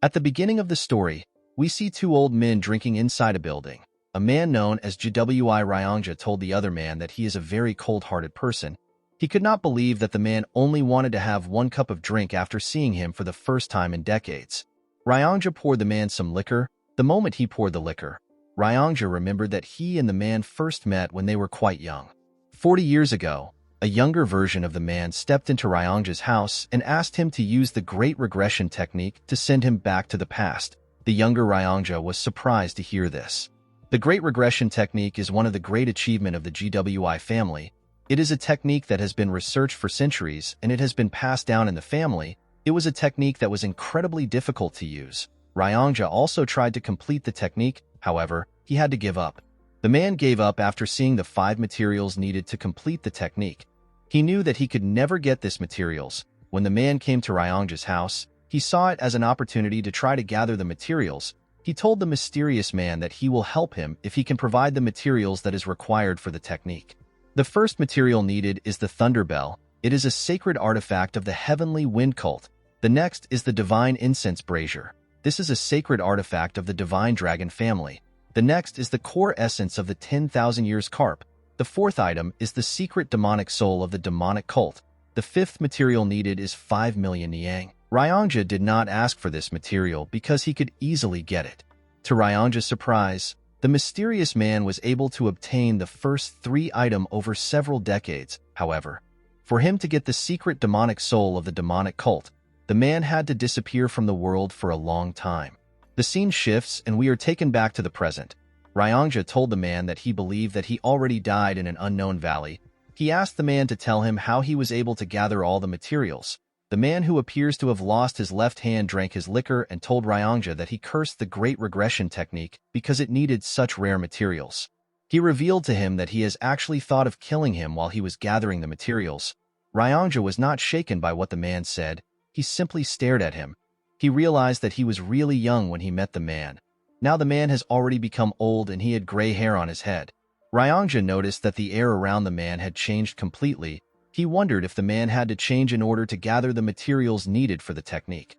At the beginning of the story, we see two old men drinking inside a building. A man known as Gwi Ryongja told the other man that he is a very cold-hearted person. He could not believe that the man only wanted to have one cup of drink after seeing him for the first time in decades. Ryongja poured the man some liquor. The moment he poured the liquor, Ryongja remembered that he and the man first met when they were quite young. 40 years ago, a younger version of the man stepped into Ryongja's house and asked him to use the Great Regression Technique to send him back to the past. The younger Ryongja was surprised to hear this. The Great Regression Technique is one of the great achievements of the GWI family. It is a technique that has been researched for centuries, and it has been passed down in the family. It was a technique that was incredibly difficult to use. Ryongja also tried to complete the technique, however, he had to give up. The man gave up after seeing the 5 materials needed to complete the technique. He knew that he could never get these materials. When the man came to Ryongja's house, he saw it as an opportunity to try to gather the materials. He told the mysterious man that he will help him if he can provide the materials that is required for the technique. The first material needed is the Thunder Bell. It is a sacred artifact of the Heavenly Wind cult. The next is the Divine Incense Brazier. This is a sacred artifact of the Divine Dragon family. The next is the core essence of the 10,000 Years Carp. The fourth item is the secret demonic soul of the demonic cult. The fifth material needed is 5 million Niang. Ryongja did not ask for this material because he could easily get it. To Ryongja's surprise, the mysterious man was able to obtain the first 3 items over several decades. However, for him to get the secret demonic soul of the demonic cult, the man had to disappear from the world for a long time. The scene shifts and we are taken back to the present. Ryongja told the man that he believed that he already died in an unknown valley. He asked the man to tell him how he was able to gather all the materials. The man, who appears to have lost his left hand, drank his liquor and told Ryongja that he cursed the Great Regression Technique because it needed such rare materials. He revealed to him that he has actually thought of killing him while he was gathering the materials. Ryongja was not shaken by what the man said. He simply stared at him. He realized that he was really young when he met the man. Now the man has already become old and he had gray hair on his head. Ryongja noticed that the air around the man had changed completely. He wondered if the man had to change in order to gather the materials needed for the technique.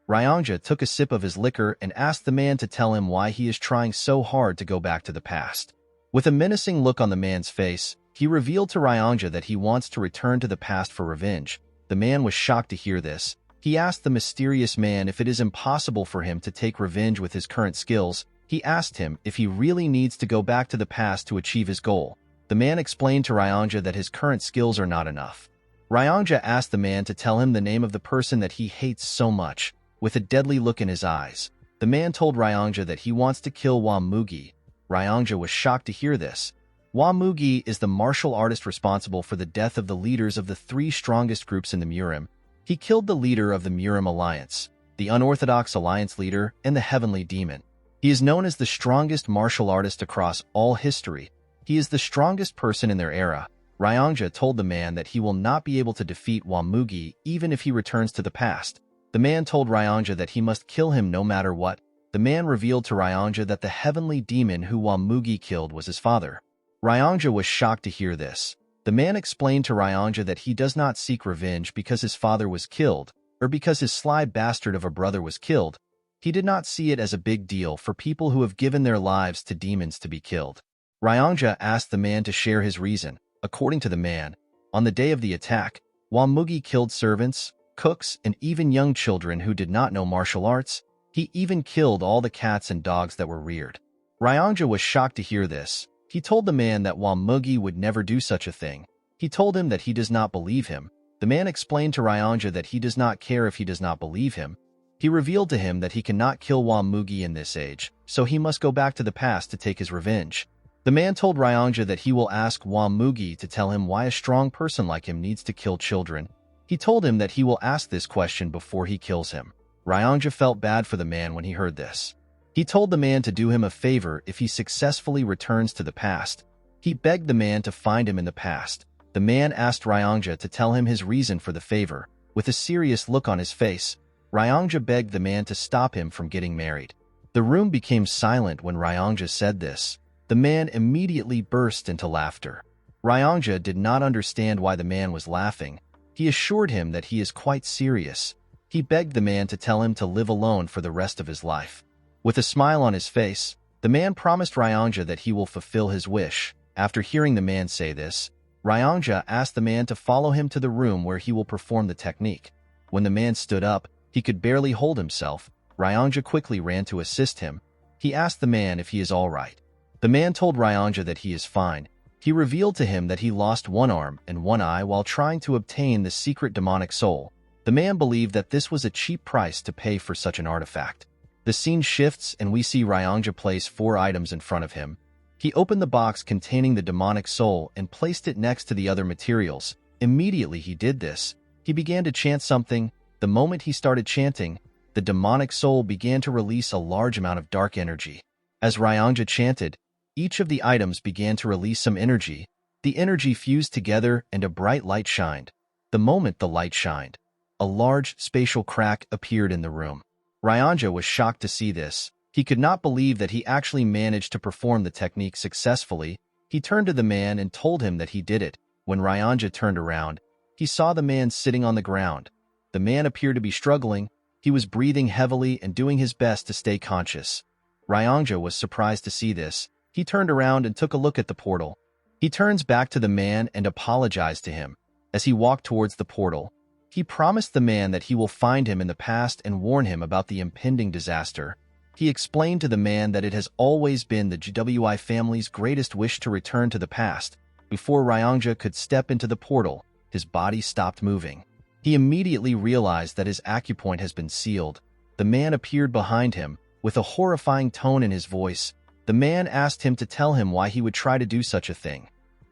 Ryongja took a sip of his liquor and asked the man to tell him why he is trying so hard to go back to the past. With a menacing look on the man's face, he revealed to Ryongja that he wants to return to the past for revenge. The man was shocked to hear this. He asked the mysterious man if it is impossible for him to take revenge with his current skills. He asked him if he really needs to go back to the past to achieve his goal. The man explained to Ryongja that his current skills are not enough. Ryongja asked the man to tell him the name of the person that he hates so much. With a deadly look in his eyes, the man told Ryongja that he wants to kill Wamugi. Ryongja was shocked to hear this. Wamugi is the martial artist responsible for the death of the leaders of the 3 strongest groups in the Murim. He killed the leader of the Murim Alliance, the Unorthodox Alliance leader, and the Heavenly Demon. He is known as the strongest martial artist across all history. He is the strongest person in their era. Ryongja told the man that he will not be able to defeat Wamugi even if he returns to the past. The man told Ryongja that he must kill him no matter what. The man revealed to Ryongja that the Heavenly Demon who Wamugi killed was his father. Ryongja was shocked to hear this. The man explained to Ryongja that he does not seek revenge because his father was killed, or because his sly bastard of a brother was killed. He did not see it as a big deal for people who have given their lives to demons to be killed. Ryongja asked the man to share his reason. According to the man, on the day of the attack, Wamugi killed servants, cooks, and even young children who did not know martial arts. He even killed all the cats and dogs that were reared. Ryongja was shocked to hear this. He told the man that Wamugi would never do such a thing. He told him that he does not believe him. The man explained to Ryongja that he does not care if he does not believe him. He revealed to him that he cannot kill Wamugi in this age, so he must go back to the past to take his revenge. The man told Ryongja that he will ask Wamugi to tell him why a strong person like him needs to kill children. He told him that he will ask this question before he kills him. Ryongja felt bad for the man when he heard this. He told the man to do him a favor if he successfully returns to the past. He begged the man to find him in the past. The man asked Ryongja to tell him his reason for the favor. With a serious look on his face, Ryongja begged the man to stop him from getting married. The room became silent when Ryongja said this. The man immediately burst into laughter. Ryongja did not understand why the man was laughing. He assured him that he is quite serious. He begged the man to tell him to live alone for the rest of his life. With a smile on his face, the man promised Ryongja that he will fulfill his wish. After hearing the man say this, Ryongja asked the man to follow him to the room where he will perform the technique. When the man stood up, he could barely hold himself. Ryongja quickly ran to assist him. He asked the man if he is all right. The man told Ryongja that he is fine. He revealed to him that he lost one arm and one eye while trying to obtain the secret demonic soul. The man believed that this was a cheap price to pay for such an artifact. The scene shifts and we see Ryongja place 4 items in front of him. He opened the box containing the demonic soul and placed it next to the other materials. Immediately he did this, he began to chant something. The moment he started chanting, the demonic soul began to release a large amount of dark energy. As Ryongja chanted, each of the items began to release some energy. The energy fused together and a bright light shined. The moment the light shined, a large spatial crack appeared in the room. Ryongja was shocked to see this. He could not believe that he actually managed to perform the technique successfully. He turned to the man and told him that he did it. When Ryongja turned around, he saw the man sitting on the ground. The man appeared to be struggling. He was breathing heavily and doing his best to stay conscious. Ryongja was surprised to see this. He turned around and took a look at the portal. He turns back to the man and apologized to him. As he walked towards the portal, he promised the man that he will find him in the past and warn him about the impending disaster. He explained to the man that it has always been the GWI family's greatest wish to return to the past. Before Ryongja could step into the portal, his body stopped moving. He immediately realized that his acupoint has been sealed. The man appeared behind him. With a horrifying tone in his voice, the man asked him to tell him why he would try to do such a thing.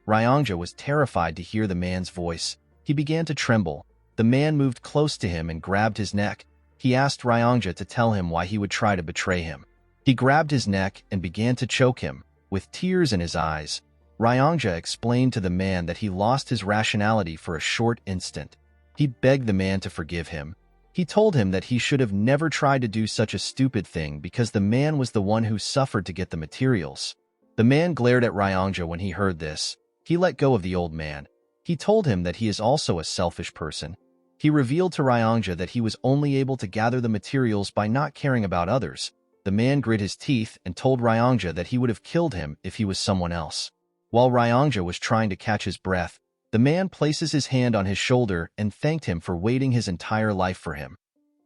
Ryongja was terrified to hear the man's voice. He began to tremble. The man moved close to him and grabbed his neck. He asked Ryongja to tell him why he would try to betray him. He grabbed his neck and began to choke him. With tears in his eyes, Ryongja explained to the man that he lost his rationality for a short instant. He begged the man to forgive him. He told him that he should have never tried to do such a stupid thing because the man was the one who suffered to get the materials. The man glared at Ryongja when he heard this. He let go of the old man. He told him that he is also a selfish person. He revealed to Ryongja that he was only able to gather the materials by not caring about others. The man grit his teeth and told Ryongja that he would have killed him if he was someone else. While Ryongja was trying to catch his breath, the man places his hand on his shoulder and thanked him for waiting his entire life for him.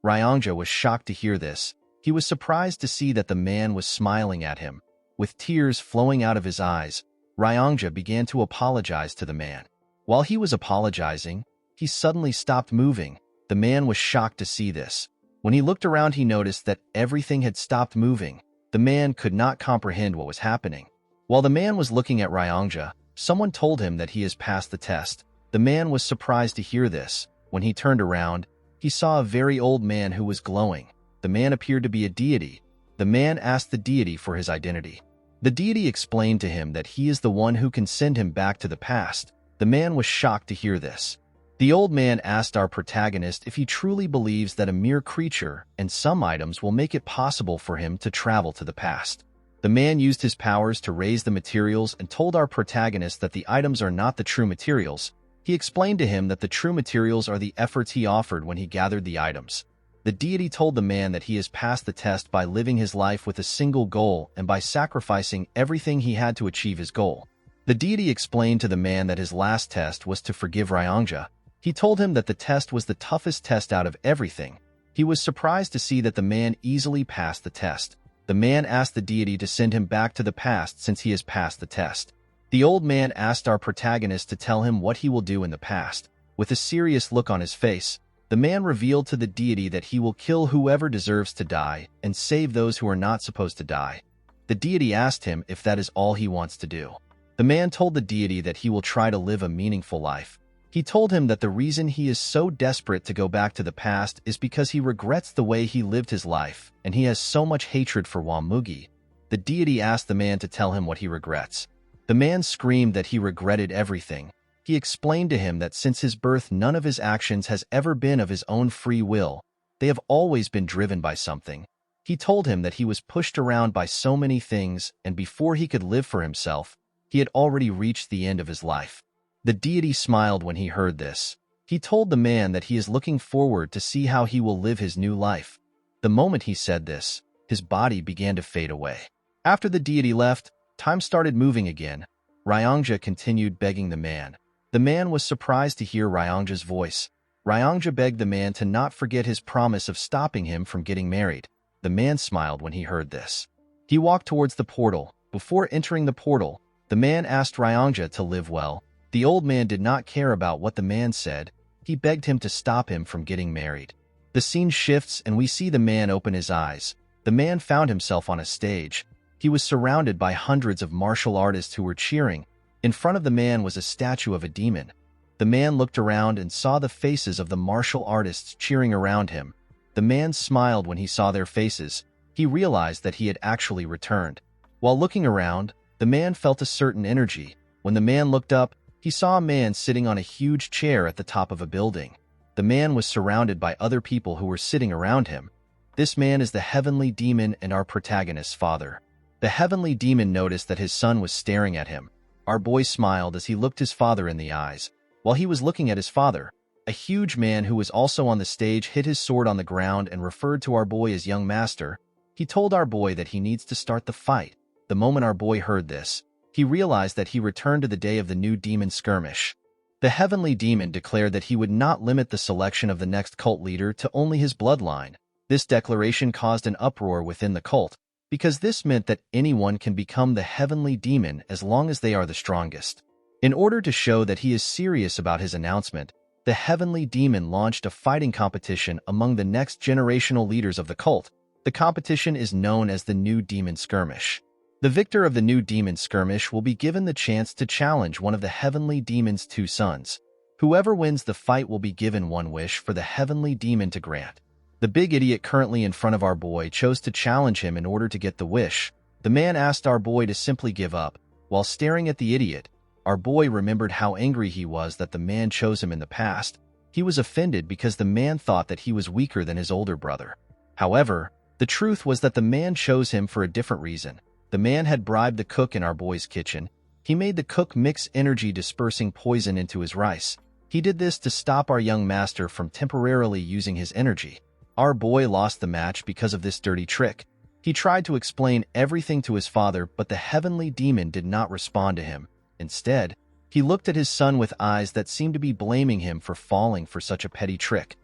Ryongja was shocked to hear this. He was surprised to see that the man was smiling at him. With tears flowing out of his eyes, Ryongja began to apologize to the man. While he was apologizing, he suddenly stopped moving. The man was shocked to see this. When he looked around, he noticed that everything had stopped moving. The man could not comprehend what was happening. While the man was looking at Ryongja, someone told him that he has passed the test. The man was surprised to hear this. When he turned around, he saw a very old man who was glowing. The man appeared to be a deity. The man asked the deity for his identity. The deity explained to him that he is the one who can send him back to the past. The man was shocked to hear this. The old man asked our protagonist if he truly believes that a mere creature and some items will make it possible for him to travel to the past. The man used his powers to raise the materials and told our protagonist that the items are not the true materials. He explained to him that the true materials are the efforts he offered when he gathered the items. The deity told the man that he has passed the test by living his life with a single goal and by sacrificing everything he had to achieve his goal. The deity explained to the man that his last test was to forgive Ryongja. He told him that the test was the toughest test out of everything. He was surprised to see that the man easily passed the test. The man asked the deity to send him back to the past since he has passed the test. The old man asked our protagonist to tell him what he will do in the past. With a serious look on his face, the man revealed to the deity that he will kill whoever deserves to die and save those who are not supposed to die. The deity asked him if that is all he wants to do. The man told the deity that he will try to live a meaningful life. He told him that the reason he is so desperate to go back to the past is because he regrets the way he lived his life, and he has so much hatred for Wamugi. The deity asked the man to tell him what he regrets. The man screamed that he regretted everything. He explained to him that since his birth, none of his actions has ever been of his own free will. They have always been driven by something. He told him that he was pushed around by so many things, and before he could live for himself, he had already reached the end of his life. The deity smiled when he heard this. He told the man that he is looking forward to see how he will live his new life. The moment he said this, his body began to fade away. After the deity left, time started moving again. Ryongja continued begging the man. The man was surprised to hear Ryongja's voice. Ryongja begged the man to not forget his promise of stopping him from getting married. The man smiled when he heard this. He walked towards the portal. Before entering the portal, the man asked Ryongja to live well. The old man did not care about what the man said. He begged him to stop him from getting married. The scene shifts and we see the man open his eyes. The man found himself on a stage. He was surrounded by hundreds of martial artists who were cheering. In front of the man was a statue of a demon. The man looked around and saw the faces of the martial artists cheering around him. The man smiled when he saw their faces. He realized that he had actually returned. While looking around, the man felt a certain energy. When the man looked up, he saw a man sitting on a huge chair at the top of a building. The man was surrounded by other people who were sitting around him. This man is the heavenly demon and our protagonist's father. The heavenly demon noticed that his son was staring at him. Our boy smiled as he looked his father in the eyes. While he was looking at his father, a huge man who was also on the stage hit his sword on the ground and referred to our boy as young master. He told our boy that he needs to start the fight. The moment our boy heard this, he realized that he returned to the day of the new demon skirmish. The heavenly demon declared that he would not limit the selection of the next cult leader to only his bloodline. This declaration caused an uproar within the cult, because this meant that anyone can become the heavenly demon as long as they are the strongest. In order to show that he is serious about his announcement, the heavenly demon launched a fighting competition among the next generational leaders of the cult. The competition is known as the New Demon Skirmish. The victor of the New Demon Skirmish will be given the chance to challenge one of the heavenly demon's two sons. Whoever wins the fight will be given one wish for the heavenly demon to grant. The big idiot currently in front of our boy chose to challenge him in order to get the wish. The man asked our boy to simply give up. While staring at the idiot, our boy remembered how angry he was that the man chose him in the past. He was offended because the man thought that he was weaker than his older brother. However, the truth was that the man chose him for a different reason. The man had bribed the cook in our boy's kitchen. He made the cook mix energy-dispersing poison into his rice. He did this to stop our young master from temporarily using his energy. Our boy lost the match because of this dirty trick. He tried to explain everything to his father, but the heavenly demon did not respond to him. Instead, he looked at his son with eyes that seemed to be blaming him for falling for such a petty trick.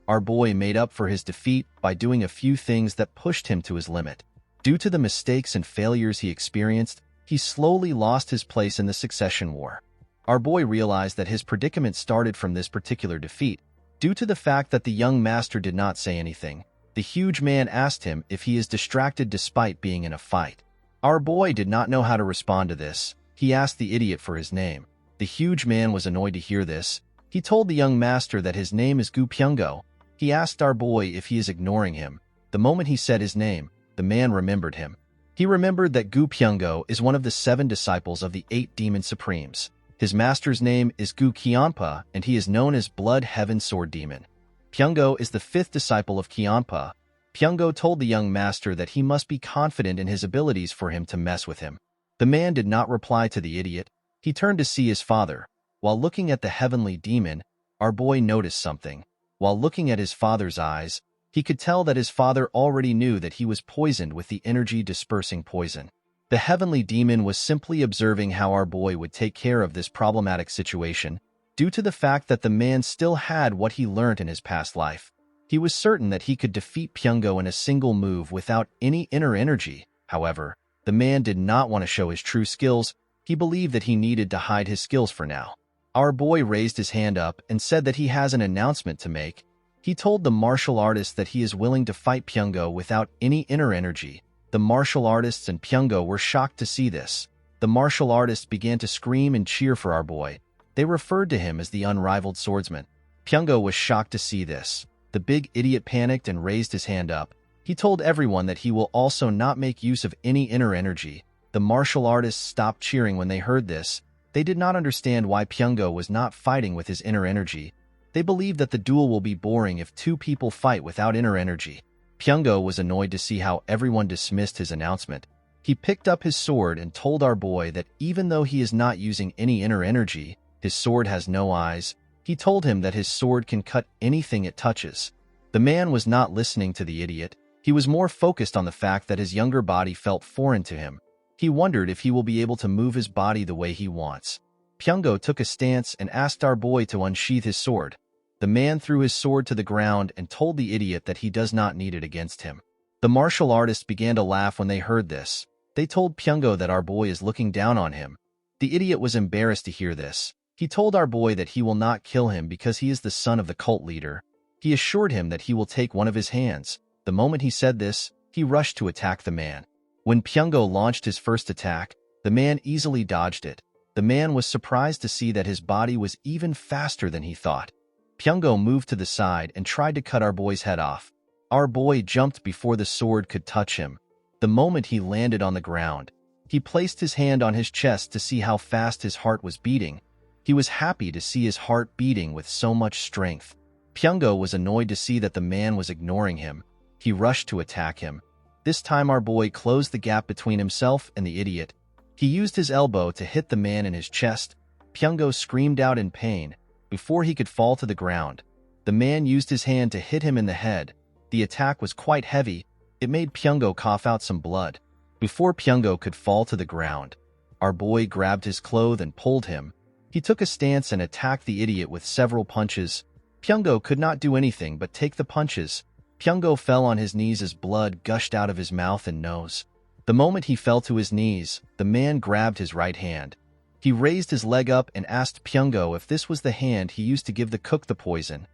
Our boy made up for his defeat by doing a few things that pushed him to his limit. Due to the mistakes and failures he experienced, he slowly lost his place in the succession war. Our boy realized that his predicament started from this particular defeat. Due to the fact that the young master did not say anything, the huge man asked him if he is distracted despite being in a fight. Our boy did not know how to respond to this. He asked the idiot for his name. The huge man was annoyed to hear this. He told the young master that his name is Gu Pyungo. He asked our boy if he is ignoring him. The moment he said his name, the man remembered him. He remembered that Gu Pyungo is one of the 7 disciples of the 8 demon supremes. His master's name is Gu Qianpa, and he is known as Blood Heaven Sword Demon. Pyungo is the 5th disciple of Qianpa. Pyungo told the young master that he must be confident in his abilities for him to mess with him. The man did not reply to the idiot. He turned to see his father. While looking at the heavenly demon, our boy noticed something. While looking at his father's eyes, he could tell that his father already knew that he was poisoned with the energy-dispersing poison. The heavenly demon was simply observing how our boy would take care of this problematic situation. Due to the fact that the man still had what he learned in his past life, he was certain that he could defeat Pyungo in a single move without any inner energy. However, the man did not want to show his true skills. He believed that he needed to hide his skills for now. Our boy raised his hand up and said that he has an announcement to make. He told the martial artist that he is willing to fight Pyungo without any inner energy. The martial artists and Pyungo were shocked to see this. The martial artists began to scream and cheer for our boy. They referred to him as the Unrivaled Swordsman. Pyungo was shocked to see this. The big idiot panicked and raised his hand up. He told everyone that he will also not make use of any inner energy. The martial artists stopped cheering when they heard this. They did not understand why Pyungo was not fighting with his inner energy. They believed that the duel will be boring if 2 people fight without inner energy. Pyungo was annoyed to see how everyone dismissed his announcement. He picked up his sword and told our boy that even though he is not using any inner energy, his sword has no eyes. He told him that his sword can cut anything it touches. The man was not listening to the idiot. He was more focused on the fact that his younger body felt foreign to him. He wondered if he will be able to move his body the way he wants. Pyongo took a stance and asked our boy to unsheath his sword. The man threw his sword to the ground and told the idiot that he does not need it against him. The martial artists began to laugh when they heard this. They told Pyongo that our boy is looking down on him. The idiot was embarrassed to hear this. He told our boy that he will not kill him because he is the son of the cult leader. He assured him that he will take one of his hands. The moment he said this, he rushed to attack the man. When Pyongo launched his first attack, the man easily dodged it. The man was surprised to see that his body was even faster than he thought. Pyongo moved to the side and tried to cut our boy's head off. Our boy jumped before the sword could touch him. The moment he landed on the ground, he placed his hand on his chest to see how fast his heart was beating. He was happy to see his heart beating with so much strength. Pyongo was annoyed to see that the man was ignoring him. He rushed to attack him. This time our boy closed the gap between himself and the idiot. He used his elbow to hit the man in his chest. Pyongo screamed out in pain. Before he could fall to the ground, the man used his hand to hit him in the head. The attack was quite heavy. It made Pyongo cough out some blood. Before Pyongo could fall to the ground, our boy grabbed his cloth and pulled him. He took a stance and attacked the idiot with several punches. Pyongo could not do anything but take the punches. Pyongo fell on his knees as blood gushed out of his mouth and nose. The moment he fell to his knees, the man grabbed his right hand. He raised his leg up and asked Pyongo if this was the hand he used to give the cook the poison.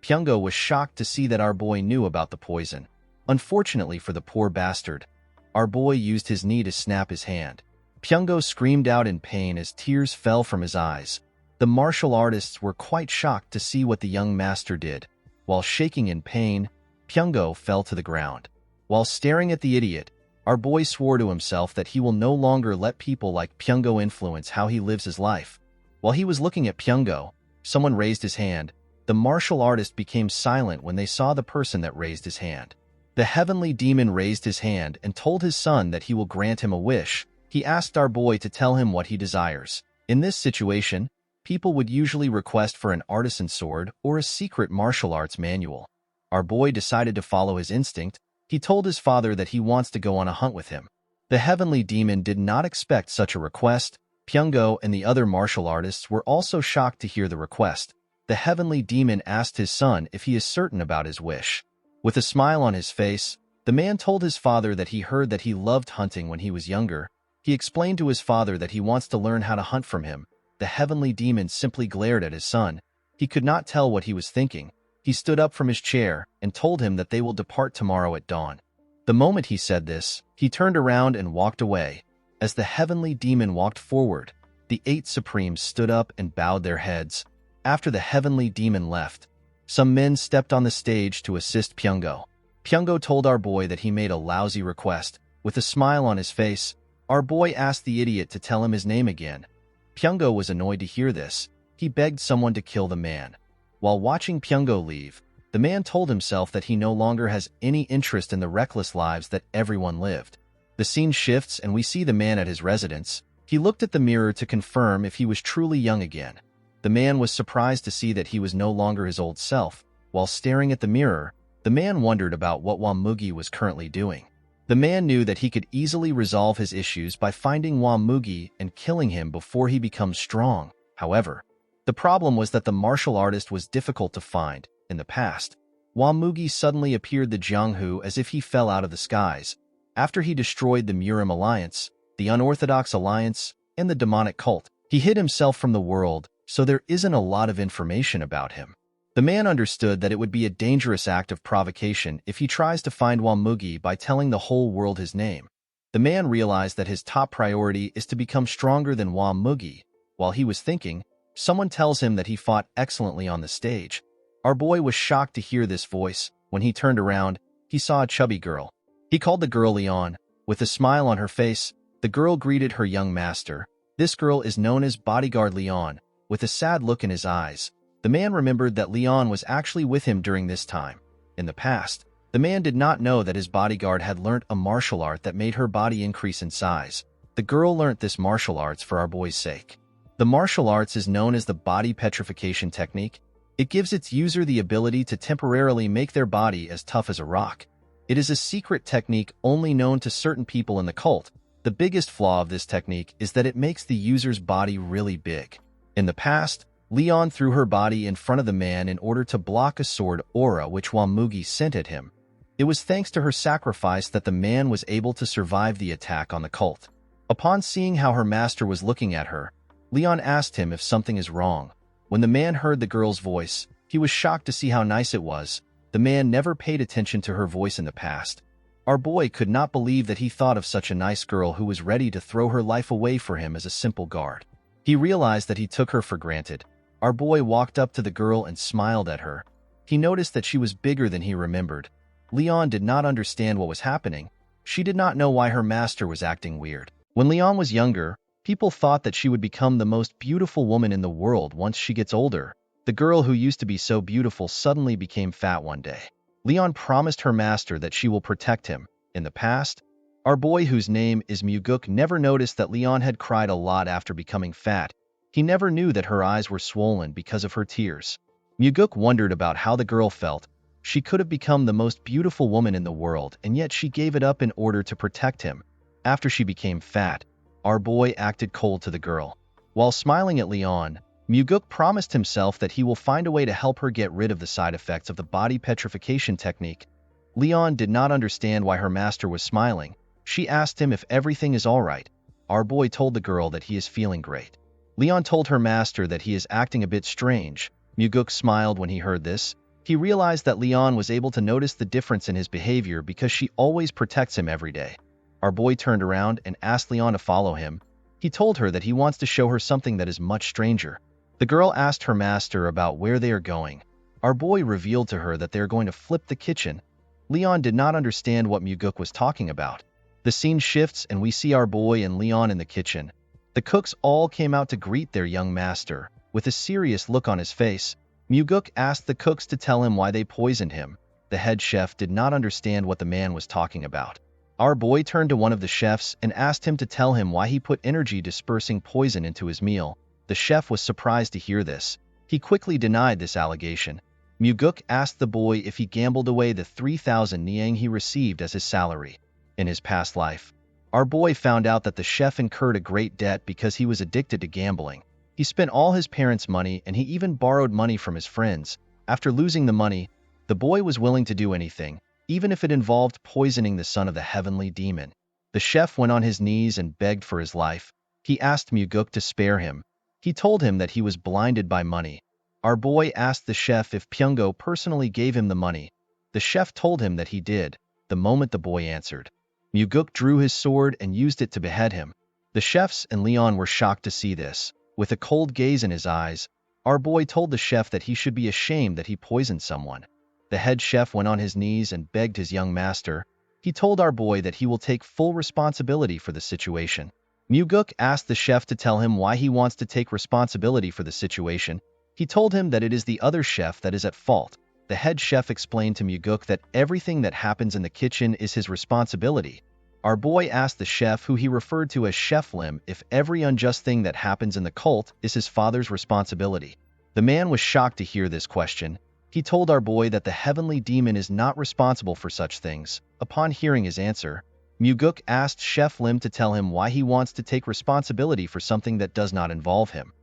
Pyongo was shocked to see that our boy knew about the poison. Unfortunately for the poor bastard, our boy used his knee to snap his hand. Pyongo screamed out in pain as tears fell from his eyes. The martial artists were quite shocked to see what the young master did. While shaking in pain, Pyongo fell to the ground. While staring at the idiot, our boy swore to himself that he will no longer let people like Pyongo influence how he lives his life. While he was looking at Pyongo, someone raised his hand. The martial artist became silent when they saw the person that raised his hand. The heavenly demon raised his hand and told his son that he will grant him a wish. He asked our boy to tell him what he desires. In this situation, people would usually request for an artisan sword or a secret martial arts manual. Our boy decided to follow his instinct. He told his father that he wants to go on a hunt with him. The heavenly demon did not expect such a request. Pyongo and the other martial artists were also shocked to hear the request. The heavenly demon asked his son if he is certain about his wish. With a smile on his face, the man told his father that he heard that he loved hunting when he was younger. He explained to his father that he wants to learn how to hunt from him. The heavenly demon simply glared at his son. He could not tell what he was thinking. He stood up from his chair and told him that they will depart tomorrow at dawn. The moment he said this, he turned around and walked away. As the heavenly demon walked forward, the 8 Supremes stood up and bowed their heads. After the heavenly demon left, some men stepped on the stage to assist Pyongo. Pyongo told our boy that he made a lousy request. With a smile on his face, our boy asked the idiot to tell him his name again. Pyongo was annoyed to hear this. He begged someone to kill the man. While watching Pyongo leave, the man told himself that he no longer has any interest in the reckless lives that everyone lived. The scene shifts and we see the man at his residence. He looked at the mirror to confirm if he was truly young again. The man was surprised to see that he was no longer his old self. While staring at the mirror, the man wondered about what Wamugi was currently doing. The man knew that he could easily resolve his issues by finding Wamugi and killing him before he becomes strong. However, the problem was that the martial artist was difficult to find. In the past, Wamugi suddenly appeared the Jianghu as if he fell out of the skies. After he destroyed the Murim Alliance, the Unorthodox Alliance, and the demonic cult, he hid himself from the world, so there isn't a lot of information about him. The man understood that it would be a dangerous act of provocation if he tries to find Wamugi by telling the whole world his name. The man realized that his top priority is to become stronger than Wamugi. While he was thinking, someone tells him that he fought excellently on the stage. Our boy was shocked to hear this voice. When he turned around, he saw a chubby girl. He called the girl Leon. With a smile on her face, the girl greeted her young master. This girl is known as Bodyguard Leon. With a sad look in his eyes, the man remembered that Leon was actually with him during this time. In the past, the man did not know that his bodyguard had learnt a martial art that made her body increase in size. The girl learnt this martial arts for our boy's sake. The martial arts is known as the body petrification technique. It gives its user the ability to temporarily make their body as tough as a rock. It is a secret technique only known to certain people in the cult. The biggest flaw of this technique is that it makes the user's body really big. In the past, Leon threw her body in front of the man in order to block a sword aura which Mugi sent at him. It was thanks to her sacrifice that the man was able to survive the attack on the cult. Upon seeing how her master was looking at her, Leon asked him if something is wrong. When the man heard the girl's voice, he was shocked to see how nice it was. The man never paid attention to her voice in the past. Our boy could not believe that he thought of such a nice girl who was ready to throw her life away for him as a simple guard. He realized that he took her for granted. Our boy walked up to the girl and smiled at her. He noticed that she was bigger than he remembered. Leon did not understand what was happening. She did not know why her master was acting weird. When Leon was younger, people thought that she would become the most beautiful woman in the world once she gets older. The girl who used to be so beautiful suddenly became fat one day. Leon promised her master that she will protect him. In the past, our boy, whose name is Muguk, never noticed that Leon had cried a lot after becoming fat. He never knew that her eyes were swollen because of her tears. Muguk wondered about how the girl felt. She could have become the most beautiful woman in the world, and yet she gave it up in order to protect him. After she became fat, our boy acted cold to the girl. While smiling at Leon, Muguk promised himself that he will find a way to help her get rid of the side effects of the body petrification technique. Leon did not understand why her master was smiling. She asked him if everything is all right. Our boy told the girl that he is feeling great. Leon told her master that he is acting a bit strange. Muguk smiled when he heard this. He realized that Leon was able to notice the difference in his behavior because she always protects him every day. Our boy turned around and asked Leon to follow him. He told her that he wants to show her something that is much stranger. The girl asked her master about where they are going. Our boy revealed to her that they are going to flip the kitchen. Leon did not understand what Muguk was talking about. The scene shifts and we see our boy and Leon in the kitchen. The cooks all came out to greet their young master. With a serious look on his face, Muguk asked the cooks to tell him why they poisoned him. The head chef did not understand what the man was talking about. Our boy turned to one of the chefs and asked him to tell him why he put energy-dispersing poison into his meal. The chef was surprised to hear this. He quickly denied this allegation. Muguk asked the boy if he gambled away the 3,000 niang he received as his salary. In his past life, our boy found out that the chef incurred a great debt because he was addicted to gambling. He spent all his parents' money and he even borrowed money from his friends. After losing the money, the boy was willing to do anything, even if it involved poisoning the son of the heavenly demon. The chef went on his knees and begged for his life. He asked Muguk to spare him. He told him that he was blinded by money. Our boy asked the chef if Pyungo personally gave him the money. The chef told him that he did, the moment the boy answered. Muguk drew his sword and used it to behead him. The chefs and Leon were shocked to see this. With a cold gaze in his eyes, our boy told the chef that he should be ashamed that he poisoned someone. The head chef went on his knees and begged his young master. He told our boy that he will take full responsibility for the situation. Muguk asked the chef to tell him why he wants to take responsibility for the situation. He told him that it is the other chef that is at fault. The head chef explained to Muguk that everything that happens in the kitchen is his responsibility. Our boy asked the chef, who he referred to as Chef Lim, if every unjust thing that happens in the cult is his father's responsibility. The man was shocked to hear this question. He told our boy that the heavenly demon is not responsible for such things. Upon hearing his answer, Muguk asked Chef Lim to tell him why he wants to take responsibility for something that does not involve him.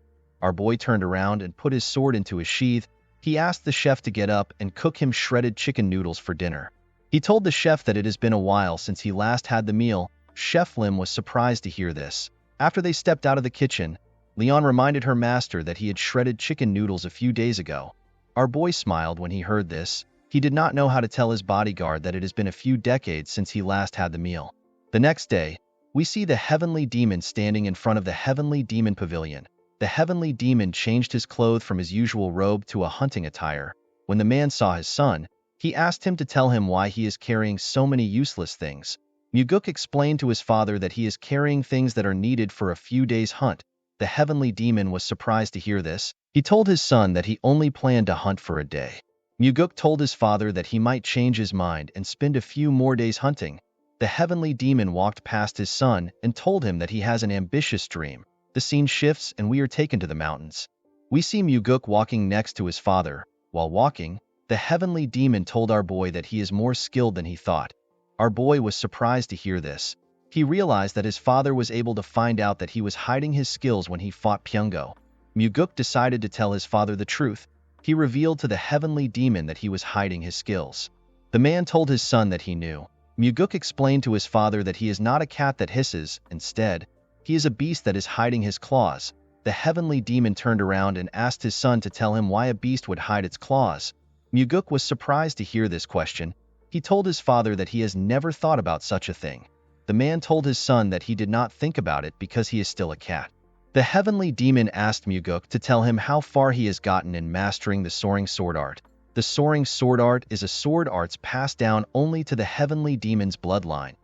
Our boy turned around and put his sword into his sheath. He asked the chef to get up and cook him shredded chicken noodles for dinner. He told the chef that it has been a while since he last had the meal. Chef Lim was surprised to hear this. After they stepped out of the kitchen, Leon reminded her master that he had shredded chicken noodles a few days ago. Our boy smiled when he heard this. He did not know how to tell his bodyguard that it has been a few decades since he last had the meal. The next day, we see the heavenly demon standing in front of the heavenly demon pavilion. The heavenly demon changed his clothes from his usual robe to a hunting attire. When the man saw his son, he asked him to tell him why he is carrying so many useless things. Muguk explained to his father that he is carrying things that are needed for a few days' hunt. The heavenly demon was surprised to hear this. He told his son that he only planned to hunt for a day. Muguk told his father that he might change his mind and spend a few more days hunting. The heavenly demon walked past his son and told him that he has an ambitious dream. The scene shifts and we are taken to the mountains. We see Muguk walking next to his father. While walking, the heavenly demon told our boy that he is more skilled than he thought. Our boy was surprised to hear this. He realized that his father was able to find out that he was hiding his skills when he fought Pyongo. Muguk decided to tell his father the truth. He revealed to the heavenly demon that he was hiding his skills. The man told his son that he knew. Muguk explained to his father that he is not a cat that hisses. Instead, he is a beast that is hiding his claws. The heavenly demon turned around and asked his son to tell him why a beast would hide its claws. Muguk was surprised to hear this question. He told his father that he has never thought about such a thing. The man told his son that he did not think about it because he is still a cat. The heavenly demon asked Muguk to tell him how far he has gotten in mastering the soaring sword art. The soaring sword art is a sword arts passed down only to the heavenly demon's bloodline.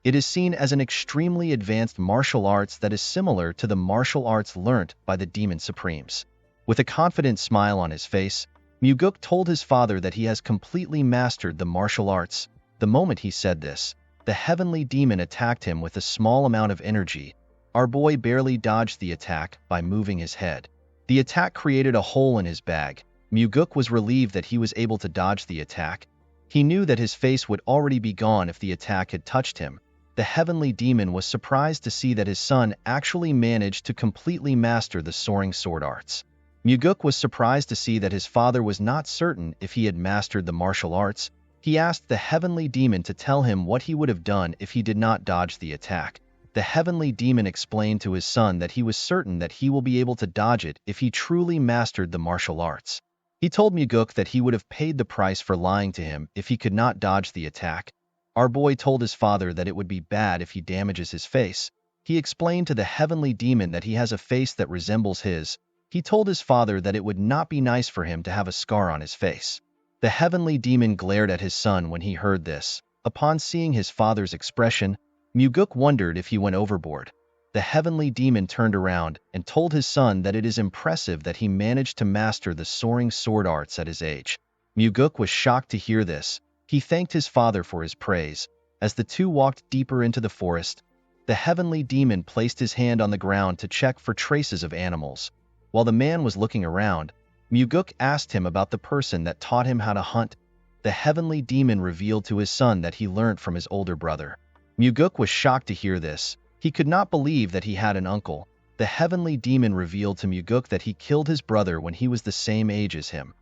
It is seen as an extremely advanced martial arts that is similar to the martial arts learnt by the demon supremes. With a confident smile on his face, Muguk told his father that he has completely mastered the martial arts. The moment he said this, the heavenly demon attacked him with a small amount of energy. Our boy barely dodged the attack by moving his head. The attack created a hole in his bag. Muguk was relieved that he was able to dodge the attack. He knew that his face would already be gone if the attack had touched him. The heavenly demon was surprised to see that his son actually managed to completely master the soaring sword arts. Muguk was surprised to see that his father was not certain if he had mastered the martial arts. He asked the heavenly demon to tell him what he would have done if he did not dodge the attack. The heavenly demon explained to his son that he was certain that he will be able to dodge it if he truly mastered the martial arts. He told Muguk that he would have paid the price for lying to him if he could not dodge the attack. Our boy told his father that it would be bad if he damages his face. He explained to the heavenly demon that he has a face that resembles his. He told his father that it would not be nice for him to have a scar on his face. The heavenly demon glared at his son when he heard this. Upon seeing his father's expression, Muguk wondered if he went overboard. The heavenly demon turned around and told his son that it is impressive that he managed to master the soaring sword arts at his age. Muguk was shocked to hear this. He thanked his father for his praise. As the two walked deeper into the forest, the heavenly demon placed his hand on the ground to check for traces of animals. While the man was looking around, Muguk asked him about the person that taught him how to hunt. The heavenly demon revealed to his son that he learned from his older brother. Muguk was shocked to hear this. He could not believe that he had an uncle. The heavenly demon revealed to Muguk that he killed his brother when he was the same age as him.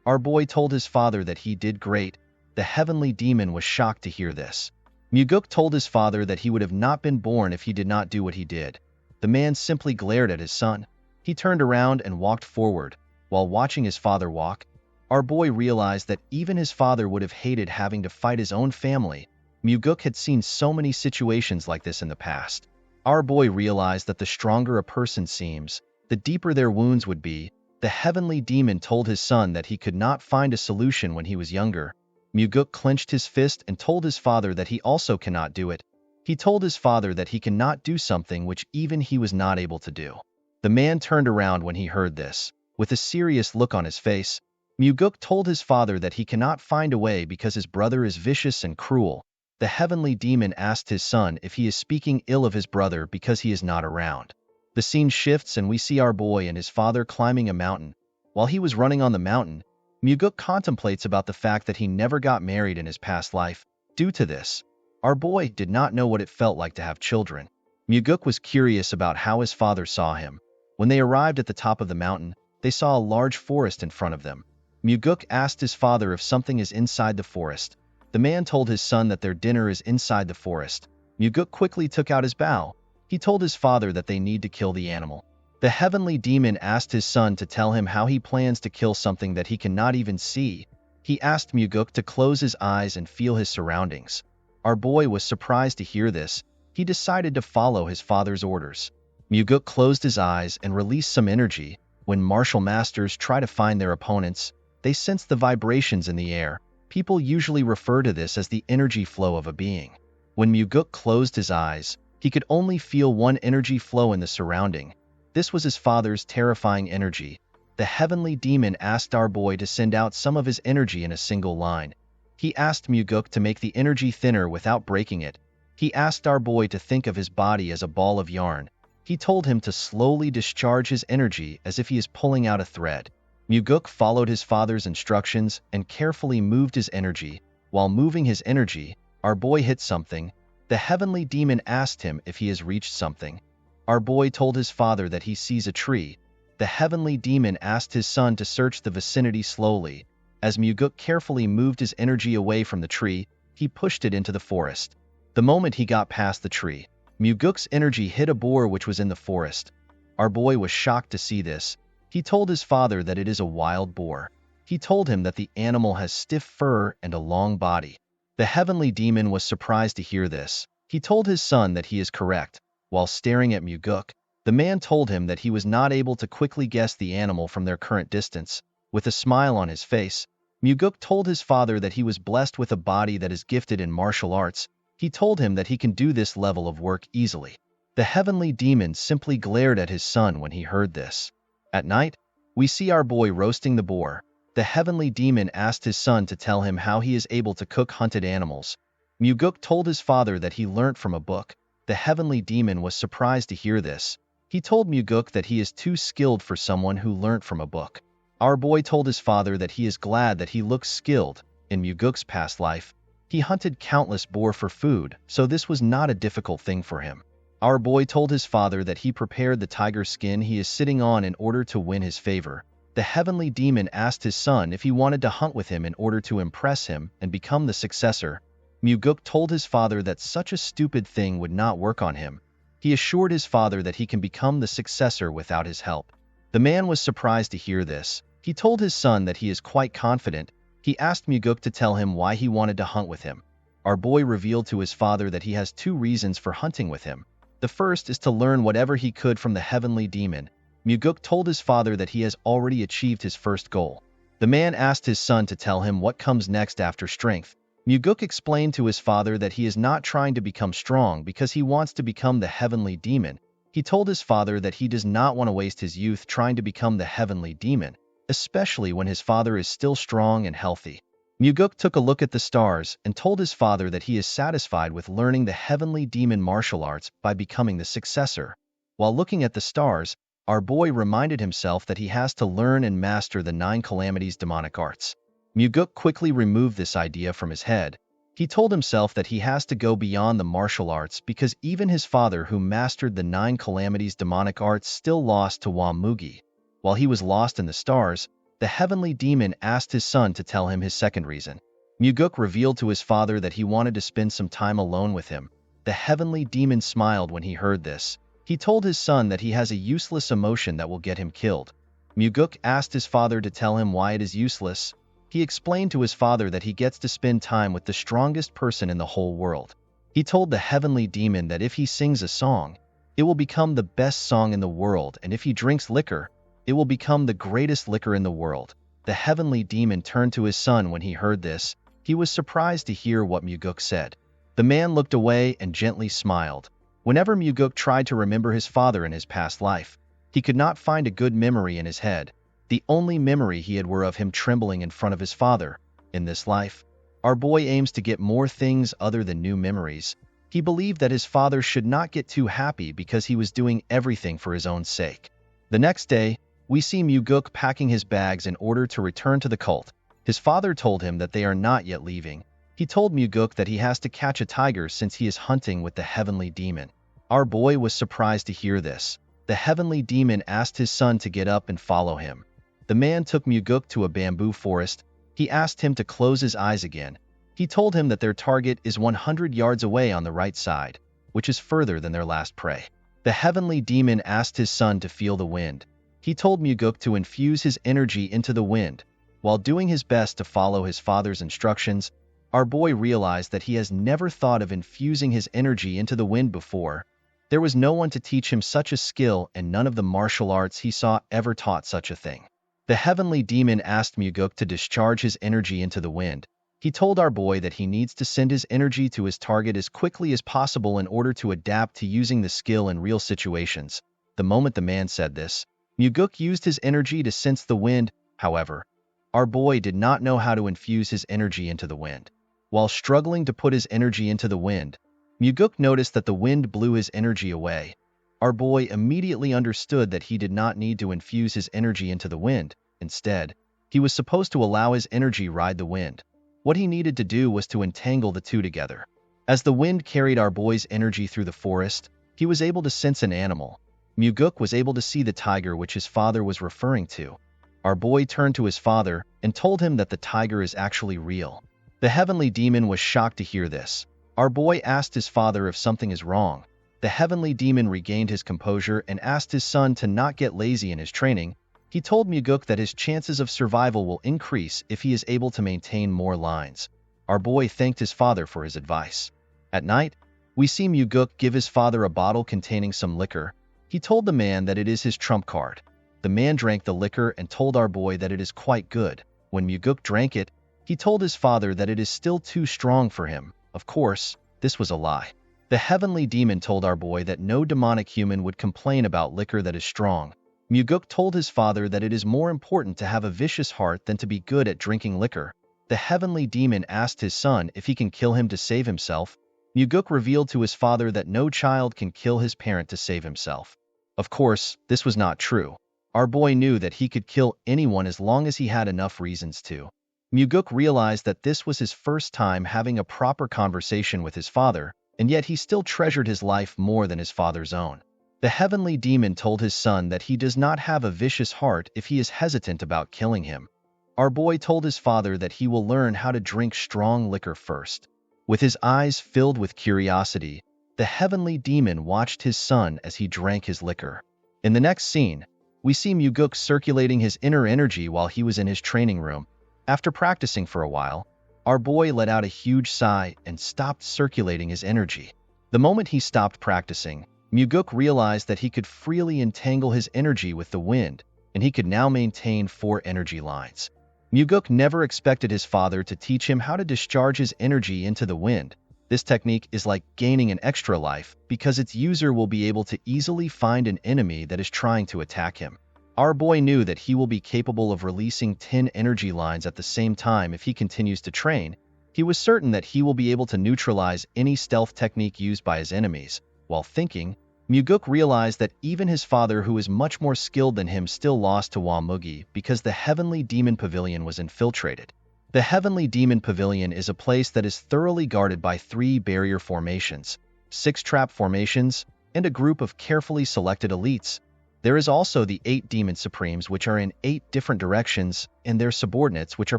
Our boy told his father that he did great. The heavenly demon was shocked to hear this. Muguk told his father that he would have not been born if he did not do what he did. The man simply glared at his son. He turned around and walked forward. While watching his father walk, our boy realized that even his father would have hated having to fight his own family. Muguk had seen so many situations like this in the past. Our boy realized that the stronger a person seems, the deeper their wounds would be. The heavenly demon told his son that he could not find a solution when he was younger. Muguk clenched his fist and told his father that he also cannot do it. He told his father that he cannot do something which even he was not able to do. The man turned around when he heard this. With a serious look on his face, Muguk told his father that he cannot find a way because his brother is vicious and cruel. The heavenly demon asked his son if he is speaking ill of his brother because he is not around. The scene shifts and we see our boy and his father climbing a mountain. While he was running on the mountain, Muguk contemplates about the fact that he never got married in his past life. Due to this, our boy did not know what it felt like to have children. Muguk was curious about how his father saw him. When they arrived at the top of the mountain, they saw a large forest in front of them. Muguk asked his father if something is inside the forest. The man told his son that their dinner is inside the forest. Muguk quickly took out his bow. He told his father that they need to kill the animal. The heavenly demon asked his son to tell him how he plans to kill something that he cannot even see. He asked Muguk to close his eyes and feel his surroundings. Our boy was surprised to hear this. He decided to follow his father's orders. Muguk closed his eyes and released some energy. When martial masters try to find their opponents, they sense the vibrations in the air. People usually refer to this as the energy flow of a being. When Muguk closed his eyes, he could only feel one energy flow in the surrounding. This was his father's terrifying energy. The heavenly demon asked our boy to send out some of his energy in a single line. He asked Muguk to make the energy thinner without breaking it. He asked our boy to think of his body as a ball of yarn. He told him to slowly discharge his energy as if he is pulling out a thread. Muguk followed his father's instructions and carefully moved his energy. While moving his energy, our boy hit something. The heavenly demon asked him if he has reached something. Our boy told his father that he sees a tree. The heavenly demon asked his son to search the vicinity slowly. As Muguk carefully moved his energy away from the tree, he pushed it into the forest. The moment he got past the tree, Muguk's energy hit a boar which was in the forest. Our boy was shocked to see this. He told his father that it is a wild boar. He told him that the animal has stiff fur and a long body. The heavenly demon was surprised to hear this. He told his son that he is correct. While staring at Muguk, the man told him that he was not able to quickly guess the animal from their current distance. With a smile on his face, Muguk told his father that he was blessed with a body that is gifted in martial arts. He told him that he can do this level of work easily. The heavenly demon simply glared at his son when he heard this. At night, we see our boy roasting the boar. The heavenly demon asked his son to tell him how he is able to cook hunted animals. Muguk told his father that he learnt from a book. The heavenly demon was surprised to hear this. He told Muguk that he is too skilled for someone who learnt from a book. Our boy told his father that he is glad that he looks skilled. In Muguk's past life, he hunted countless boar for food, so this was not a difficult thing for him. Our boy told his father that he prepared the tiger skin he is sitting on in order to win his favor. The heavenly demon asked his son if he wanted to hunt with him in order to impress him and become the successor. Muguk told his father that such a stupid thing would not work on him. He assured his father that he can become the successor without his help. The man was surprised to hear this. He told his son that he is quite confident. He asked Muguk to tell him why he wanted to hunt with him. Our boy revealed to his father that he has two reasons for hunting with him. The first is to learn whatever he could from the heavenly demon. Muguk told his father that he has already achieved his first goal. The man asked his son to tell him what comes next after strength. Muguk explained to his father that he is not trying to become strong because he wants to become the heavenly demon. He told his father that he does not want to waste his youth trying to become the heavenly demon, especially when his father is still strong and healthy. Muguk took a look at the stars and told his father that he is satisfied with learning the heavenly demon martial arts by becoming the successor. While looking at the stars, our boy reminded himself that he has to learn and master the 9 calamities demonic arts. Muguk quickly removed this idea from his head. He told himself that he has to go beyond the martial arts because even his father who mastered the 9 calamities demonic arts still lost to Wamugi. While he was lost in the stars, the heavenly demon asked his son to tell him his second reason. Muguk revealed to his father that he wanted to spend some time alone with him. The heavenly demon smiled when he heard this. He told his son that he has a useless emotion that will get him killed. Muguk asked his father to tell him why it is useless. He explained to his father that he gets to spend time with the strongest person in the whole world. He told the heavenly demon that if he sings a song, it will become the best song in the world, and if he drinks liquor, it will become the greatest liquor in the world. The heavenly demon turned to his son when he heard this. He was surprised to hear what Muguk said. The man looked away and gently smiled. Whenever Muguk tried to remember his father in his past life, he could not find a good memory in his head. The only memory he had were of him trembling in front of his father. In this life, our boy aims to get more things other than new memories. He believed that his father should not get too happy because he was doing everything for his own sake. The next day, we see Muguk packing his bags in order to return to the cult. His father told him that they are not yet leaving. He told Muguk that he has to catch a tiger since he is hunting with the heavenly demon. Our boy was surprised to hear this. The heavenly demon asked his son to get up and follow him. The man took Muguk to a bamboo forest. He asked him to close his eyes again. He told him that their target is 100 yards away on the right side, which is further than their last prey. The heavenly demon asked his son to feel the wind. He told Muguk to infuse his energy into the wind. While doing his best to follow his father's instructions, our boy realized that he has never thought of infusing his energy into the wind before. There was no one to teach him such a skill, and none of the martial arts he saw ever taught such a thing. The heavenly demon asked Muguk to discharge his energy into the wind. He told our boy that he needs to send his energy to his target as quickly as possible in order to adapt to using the skill in real situations. The moment the man said this, Muguk used his energy to sense the wind. However, our boy did not know how to infuse his energy into the wind. While struggling to put his energy into the wind, Muguk noticed that the wind blew his energy away. Our boy immediately understood that he did not need to infuse his energy into the wind. Instead, he was supposed to allow his energy ride the wind. What he needed to do was to entangle the two together. As the wind carried our boy's energy through the forest, he was able to sense an animal. Muguk was able to see the tiger which his father was referring to. Our boy turned to his father and told him that the tiger is actually real. The heavenly demon was shocked to hear this. Our boy asked his father if something is wrong. The heavenly demon regained his composure and asked his son to not get lazy in his training. He told Muguk that his chances of survival will increase if he is able to maintain more lines. Our boy thanked his father for his advice. At night, we see Muguk give his father a bottle containing some liquor. He told the man that it is his trump card. The man drank the liquor and told our boy that it is quite good. When Muguk drank it, he told his father that it is still too strong for him. Of course, this was a lie. The heavenly demon told our boy that no demonic human would complain about liquor that is strong. Muguk told his father that it is more important to have a vicious heart than to be good at drinking liquor. The heavenly demon asked his son if he can kill him to save himself. Muguk revealed to his father that no child can kill his parent to save himself. Of course, this was not true. Our boy knew that he could kill anyone as long as he had enough reasons to. Muguk realized that this was his first time having a proper conversation with his father, and yet he still treasured his life more than his father's own. The heavenly demon told his son that he does not have a vicious heart if he is hesitant about killing him. Our boy told his father that he will learn how to drink strong liquor first. With his eyes filled with curiosity, the heavenly demon watched his son as he drank his liquor. In the next scene, we see Muguk circulating his inner energy while he was in his training room. After practicing for a while, our boy let out a huge sigh and stopped circulating his energy. The moment he stopped practicing, Muguk realized that he could freely entangle his energy with the wind, and he could now maintain 4 energy lines. Muguk never expected his father to teach him how to discharge his energy into the wind. This technique is like gaining an extra life because its user will be able to easily find an enemy that is trying to attack him. Our boy knew that he will be capable of releasing 10 energy lines at the same time if he continues to train. He was certain that he will be able to neutralize any stealth technique used by his enemies. While thinking, Muguk realized that even his father, who is much more skilled than him, still lost to Wamugi because the Heavenly Demon Pavilion was infiltrated. The Heavenly Demon Pavilion is a place that is thoroughly guarded by 3 barrier formations, 6 trap formations, and a group of carefully selected elites. There is also the 8 Demon Supremes, which are in 8 different directions, and their subordinates, which are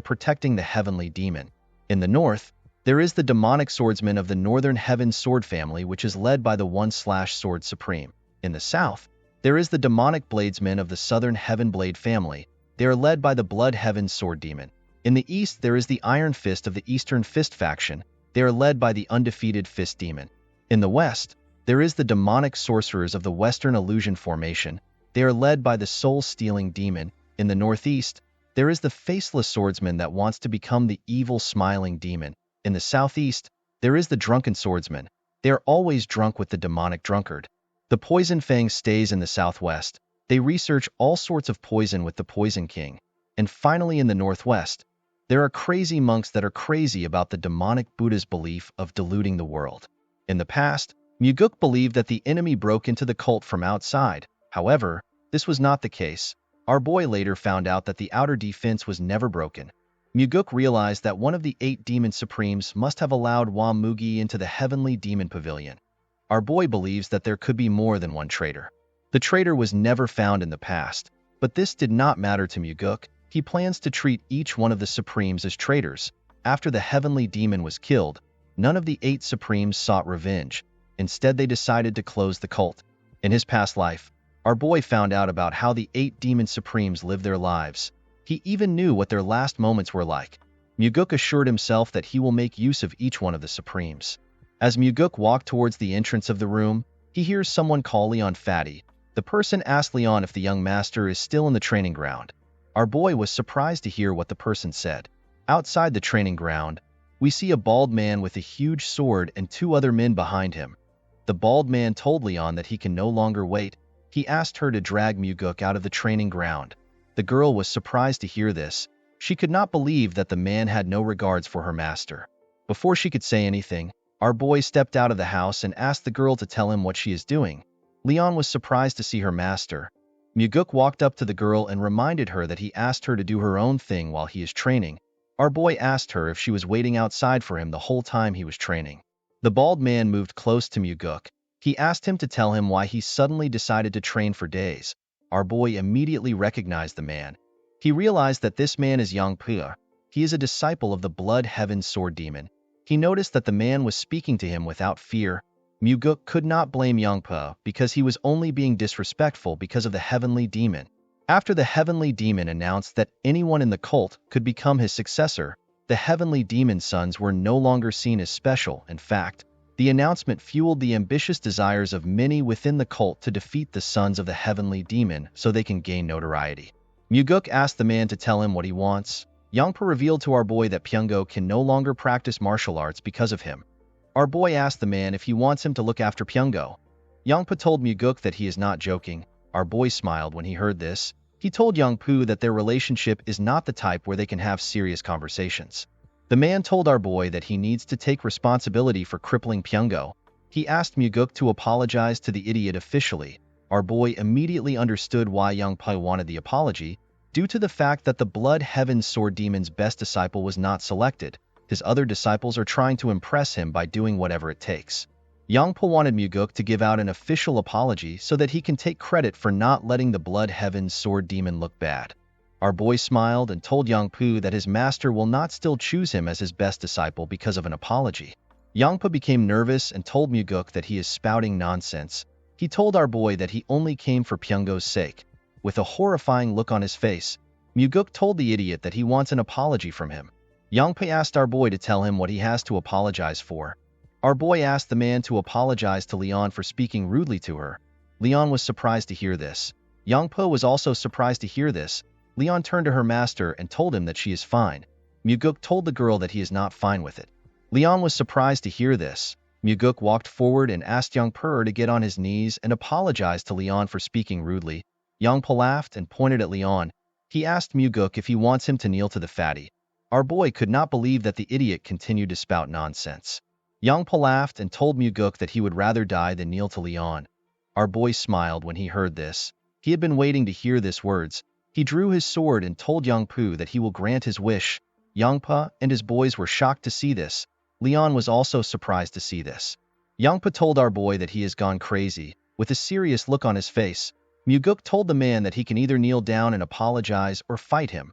protecting the Heavenly Demon. In the north, there is the Demonic Swordsman of the Northern Heaven Sword family, which is led by the 1/Sword Supreme. In the south, there is the Demonic Bladesmen of the Southern Heaven Blade family. They are led by the Blood Heaven Sword Demon. In the east, there is the Iron Fist of the Eastern Fist faction. They are led by the Undefeated Fist Demon. In the west, there is the Demonic Sorcerers of the Western Illusion formation. They are led by the Soul-Stealing Demon. In the northeast, there is the Faceless Swordsman that wants to become the Evil Smiling Demon. In the southeast, there is the Drunken Swordsman. They are always drunk with the Demonic Drunkard. The Poison Fang stays in the southwest. They research all sorts of poison with the Poison King. And finally, in the northwest, there are crazy monks that are crazy about the demonic Buddha's belief of deluding the world. In the past, Muguk believed that the enemy broke into the cult from outside. However, this was not the case. Our boy later found out that the outer defense was never broken. Muguk realized that one of the 8 Demon Supremes must have allowed Wamugi into the Heavenly Demon Pavilion. Our boy believes that there could be more than one traitor. The traitor was never found in the past, but this did not matter to Muguk. He plans to treat each one of the Supremes as traitors. After the Heavenly Demon was killed, none of the 8 Supremes sought revenge. Instead, they decided to close the cult. In his past life, our boy found out about how the 8 Demon Supremes lived their lives. He even knew what their last moments were like. Muguk assured himself that he will make use of each one of the Supremes. As Muguk walked towards the entrance of the room, he hears someone call Leon fatty. The person asked Leon if the young master is still in the training ground. Our boy was surprised to hear what the person said. Outside the training ground, we see a bald man with a huge sword and 2 other men behind him. The bald man told Leon that he can no longer wait. He asked her to drag Muguk out of the training ground. The girl was surprised to hear this. She could not believe that the man had no regards for her master. Before she could say anything, our boy stepped out of the house and asked the girl to tell him what she is doing. Leon was surprised to see her master. Muguk walked up to the girl and reminded her that he asked her to do her own thing while he is training. Our boy asked her if she was waiting outside for him the whole time he was training. The bald man moved close to Muguk. He asked him to tell him why he suddenly decided to train for days. Our boy immediately recognized the man. He realized that this man is Yang Pua. He is a disciple of the Blood Heaven Sword Demon. He noticed that the man was speaking to him without fear. Muguk could not blame Yang Pua because he was only being disrespectful because of the Heavenly Demon. After the Heavenly Demon announced that anyone in the cult could become his successor, the Heavenly Demon's sons were no longer seen as special. In fact, the announcement fueled the ambitious desires of many within the cult to defeat the sons of the Heavenly Demon so they can gain notoriety. Muguk asked the man to tell him what he wants. Yangpa revealed to our boy that Pyungo can no longer practice martial arts because of him. Our boy asked the man if he wants him to look after Pyungo. Yangpa told Muguk that he is not joking. Our boy smiled when he heard this. He told Yangpu that their relationship is not the type where they can have serious conversations. The man told our boy that he needs to take responsibility for crippling Pyungo. He asked Muguk to apologize to the idiot officially. Our boy immediately understood why Yangpu wanted the apology, due to the fact that the Blood Heaven Sword Demon's best disciple was not selected. His other disciples are trying to impress him by doing whatever it takes. Yangpa wanted Muguk to give out an official apology so that he can take credit for not letting the Blood Heaven Sword Demon look bad. Our boy smiled and told Yangpu that his master will not still choose him as his best disciple because of an apology. Yangpa became nervous and told Muguk that he is spouting nonsense. He told our boy that he only came for Pyungo's sake. With a horrifying look on his face, Muguk told the idiot that he wants an apology from him. Yangpa asked our boy to tell him what he has to apologize for. Our boy asked the man to apologize to Leon for speaking rudely to her. Leon was surprised to hear this. Yangpa was also surprised to hear this. Leon turned to her master and told him that she is fine. Muguk told the girl that he is not fine with it. Leon was surprised to hear this. Muguk walked forward and asked Yangpa to get on his knees and apologize to Leon for speaking rudely. Yangpa laughed and pointed at Leon. He asked Muguk if he wants him to kneel to the fatty. Our boy could not believe that the idiot continued to spout nonsense. Yangpa laughed and told Muguk that he would rather die than kneel to Leon. Our boy smiled when he heard this. He had been waiting to hear these words. He drew his sword and told Yangpu that he will grant his wish. Yangpa and his boys were shocked to see this. Leon was also surprised to see this. Yangpa told our boy that he has gone crazy. With a serious look on his face, Muguk told the man that he can either kneel down and apologize or fight him.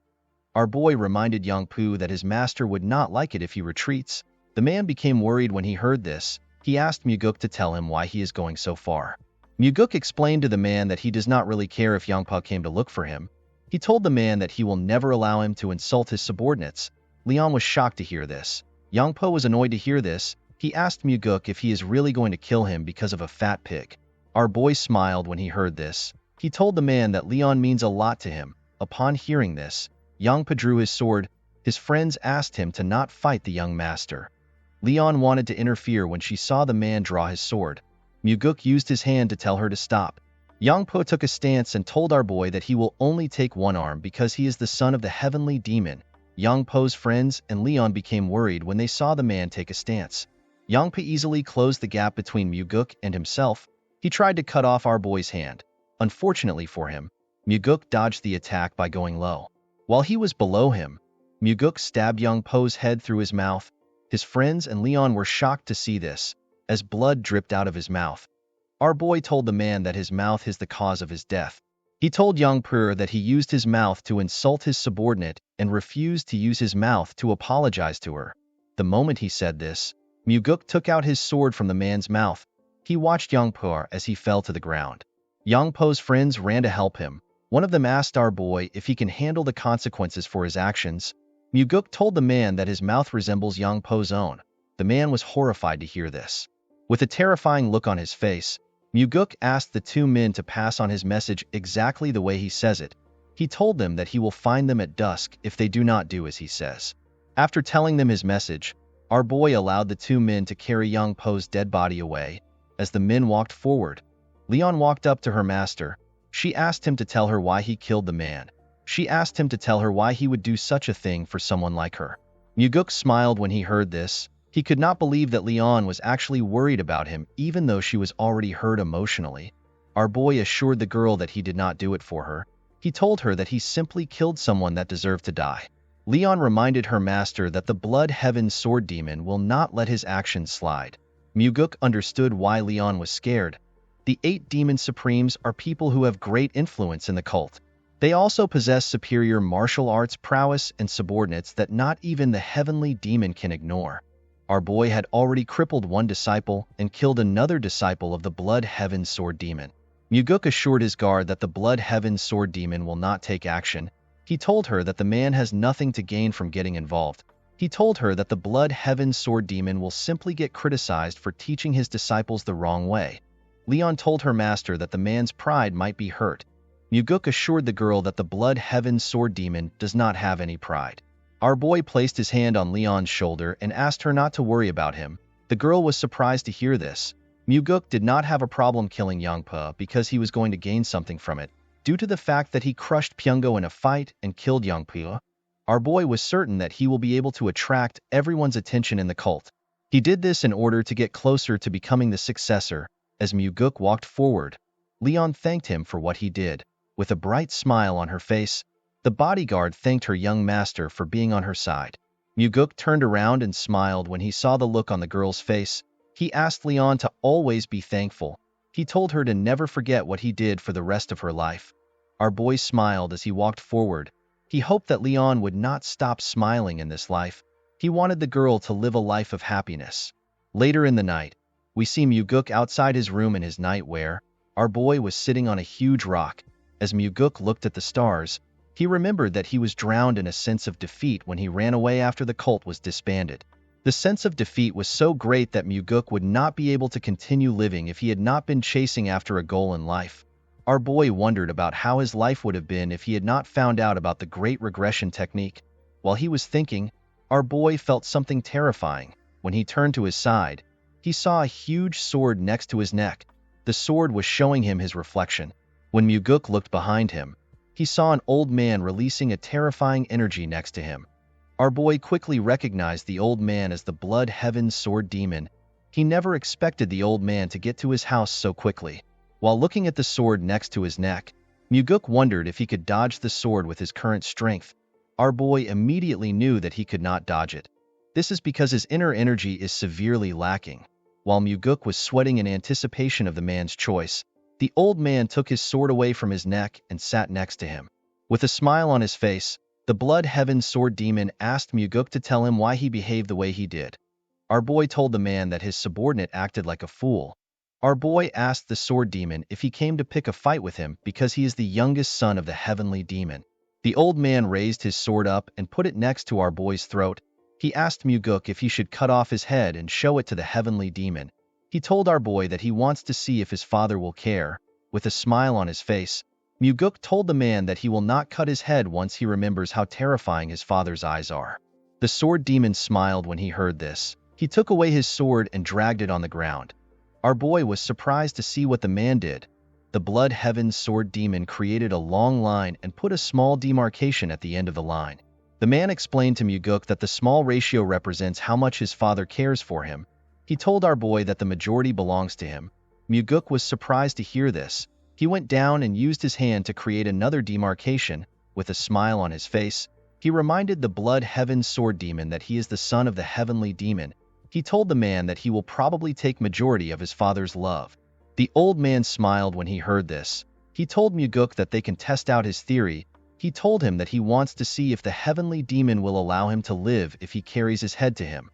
Our boy reminded Yangpu that his master would not like it if he retreats. The man became worried when he heard this. He asked Muguk to tell him why he is going so far. Muguk explained to the man that he does not really care if Yangpa came to look for him. He told the man that he will never allow him to insult his subordinates. Leon was shocked to hear this. Yangpa was annoyed to hear this. He asked Muguk if he is really going to kill him because of a fat pig. Our boy smiled when he heard this. He told the man that Leon means a lot to him. Upon hearing this, Yangpa drew his sword. His friends asked him to not fight the young master. Leon wanted to interfere when she saw the man draw his sword. Muguk used his hand to tell her to stop. Yangpo took a stance and told our boy that he will only take one arm because he is the son of the Heavenly Demon. Yangpo's friends and Leon became worried when they saw the man take a stance. Yangpa easily closed the gap between Muguk and himself. He tried to cut off our boy's hand. Unfortunately for him, Muguk dodged the attack by going low. While he was below him, Muguk stabbed Yangpo's head through his mouth. His friends and Leon were shocked to see this, as blood dripped out of his mouth. Our boy told the man that his mouth is the cause of his death. He told Yangpu that he used his mouth to insult his subordinate and refused to use his mouth to apologize to her. The moment he said this, Muguk took out his sword from the man's mouth. He watched Yangpu as he fell to the ground. Yangpo's friends ran to help him. One of them asked our boy if he can handle the consequences for his actions. Muguk told the man that his mouth resembles Yangpo's own. The man was horrified to hear this. With a terrifying look on his face, Muguk asked the two men to pass on his message exactly the way he says it. He told them that he will find them at dusk if they do not do as he says. After telling them his message, our boy allowed the two men to carry Yangpo's dead body away. As the men walked forward, Leon walked up to her master. She asked him to tell her why he killed the man. She asked him to tell her why he would do such a thing for someone like her. Muguk smiled when he heard this. He could not believe that Leon was actually worried about him even though she was already hurt emotionally. Our boy assured the girl that he did not do it for her. He told her that he simply killed someone that deserved to die. Leon reminded her master that the Blood Heaven Sword Demon will not let his actions slide. Muguk understood why Leon was scared. The 8 Demon Supremes are people who have great influence in the cult. They also possess superior martial arts prowess and subordinates that not even the Heavenly Demon can ignore. Our boy had already crippled one disciple and killed another disciple of the Blood Heaven Sword Demon. Muguk assured his guard that the Blood Heaven Sword Demon will not take action. He told her that the man has nothing to gain from getting involved. He told her that the Blood Heaven Sword Demon will simply get criticized for teaching his disciples the wrong way. Leon told her master that the man's pride might be hurt. Muguk assured the girl that the Blood Heaven Sword Demon does not have any pride. Our boy placed his hand on Leon's shoulder and asked her not to worry about him. The girl was surprised to hear this. Muguk did not have a problem killing Yangpa because he was going to gain something from it. Due to the fact that he crushed Pyungo in a fight and killed Yangpa, our boy was certain that he will be able to attract everyone's attention in the cult. He did this in order to get closer to becoming the successor. As Muguk walked forward, Leon thanked him for what he did. With a bright smile on her face, the bodyguard thanked her young master for being on her side. Muguk turned around and smiled when he saw the look on the girl's face. He asked Leon to always be thankful. He told her to never forget what he did for the rest of her life. Our boy smiled as he walked forward. He hoped that Leon would not stop smiling in this life. He wanted the girl to live a life of happiness. Later in the night, we see Muguk outside his room in his nightwear. Our boy was sitting on a huge rock. As Muguk looked at the stars, he remembered that he was drowned in a sense of defeat when he ran away after the cult was disbanded. The sense of defeat was so great that Muguk would not be able to continue living if he had not been chasing after a goal in life. Our boy wondered about how his life would have been if he had not found out about the great regression technique. While he was thinking, our boy felt something terrifying. When he turned to his side, he saw a huge sword next to his neck. The sword was showing him his reflection. When Muguk looked behind him, he saw an old man releasing a terrifying energy next to him. Our boy quickly recognized the old man as the Blood Heaven Sword Demon. He never expected the old man to get to his house so quickly. While looking at the sword next to his neck, Muguk wondered if he could dodge the sword with his current strength. Our boy immediately knew that he could not dodge it. This is because his inner energy is severely lacking. While Muguk was sweating in anticipation of the man's choice, the old man took his sword away from his neck and sat next to him. With a smile on his face, the Blood Heaven Sword Demon asked Muguk to tell him why he behaved the way he did. Our boy told the man that his subordinate acted like a fool. Our boy asked the Sword Demon if he came to pick a fight with him because he is the youngest son of the Heavenly Demon. The old man raised his sword up and put it next to our boy's throat. He asked Muguk if he should cut off his head and show it to the Heavenly Demon. He told our boy that he wants to see if his father will care. With a smile on his face, Muguk told the man that he will not cut his head once he remembers how terrifying his father's eyes are. The Sword Demon smiled when he heard this. He took away his sword and dragged it on the ground. Our boy was surprised to see what the man did. The Blood Heaven Sword Demon created a long line and put a small demarcation at the end of the line. The man explained to Muguk that the small ratio represents how much his father cares for him. He told our boy that the majority belongs to him. Muguk was surprised to hear this. He went down and used his hand to create another demarcation. With a smile on his face, he reminded the Blood Heaven Sword Demon that he is the son of the Heavenly Demon. He told the man that he will probably take majority of his father's love. The old man smiled when he heard this. He told Muguk that they can test out his theory. He told him that he wants to see if the Heavenly Demon will allow him to live if he carries his head to him.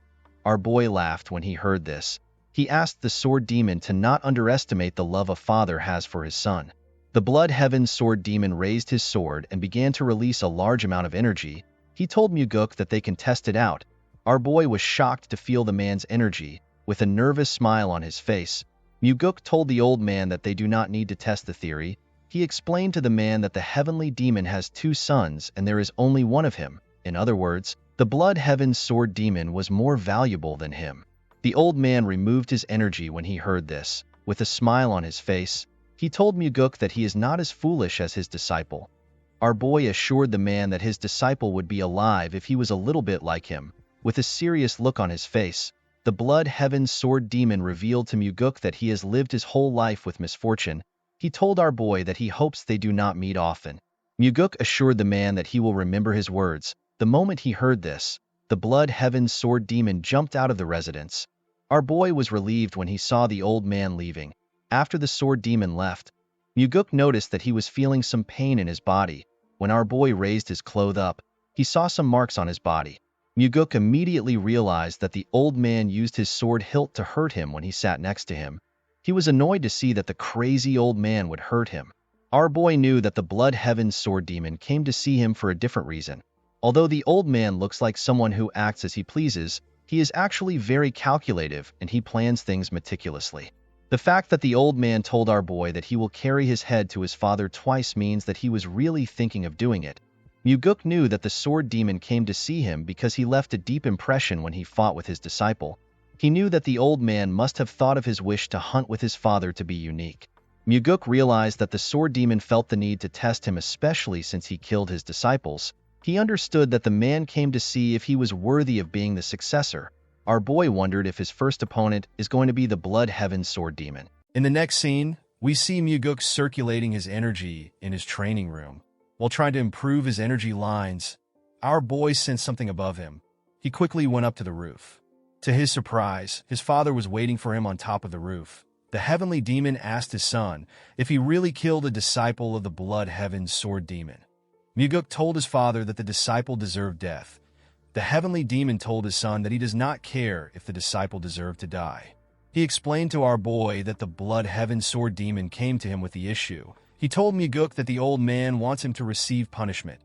Our boy laughed when he heard this. He asked the Sword Demon to not underestimate the love a father has for his son. The Blood Heaven Sword Demon raised his sword and began to release a large amount of energy. He told Muguk that they can test it out. Our boy was shocked to feel the man's energy. With a nervous smile on his face, Muguk told the old man that they do not need to test the theory. He explained to the man that the Heavenly Demon has 2 sons and there is only one of him. In other words, the Blood Heaven Sword Demon was more valuable than him. The old man removed his energy when he heard this. With a smile on his face, he told Muguk that he is not as foolish as his disciple. Our boy assured the man that his disciple would be alive if he was a little bit like him. With a serious look on his face, the Blood Heaven Sword Demon revealed to Muguk that he has lived his whole life with misfortune. He told our boy that he hopes they do not meet often. Muguk assured the man that he will remember his words. The moment he heard this, the Blood Heaven Sword Demon jumped out of the residence. Our boy was relieved when he saw the old man leaving. After the Sword Demon left, Muguk noticed that he was feeling some pain in his body. When our boy raised his clothes up, he saw some marks on his body. Muguk immediately realized that the old man used his sword hilt to hurt him when he sat next to him. He was annoyed to see that the crazy old man would hurt him. Our boy knew that the Blood Heaven Sword Demon came to see him for a different reason. Although the old man looks like someone who acts as he pleases, he is actually very calculative and he plans things meticulously. The fact that the old man told our boy that he will carry his head to his father twice means that he was really thinking of doing it. Muguk knew that the Sword Demon came to see him because he left a deep impression when he fought with his disciple. He knew that the old man must have thought of his wish to hunt with his father to be unique. Muguk realized that the Sword Demon felt the need to test him, especially since he killed his disciples. He understood that the man came to see if he was worthy of being the successor. Our boy wondered if his first opponent is going to be the Blood Heaven Sword Demon. In the next scene, we see Muguk circulating his energy in his training room. While trying to improve his energy lines, our boy sensed something above him. He quickly went up to the roof. To his surprise, his father was waiting for him on top of the roof. The heavenly demon asked his son if he really killed a disciple of the Blood Heaven Sword Demon. Muguk told his father that the disciple deserved death. The heavenly demon told his son that he does not care if the disciple deserved to die. He explained to our boy that the Blood Heaven Sword Demon came to him with the issue. He told Muguk that the old man wants him to receive punishment.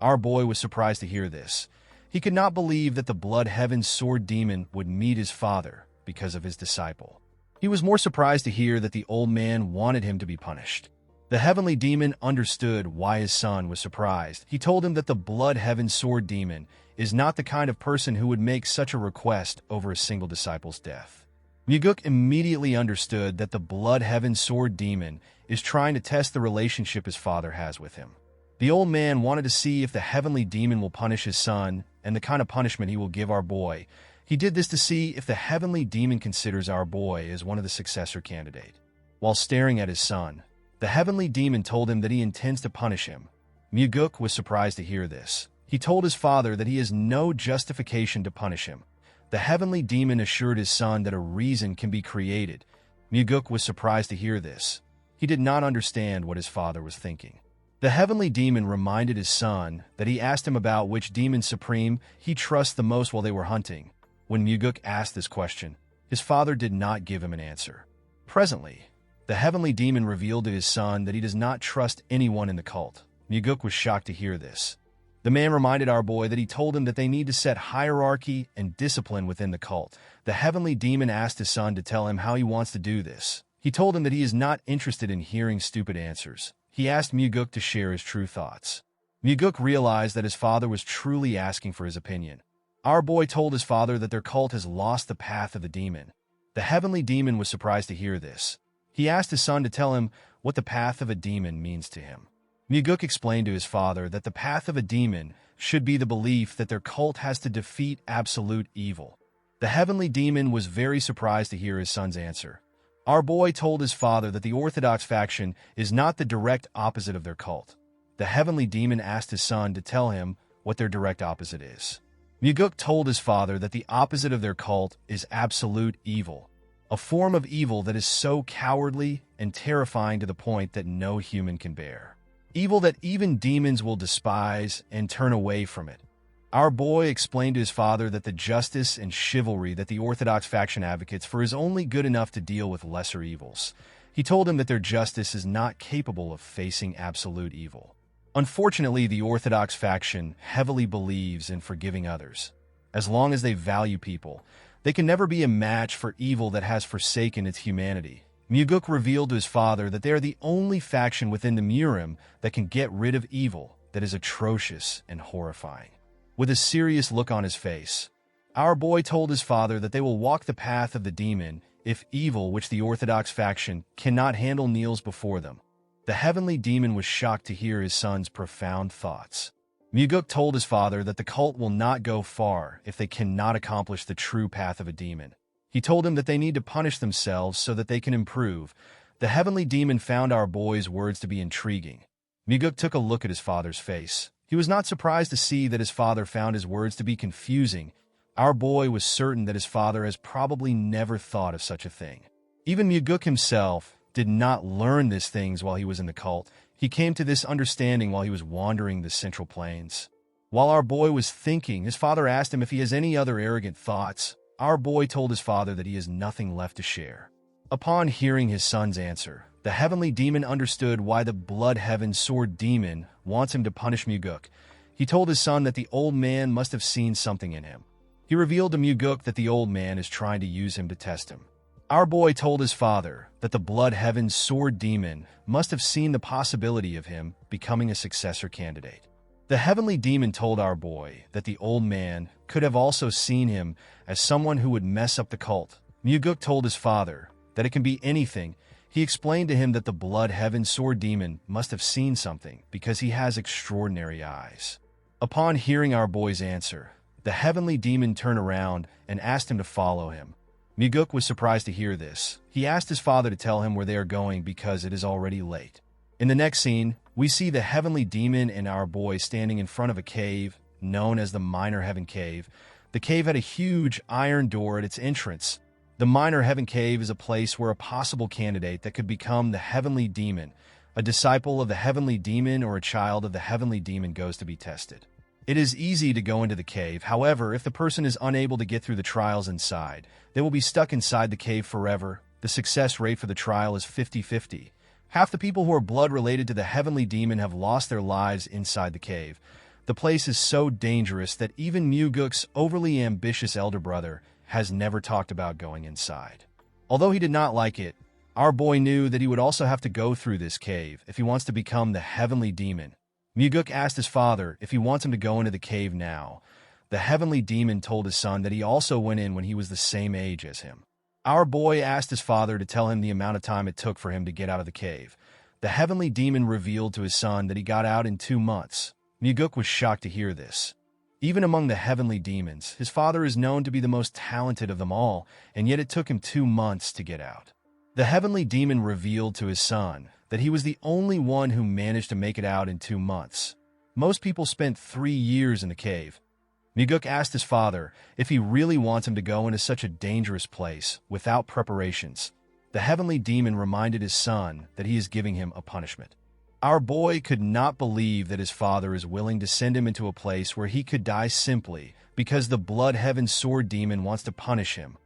Our boy was surprised to hear this. He could not believe that the Blood Heaven Sword Demon would meet his father because of his disciple. He was more surprised to hear that the old man wanted him to be punished. The heavenly demon understood why his son was surprised. He told him that the Blood Heaven Sword Demon is not the kind of person who would make such a request over a single disciple's death. Muguk immediately understood that the Blood Heaven Sword Demon is trying to test the relationship his father has with him. The old man wanted to see if the heavenly demon will punish his son and the kind of punishment he will give our boy. He did this to see if the heavenly demon considers our boy as one of the successor candidate. While staring at his son, the heavenly demon told him that he intends to punish him. Muguk was surprised to hear this. He told his father that he has no justification to punish him. The heavenly demon assured his son that a reason can be created. Muguk was surprised to hear this. He did not understand what his father was thinking. The heavenly demon reminded his son that he asked him about which demon supreme he trusts the most while they were hunting. When Muguk asked this question, his father did not give him an answer. Presently, the heavenly demon revealed to his son that he does not trust anyone in the cult. Muguk was shocked to hear this. The man reminded our boy that he told him that they need to set hierarchy and discipline within the cult. The heavenly demon asked his son to tell him how he wants to do this. He told him that he is not interested in hearing stupid answers. He asked Muguk to share his true thoughts. Muguk realized that his father was truly asking for his opinion. Our boy told his father that their cult has lost the path of the demon. The heavenly demon was surprised to hear this. He asked his son to tell him what the path of a demon means to him. Muguk explained to his father that the path of a demon should be the belief that their cult has to defeat absolute evil. The heavenly demon was very surprised to hear his son's answer. Our boy told his father that the Orthodox faction is not the direct opposite of their cult. The heavenly demon asked his son to tell him what their direct opposite is. Muguk told his father that the opposite of their cult is absolute evil, a form of evil that is so cowardly and terrifying to the point that no human can bear. Evil that even demons will despise and turn away from it. Our boy explained to his father that the justice and chivalry that the Orthodox faction advocates for is only good enough to deal with lesser evils. He told him that their justice is not capable of facing absolute evil. Unfortunately, the Orthodox faction heavily believes in forgiving others. As long as they value people, they can never be a match for evil that has forsaken its humanity. Muguk revealed to his father that they are the only faction within the Murim that can get rid of evil that is atrocious and horrifying. With a serious look on his face, our boy told his father that they will walk the path of the demon if evil which the Orthodox faction cannot handle kneels before them. The heavenly demon was shocked to hear his son's profound thoughts. Muguk told his father that the cult will not go far if they cannot accomplish the true path of a demon. He told him that they need to punish themselves so that they can improve. The heavenly demon found our boy's words to be intriguing. Muguk took a look at his father's face. He was not surprised to see that his father found his words to be confusing. Our boy was certain that his father has probably never thought of such a thing. Even Muguk himself did not learn these things while he was in the cult. He came to this understanding while he was wandering the Central Plains. While our boy was thinking, his father asked him if he has any other arrogant thoughts. Our boy told his father that he has nothing left to share. Upon hearing his son's answer, the heavenly demon understood why the blood heaven sword demon wants him to punish Muguk. He told his son that the old man must have seen something in him. He revealed to Muguk that the old man is trying to use him to test him. Our boy told his father that the blood heaven sword demon must have seen the possibility of him becoming a successor candidate. The heavenly demon told our boy that the old man could have also seen him as someone who would mess up the cult. Muguk told his father that it can be anything. He explained to him that the blood heaven sword demon must have seen something because he has extraordinary eyes. Upon hearing our boy's answer, the heavenly demon turned around and asked him to follow him. Muguk was surprised to hear this. He asked his father to tell him where they are going because it is already late. In the next scene, we see the heavenly demon and our boy standing in front of a cave known as the Minor Heaven Cave. The cave had a huge iron door at its entrance. The Minor Heaven Cave is a place where a possible candidate that could become the heavenly demon, a disciple of the heavenly demon or a child of the heavenly demon, goes to be tested. It is easy to go into the cave. However, if the person is unable to get through the trials inside, they will be stuck inside the cave forever. The success rate for the trial is 50-50. Half the people who are blood related to the heavenly demon have lost their lives inside the cave. The place is so dangerous that even Muguk's overly ambitious elder brother has never talked about going inside. Although he did not like it, our boy knew that he would also have to go through this cave if he wants to become the heavenly demon. Muguk asked his father if he wants him to go into the cave now. The heavenly demon told his son that he also went in when he was the same age as him. Our boy asked his father to tell him the amount of time it took for him to get out of the cave. The heavenly demon revealed to his son that he got out in 2 months. Muguk was shocked to hear this. Even among the heavenly demons, his father is known to be the most talented of them all, and yet it took him 2 months to get out. The heavenly demon revealed to his son that he was the only one who managed to make it out in 2 months. Most people spent 3 years in the cave. Muguk asked his father if he really wants him to go into such a dangerous place without preparations. The heavenly demon reminded his son that he is giving him a punishment. Our boy could not believe that his father is willing to send him into a place where he could die simply because the blood heaven sword demon wants to punish him.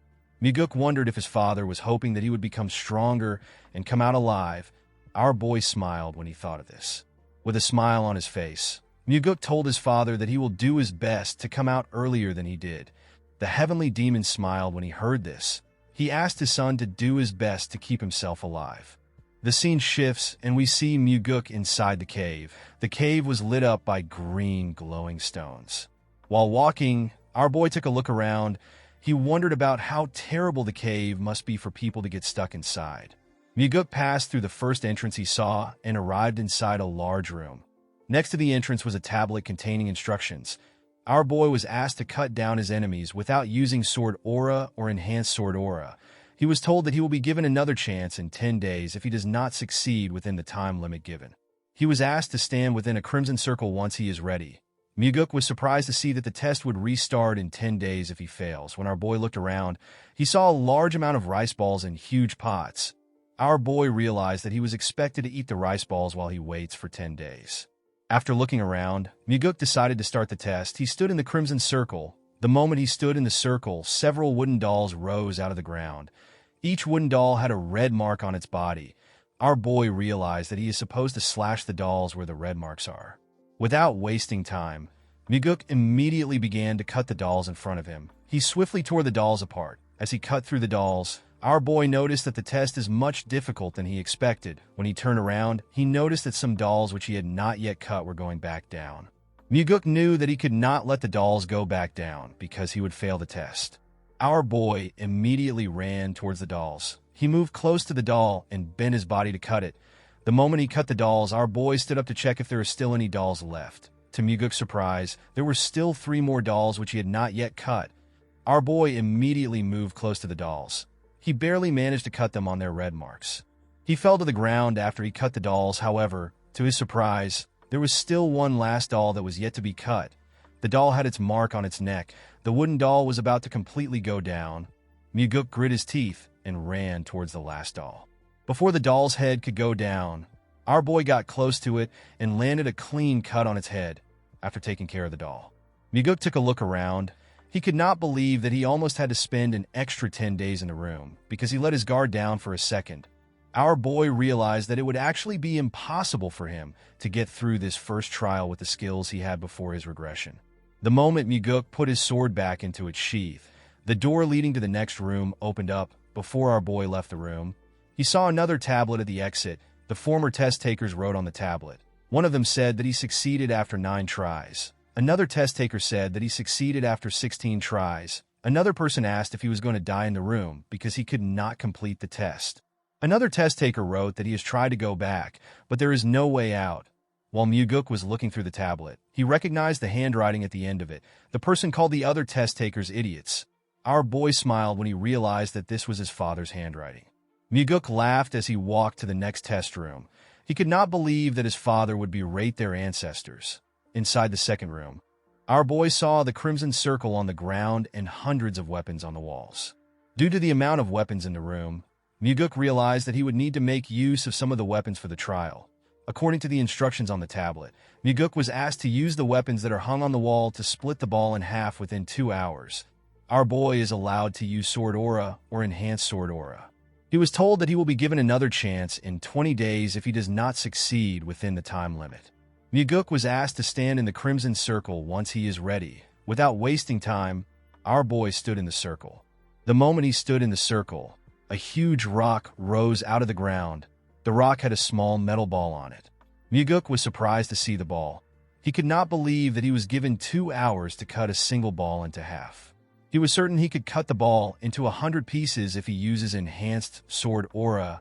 Muguk wondered if his father was hoping that he would become stronger and come out alive. Our boy smiled when he thought of this. With a smile on his face, Muguk told his father that he will do his best to come out earlier than he did. The heavenly demon smiled when he heard this. He asked his son to do his best to keep himself alive. The scene shifts, and we see Muguk inside the cave. The cave was lit up by green, glowing stones. While walking, our boy took a look around. He wondered about how terrible the cave must be for people to get stuck inside. Muguk passed through the first entrance he saw and arrived inside a large room. Next to the entrance was a tablet containing instructions. Our boy was asked to cut down his enemies without using sword aura or enhanced sword aura. He was told that he will be given another chance in 10 days if he does not succeed within the time limit given. He was asked to stand within a crimson circle once he is ready. Muguk was surprised to see that the test would restart in 10 days if he fails. When our boy looked around, he saw a large amount of rice balls in huge pots. Our boy realized that he was expected to eat the rice balls while he waits for 10 days. After looking around, Muguk decided to start the test. He stood in the crimson circle. The moment he stood in the circle, several wooden dolls rose out of the ground. Each wooden doll had a red mark on its body. Our boy realized that he is supposed to slash the dolls where the red marks are. Without wasting time, Muguk immediately began to cut the dolls in front of him. He swiftly tore the dolls apart. As he cut through the dolls, our boy noticed that the test is much difficult than he expected. When he turned around, he noticed that some dolls which he had not yet cut were going back down. Muguk knew that he could not let the dolls go back down because he would fail the test. Our boy immediately ran towards the dolls. He moved close to the doll and bent his body to cut it. The moment he cut the dolls, our boy stood up to check if there are still any dolls left. To Muguk's surprise, there were still 3 more dolls which he had not yet cut. Our boy immediately moved close to the dolls. He barely managed to cut them on their red marks. He fell to the ground after he cut the dolls. However, to his surprise, there was still one last doll that was yet to be cut. The doll had its mark on its neck. The wooden doll was about to completely go down. Muguk grit his teeth and ran towards the last doll. Before the doll's head could go down, our boy got close to it and landed a clean cut on its head after taking care of the doll. Muguk took a look around. He could not believe that he almost had to spend an extra 10 days in the room because he let his guard down for a second. Our boy realized that it would actually be impossible for him to get through this first trial with the skills he had before his regression. The moment Muguk put his sword back into its sheath, the door leading to the next room opened up. Before our boy left the room, he saw another tablet at the exit. The former test takers wrote on the tablet. One of them said that he succeeded after 9 tries. Another test taker said that he succeeded after 16 tries. Another person asked if he was going to die in the room because he could not complete the test. Another test taker wrote that he has tried to go back, but there is no way out. While Muguk was looking through the tablet, he recognized the handwriting at the end of it. The person called the other test takers idiots. Our boy smiled when he realized that this was his father's handwriting. Muguk laughed as he walked to the next test room. He could not believe that his father would berate their ancestors. Inside the second room, our boy saw the crimson circle on the ground and hundreds of weapons on the walls. Due to the amount of weapons in the room, Muguk realized that he would need to make use of some of the weapons for the trial. According to the instructions on the tablet, Muguk was asked to use the weapons that are hung on the wall to split the ball in half within 2 hours. Our boy is allowed to use Sword Aura or Enhanced Sword Aura. He was told that he will be given another chance in 20 days if he does not succeed within the time limit. Muguk was asked to stand in the Crimson Circle once he is ready. Without wasting time, our boy stood in the circle. The moment he stood in the circle, a huge rock rose out of the ground. The rock had a small metal ball on it. Muguk was surprised to see the ball. He could not believe that he was given 2 hours to cut a single ball into half. He was certain he could cut the ball into 100 pieces if he uses Enhanced Sword Aura.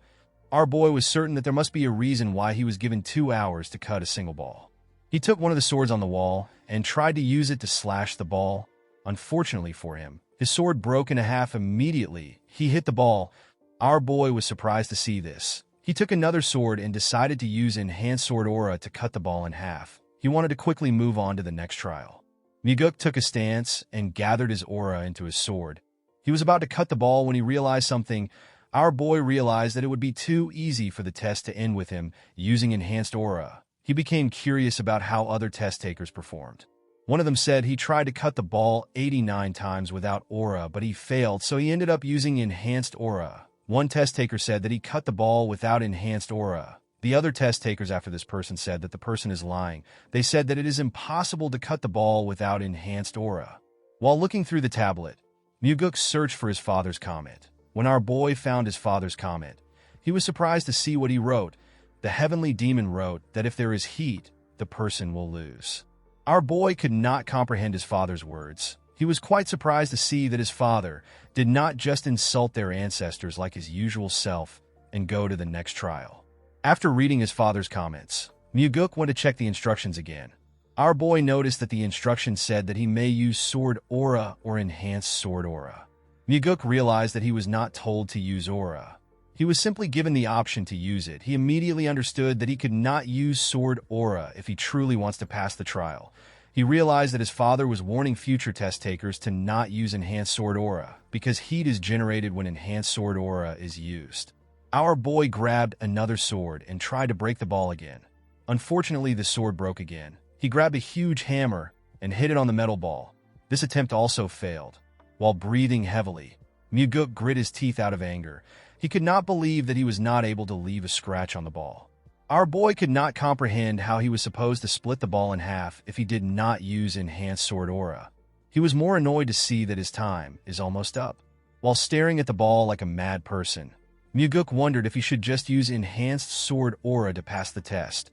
Our boy was certain that there must be a reason why he was given 2 hours to cut a single ball. He took one of the swords on the wall and tried to use it to slash the ball. Unfortunately for him, his sword broke in half immediately. He hit the ball. Our boy was surprised to see this. He took another sword and decided to use Enhanced Sword Aura to cut the ball in half. He wanted to quickly move on to the next trial. Muguk took a stance and gathered his aura into his sword. He was about to cut the ball when he realized something. Our boy realized that it would be too easy for the test to end with him using Enhanced Aura. He became curious about how other test takers performed. One of them said he tried to cut the ball 89 times without aura, but he failed, so he ended up using Enhanced Aura. One test taker said that he cut the ball without Enhanced Aura. The other test takers after this person said that the person is lying. They said that it is impossible to cut the ball without Enhanced Aura. While looking through the tablet, Muguk searched for his father's comment. When our boy found his father's comment, he was surprised to see what he wrote. The heavenly demon wrote that if there is heat, the person will lose. Our boy could not comprehend his father's words. He was quite surprised to see that his father did not just insult their ancestors like his usual self and go to the next trial. After reading his father's comments, Muguk went to check the instructions again. Our boy noticed that the instructions said that he may use Sword Aura or Enhanced Sword Aura. Muguk realized that he was not told to use Aura. He was simply given the option to use it. He immediately understood that he could not use Sword Aura if he truly wants to pass the trial. He realized that his father was warning future test takers to not use Enhanced Sword Aura because heat is generated when Enhanced Sword Aura is used. Our boy grabbed another sword and tried to break the ball again. Unfortunately, the sword broke again. He grabbed a huge hammer and hit it on the metal ball. This attempt also failed. While breathing heavily, Muguk grit his teeth out of anger. He could not believe that he was not able to leave a scratch on the ball. Our boy could not comprehend how he was supposed to split the ball in half if he did not use Enhanced Sword Aura. He was more annoyed to see that his time is almost up. While staring at the ball like a mad person, Muguk wondered if he should just use Enhanced Sword Aura to pass the test.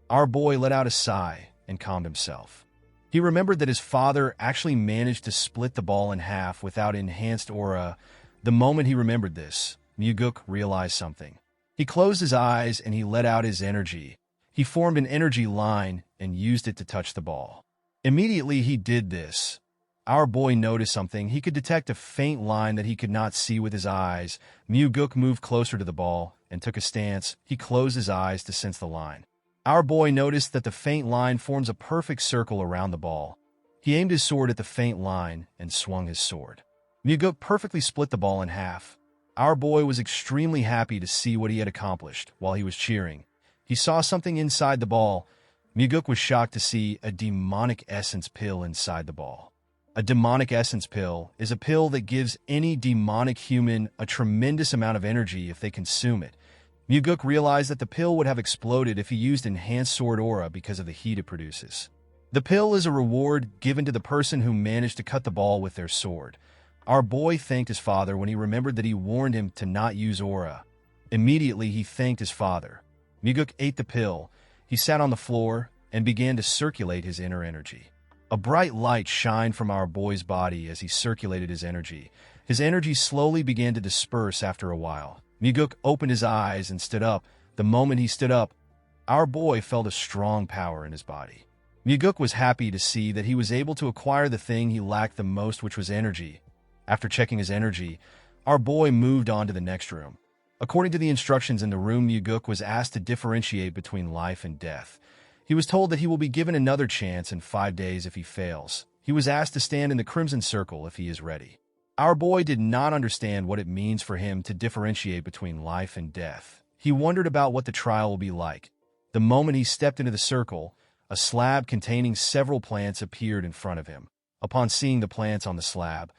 Our boy let out a sigh and calmed himself. He remembered that his father actually managed to split the ball in half without Enhanced Aura. The moment he remembered this, Muguk realized something. He closed his eyes and he let out his energy. He formed an energy line and used it to touch the ball. Immediately he did this. Our boy noticed something. He could detect a faint line that he could not see with his eyes. Muguk moved closer to the ball and took a stance. He closed his eyes to sense the line. Our boy noticed that the faint line forms a perfect circle around the ball. He aimed his sword at the faint line and swung his sword. Muguk perfectly split the ball in half. Our boy was extremely happy to see what he had accomplished while he was cheering. He saw something inside the ball. Muguk was shocked to see a demonic essence pill inside the ball. A demonic essence pill is a pill that gives any demonic human a tremendous amount of energy if they consume it. Muguk realized that the pill would have exploded if he used enhanced sword aura because of the heat it produces. The pill is a reward given to the person who managed to cut the ball with their sword. Our boy thanked his father when he remembered that he warned him to not use aura. Immediately, he thanked his father. Muguk ate the pill. He sat on the floor and began to circulate his inner energy. A bright light shined from our boy's body as he circulated his energy. His energy slowly began to disperse after a while. Muguk opened his eyes and stood up. The moment he stood up, our boy felt a strong power in his body. Muguk was happy to see that he was able to acquire the thing he lacked the most, which was energy. After checking his energy, our boy moved on to the next room. According to the instructions in the room, Muguk was asked to differentiate between life and death. He was told that he will be given another chance in 5 days if he fails. He was asked to stand in the Crimson Circle if he is ready. Our boy did not understand what it means for him to differentiate between life and death. He wondered about what the trial will be like. The moment he stepped into the circle, a slab containing several plants appeared in front of him. Upon seeing the plants on the slab,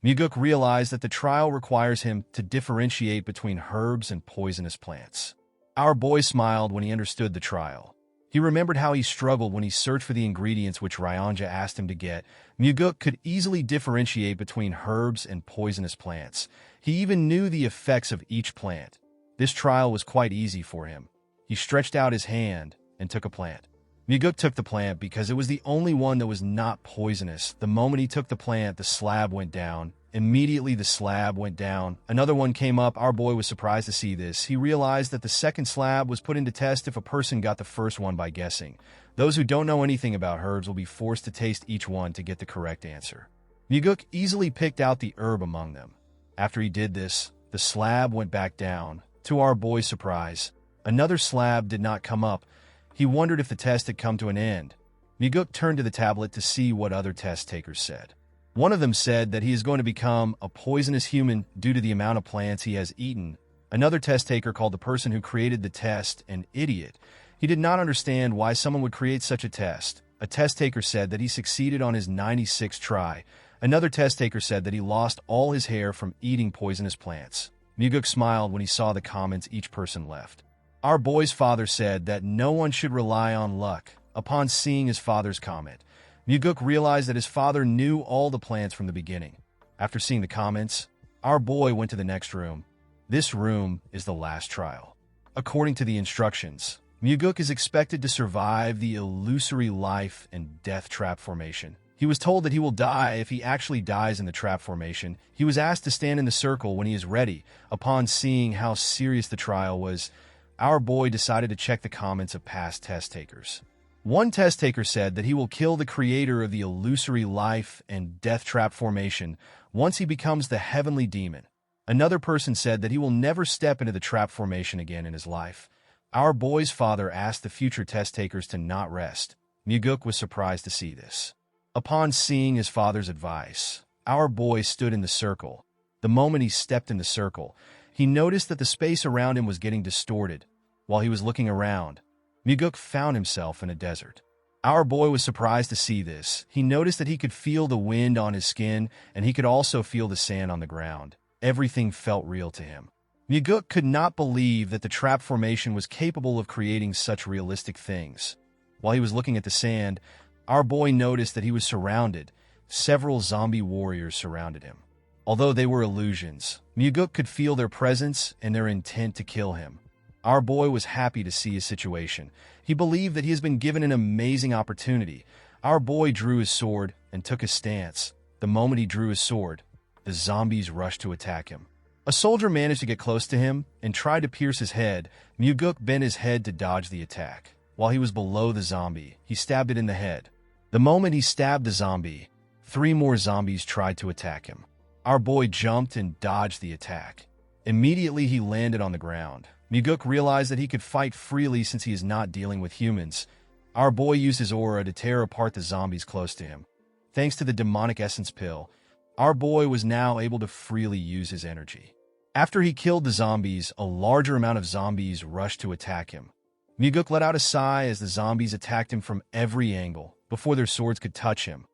Muguk realized that the trial requires him to differentiate between herbs and poisonous plants. Our boy smiled when he understood the trial. He remembered how he struggled when he searched for the ingredients which Ryanja asked him to get. Muguk could easily differentiate between herbs and poisonous plants. He even knew the effects of each plant. This trial was quite easy for him. He stretched out his hand and took a plant. Muguk took the plant because it was the only one that was not poisonous. The moment he took the plant, the slab went down. Immediately, the slab went down. Another one came up. Our boy was surprised to see this. He realized that the second slab was put into test if a person got the first one by guessing. Those who don't know anything about herbs will be forced to taste each one to get the correct answer. Muguk easily picked out the herb among them. After he did this, the slab went back down. To our boy's surprise, another slab did not come up. He wondered if the test had come to an end. Muguk turned to the tablet to see what other test takers said. One of them said that he is going to become a poisonous human due to the amount of plants he has eaten. Another test taker called the person who created the test an idiot. He did not understand why someone would create such a test. A test taker said that he succeeded on his 96th try. Another test taker said that he lost all his hair from eating poisonous plants. Muguk smiled when he saw the comments each person left. Our boy's father said that no one should rely on luck. Upon seeing his father's comment, Muguk realized that his father knew all the plants from the beginning. After seeing the comments, our boy went to the next room. This room is the last trial. According to the instructions, Muguk is expected to survive the illusory life and death trap formation. He was told that he will die if he actually dies in the trap formation. He was asked to stand in the circle when he is ready. Upon seeing how serious the trial was, our boy decided to check the comments of past test takers. One test taker said that he will kill the creator of the illusory life and death trap formation once he becomes the heavenly demon. Another person said that he will never step into the trap formation again in his life. Our boy's father asked the future test takers to not rest. Muguk was surprised to see this. Upon seeing his father's advice, our boy stood in the circle. The moment he stepped in the circle, he noticed that the space around him was getting distorted. While he was looking around, Muguk found himself in a desert. Our boy was surprised to see this. He noticed that he could feel the wind on his skin, and he could also feel the sand on the ground. Everything felt real to him. Muguk could not believe that the trap formation was capable of creating such realistic things. While he was looking at the sand, our boy noticed that he was surrounded. Several zombie warriors surrounded him. Although they were illusions, Muguk could feel their presence and their intent to kill him. Our boy was happy to see his situation. He believed that he has been given an amazing opportunity. Our boy drew his sword and took a stance. The moment he drew his sword, the zombies rushed to attack him. A soldier managed to get close to him and tried to pierce his head. Muguk bent his head to dodge the attack. While he was below the zombie, he stabbed it in the head. The moment he stabbed the zombie, 3 more zombies tried to attack him. Our boy jumped and dodged the attack. Immediately, he landed on the ground. Muguk realized that he could fight freely since he is not dealing with humans. Our boy used his aura to tear apart the zombies close to him. Thanks to the demonic essence pill, our boy was now able to freely use his energy. After he killed the zombies, a larger amount of zombies rushed to attack him. Muguk let out a sigh as the zombies attacked him from every angle before their swords could touch him.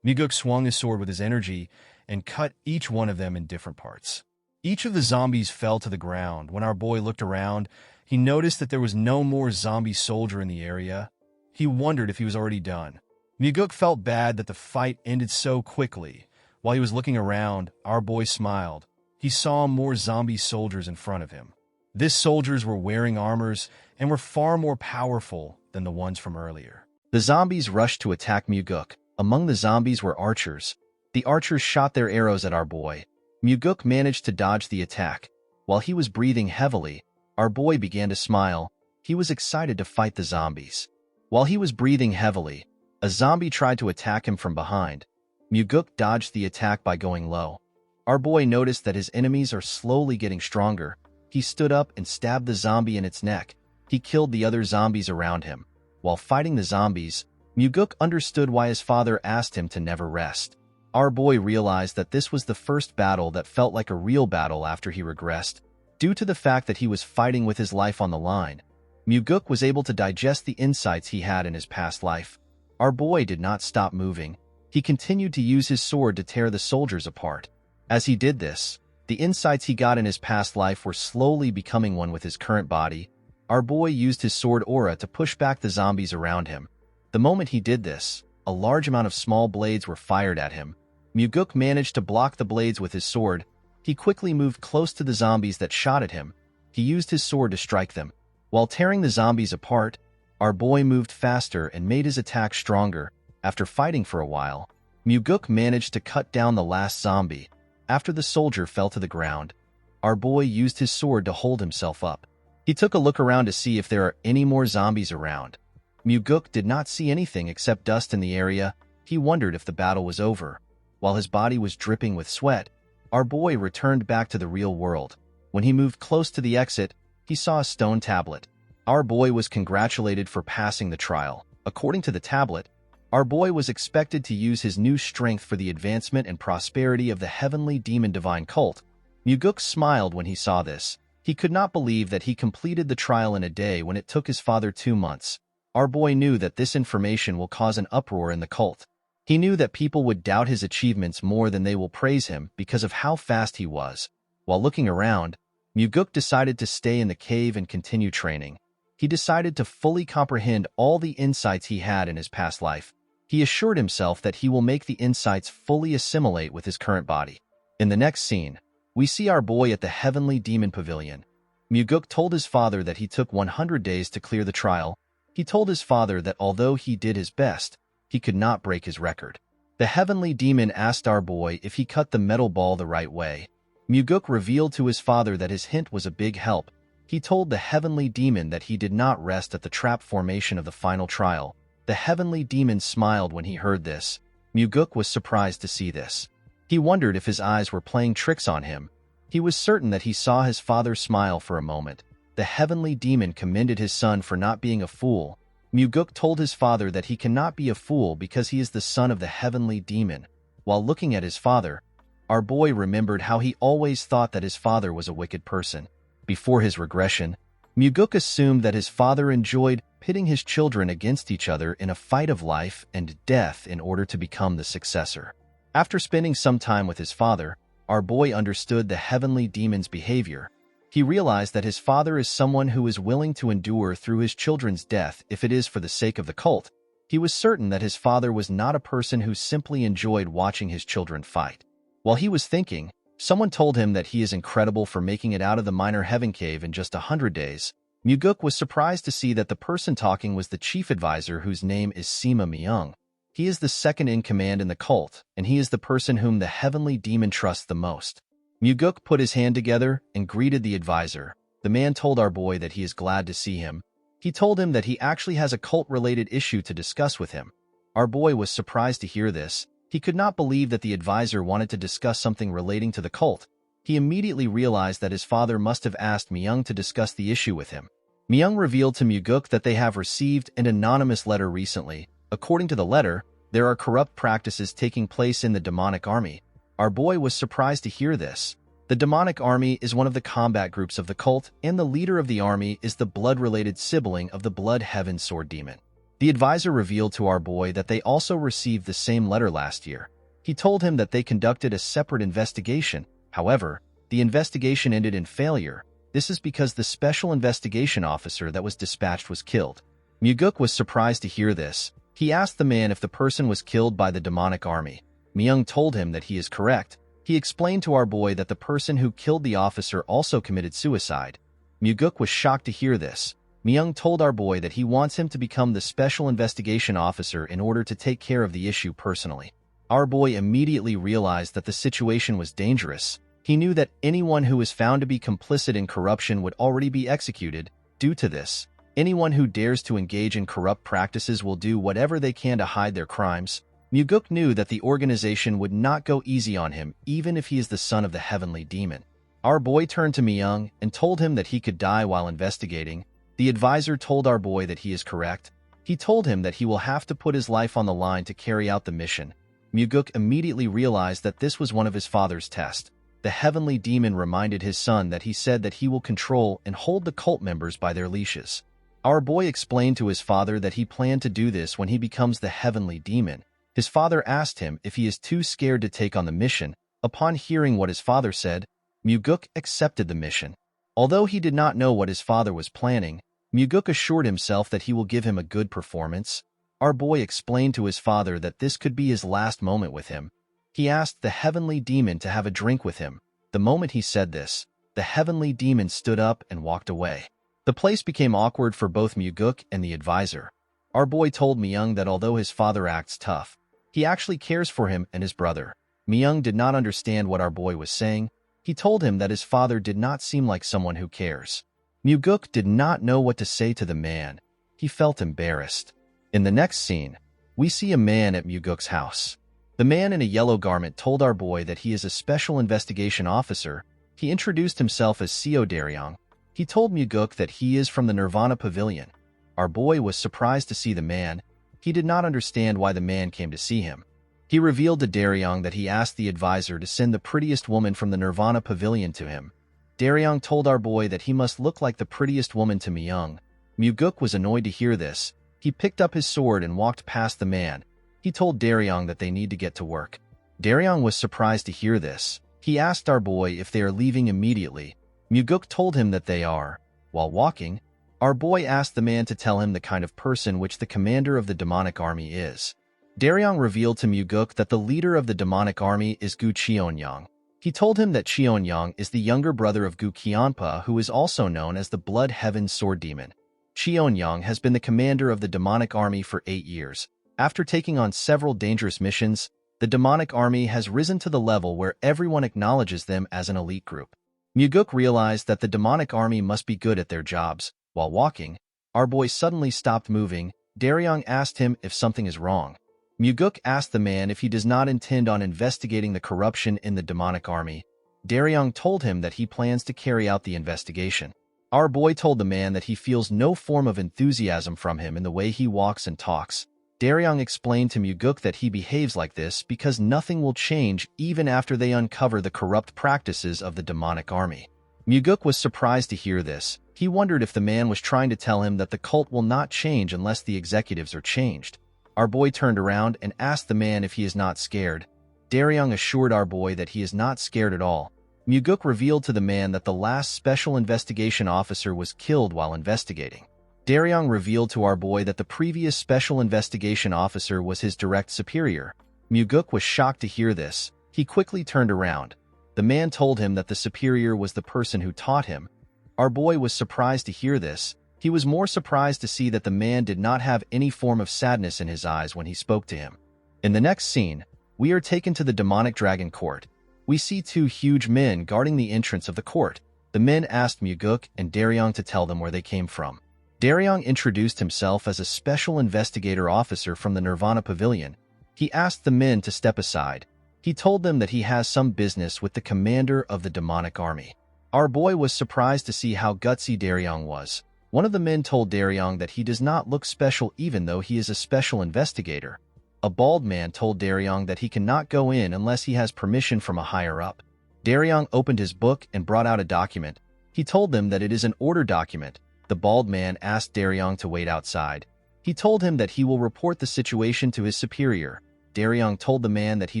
Muguk swung his sword with his energy and cut each one of them in different parts. Each of the zombies fell to the ground. When our boy looked around, he noticed that there was no more zombie soldier in the area. He wondered if he was already done. Muguk felt bad that the fight ended so quickly. While he was looking around, our boy smiled. He saw more zombie soldiers in front of him. These soldiers were wearing armors and were far more powerful than the ones from earlier. The zombies rushed to attack Muguk. Among the zombies were archers. The archers shot their arrows at our boy. Muguk managed to dodge the attack. While he was breathing heavily, our boy began to smile. He was excited to fight the zombies. While he was breathing heavily, a zombie tried to attack him from behind. Muguk dodged the attack by going low. Our boy noticed that his enemies are slowly getting stronger. He stood up and stabbed the zombie in its neck. He killed the other zombies around him. While fighting the zombies, Muguk understood why his father asked him to never rest. Our boy realized that this was the first battle that felt like a real battle after he regressed. Due to the fact that he was fighting with his life on the line, Muguk was able to digest the insights he had in his past life. Our boy did not stop moving. He continued to use his sword to tear the soldiers apart. As he did this, the insights he got in his past life were slowly becoming one with his current body. Our boy used his sword aura to push back the zombies around him. The moment he did this, a large amount of small blades were fired at him. Muguk managed to block the blades with his sword. He quickly moved close to the zombies that shot at him. He used his sword to strike them. While tearing the zombies apart, our boy moved faster and made his attack stronger. After fighting for a while, Muguk managed to cut down the last zombie. After the soldier fell to the ground, our boy used his sword to hold himself up. He took a look around to see if there are any more zombies around. Muguk did not see anything except dust in the area. He wondered if the battle was over. While his body was dripping with sweat, our boy returned back to the real world. When he moved close to the exit, he saw a stone tablet. Our boy was congratulated for passing the trial. According to the tablet, our boy was expected to use his new strength for the advancement and prosperity of the heavenly demon divine cult. Muguk smiled when he saw this. He could not believe that he completed the trial in a day when it took his father 2 months. Our boy knew that this information will cause an uproar in the cult. He knew that people would doubt his achievements more than they will praise him because of how fast he was. While looking around, Muguk decided to stay in the cave and continue training. He decided to fully comprehend all the insights he had in his past life. He assured himself that he will make the insights fully assimilate with his current body. In the next scene, we see our boy at the Heavenly Demon Pavilion. Muguk told his father that he took 100 days to clear the trial. He told his father that although he did his best, he could not break his record. The Heavenly Demon asked our boy if he cut the metal ball the right way. Muguk revealed to his father that his hint was a big help. He told the Heavenly Demon that he did not rest at the trap formation of the final trial. The Heavenly Demon smiled when he heard this. Muguk was surprised to see this. He wondered if his eyes were playing tricks on him. He was certain that he saw his father smile for a moment. The Heavenly Demon commended his son for not being a fool. Muguk told his father that he cannot be a fool because he is the son of the Heavenly Demon. While looking at his father, our boy remembered how he always thought that his father was a wicked person. Before his regression, Muguk assumed that his father enjoyed pitting his children against each other in a fight of life and death in order to become the successor. After spending some time with his father, our boy understood the Heavenly Demon's behavior. He realized that his father is someone who is willing to endure through his children's death if it is for the sake of the cult. He was certain that his father was not a person who simply enjoyed watching his children fight. While he was thinking, someone told him that he is incredible for making it out of the minor heaven cave in just 100 days. Muguk was surprised to see that the person talking was the chief advisor whose name is Sima Myung. He is the second in command in the cult, and he is the person whom the Heavenly Demon trusts the most. Muguk put his hand together and greeted the advisor. The man told our boy that he is glad to see him. He told him that he actually has a cult-related issue to discuss with him. Our boy was surprised to hear this. He could not believe that the advisor wanted to discuss something relating to the cult. He immediately realized that his father must have asked Myung to discuss the issue with him. Myung revealed to Muguk that they have received an anonymous letter recently. According to the letter, there are corrupt practices taking place in the demonic army. Our boy was surprised to hear this. The demonic army is one of the combat groups of the cult, and the leader of the army is the blood-related sibling of the Blood Heaven Sword Demon. The advisor revealed to our boy that they also received the same letter last year. He told him that they conducted a separate investigation. However, the investigation ended in failure. This is because the special investigation officer that was dispatched was killed. Muguk was surprised to hear this. He asked the man if the person was killed by the demonic army. Myung told him that he is correct. He explained to our boy that the person who killed the officer also committed suicide. Muguk was shocked to hear this. Myung told our boy that he wants him to become the special investigation officer in order to take care of the issue personally. Our boy immediately realized that the situation was dangerous. He knew that anyone who was found to be complicit in corruption would already be executed. Due to this, anyone who dares to engage in corrupt practices will do whatever they can to hide their crimes. Muguk knew that the organization would not go easy on him, even if he is the son of the heavenly demon. Our boy turned to Myung and told him that he could die while investigating. The advisor told our boy that he is correct. He told him that he will have to put his life on the line to carry out the mission. Muguk immediately realized that this was one of his father's tests. The heavenly demon reminded his son that he said that he will control and hold the cult members by their leashes. Our boy explained to his father that he planned to do this when he becomes the heavenly demon. His father asked him if he is too scared to take on the mission. Upon hearing what his father said, Muguk accepted the mission. Although he did not know what his father was planning, Muguk assured himself that he will give him a good performance. Our boy explained to his father that this could be his last moment with him. He asked the heavenly demon to have a drink with him. The moment he said this, the heavenly demon stood up and walked away. The place became awkward for both Muguk and the advisor. Our boy told Myung that although his father acts tough, he actually cares for him and his brother. Myung did not understand what our boy was saying. He told him that his father did not seem like someone who cares. Muguk did not know what to say to the man. He felt embarrassed. In the next scene, we see a man at Muguk's house. The man in a yellow garment told our boy that he is a special investigation officer. He introduced himself as Seo Daryong. He told Muguk that he is from the Nirvana Pavilion. Our boy was surprised to see the man. He did not understand why the man came to see him. He revealed to Daryong that he asked the advisor to send the prettiest woman from the Nirvana Pavilion to him. Daryong told our boy that he must look like the prettiest woman to Myung. Muguk was annoyed to hear this. He picked up his sword and walked past the man. He told Daryong that they need to get to work. Daryong was surprised to hear this. He asked our boy if they are leaving immediately. Muguk told him that they are. While walking, our boy asked the man to tell him the kind of person which the commander of the demonic army is. Daryong revealed to Muguk that the leader of the demonic army is Gu Cheonyang. He told him that Cheonyang is the younger brother of Gu Qianpa, who is also known as the Blood Heaven Sword Demon. Cheonyang has been the commander of the demonic army for 8 years. After taking on several dangerous missions, the demonic army has risen to the level where everyone acknowledges them as an elite group. Muguk realized that the demonic army must be good at their jobs. While walking, our boy suddenly stopped moving. Daryong asked him if something is wrong. Muguk asked the man if he does not intend on investigating the corruption in the demonic army. Daryong told him that he plans to carry out the investigation. Our boy told the man that he feels no form of enthusiasm from him in the way he walks and talks. Daryong explained to Muguk that he behaves like this because nothing will change even after they uncover the corrupt practices of the demonic army. Muguk was surprised to hear this. He wondered if the man was trying to tell him that the cult will not change unless the executives are changed. Our boy turned around and asked the man if he is not scared. Daryong assured our boy that he is not scared at all. Muguk revealed to the man that the last special investigation officer was killed while investigating. Daryong revealed to our boy that the previous special investigation officer was his direct superior. Muguk was shocked to hear this. He quickly turned around. The man told him that the superior was the person who taught him. Our boy was surprised to hear this. He was more surprised to see that the man did not have any form of sadness in his eyes when he spoke to him. In the next scene, we are taken to the demonic dragon court. We see 2 huge men guarding the entrance of the court. The men asked Muguk and Daryong to tell them where they came from. Daryong introduced himself as a special investigator officer from the Nirvana Pavilion. He asked the men to step aside. He told them that he has some business with the commander of the demonic army. Our boy was surprised to see how gutsy Daryong was. One of the men told Daryong that he does not look special even though he is a special investigator. A bald man told Daryong that he cannot go in unless he has permission from a higher-up. Daryong opened his book and brought out a document. He told them that it is an order document. The bald man asked Daryong to wait outside. He told him that he will report the situation to his superior. Daryong told the man that he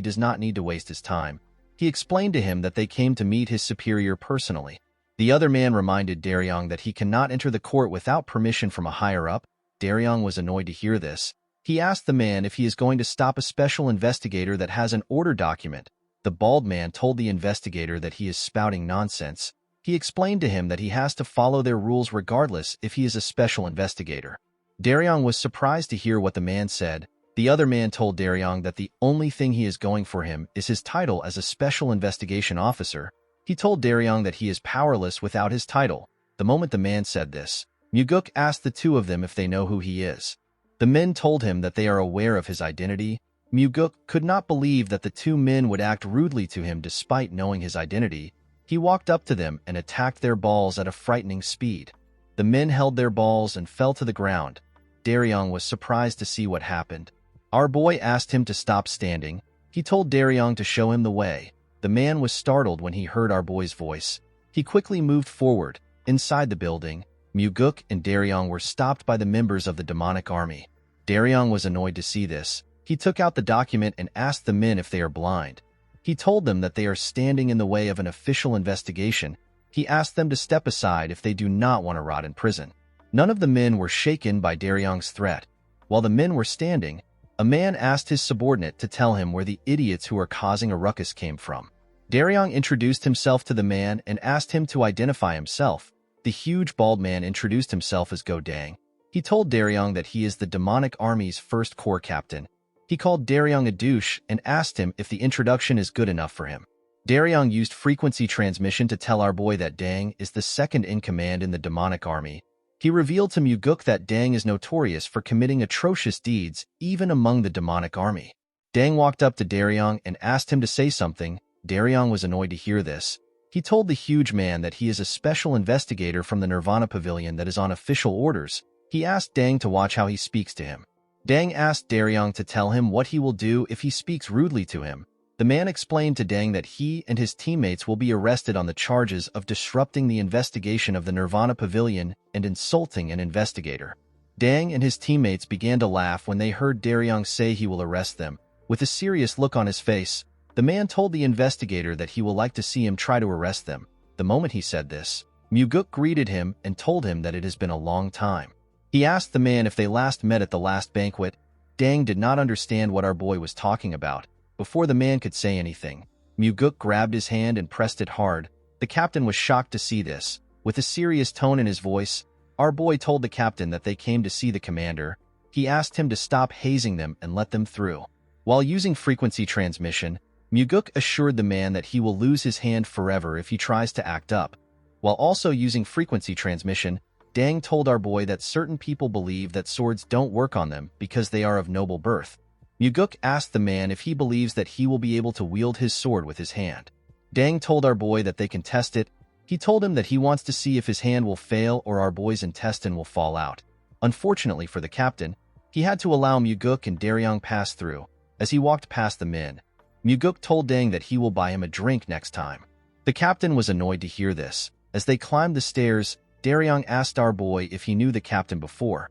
does not need to waste his time. He explained to him that they came to meet his superior personally. The other man reminded Daryong that he cannot enter the court without permission from a higher-up. Daryong was annoyed to hear this. He asked the man if he is going to stop a special investigator that has an order document. The bald man told the investigator that he is spouting nonsense. He explained to him that he has to follow their rules regardless if he is a special investigator. Daryong was surprised to hear what the man said. The other man told Daryong that the only thing he is going for him is his title as a special investigation officer. He told Daryong that he is powerless without his title. The moment the man said this, Muguk asked the two of them if they know who he is. The men told him that they are aware of his identity. Muguk could not believe that the two men would act rudely to him despite knowing his identity. He walked up to them and attacked their balls at a frightening speed. The men held their balls and fell to the ground. Daryong was surprised to see what happened. Our boy asked him to stop standing. He told Daryong to show him the way. The man was startled when he heard our boy's voice. He quickly moved forward. Inside the building, Muguk and Daryong were stopped by the members of the demonic army. Daryong was annoyed to see this. He took out the document and asked the men if they are blind. He told them that they are standing in the way of an official investigation. He asked them to step aside if they do not want to rot in prison. None of the men were shaken by Daryong's threat. While the men were standing, a man asked his subordinate to tell him where the idiots who are causing a ruckus came from. Daryong introduced himself to the man and asked him to identify himself. The huge bald man introduced himself as Go Dang. He told Daryong that he is the demonic army's first corps captain. He called Daryong a douche and asked him if the introduction is good enough for him. Daryong used frequency transmission to tell our boy that Dang is the second in command in the demonic army. He revealed to Muguk that Dang is notorious for committing atrocious deeds even among the demonic army. Dang walked up to Daryong and asked him to say something. Daryong was annoyed to hear this. He told the huge man that he is a special investigator from the Nirvana Pavilion that is on official orders. He asked Dang to watch how he speaks to him. Dang asked Daryong to tell him what he will do if he speaks rudely to him. The man explained to Dang that he and his teammates will be arrested on the charges of disrupting the investigation of the Nirvana Pavilion and insulting an investigator. Dang and his teammates began to laugh when they heard Daryong say he will arrest them. With a serious look on his face, the man told the investigator that he will like to see him try to arrest them. The moment he said this, Muguk greeted him and told him that it has been a long time. He asked the man if they last met at the last banquet. Dang did not understand what our boy was talking about. Before the man could say anything, Muguk grabbed his hand and pressed it hard. The captain was shocked to see this. With a serious tone in his voice, our boy told the captain that they came to see the commander. He asked him to stop hazing them and let them through. While using frequency transmission, Muguk assured the man that he will lose his hand forever if he tries to act up. While also using frequency transmission, Dang told our boy that certain people believe that swords don't work on them because they are of noble birth. Muguk asked the man if he believes that he will be able to wield his sword with his hand. Dang told our boy that they can test it. He told him that he wants to see if his hand will fail or our boy's intestine will fall out. Unfortunately for the captain, he had to allow Muguk and Daryong pass through. As he walked past the men, Muguk told Dang that he will buy him a drink next time. The captain was annoyed to hear this. As they climbed the stairs, Daryong asked our boy if he knew the captain before.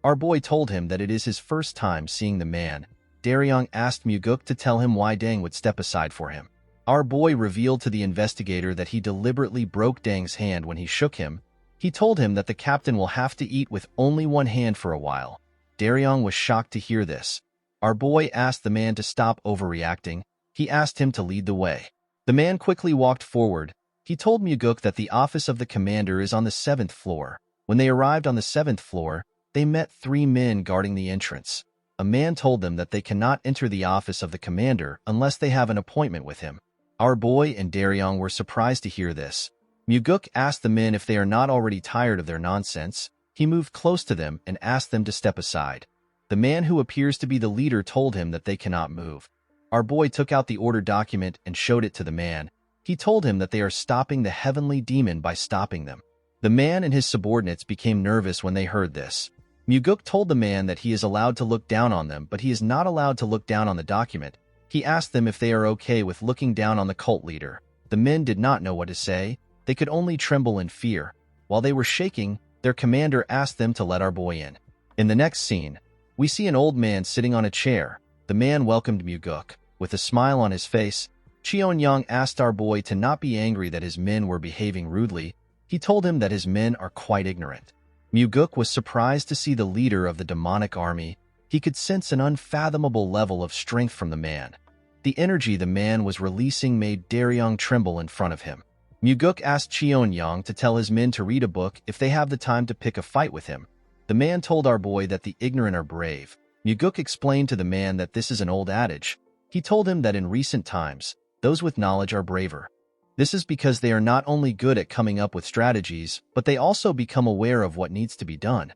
Our boy told him that it is his first time seeing the man. Daryong asked Muguk to tell him why Dang would step aside for him. Our boy revealed to the investigator that he deliberately broke Dang's hand when he shook him. He told him that the captain will have to eat with only one hand for a while. Daryong was shocked to hear this. Our boy asked the man to stop overreacting. He asked him to lead the way. The man quickly walked forward. He told Muguk that the office of the commander is on the 7th floor. When they arrived on the 7th floor, they met 3 men guarding the entrance. A man told them that they cannot enter the office of the commander unless they have an appointment with him. Our boy and Daryong were surprised to hear this. Muguk asked the men if they are not already tired of their nonsense. He moved close to them and asked them to step aside. The man who appears to be the leader told him that they cannot move. Our boy took out the order document and showed it to the man. He told him that they are stopping the heavenly demon by stopping them. The man and his subordinates became nervous when they heard this. Muguk told the man that he is allowed to look down on them, but he is not allowed to look down on the document. He asked them if they are okay with looking down on the cult leader. The men did not know what to say. They could only tremble in fear. While they were shaking, their commander asked them to let our boy in. In the next scene, we see an old man sitting on a chair. The man welcomed Muguk. With a smile on his face, Cheon-young asked our boy to not be angry that his men were behaving rudely. He told him that his men are quite ignorant. Muguk was surprised to see the leader of the demonic army. He could sense an unfathomable level of strength from the man. The energy the man was releasing made Daryong tremble in front of him. Muguk asked Cheon-young to tell his men to read a book if they have the time to pick a fight with him. The man told our boy that the ignorant are brave. Muguk explained to the man that this is an old adage. He told him that in recent times, those with knowledge are braver. This is because they are not only good at coming up with strategies, but they also become aware of what needs to be done.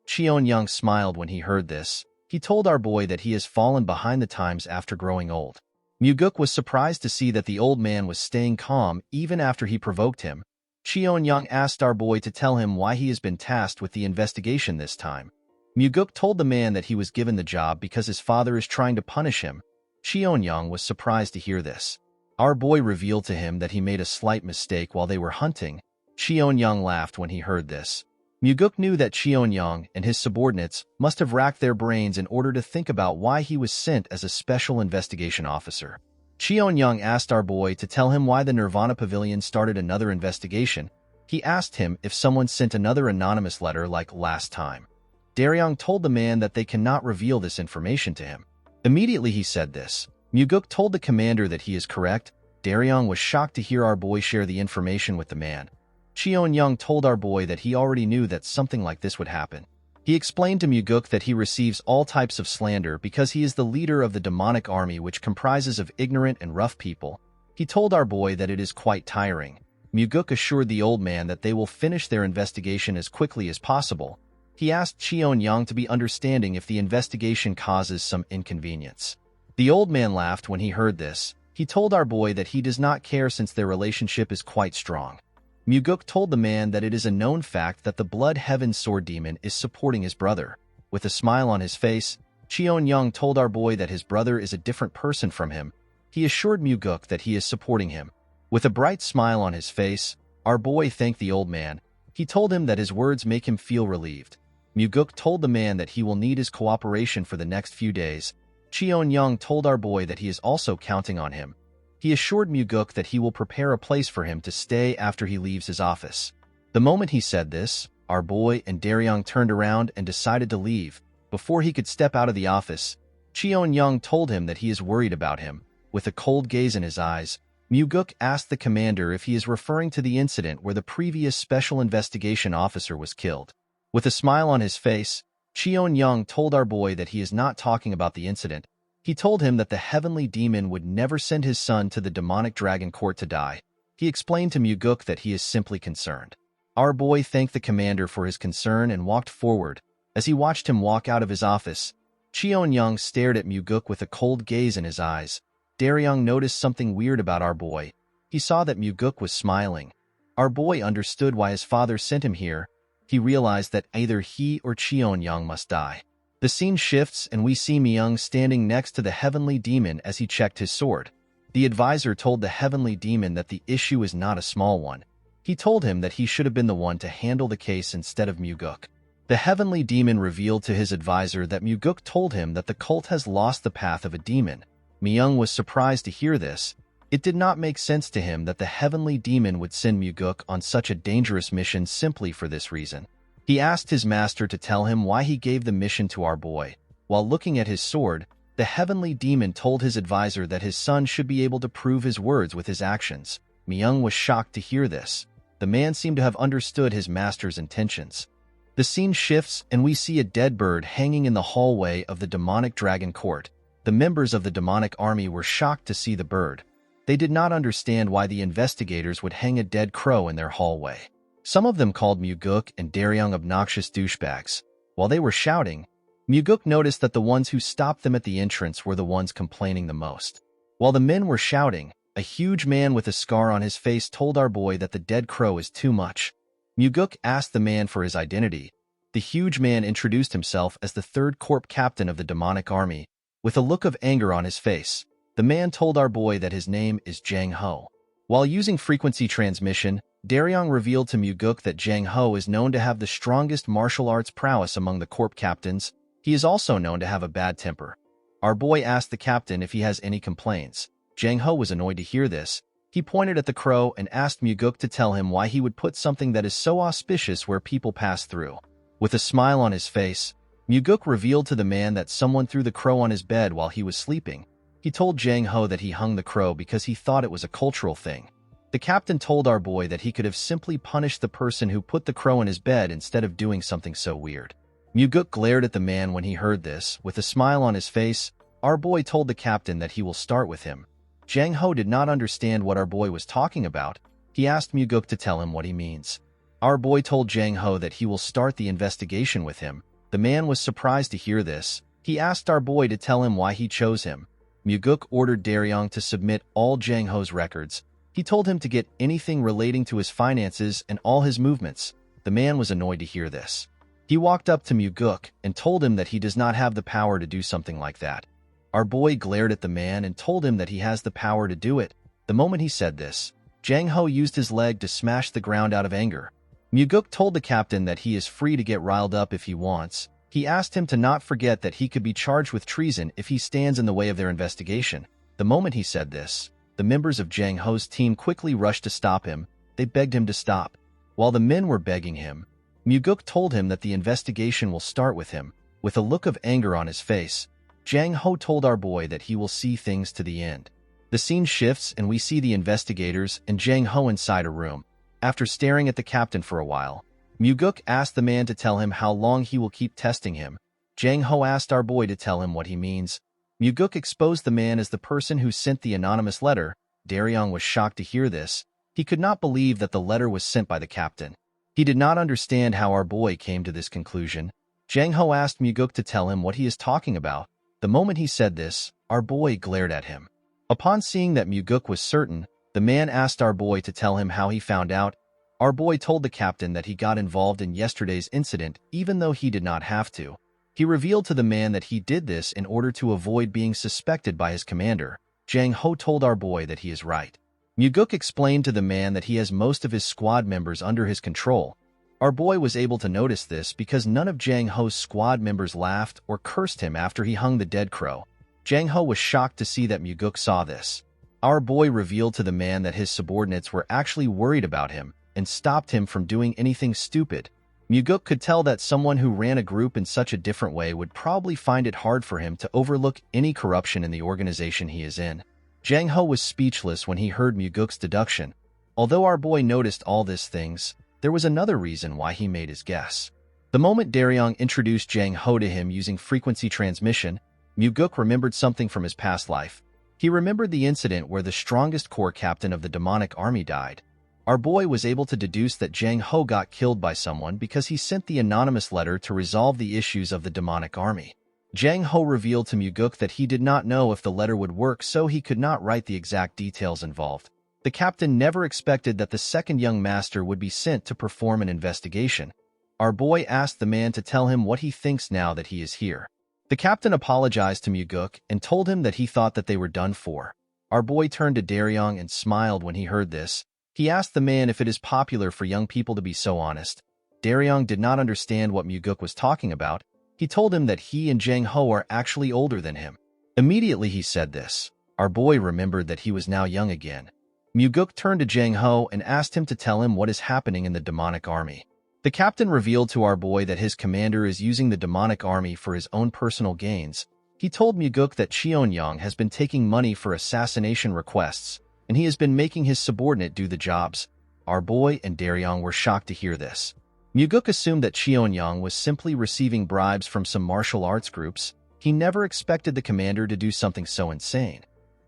Cheon-young smiled when he heard this. He told our boy that he has fallen behind the times after growing old. Muguk was surprised to see that the old man was staying calm even after he provoked him. Cheon-young asked our boy to tell him why he has been tasked with the investigation this time. Muguk told the man that he was given the job because his father is trying to punish him. Cheon-young was surprised to hear this. Our boy revealed to him that he made a slight mistake while they were hunting. Cheon-young laughed when he heard this. Muguk knew that Cheon-young and his subordinates must have racked their brains in order to think about why he was sent as a special investigation officer. Cheon-young asked our boy to tell him why the Nirvana Pavilion started another investigation. He asked him if someone sent another anonymous letter like last time. Daryong told the man that they cannot reveal this information to him. Immediately he said this. Muguk told the commander that he is correct. Daryong was shocked to hear our boy share the information with the man. Cheon-young told our boy that he already knew that something like this would happen. He explained to Muguk that he receives all types of slander because he is the leader of the demonic army, which comprises of ignorant and rough people. He told our boy that it is quite tiring. Muguk assured the old man that they will finish their investigation as quickly as possible. He asked Cheon-young to be understanding if the investigation causes some inconvenience. The old man laughed when he heard this. He told our boy that he does not care since their relationship is quite strong. Muguk told the man that it is a known fact that the Blood Heaven Sword Demon is supporting his brother. With a smile on his face, Cheon-young told our boy that his brother is a different person from him. He assured Muguk that he is supporting him. With a bright smile on his face, our boy thanked the old man. He told him that his words make him feel relieved. Muguk told the man that he will need his cooperation for the next few days. Cheon-young told our boy that he is also counting on him. He assured Muguk that he will prepare a place for him to stay after he leaves his office. The moment he said this, our boy and Daryong turned around and decided to leave. Before he could step out of the office, Cheon-young told him that he is worried about him. With a cold gaze in his eyes, Muguk asked the commander if he is referring to the incident where the previous special investigation officer was killed. With a smile on his face, Cheon-young told our boy that he is not talking about the incident. He told him that the heavenly demon would never send his son to the demonic dragon court to die. He explained to Muguk that he is simply concerned. Our boy thanked the commander for his concern and walked forward. As he watched him walk out of his office, Cheon-young stared at Muguk with a cold gaze in his eyes. Daryong noticed something weird about our boy. He saw that Muguk was smiling. Our boy understood why his father sent him here. He realized that either he or Cheon-young must die. The scene shifts and we see Myung standing next to the heavenly demon as he checked his sword. The advisor told the heavenly demon that the issue is not a small one. He told him that he should have been the one to handle the case instead of Muguk. The heavenly demon revealed to his advisor that Muguk told him that the cult has lost the path of a demon. Myung was surprised to hear this. It did not make sense to him that the heavenly demon would send Muguk on such a dangerous mission simply for this reason. He asked his master to tell him why he gave the mission to our boy. While looking at his sword, the heavenly demon told his advisor that his son should be able to prove his words with his actions. Myung was shocked to hear this. The man seemed to have understood his master's intentions. The scene shifts and we see a dead bird hanging in the hallway of the demonic dragon court. The members of the demonic army were shocked to see the bird. They did not understand why the investigators would hang a dead crow in their hallway. Some of them called Muguk and Daryong obnoxious douchebags. While they were shouting, Muguk noticed that the ones who stopped them at the entrance were the ones complaining the most. While the men were shouting, a huge man with a scar on his face told our boy that the dead crow is too much. Muguk asked the man for his identity. The huge man introduced himself as the third corp captain of the demonic army. With a look of anger on his face, the man told our boy that his name is Jang Ho. While using frequency transmission, Daryong revealed to Muguk that Jang Ho is known to have the strongest martial arts prowess among the corp captains. He is also known to have a bad temper. Our boy asked the captain if he has any complaints. Jang Ho was annoyed to hear this. He pointed at the crow and asked Muguk to tell him why he would put something that is so auspicious where people pass through. With a smile on his face, Muguk revealed to the man that someone threw the crow on his bed while he was sleeping. He told Jang Ho that he hung the crow because he thought it was a cultural thing. The captain told our boy that he could have simply punished the person who put the crow in his bed instead of doing something so weird. Muguk glared at the man when he heard this. With a smile on his face, our boy told the captain that he will start with him. Jang Ho did not understand what our boy was talking about. He asked Muguk to tell him what he means. Our boy told Jang Ho that he will start the investigation with him. The man was surprised to hear this. He asked our boy to tell him why he chose him. Muguk ordered Daryong to submit all Jang Ho's records. He told him to get anything relating to his finances and all his movements. The man was annoyed to hear this. He walked up to Muguk and told him that he does not have the power to do something like that. Our boy glared at the man and told him that he has the power to do it. The moment he said this, Jang Ho used his leg to smash the ground out of anger. Muguk told the captain that he is free to get riled up if he wants. He asked him to not forget that he could be charged with treason if he stands in the way of their investigation. The moment he said this, the members of Jang Ho's team quickly rushed to stop him. They begged him to stop. While the men were begging him, Muguk told him that the investigation will start with him. With a look of anger on his face, Jang Ho told our boy that he will see things to the end. The scene shifts and we see the investigators and Jang Ho inside a room. After staring at the captain for a while, Muguk asked the man to tell him how long he will keep testing him. Jang Ho asked our boy to tell him what he means. Muguk exposed the man as the person who sent the anonymous letter. Daryong was shocked to hear this. He could not believe that the letter was sent by the captain. He did not understand how our boy came to this conclusion. Jang Ho asked Muguk to tell him what he is talking about. The moment he said this, our boy glared at him. Upon seeing that Muguk was certain, the man asked our boy to tell him how he found out. Our boy told the captain that he got involved in yesterday's incident even though he did not have to. He revealed to the man that he did this in order to avoid being suspected by his commander. Jang Ho told our boy that he is right. Muguk explained to the man that he has most of his squad members under his control. Our boy was able to notice this because none of Jang Ho's squad members laughed or cursed him after he hung the dead crow. Jang Ho was shocked to see that Muguk saw this. Our boy revealed to the man that his subordinates were actually worried about him and stopped him from doing anything stupid. Muguk could tell that someone who ran a group in such a different way would probably find it hard for him to overlook any corruption in the organization he is in. Jang Ho was speechless when he heard Muguk's deduction. Although our boy noticed all these things, there was another reason why he made his guess. The moment Daryong introduced Jang Ho to him using frequency transmission, Muguk remembered something from his past life. He remembered the incident where the strongest corps captain of the demonic army died. Our boy was able to deduce that Jang Ho got killed by someone because he sent the anonymous letter to resolve the issues of the demonic army. Jang Ho revealed to Muguk that he did not know if the letter would work, so he could not write the exact details involved. The captain never expected that the second young master would be sent to perform an investigation. Our boy asked the man to tell him what he thinks now that he is here. The captain apologized to Muguk and told him that he thought that they were done for. Our boy turned to Daryong and smiled when he heard this. He asked the man if it is popular for young people to be so honest. Daryong did not understand what Muguk was talking about. He told him that he and Jang Ho are actually older than him. Immediately he said this, our boy remembered that he was now young again. Muguk turned to Jang Ho and asked him to tell him what is happening in the demonic army. The captain revealed to our boy that his commander is using the demonic army for his own personal gains. He told Muguk that Cheonyang has been taking money for assassination requests, and he has been making his subordinate do the jobs. Our boy and Daryong were shocked to hear this. Muguk assumed that Cheonyang was simply receiving bribes from some martial arts groups. He never expected the commander to do something so insane.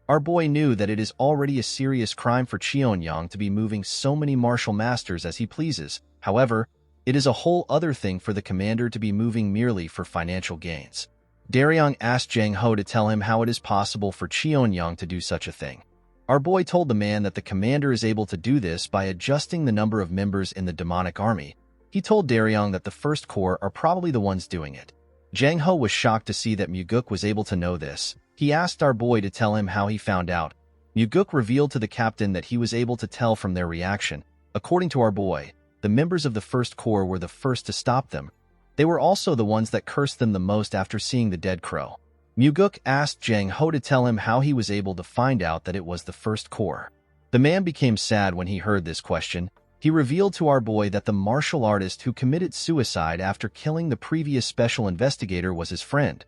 Our boy knew that it is already a serious crime for Cheonyang to be moving so many martial masters as he pleases. However, It is a whole other thing for the commander to be moving merely for financial gains. Daryong asked Jang Ho to tell him how it is possible for Cheon-young to do such a thing. Our boy told the man that the commander is able to do this by adjusting the number of members in the demonic army. He told Daryong that the First Corps are probably the ones doing it. Jang Ho was shocked to see that Muguk was able to know this. He asked our boy to tell him how he found out. Muguk revealed to the captain that he was able to tell from their reaction. According to our boy, the members of the First Corps were the first to stop them. They were also the ones that cursed them the most after seeing the dead crow. Muguk asked Jang Ho to tell him how he was able to find out that it was the First Corps. The man became sad when he heard this question. He revealed to our boy that the martial artist who committed suicide after killing the previous special investigator was his friend.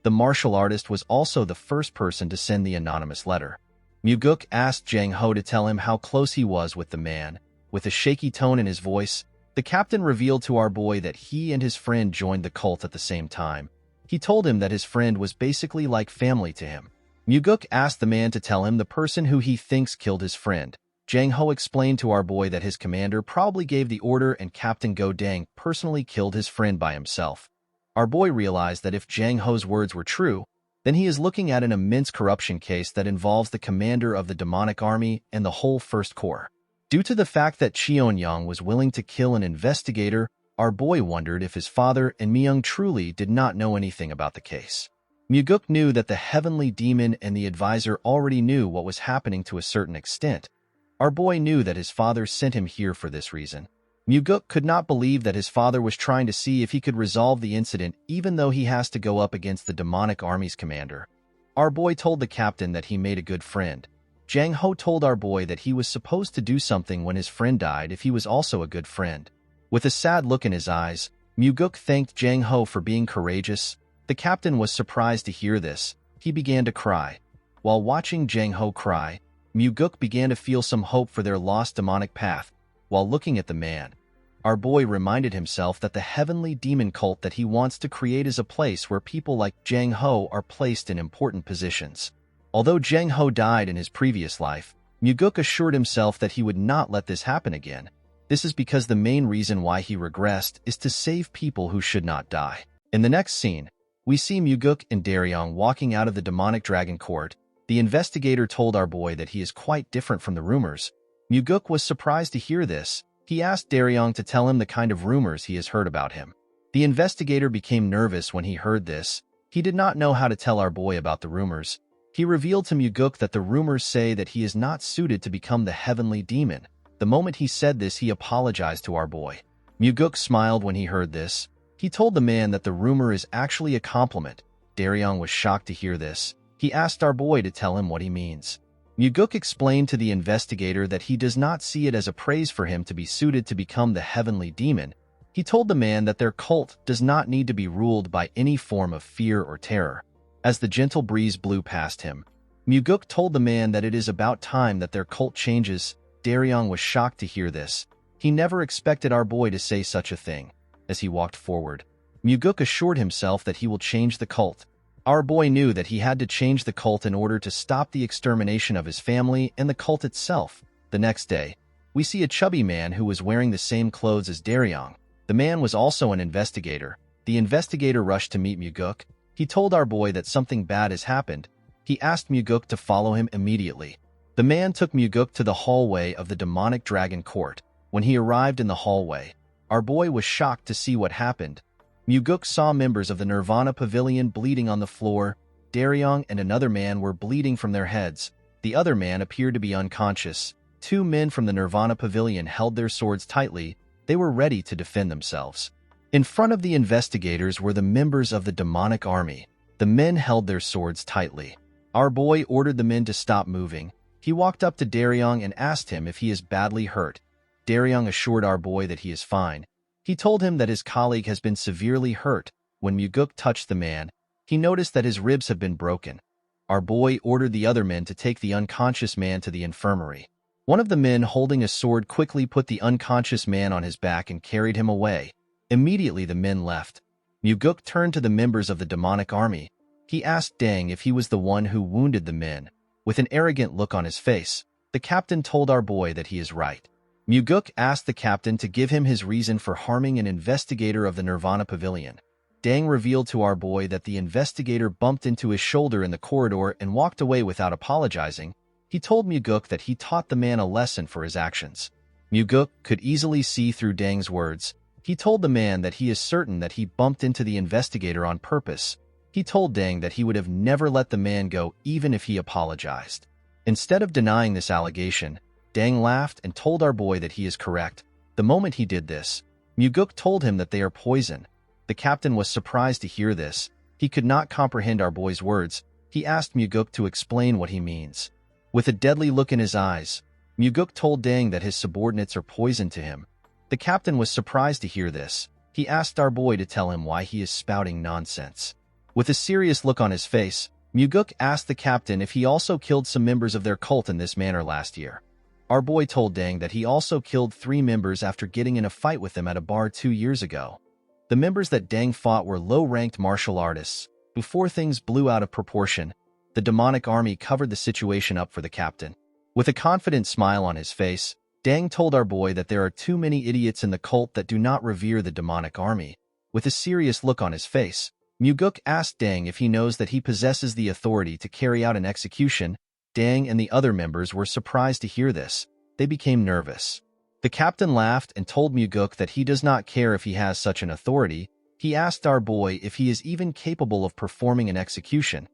The martial artist was also the first person to send the anonymous letter. Muguk asked Jang Ho to tell him how close he was with the man. With a shaky tone in his voice, the captain revealed to our boy that he and his friend joined the cult at the same time. He told him that his friend was basically like family to him. Muguk asked the man to tell him the person who he thinks killed his friend. Jang Ho explained to our boy that his commander probably gave the order and Captain Go Dang personally killed his friend by himself. Our boy realized that if Jang Ho's words were true, then he is looking at an immense corruption case that involves the commander of the demonic army and the whole First Corps. Due to the fact that Cheon-young was willing to kill an investigator, our boy wondered if his father and Myung truly did not know anything about the case. Muguk knew that the heavenly demon and the advisor already knew what was happening to a certain extent. Our boy knew that his father sent him here for this reason. Muguk could not believe that his father was trying to see if he could resolve the incident even though he has to go up against the demonic army's commander. Our boy told the captain that he made a good friend. Jang Ho told our boy that he was supposed to do something when his friend died if he was also a good friend. With a sad look in his eyes, Muguk thanked Jang Ho for being courageous. The captain was surprised to hear this. He began to cry. While watching Jang Ho cry, Muguk began to feel some hope for their lost demonic path. While looking at the man, our boy reminded himself that the heavenly demon cult that he wants to create is a place where people like Jang Ho are placed in important positions. Although Jang Ho died in his previous life, Muguk assured himself that he would not let this happen again. This is because the main reason why he regressed is to save people who should not die. In the next scene, we see Muguk and Daryong walking out of the demonic dragon court. The investigator told our boy that he is quite different from the rumors. Muguk was surprised to hear this. He asked Daryong to tell him the kind of rumors he has heard about him. The investigator became nervous when he heard this. He did not know how to tell our boy about the rumors. He revealed to Muguk that the rumors say that he is not suited to become the heavenly demon. The moment he said this, he apologized to our boy. Muguk smiled when he heard this. He told the man that the rumor is actually a compliment. Daryong was shocked to hear this. He asked our boy to tell him what he means. Muguk explained to the investigator that he does not see it as a praise for him to be suited to become the heavenly demon. He told the man that their cult does not need to be ruled by any form of fear or terror. As the gentle breeze blew past him, Muguk told the man that it is about time that their cult changes. Daryong was shocked to hear this. He never expected our boy to say such a thing. As he walked forward, Muguk assured himself that he will change the cult. Our boy knew that he had to change the cult in order to stop the extermination of his family and the cult itself. The next day, we see a chubby man who was wearing the same clothes as Daryong. The man was also an investigator. The investigator rushed to meet Muguk. He told our boy that something bad has happened. He asked Muguk to follow him immediately. The man took Muguk to the hallway of the demonic dragon court. When he arrived in the hallway, our boy was shocked to see what happened. Muguk saw members of the Nirvana Pavilion bleeding on the floor. Daryong and another man were bleeding from their heads. The other man appeared to be unconscious. Two men from the Nirvana Pavilion held their swords tightly. They were ready to defend themselves. In front of the investigators were the members of the demonic army. The men held their swords tightly. Our boy ordered the men to stop moving. He walked up to Daryong and asked him if he is badly hurt. Daryong assured our boy that he is fine. He told him that his colleague has been severely hurt. When Muguk touched the man, he noticed that his ribs have been broken. Our boy ordered the other men to take the unconscious man to the infirmary. One of the men holding a sword quickly put the unconscious man on his back and carried him away. Immediately the men left. Muguk turned to the members of the demonic army. He asked Dang if he was the one who wounded the men. With an arrogant look on his face, the captain told our boy that he is right. Muguk asked the captain to give him his reason for harming an investigator of the Nirvana Pavilion. Dang revealed to our boy that the investigator bumped into his shoulder in the corridor and walked away without apologizing. He told Muguk that he taught the man a lesson for his actions. Muguk could easily see through Dang's words. He told the man that he is certain that he bumped into the investigator on purpose. He told Dang that he would have never let the man go even if he apologized. Instead of denying this allegation, Dang laughed and told our boy that he is correct. The moment he did this, Muguk told him that they are poison. The captain was surprised to hear this. He could not comprehend our boy's words. He asked Muguk to explain what he means. With a deadly look in his eyes, Muguk told Dang that his subordinates are poison to him. The captain was surprised to hear this. He asked our boy to tell him why he is spouting nonsense. With a serious look on his face, Muguk asked the captain if he also killed some members of their cult in this manner last year. Our boy told Dang that he also killed 3 members after getting in a fight with them at a bar 2 years ago. The members that Dang fought were low-ranked martial artists. Before things blew out of proportion, the demonic army covered the situation up for the captain. With a confident smile on his face, Dang told our boy that there are too many idiots in the cult that do not revere the demonic army. With a serious look on his face, Muguk asked Dang if he knows that he possesses the authority to carry out an execution. Dang and the other members were surprised to hear this. They became nervous. The captain laughed and told Muguk that he does not care if he has such an authority. He asked our boy if he is even capable of performing an execution.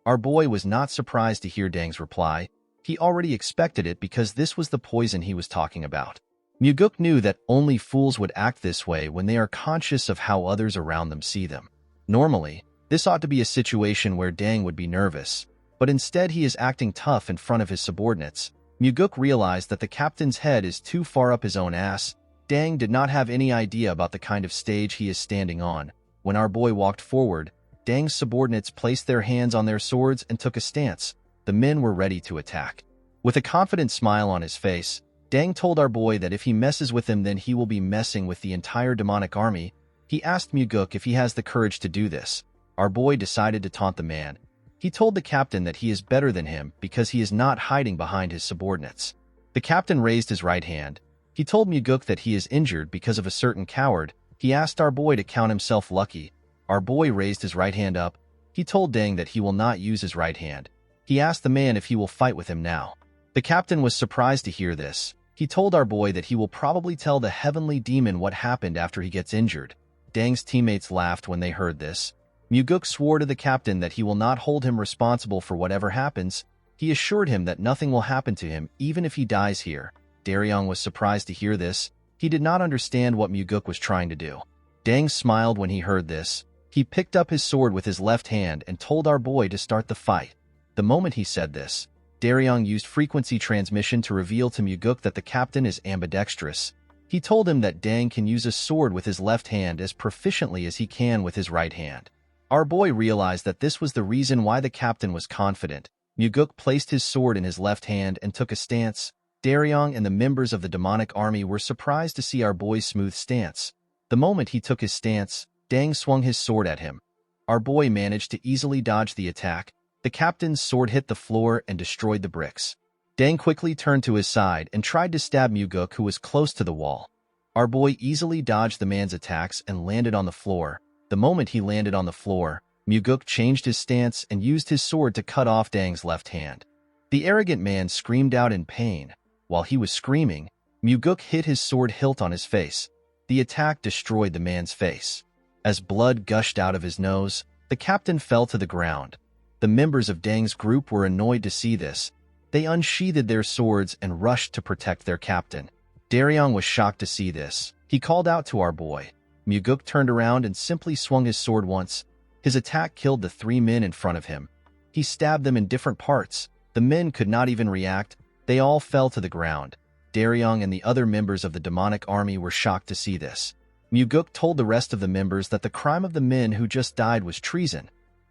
Our boy was not surprised to hear Dang's reply. He already expected it because this was the poison he was talking about. Muguk knew that only fools would act this way when they are conscious of how others around them see them. Normally, this ought to be a situation where Dang would be nervous, but instead he is acting tough in front of his subordinates. Muguk realized that the captain's head is too far up his own ass. Dang did not have any idea about the kind of stage he is standing on. When our boy walked forward, Dang's subordinates placed their hands on their swords and took a stance. The men were ready to attack. With a confident smile on his face, Dang told our boy that if he messes with him, then he will be messing with the entire demonic army. He asked Muguk if he has the courage to do this. Our boy decided to taunt the man. He told the captain that he is better than him because he is not hiding behind his subordinates. The captain raised his right hand. He told Muguk that he is injured because of a certain coward. He asked our boy to count himself lucky. Our boy raised his right hand up. He told Dang that he will not use his right hand. He asked the man if he will fight with him now. The captain was surprised to hear this. He told our boy that he will probably tell the heavenly demon what happened after he gets injured. Dang's teammates laughed when they heard this. Muguk swore to the captain that he will not hold him responsible for whatever happens. He assured him that nothing will happen to him even if he dies here. Daryong was surprised to hear this. He did not understand what Muguk was trying to do. Dang smiled when he heard this. He picked up his sword with his left hand and told our boy to start the fight. The moment he said this, Daryong used frequency transmission to reveal to Muguk that the captain is ambidextrous. He told him that Dang can use a sword with his left hand as proficiently as he can with his right hand. Our boy realized that this was the reason why the captain was confident. Muguk placed his sword in his left hand and took a stance. Daryong and the members of the demonic army were surprised to see our boy's smooth stance. The moment he took his stance, Dang swung his sword at him. Our boy managed to easily dodge the attack. The captain's sword hit the floor and destroyed the bricks. Dang quickly turned to his side and tried to stab Muguk, who was close to the wall. Our boy easily dodged the man's attacks and landed on the floor. The moment he landed on the floor, Muguk changed his stance and used his sword to cut off Dang's left hand. The arrogant man screamed out in pain. While he was screaming, Muguk hit his sword hilt on his face. The attack destroyed the man's face. As blood gushed out of his nose, the captain fell to the ground. The members of Dang's group were annoyed to see this. They unsheathed their swords and rushed to protect their captain. Daryong was shocked to see this. He called out to our boy. Muguk turned around and simply swung his sword once. His attack killed the 3 men in front of him. He stabbed them in different parts. The men could not even react. They all fell to the ground. Daryong and the other members of the demonic army were shocked to see this. Muguk told the rest of the members that the crime of the men who just died was treason.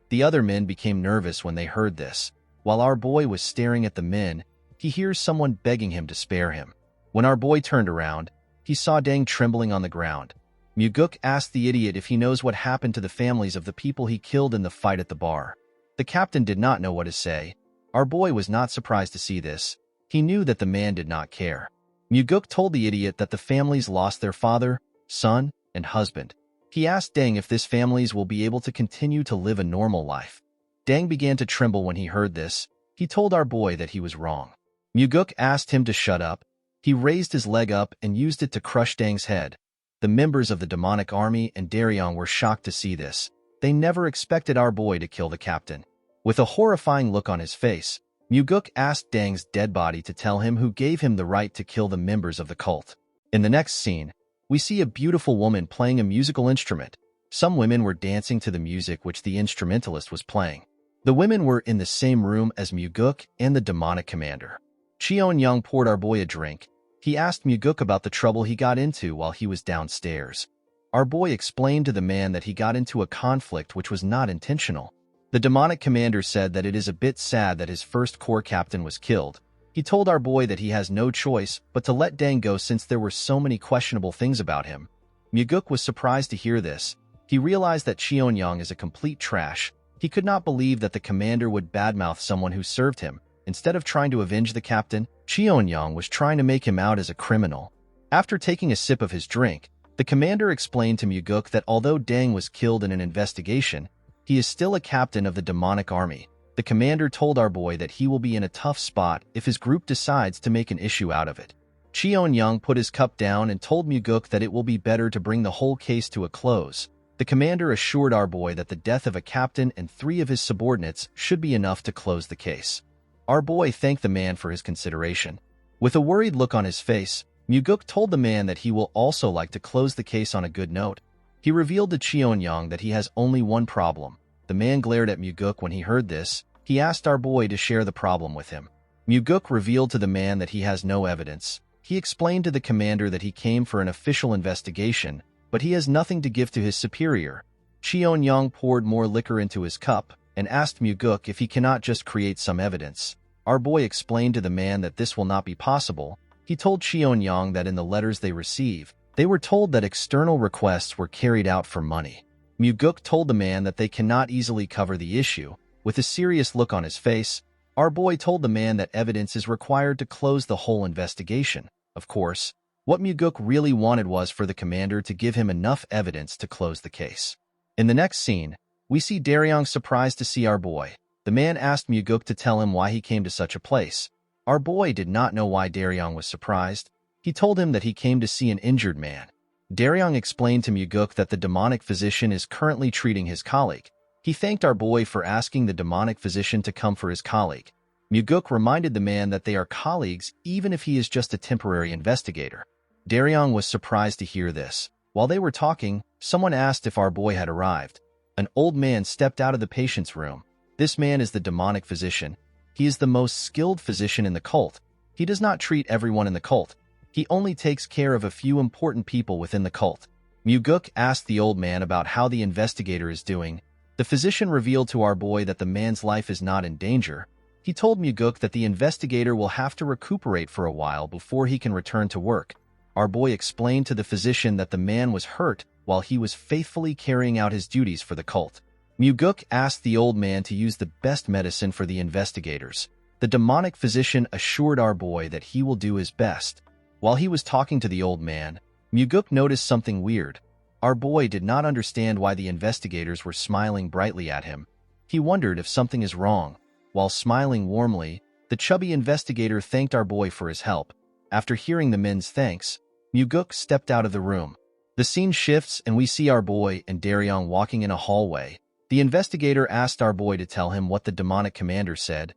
The other men became nervous when they heard this. While our boy was staring at the men, he hears someone begging him to spare him. When our boy turned around, he saw Dang trembling on the ground. Muguk asked the idiot if he knows what happened to the families of the people he killed in the fight at the bar. The captain did not know what to say. Our boy was not surprised to see this. He knew that the man did not care. Muguk told the idiot that the families lost their father, son, and husband. He asked Deng if this families will be able to continue to live a normal life. Deng began to tremble when he heard this. He told our boy that he was wrong. Muguk asked him to shut up. He raised his leg up and used it to crush Deng's head. The members of the demonic army and Daryong were shocked to see this. They never expected our boy to kill the captain. With a horrifying look on his face, Muguk asked Deng's dead body to tell him who gave him the right to kill the members of the cult. In the next scene, we see a beautiful woman playing a musical instrument. Some women were dancing to the music which the instrumentalist was playing. The women were in the same room as Muguk and the demonic commander. Cheon-young poured our boy a drink. He asked Muguk about the trouble he got into while he was downstairs. Our boy explained to the man that he got into a conflict which was not intentional. The demonic commander said that it is a bit sad that his first corps captain was killed. He told our boy that he has no choice but to let Deng go since there were so many questionable things about him. Muguk was surprised to hear this. He realized that Cheon-young is a complete trash. He could not believe that the commander would badmouth someone who served him. Instead of trying to avenge the captain, Cheon-young was trying to make him out as a criminal. After taking a sip of his drink, the commander explained to Muguk that although Deng was killed in an investigation, he is still a captain of the demonic army. The commander told our boy that he will be in a tough spot if his group decides to make an issue out of it. Cheon-young put his cup down and told Muguk that it will be better to bring the whole case to a close. The commander assured our boy that the death of a captain and 3 of his subordinates should be enough to close the case. Our boy thanked the man for his consideration. With a worried look on his face, Muguk told the man that he will also like to close the case on a good note. He revealed to Cheon-young that he has only one problem. The man glared at Muguk when he heard this. He asked our boy to share the problem with him. Muguk revealed to the man that he has no evidence. He explained to the commander that he came for an official investigation, but he has nothing to give to his superior. Cheon-young poured more liquor into his cup and asked Muguk if he cannot just create some evidence. Our boy explained to the man that this will not be possible. He told Cheon-young that in the letters they receive, they were told that external requests were carried out for money. Muguk told the man that they cannot easily cover the issue. With a serious look on his face, our boy told the man that evidence is required to close the whole investigation. Of course, what Muguk really wanted was for the commander to give him enough evidence to close the case. In the next scene, we see Daryong surprised to see our boy. The man asked Muguk to tell him why he came to such a place. Our boy did not know why Daryong was surprised. He told him that he came to see an injured man. Daryong explained to Muguk that the demonic physician is currently treating his colleague. He thanked our boy for asking the demonic physician to come for his colleague. Muguk reminded the man that they are colleagues even if he is just a temporary investigator. Daryong was surprised to hear this. While they were talking, someone asked if our boy had arrived. An old man stepped out of the patient's room. This man is the demonic physician. He is the most skilled physician in the cult. He does not treat everyone in the cult. He only takes care of a few important people within the cult. Muguk asked the old man about how the investigator is doing. The physician revealed to our boy that the man's life is not in danger. He told Muguk that the investigator will have to recuperate for a while before he can return to work. Our boy explained to the physician that the man was hurt while he was faithfully carrying out his duties for the cult. Muguk asked the old man to use the best medicine for the investigators. The demonic physician assured our boy that he will do his best. While he was talking to the old man, Muguk noticed something weird. Our boy did not understand why the investigators were smiling brightly at him. He wondered if something is wrong. While smiling warmly, the chubby investigator thanked our boy for his help. After hearing the men's thanks, Muguk stepped out of the room. The scene shifts and we see our boy and Daryong walking in a hallway. The investigator asked our boy to tell him what the demonic commander said.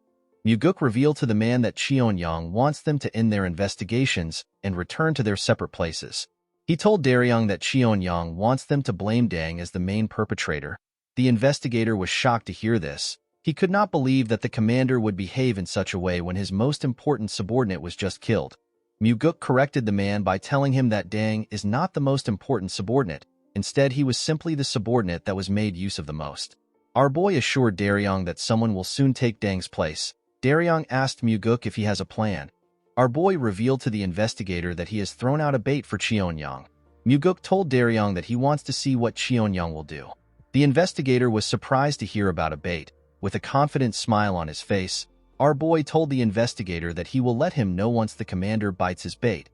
Muguk revealed to the man that Cheon-young wants them to end their investigations and return to their separate places. He told Daryong that Cheon-young wants them to blame Deng as the main perpetrator. The investigator was shocked to hear this. He could not believe that the commander would behave in such a way when his most important subordinate was just killed. Muguk corrected the man by telling him that Deng is not the most important subordinate. Instead, he was simply the subordinate that was made use of the most. Our boy assured Daryong that someone will soon take Deng's place. Daryong asked Muguk if he has a plan. Our boy revealed to the investigator that he has thrown out a bait for Cheon-young. Muguk told Daryong that he wants to see what Cheon-young will do. The investigator was surprised to hear about a bait. With a confident smile on his face, our boy told the investigator that he will let him know once the commander bites his bait.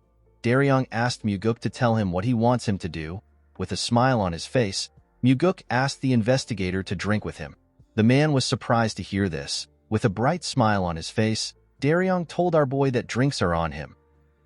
Daryong asked Muguk to tell him what he wants him to do. With a smile on his face, Muguk asked the investigator to drink with him. The man was surprised to hear this. With a bright smile on his face, Daryong told our boy that drinks are on him.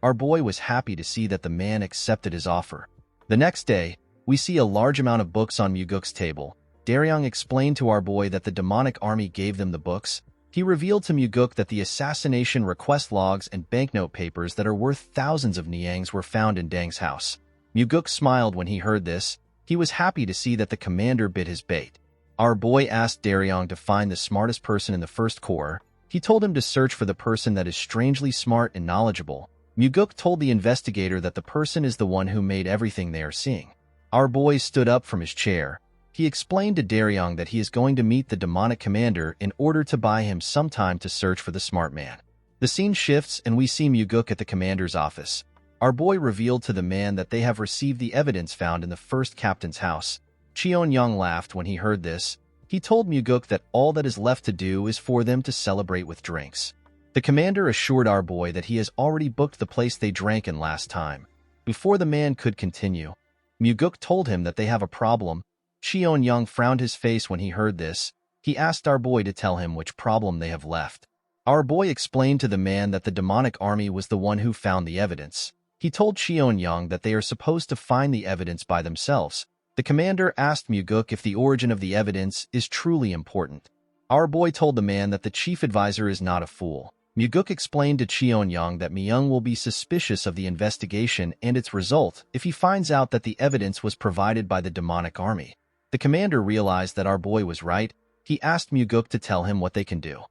Our boy was happy to see that the man accepted his offer. The next day, we see a large amount of books on Muguk's table. Daryong explained to our boy that the demonic army gave them the books. He revealed to Muguk that the assassination request logs and banknote papers that are worth thousands of niangs were found in Dang's house. Muguk smiled when he heard this. He was happy to see that the commander bit his bait. Our boy asked Daryong to find the smartest person in the first corps. He told him to search for the person that is strangely smart and knowledgeable. Muguk told the investigator that the person is the one who made everything they are seeing. Our boy stood up from his chair. He explained to Daryong that he is going to meet the demonic commander in order to buy him some time to search for the smart man. The scene shifts and we see Muguk at the commander's office. Our boy revealed to the man that they have received the evidence found in the first captain's house. Cheon-young laughed when he heard this. He told Muguk that all that is left to do is for them to celebrate with drinks. The commander assured our boy that he has already booked the place they drank in last time. Before the man could continue, Muguk told him that they have a problem. Cheon-young frowned his face when he heard this. He asked our boy to tell him which problem they have left. Our boy explained to the man that the demonic army was the one who found the evidence. He told Cheon-young that they are supposed to find the evidence by themselves. The commander asked Muguk if the origin of the evidence is truly important. Our boy told the man that the chief advisor is not a fool. Muguk explained to Cheon-young that Myung will be suspicious of the investigation and its result if he finds out that the evidence was provided by the demonic army. The commander realized that our boy was right. He asked Muguk to tell him what they can do.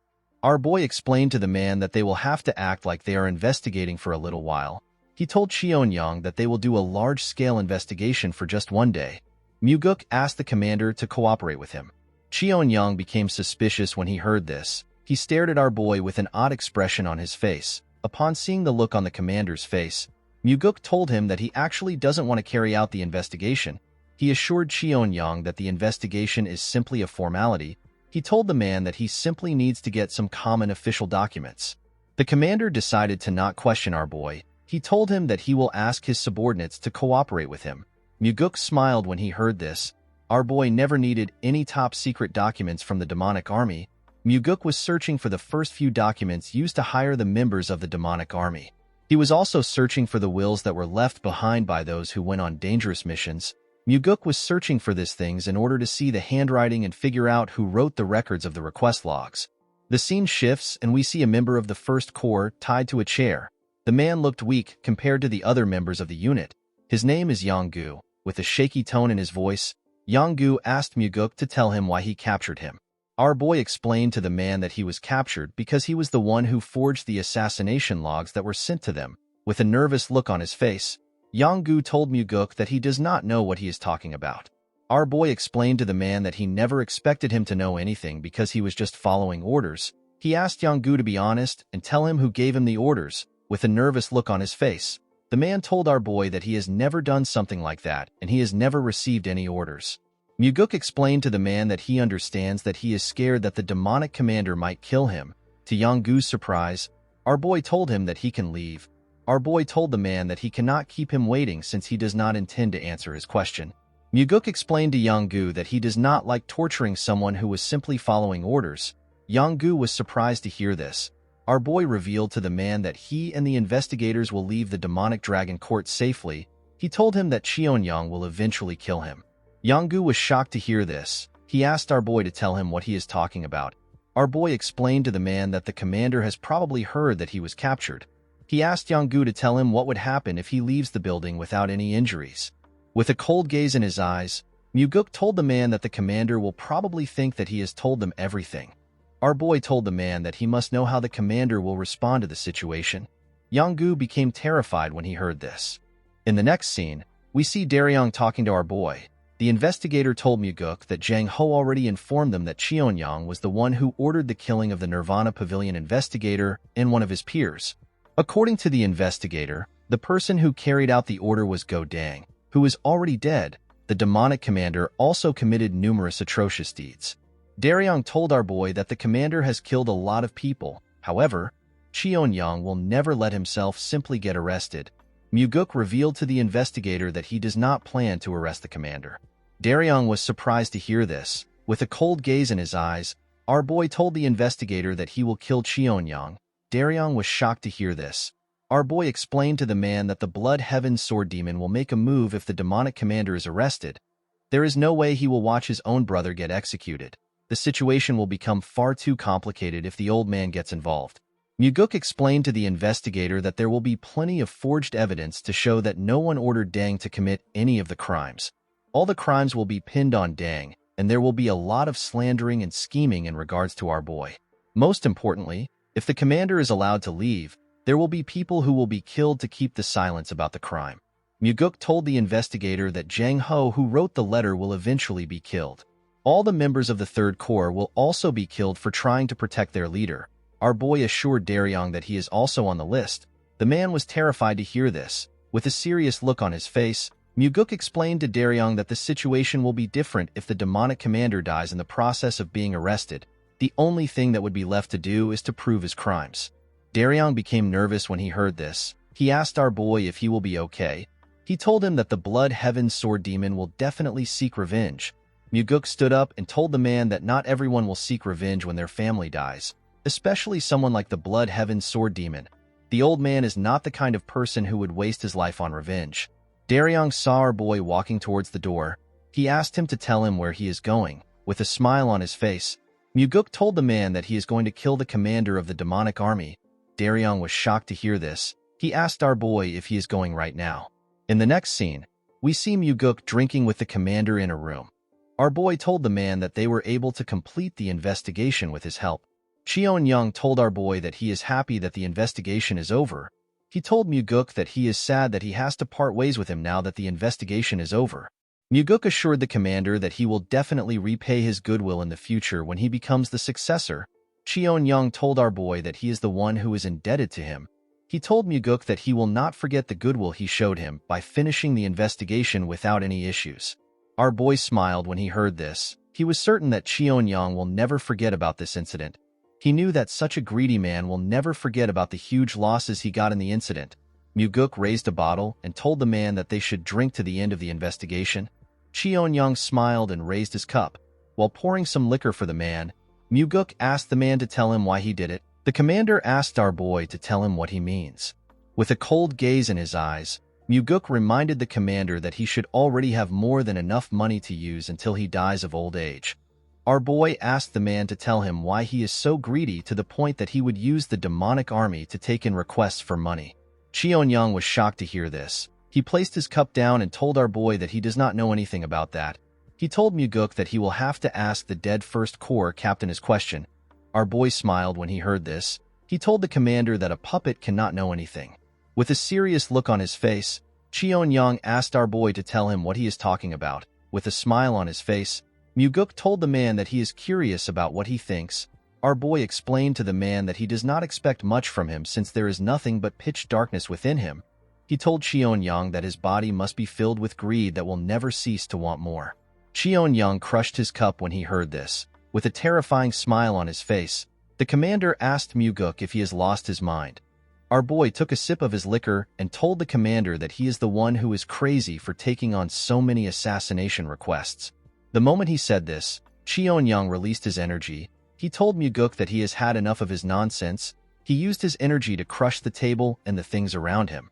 Our boy explained to the man that they will have to act like they are investigating for a little while. He told Cheon-young that they will do a large-scale investigation for just one day. Muguk asked the commander to cooperate with him. Cheon-young became suspicious when he heard this. He stared at our boy with an odd expression on his face. Upon seeing the look on the commander's face, Muguk told him that he actually doesn't want to carry out the investigation. He assured Cheon-young that the investigation is simply a formality. He told the man that he simply needs to get some common official documents. The commander decided to not question our boy. He told him that he will ask his subordinates to cooperate with him. Muguk smiled when he heard this. Our boy never needed any top-secret documents from the demonic army. Muguk was searching for the first few documents used to hire the members of the demonic army. He was also searching for the wills that were left behind by those who went on dangerous missions. Muguk was searching for these things in order to see the handwriting and figure out who wrote the records of the request logs. The scene shifts and we see a member of the First Corps tied to a chair. The man looked weak compared to the other members of the unit. His name is Yong-gu. With a shaky tone in his voice, Yong-gu asked Muguk to tell him why he captured him. Our boy explained to the man that he was captured because he was the one who forged the assassination logs that were sent to them. With a nervous look on his face, Yong-gu told Muguk that he does not know what he is talking about. Our boy explained to the man that he never expected him to know anything because he was just following orders. He asked Yong-gu to be honest and tell him who gave him the orders. With a nervous look on his face, the man told our boy that he has never done something like that and he has never received any orders. Muguk explained to the man that he understands that he is scared that the demonic commander might kill him. To Yong-gu's surprise, our boy told him that he can leave. Our boy told the man that he cannot keep him waiting since he does not intend to answer his question. Muguk explained to Yong-gu that he does not like torturing someone who was simply following orders. Yong-gu was surprised to hear this. Our boy revealed to the man that he and the investigators will leave the demonic dragon court safely. He told him that Cheon-young will eventually kill him. Yong-gu was shocked to hear this. He asked our boy to tell him what he is talking about. Our boy explained to the man that the commander has probably heard that he was captured. He asked Yong-gu to tell him what would happen if he leaves the building without any injuries. With a cold gaze in his eyes, Muguk told the man that the commander will probably think that he has told them everything. Our boy told the man that he must know how the commander will respond to the situation. Yong-gu became terrified when he heard this. In the next scene, we see Daryong talking to our boy. The investigator told Muguk that Jang Ho already informed them that Cheon-young was the one who ordered the killing of the Nirvana Pavilion investigator and one of his peers. According to the investigator, the person who carried out the order was Go Dang, who is already dead. The demonic commander also committed numerous atrocious deeds. Daryong told our boy that the commander has killed a lot of people. However, Cheon-young will never let himself simply get arrested. Muguk revealed to the investigator that he does not plan to arrest the commander. Daryong was surprised to hear this. With a cold gaze in his eyes, our boy told the investigator that he will kill Cheonyang. Daryong was shocked to hear this. Our boy explained to the man that the Blood Heaven Sword Demon will make a move if the demonic commander is arrested. There is no way he will watch his own brother get executed. The situation will become far too complicated if the old man gets involved. Muguk explained to the investigator that there will be plenty of forged evidence to show that no one ordered Dang to commit any of the crimes. All the crimes will be pinned on Dang, and there will be a lot of slandering and scheming in regards to our boy. Most importantly, if the commander is allowed to leave, there will be people who will be killed to keep the silence about the crime. Muguk told the investigator that Jang Ho, who wrote the letter, will eventually be killed. All the members of the Third Corps will also be killed for trying to protect their leader. Our boy assured Daryong that he is also on the list. The man was terrified to hear this. With a serious look on his face, Muguk explained to Daryong that the situation will be different if the demonic commander dies in the process of being arrested. The only thing that would be left to do is to prove his crimes. Daryong became nervous when he heard this. He asked our boy if he will be okay. He told him that the Blood Heaven Sword Demon will definitely seek revenge. Muguk stood up and told the man that not everyone will seek revenge when their family dies, especially someone like the Blood Heaven Sword Demon. The old man is not the kind of person who would waste his life on revenge. Daryong saw our boy walking towards the door. He asked him to tell him where he is going. With a smile on his face, Muguk told the man that he is going to kill the commander of the demonic army. Daryong was shocked to hear this. He asked our boy if he is going right now. In the next scene, we see Muguk drinking with the commander in a room. Our boy told the man that they were able to complete the investigation with his help. Cheonyang told our boy that he is happy that the investigation is over. He told Muguk that he is sad that he has to part ways with him now that the investigation is over. Muguk assured the commander that he will definitely repay his goodwill in the future when he becomes the successor. Cheonyang told our boy that he is the one who is indebted to him. He told Muguk that he will not forget the goodwill he showed him by finishing the investigation without any issues. Our boy smiled when he heard this. He was certain that Cheonyang will never forget about this incident. He knew that such a greedy man will never forget about the huge losses he got in the incident. Muguk raised a bottle and told the man that they should drink to the end of the investigation. Cheonyang smiled and raised his cup. While pouring some liquor for the man, Muguk asked the man to tell him why he did it. The commander asked our boy to tell him what he means. With a cold gaze in his eyes, Muguk reminded the commander that he should already have more than enough money to use until he dies of old age. Our boy asked the man to tell him why he is so greedy to the point that he would use the demonic army to take in requests for money. Cheonyang was shocked to hear this. He placed his cup down and told our boy that he does not know anything about that. He told Muguk that he will have to ask the dead First Corps captain his question. Our boy smiled when he heard this. He told the commander that a puppet cannot know anything. With a serious look on his face, Cheonyang asked our boy to tell him what he is talking about. With a smile on his face, Muguk told the man that he is curious about what he thinks. Our boy explained to the man that he does not expect much from him since there is nothing but pitch darkness within him. He told Cheonyang that his body must be filled with greed that will never cease to want more. Cheonyang crushed his cup when he heard this. With a terrifying smile on his face, the commander asked Muguk if he has lost his mind. Our boy took a sip of his liquor and told the commander that he is the one who is crazy for taking on so many assassination requests. The moment he said this, Cheonyang released his energy. He told Muguk that he has had enough of his nonsense. He used his energy to crush the table and the things around him.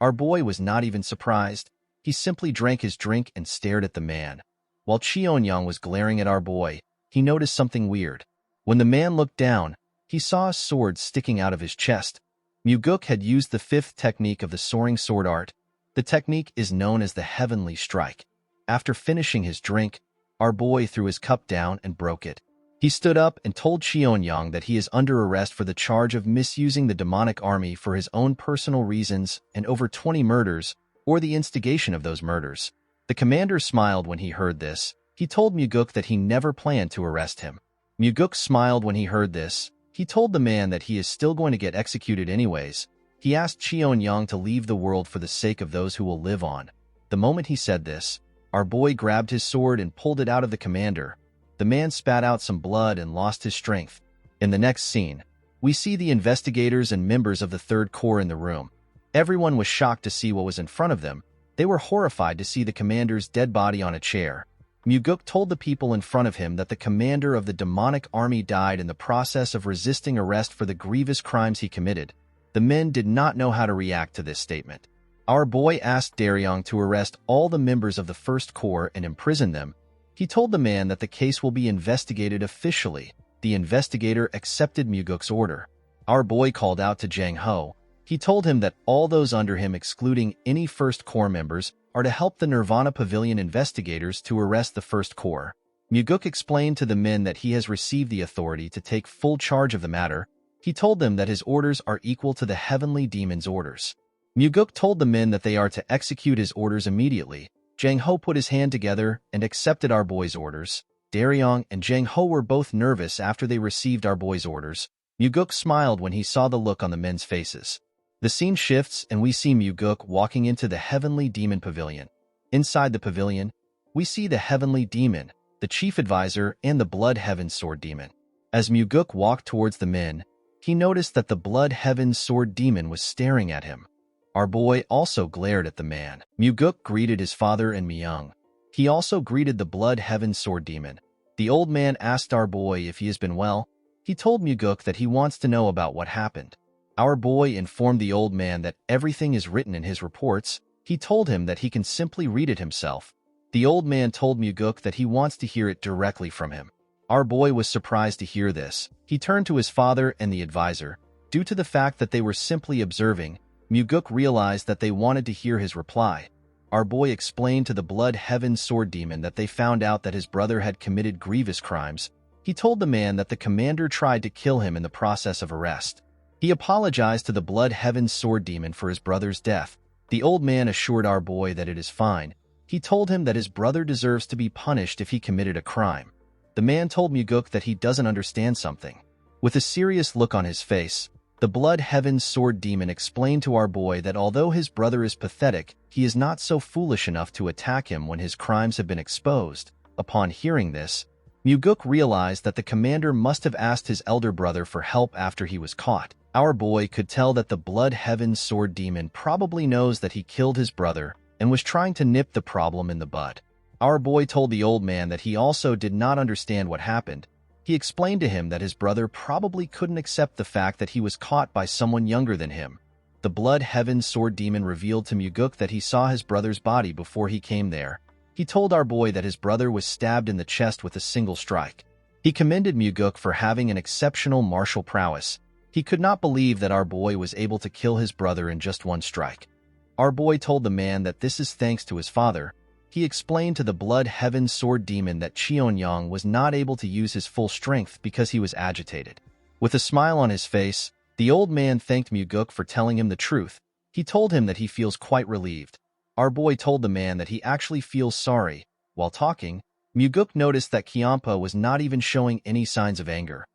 Our boy was not even surprised. He simply drank his drink and stared at the man. While Cheonyang was glaring at our boy, he noticed something weird. When the man looked down, he saw a sword sticking out of his chest. Muguk had used the fifth technique of the soaring sword art. The technique is known as the Heavenly Strike. After finishing his drink, our boy threw his cup down and broke it. He stood up and told Cheonyang that he is under arrest for the charge of misusing the demonic army for his own personal reasons and over 20 murders, or the instigation of those murders. The commander smiled when he heard this. He told Muguk that he never planned to arrest him. Muguk smiled when he heard this. He told the man that he is still going to get executed anyways. He asked Cheonyang to leave the world for the sake of those who will live on. The moment he said this, our boy grabbed his sword and pulled it out of the commander. The man spat out some blood and lost his strength. In the next scene, we see the investigators and members of the Third Corps in the room. Everyone was shocked to see what was in front of them. They were horrified to see the commander's dead body on a chair. Muguk told the people in front of him that the commander of the demonic army died in the process of resisting arrest for the grievous crimes he committed. The men did not know how to react to this statement. Our boy asked Daryong to arrest all the members of the First Corps and imprison them. He told the man that the case will be investigated officially. The investigator accepted Muguk's order. Our boy called out to Jang Ho. He told him that all those under him, excluding any First Corps members, are to help the Nirvana Pavilion investigators to arrest the First Corps. Muguk explained to the men that he has received the authority to take full charge of the matter. He told them that his orders are equal to the heavenly demon's orders. Muguk told the men that they are to execute his orders immediately. Jang Ho put his hand together and accepted our boy's orders. Daryong and Jang Ho were both nervous after they received our boy's orders. Muguk smiled when he saw the look on the men's faces. The scene shifts and we see Muguk walking into the Heavenly Demon Pavilion. Inside the pavilion, we see the Heavenly Demon, the Chief Advisor, and the Blood Heaven Sword Demon. As Muguk walked towards the men, he noticed that the Blood Heaven Sword Demon was staring at him. Our boy also glared at the man. Muguk greeted his father and Myung. He also greeted the Blood Heaven Sword Demon. The old man asked our boy if he has been well. He told Muguk that he wants to know about what happened. Our boy informed the old man that everything is written in his reports. He told him that he can simply read it himself. The old man told Muguk that he wants to hear it directly from him. Our boy was surprised to hear this. He turned to his father and the advisor. Due to the fact that they were simply observing, Muguk realized that they wanted to hear his reply. Our boy explained to the Blood Heaven Sword Demon that they found out that his brother had committed grievous crimes. He told the man that the commander tried to kill him in the process of arrest. He apologized to the Blood Heaven Sword Demon for his brother's death. The old man assured our boy that it is fine. He told him that his brother deserves to be punished if he committed a crime. The man told Muguk that he doesn't understand something. With a serious look on his face, the Blood Heaven Sword Demon explained to our boy that although his brother is pathetic, he is not so foolish enough to attack him when his crimes have been exposed. Upon hearing this, Muguk realized that the commander must have asked his elder brother for help after he was caught. Our boy could tell that the Blood Heaven Sword Demon probably knows that he killed his brother and was trying to nip the problem in the bud. Our boy told the old man that he also did not understand what happened. He explained to him that his brother probably couldn't accept the fact that he was caught by someone younger than him. The Blood Heaven Sword Demon revealed to Muguk that he saw his brother's body before he came there. He told our boy that his brother was stabbed in the chest with a single strike. He commended Muguk for having an exceptional martial prowess. He could not believe that our boy was able to kill his brother in just one strike. Our boy told the man that this is thanks to his father. He explained to the Blood Heaven Sword Demon that Cheonyang was not able to use his full strength because he was agitated. With a smile on his face, the old man thanked Muguk for telling him the truth. He told him that he feels quite relieved. Our boy told the man that he actually feels sorry. While talking, Muguk noticed that Kyampa was not even showing any signs of anger.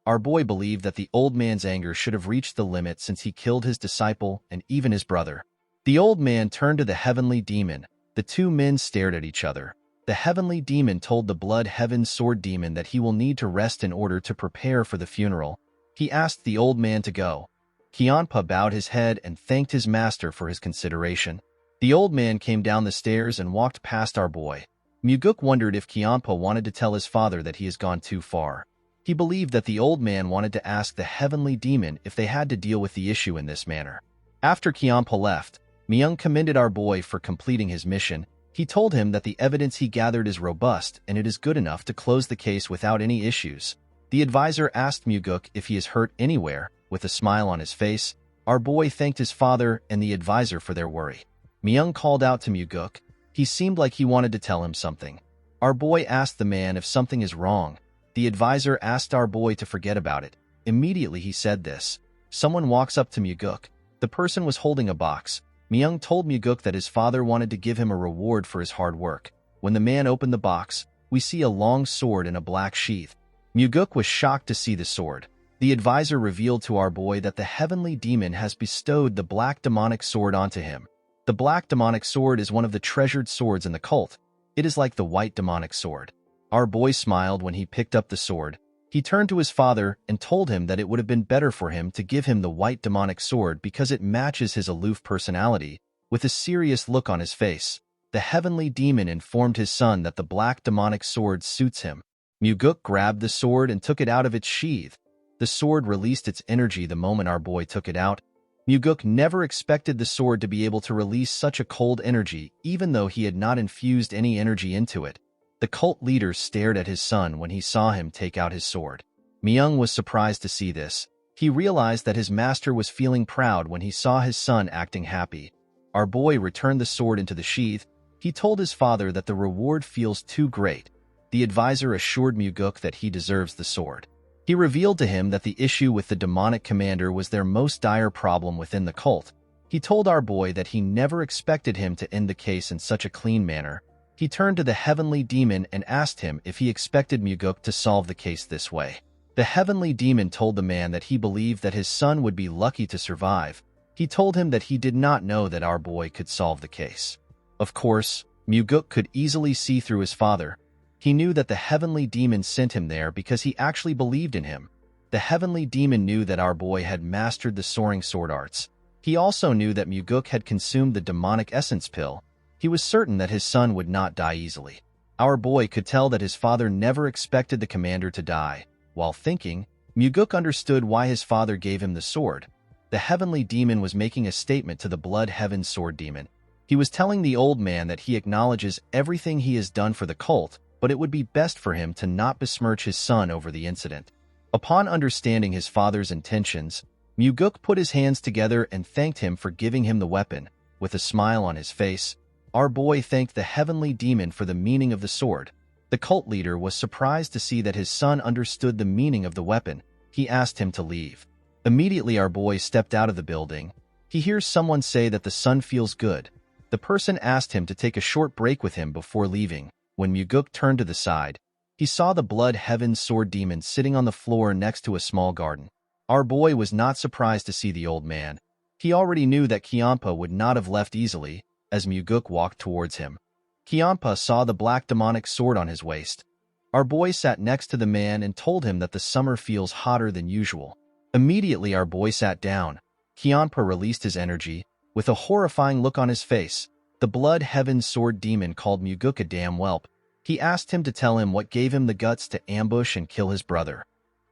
Our boy believed that the old man's anger should have reached the limit since he killed his disciple and even his brother. The old man turned to the Heavenly Demon. The two men stared at each other. The Heavenly Demon told the Blood Heaven Sword Demon that he will need to rest in order to prepare for the funeral. He asked the old man to go. Kyampa bowed his head and thanked his master for his consideration. The old man came down the stairs and walked past our boy. Muguk wondered if Kyampa wanted to tell his father that he has gone too far. He believed that the old man wanted to ask the Heavenly Demon if they had to deal with the issue in this manner. After Kyampa left, Myung commended our boy for completing his mission. He told him that the evidence he gathered is robust and it is good enough to close the case without any issues. The advisor asked Muguk if he is hurt anywhere. With a smile on his face, our boy thanked his father and the advisor for their worry. Myung called out to Muguk. He seemed like he wanted to tell him something. Our boy asked the man if something is wrong. The advisor asked our boy to forget about it. Immediately he said this. Someone walks up to Muguk. The person was holding a box. Myung told Muguk that his father wanted to give him a reward for his hard work. When the man opened the box, we see a long sword in a black sheath. Muguk was shocked to see the sword. The advisor revealed to our boy that the Heavenly Demon has bestowed the black demonic sword onto him. The black demonic sword is one of the treasured swords in the cult. It is like the white demonic sword. Our boy smiled when he picked up the sword. He turned to his father and told him that it would have been better for him to give him the white demonic sword because it matches his aloof personality. With a serious look on his face, the heavenly demon informed his son that the black demonic sword suits him. Muguk grabbed the sword and took it out of its sheath. The sword released its energy the moment our boy took it out. Muguk never expected the sword to be able to release such a cold energy, even though he had not infused any energy into it. The cult leader stared at his son when he saw him take out his sword. Myung was surprised to see this. He realized that his master was feeling proud when he saw his son acting happy. Our boy returned the sword into the sheath. He told his father that the reward feels too great. The advisor assured Muguk that he deserves the sword. He revealed to him that the issue with the demonic commander was their most dire problem within the cult. He told our boy that he never expected him to end the case in such a clean manner. He turned to the heavenly demon and asked him if he expected Muguk to solve the case this way. The heavenly demon told the man that he believed that his son would be lucky to survive. He told him that he did not know that our boy could solve the case. Of course, Muguk could easily see through his father. He knew that the heavenly demon sent him there because he actually believed in him. The heavenly demon knew that our boy had mastered the soaring sword arts. He also knew that Muguk had consumed the demonic essence pill. He was certain that his son would not die easily. Our boy could tell that his father never expected the commander to die. While thinking, Muguk understood why his father gave him the sword. The heavenly demon was making a statement to the blood heaven sword demon. He was telling the old man that he acknowledges everything he has done for the cult, but it would be best for him to not besmirch his son over the incident. Upon understanding his father's intentions, Muguk put his hands together and thanked him for giving him the weapon. With a smile on his face, our boy thanked the heavenly demon for the meaning of the sword. The cult leader was surprised to see that his son understood the meaning of the weapon. He asked him to leave. Immediately our boy stepped out of the building. He hears someone say that the son feels good. The person asked him to take a short break with him before leaving. When Muguk turned to the side, he saw the blood heaven sword demon sitting on the floor next to a small garden. Our boy was not surprised to see the old man. He already knew that Kiampa would not have left easily as Muguk walked towards him. Kiampa saw the black demonic sword on his waist. Our boy sat next to the man and told him that the summer feels hotter than usual. Immediately our boy sat down. Kiampa released his energy. With a horrifying look on his face, the blood heaven sword demon called Muguk a damn whelp. He asked him to tell him what gave him the guts to ambush and kill his brother.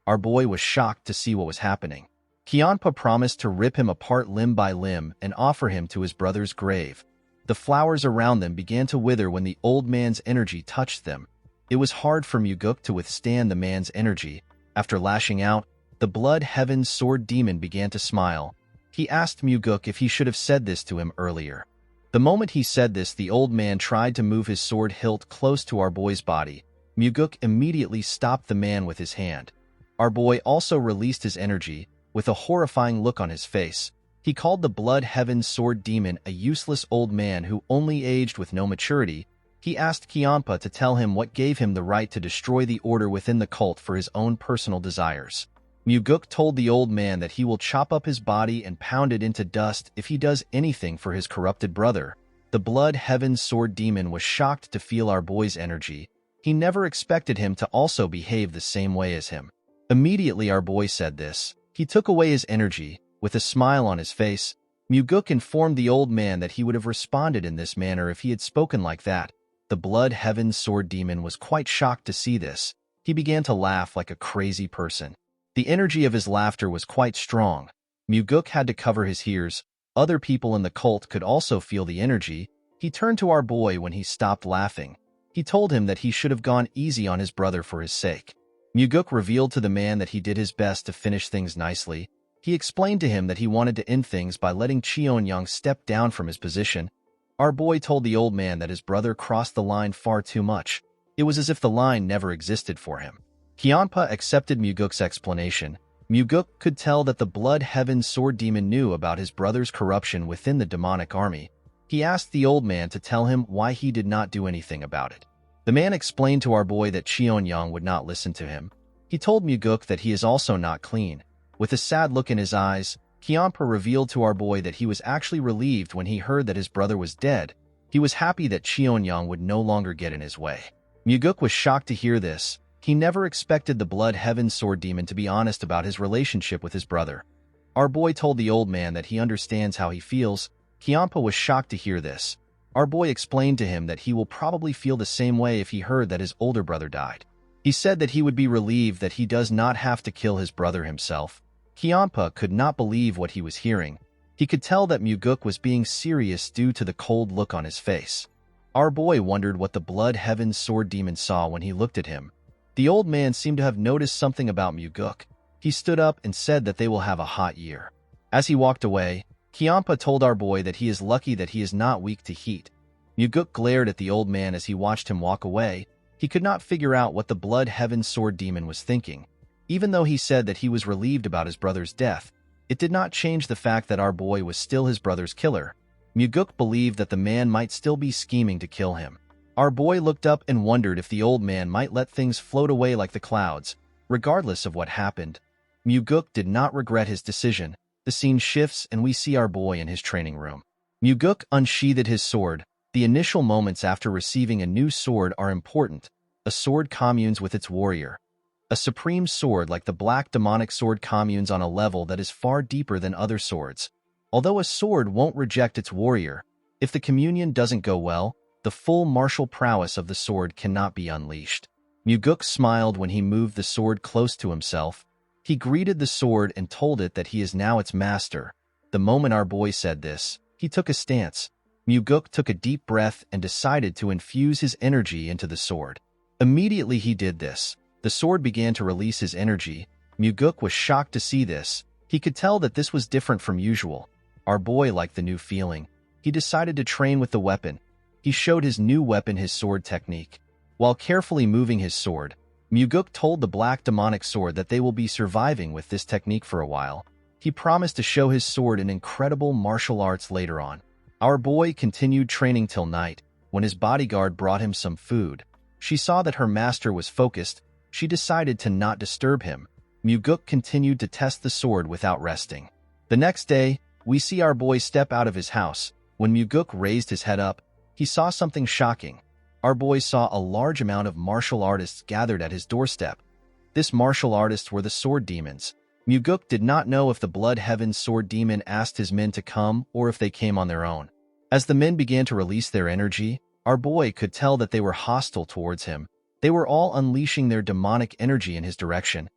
Our boy was shocked to see what was happening. Kiampa promised to rip him apart limb by limb and offer him to his brother's grave. The flowers around them began to wither when the old man's energy touched them. It was hard for Muguk to withstand the man's energy. After lashing out, the blood heaven sword demon began to smile. He asked Muguk if he should have said this to him earlier. The moment he said this, the old man tried to move his sword hilt close to our boy's body. Muguk immediately stopped the man with his hand. Our boy also released his energy. With a horrifying look on his face, he called the blood heaven sword demon a useless old man who only aged with no maturity. He asked Kiampa to tell him what gave him the right to destroy the order within the cult for his own personal desires. Muguk told the old man that he will chop up his body and pound it into dust if he does anything for his corrupted brother. The blood heaven sword demon was shocked to feel our boy's energy. He never expected him to also behave the same way as him. Immediately our boy said this. He took away his energy. With a smile on his face, Muguk informed the old man that he would have responded in this manner if he had spoken like that. The blood heaven sword demon was quite shocked to see this. He began to laugh like a crazy person. The energy of his laughter was quite strong. Muguk had to cover his ears. Other people in the cult could also feel the energy. He turned to our boy when he stopped laughing. He told him that he should have gone easy on his brother for his sake. Muguk revealed to the man that he did his best to finish things nicely. He explained to him that he wanted to end things by letting Cheon-young step down from his position. Our boy told the old man that his brother crossed the line far too much. It was as if the line never existed for him. Kiampa accepted Muguk's explanation. Muguk could tell that the blood heaven sword demon knew about his brother's corruption within the demonic army. He asked the old man to tell him why he did not do anything about it. The man explained to our boy that Cheon-young would not listen to him. He told Muguk that he is also not clean. With a sad look in his eyes, Kiampa revealed to our boy that he was actually relieved when he heard that his brother was dead. He was happy that Cheon-young would no longer get in his way. Muguk was shocked to hear this. He never expected the Blood Heaven Sword Demon to be honest about his relationship with his brother. Our boy told the old man that he understands how he feels. Kiampa was shocked to hear this. Our boy explained to him that he will probably feel the same way if he heard that his older brother died. He said that he would be relieved that he does not have to kill his brother himself. Kiampa could not believe what he was hearing. He could tell that Muguk was being serious due to the cold look on his face. Our boy wondered what the Blood Heaven Sword Demon saw when he looked at him. The old man seemed to have noticed something about Muguk. He stood up and said that they will have a hot year. As he walked away, Kiampa told our boy that he is lucky that he is not weak to heat. Muguk glared at the old man as he watched him walk away. He could not figure out what the Blood Heaven Sword Demon was thinking. Even though he said that he was relieved about his brother's death, it did not change the fact that our boy was still his brother's killer. Muguk believed that the man might still be scheming to kill him. Our boy looked up and wondered if the old man might let things float away like the clouds. Regardless of what happened, Muguk did not regret his decision. The scene shifts and we see our boy in his training room. Muguk unsheathed his sword. The initial moments after receiving a new sword are important. A sword communes with its warrior. A supreme sword like the black demonic sword communes on a level that is far deeper than other swords. Although a sword won't reject its warrior, if the communion doesn't go well, the full martial prowess of the sword cannot be unleashed. Muguk smiled when he moved the sword close to himself. He greeted the sword and told it that he is now its master. The moment our boy said this, he took a stance. Muguk took a deep breath and decided to infuse his energy into the sword. Immediately he did this, the sword began to release his energy. Muguk was shocked to see this. He could tell that this was different from usual. Our boy liked the new feeling. He decided to train with the weapon. He showed his new weapon his sword technique. While carefully moving his sword, Muguk told the black demonic sword that they will be surviving with this technique for a while. He promised to show his sword in incredible martial arts later on. Our boy continued training till night. When his bodyguard brought him some food, she saw that her master was focused. She decided to not disturb him. Muguk continued to test the sword without resting. The next day, we see our boy step out of his house. When Muguk raised his head up, he saw something shocking. Our boy saw a large amount of martial artists gathered at his doorstep. This martial artists were the sword demons. Muguk did not know if the Blood Heaven Sword Demon asked his men to come or if they came on their own. As the men began to release their energy, our boy could tell that they were hostile towards him. They were all unleashing their demonic energy in his direction.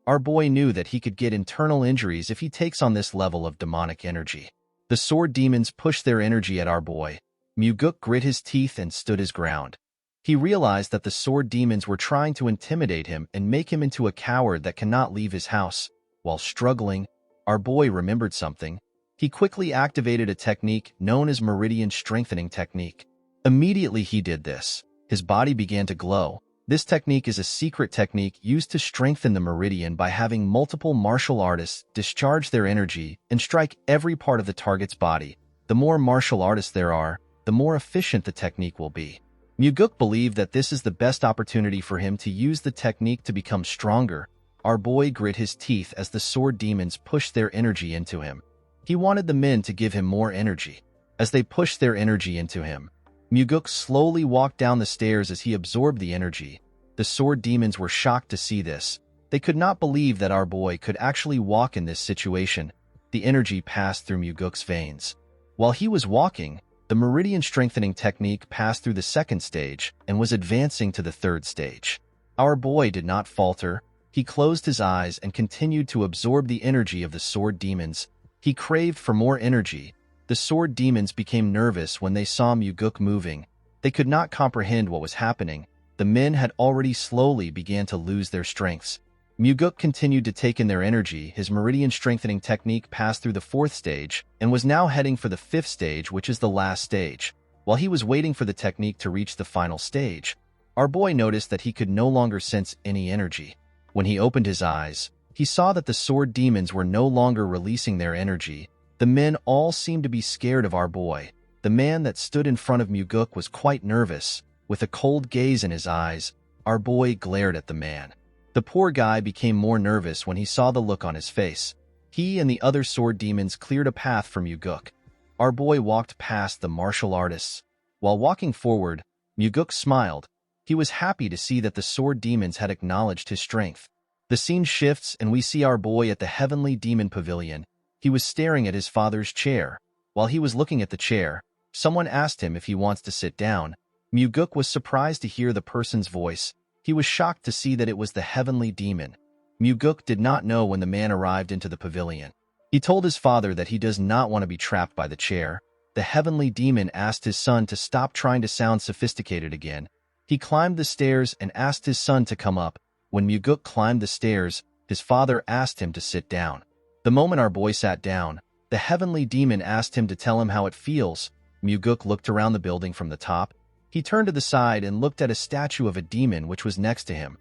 Our boy knew that he could get internal injuries if he takes on this level of demonic energy. The sword demons pushed their energy at our boy. Muguk grit his teeth and stood his ground. He realized that the sword demons were trying to intimidate him and make him into a coward that cannot leave his house. While struggling, our boy remembered something. He quickly activated a technique known as Meridian Strengthening Technique. Immediately he did this, his body began to glow. This technique is a secret technique used to strengthen the meridian by having multiple martial artists discharge their energy and strike every part of the target's body. The more martial artists there are, the more efficient the technique will be. Muguk believed that this is the best opportunity for him to use the technique to become stronger. Our boy grit his teeth as the sword demons pushed their energy into him. He wanted the men to give him more energy. As they pushed their energy into him, Muguk slowly walked down the stairs as he absorbed the energy. The sword demons were shocked to see this. They could not believe that our boy could actually walk in this situation. The energy passed through Muguk's veins. While he was walking, the Meridian Strengthening Technique passed through the second stage and was advancing to the third stage. Our boy did not falter. He closed his eyes and continued to absorb the energy of the sword demons. He craved for more energy. The sword demons became nervous when they saw Muguk moving. They could not comprehend what was happening. The men had already slowly began to lose their strengths. Muguk continued to take in their energy. His Meridian Strengthening Technique passed through the fourth stage and was now heading for the fifth stage, which is the last stage. While he was waiting for the technique to reach the final stage, our boy noticed that he could no longer sense any energy. When he opened his eyes, he saw that the sword demons were no longer releasing their energy. The men all seemed to be scared of our boy. The man that stood in front of Muguk was quite nervous. With a cold gaze in his eyes, our boy glared at the man. The poor guy became more nervous when he saw the look on his face. He and the other sword demons cleared a path for Muguk. Our boy walked past the martial artists. While walking forward, Muguk smiled. He was happy to see that the sword demons had acknowledged his strength. The scene shifts and we see our boy at the Heavenly Demon Pavilion. He was staring at his father's chair. While he was looking at the chair, someone asked him if he wants to sit down. Muguk was surprised to hear the person's voice. He was shocked to see that it was the Heavenly Demon. Muguk did not know when the man arrived into the pavilion. He told his father that he does not want to be trapped by the chair. The Heavenly Demon asked his son to stop trying to sound sophisticated again. He climbed the stairs and asked his son to come up. When Muguk climbed the stairs, his father asked him to sit down. The moment our boy sat down, the Heavenly Demon asked him to tell him how it feels. Muguk looked around the building from the top. He turned to the side and looked at a statue of a demon which was next to him.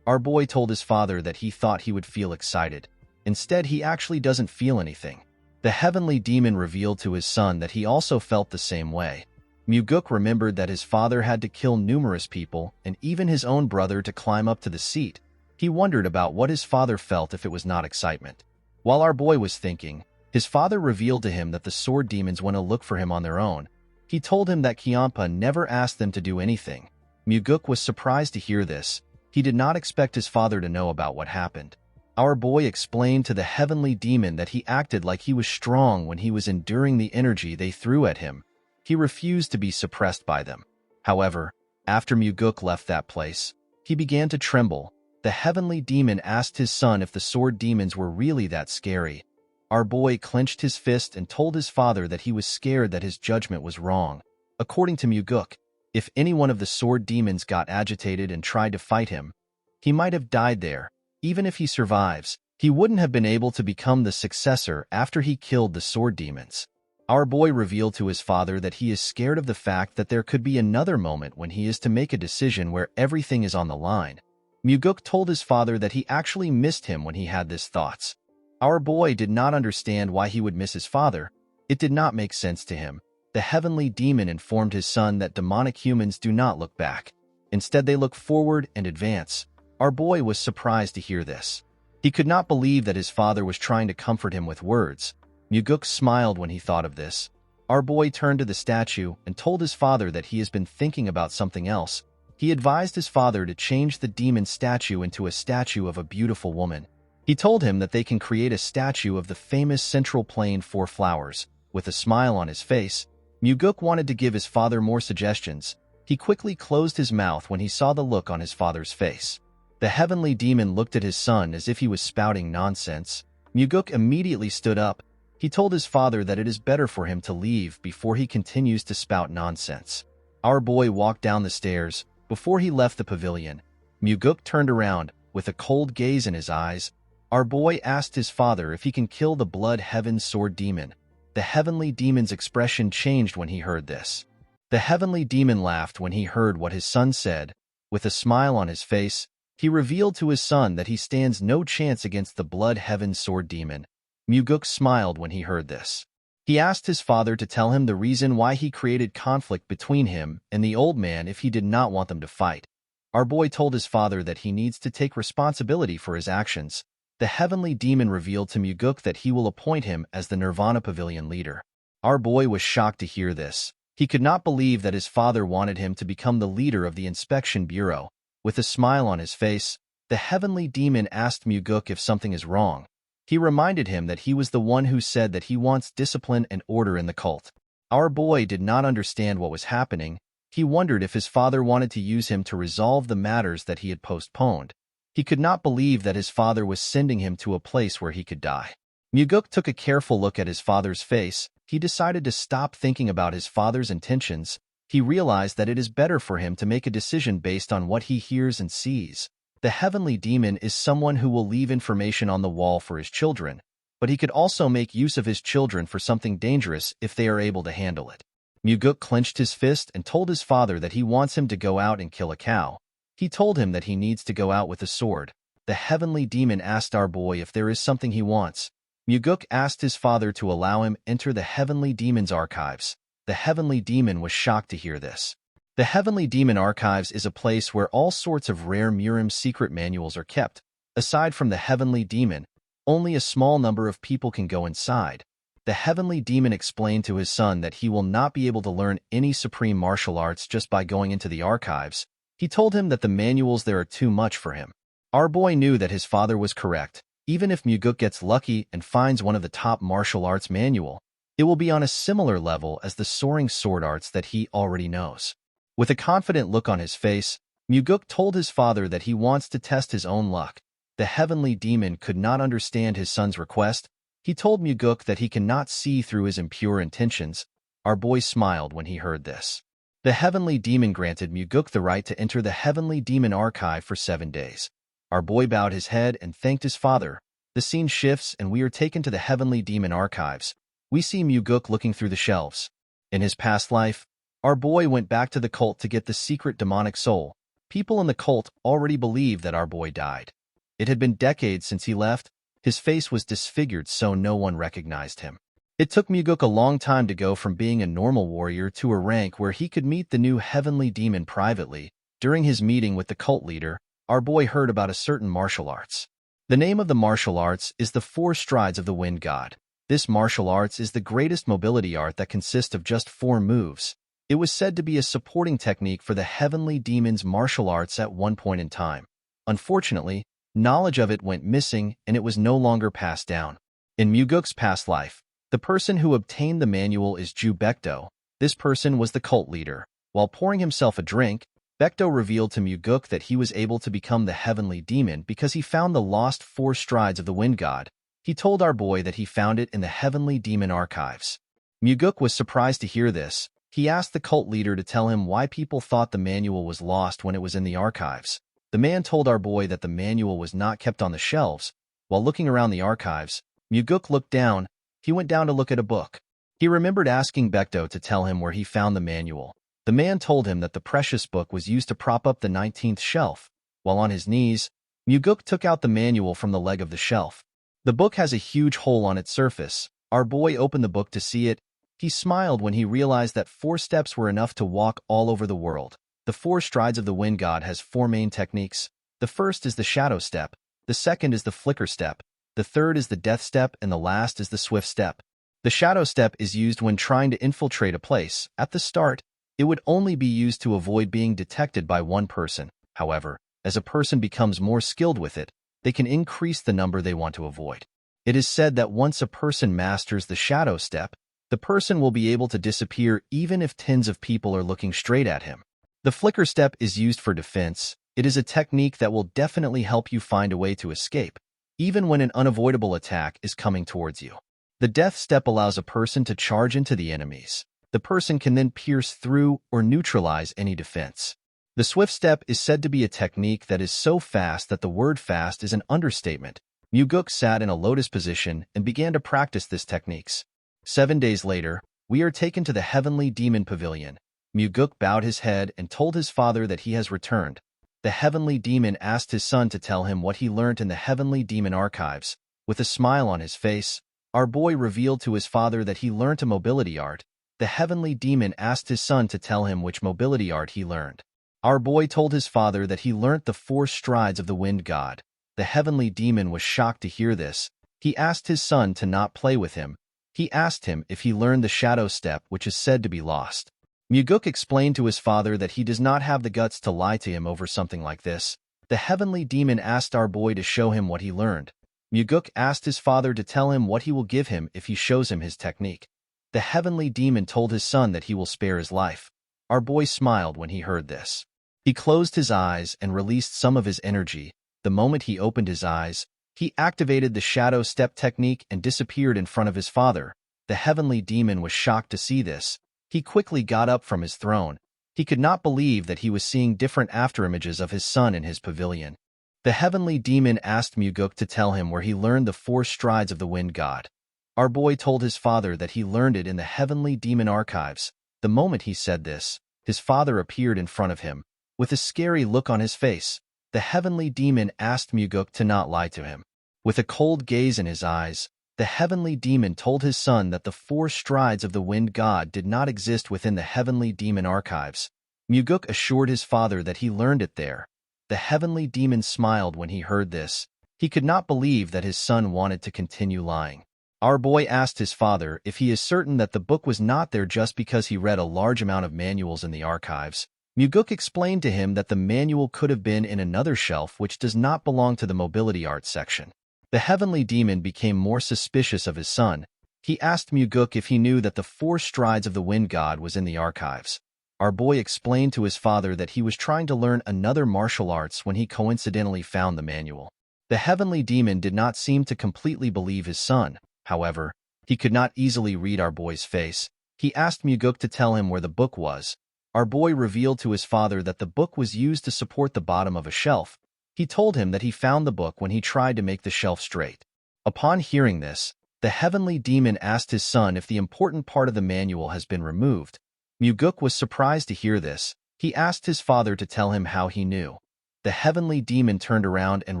Our boy told his father that he thought he would feel excited. Instead, he actually doesn't feel anything. The Heavenly Demon revealed to his son that he also felt the same way. Muguk remembered that his father had to kill numerous people and even his own brother to climb up to the seat. He wondered about what his father felt if it was not excitement. While our boy was thinking, his father revealed to him that the sword demons went to look for him on their own. He told him that Kyampa never asked them to do anything. Muguk was surprised to hear this. He did not expect his father to know about what happened. Our boy explained to the Heavenly Demon that he acted like he was strong when he was enduring the energy they threw at him. He refused to be suppressed by them. However, after Muguk left that place, he began to tremble. The Heavenly Demon asked his son if the sword demons were really that scary. Our boy clenched his fist and told his father that he was scared that his judgment was wrong. According to Muguk, if any one of the sword demons got agitated and tried to fight him, he might have died there. Even if he survives, he wouldn't have been able to become the successor after he killed the sword demons. Our boy revealed to his father that he is scared of the fact that there could be another moment when he is to make a decision where everything is on the line. Muguk told his father that he actually missed him when he had these thoughts. Our boy did not understand why he would miss his father. It did not make sense to him. The Heavenly Demon informed his son that demonic humans do not look back. Instead, they look forward and advance. Our boy was surprised to hear this. He could not believe that his father was trying to comfort him with words. Muguk smiled when he thought of this. Our boy turned to the statue and told his father that he has been thinking about something else. He advised his father to change the demon statue into a statue of a beautiful woman. He told him that they can create a statue of the famous Central Plain Four Flowers. With a smile on his face, Muguk wanted to give his father more suggestions. He quickly closed his mouth when he saw the look on his father's face. The Heavenly Demon looked at his son as if he was spouting nonsense. Muguk immediately stood up. He told his father that it is better for him to leave before he continues to spout nonsense. Our boy walked down the stairs. Before he left the pavilion, Muguk turned around. With a cold gaze in his eyes, our boy asked his father if he can kill the Blood Heaven Sword Demon. The Heavenly Demon's expression changed when he heard this. The Heavenly Demon laughed when he heard what his son said. With a smile on his face, he revealed to his son that he stands no chance against the Blood Heaven Sword Demon. Muguk smiled when he heard this. He asked his father to tell him the reason why he created conflict between him and the old man if he did not want them to fight. Our boy told his father that he needs to take responsibility for his actions. The Heavenly Demon revealed to Muguk that he will appoint him as the Nirvana Pavilion leader. Our boy was shocked to hear this. He could not believe that his father wanted him to become the leader of the Inspection Bureau. With a smile on his face, the Heavenly Demon asked Muguk if something is wrong. He reminded him that he was the one who said that he wants discipline and order in the cult. Our boy did not understand what was happening. He wondered if his father wanted to use him to resolve the matters that he had postponed. He could not believe that his father was sending him to a place where he could die. Muguk took a careful look at his father's face. He decided to stop thinking about his father's intentions. He realized that it is better for him to make a decision based on what he hears and sees. The Heavenly Demon is someone who will leave information on the wall for his children, but he could also make use of his children for something dangerous if they are able to handle it. Muguk clenched his fist and told his father that he wants him to go out and kill a cow. He told him that he needs to go out with a sword. The Heavenly Demon asked our boy if there is something he wants. Muguk asked his father to allow him enter the Heavenly Demon's archives. The Heavenly Demon was shocked to hear this. The Heavenly Demon Archives is a place where all sorts of rare Murim secret manuals are kept. Aside from the Heavenly Demon, only a small number of people can go inside. The Heavenly Demon explained to his son that he will not be able to learn any supreme martial arts just by going into the archives. He told him that the manuals there are too much for him. Our boy knew that his father was correct. Even if Muguk gets lucky and finds one of the top martial arts manual, it will be on a similar level as the soaring sword arts that he already knows. With a confident look on his face, Muguk told his father that he wants to test his own luck. The heavenly demon could not understand his son's request. He told Muguk that he cannot see through his impure intentions. Our boy smiled when he heard this. The heavenly demon granted Muguk the right to enter the heavenly demon archive for 7 days. Our boy bowed his head and thanked his father. The scene shifts and we are taken to the heavenly demon archives. We see Muguk looking through the shelves. In his past life, our boy went back to the cult to get the secret demonic soul. People in the cult already believed that our boy died. It had been decades since he left. His face was disfigured so no one recognized him. It took Muguk a long time to go from being a normal warrior to a rank where he could meet the new heavenly demon privately. During his meeting with the cult leader, our boy heard about a certain martial arts. The name of the martial arts is the 4 strides of the wind god. This martial arts is the greatest mobility art that consists of just 4 moves. It was said to be a supporting technique for the heavenly demon's martial arts at one point in time. Unfortunately, knowledge of it went missing and it was no longer passed down. In Muguk's past life, the person who obtained the manual is Ju Baekdo. This person was the cult leader. While pouring himself a drink, Baekdo revealed to Muguk that he was able to become the heavenly demon because he found the lost 4 strides of the wind god. He told our boy that he found it in the heavenly demon archives. Muguk was surprised to hear this. He asked the cult leader to tell him why people thought the manual was lost when it was in the archives. The man told our boy that the manual was not kept on the shelves. While looking around the archives, Muguk looked down. He went down to look at a book. He remembered asking Baekdo to tell him where he found the manual. The man told him that the precious book was used to prop up the 19th shelf. While on his knees, Muguk took out the manual from the leg of the shelf. The book has a huge hole on its surface. Our boy opened the book to see it. He smiled when he realized that 4 steps were enough to walk all over the world. The 4 strides of the wind god has 4 main techniques. The first is the shadow step. The second is the flicker step. The third is the death step, and the last is the swift step. The shadow step is used when trying to infiltrate a place. At the start, it would only be used to avoid being detected by one person. However, as a person becomes more skilled with it, they can increase the number they want to avoid. It is said that once a person masters the shadow step, the person will be able to disappear even if tens of people are looking straight at him. The flicker step is used for defense. It is a technique that will definitely help you find a way to escape, even when an unavoidable attack is coming towards you. The death step allows a person to charge into the enemies. The person can then pierce through or neutralize any defense. The swift step is said to be a technique that is so fast that the word fast is an understatement. Muguk sat in a lotus position and began to practice this techniques. 7 days later, we are taken to the heavenly demon pavilion. Muguk bowed his head and told his father that he has returned. The heavenly demon asked his son to tell him what he learned in the heavenly demon archives. With a smile on his face, our boy revealed to his father that he learned a mobility art. The heavenly demon asked his son to tell him which mobility art he learned. Our boy told his father that he learnt the 4 strides of the wind god. The heavenly demon was shocked to hear this. He asked his son to not play with him. He asked him if he learned the shadow step, which is said to be lost. Muguk explained to his father that he does not have the guts to lie to him over something like this. The heavenly demon asked our boy to show him what he learned. Muguk asked his father to tell him what he will give him if he shows him his technique. The heavenly demon told his son that he will spare his life. Our boy smiled when he heard this. He closed his eyes and released some of his energy. The moment he opened his eyes, he activated the shadow step technique and disappeared in front of his father. The heavenly demon was shocked to see this. He quickly got up from his throne. He could not believe that he was seeing different afterimages of his son in his pavilion. The heavenly demon asked Muguk to tell him where he learned the 4 strides of the wind god. Our boy told his father that he learned it in the heavenly demon archives. The moment he said this, his father appeared in front of him. With a scary look on his face, the heavenly demon asked Muguk to not lie to him. With a cold gaze in his eyes, the heavenly demon told his son that the 4 strides of the wind god did not exist within the heavenly demon archives. Muguk assured his father that he learned it there. The heavenly demon smiled when he heard this. He could not believe that his son wanted to continue lying. Our boy asked his father if he is certain that the book was not there just because he read a large amount of manuals in the archives. Muguk explained to him that the manual could have been in another shelf which does not belong to the mobility arts section. The heavenly demon became more suspicious of his son. He asked Muguk if he knew that the 4 strides of the wind god was in the archives. Our boy explained to his father that he was trying to learn another martial arts when he coincidentally found the manual. The heavenly demon did not seem to completely believe his son. However, he could not easily read our boy's face. He asked Muguk to tell him where the book was. Our boy revealed to his father that the book was used to support the bottom of a shelf. He told him that he found the book when he tried to make the shelf straight. Upon hearing this, the heavenly demon asked his son if the important part of the manual has been removed. Muguk was surprised to hear this. He asked his father to tell him how he knew. The heavenly demon turned around and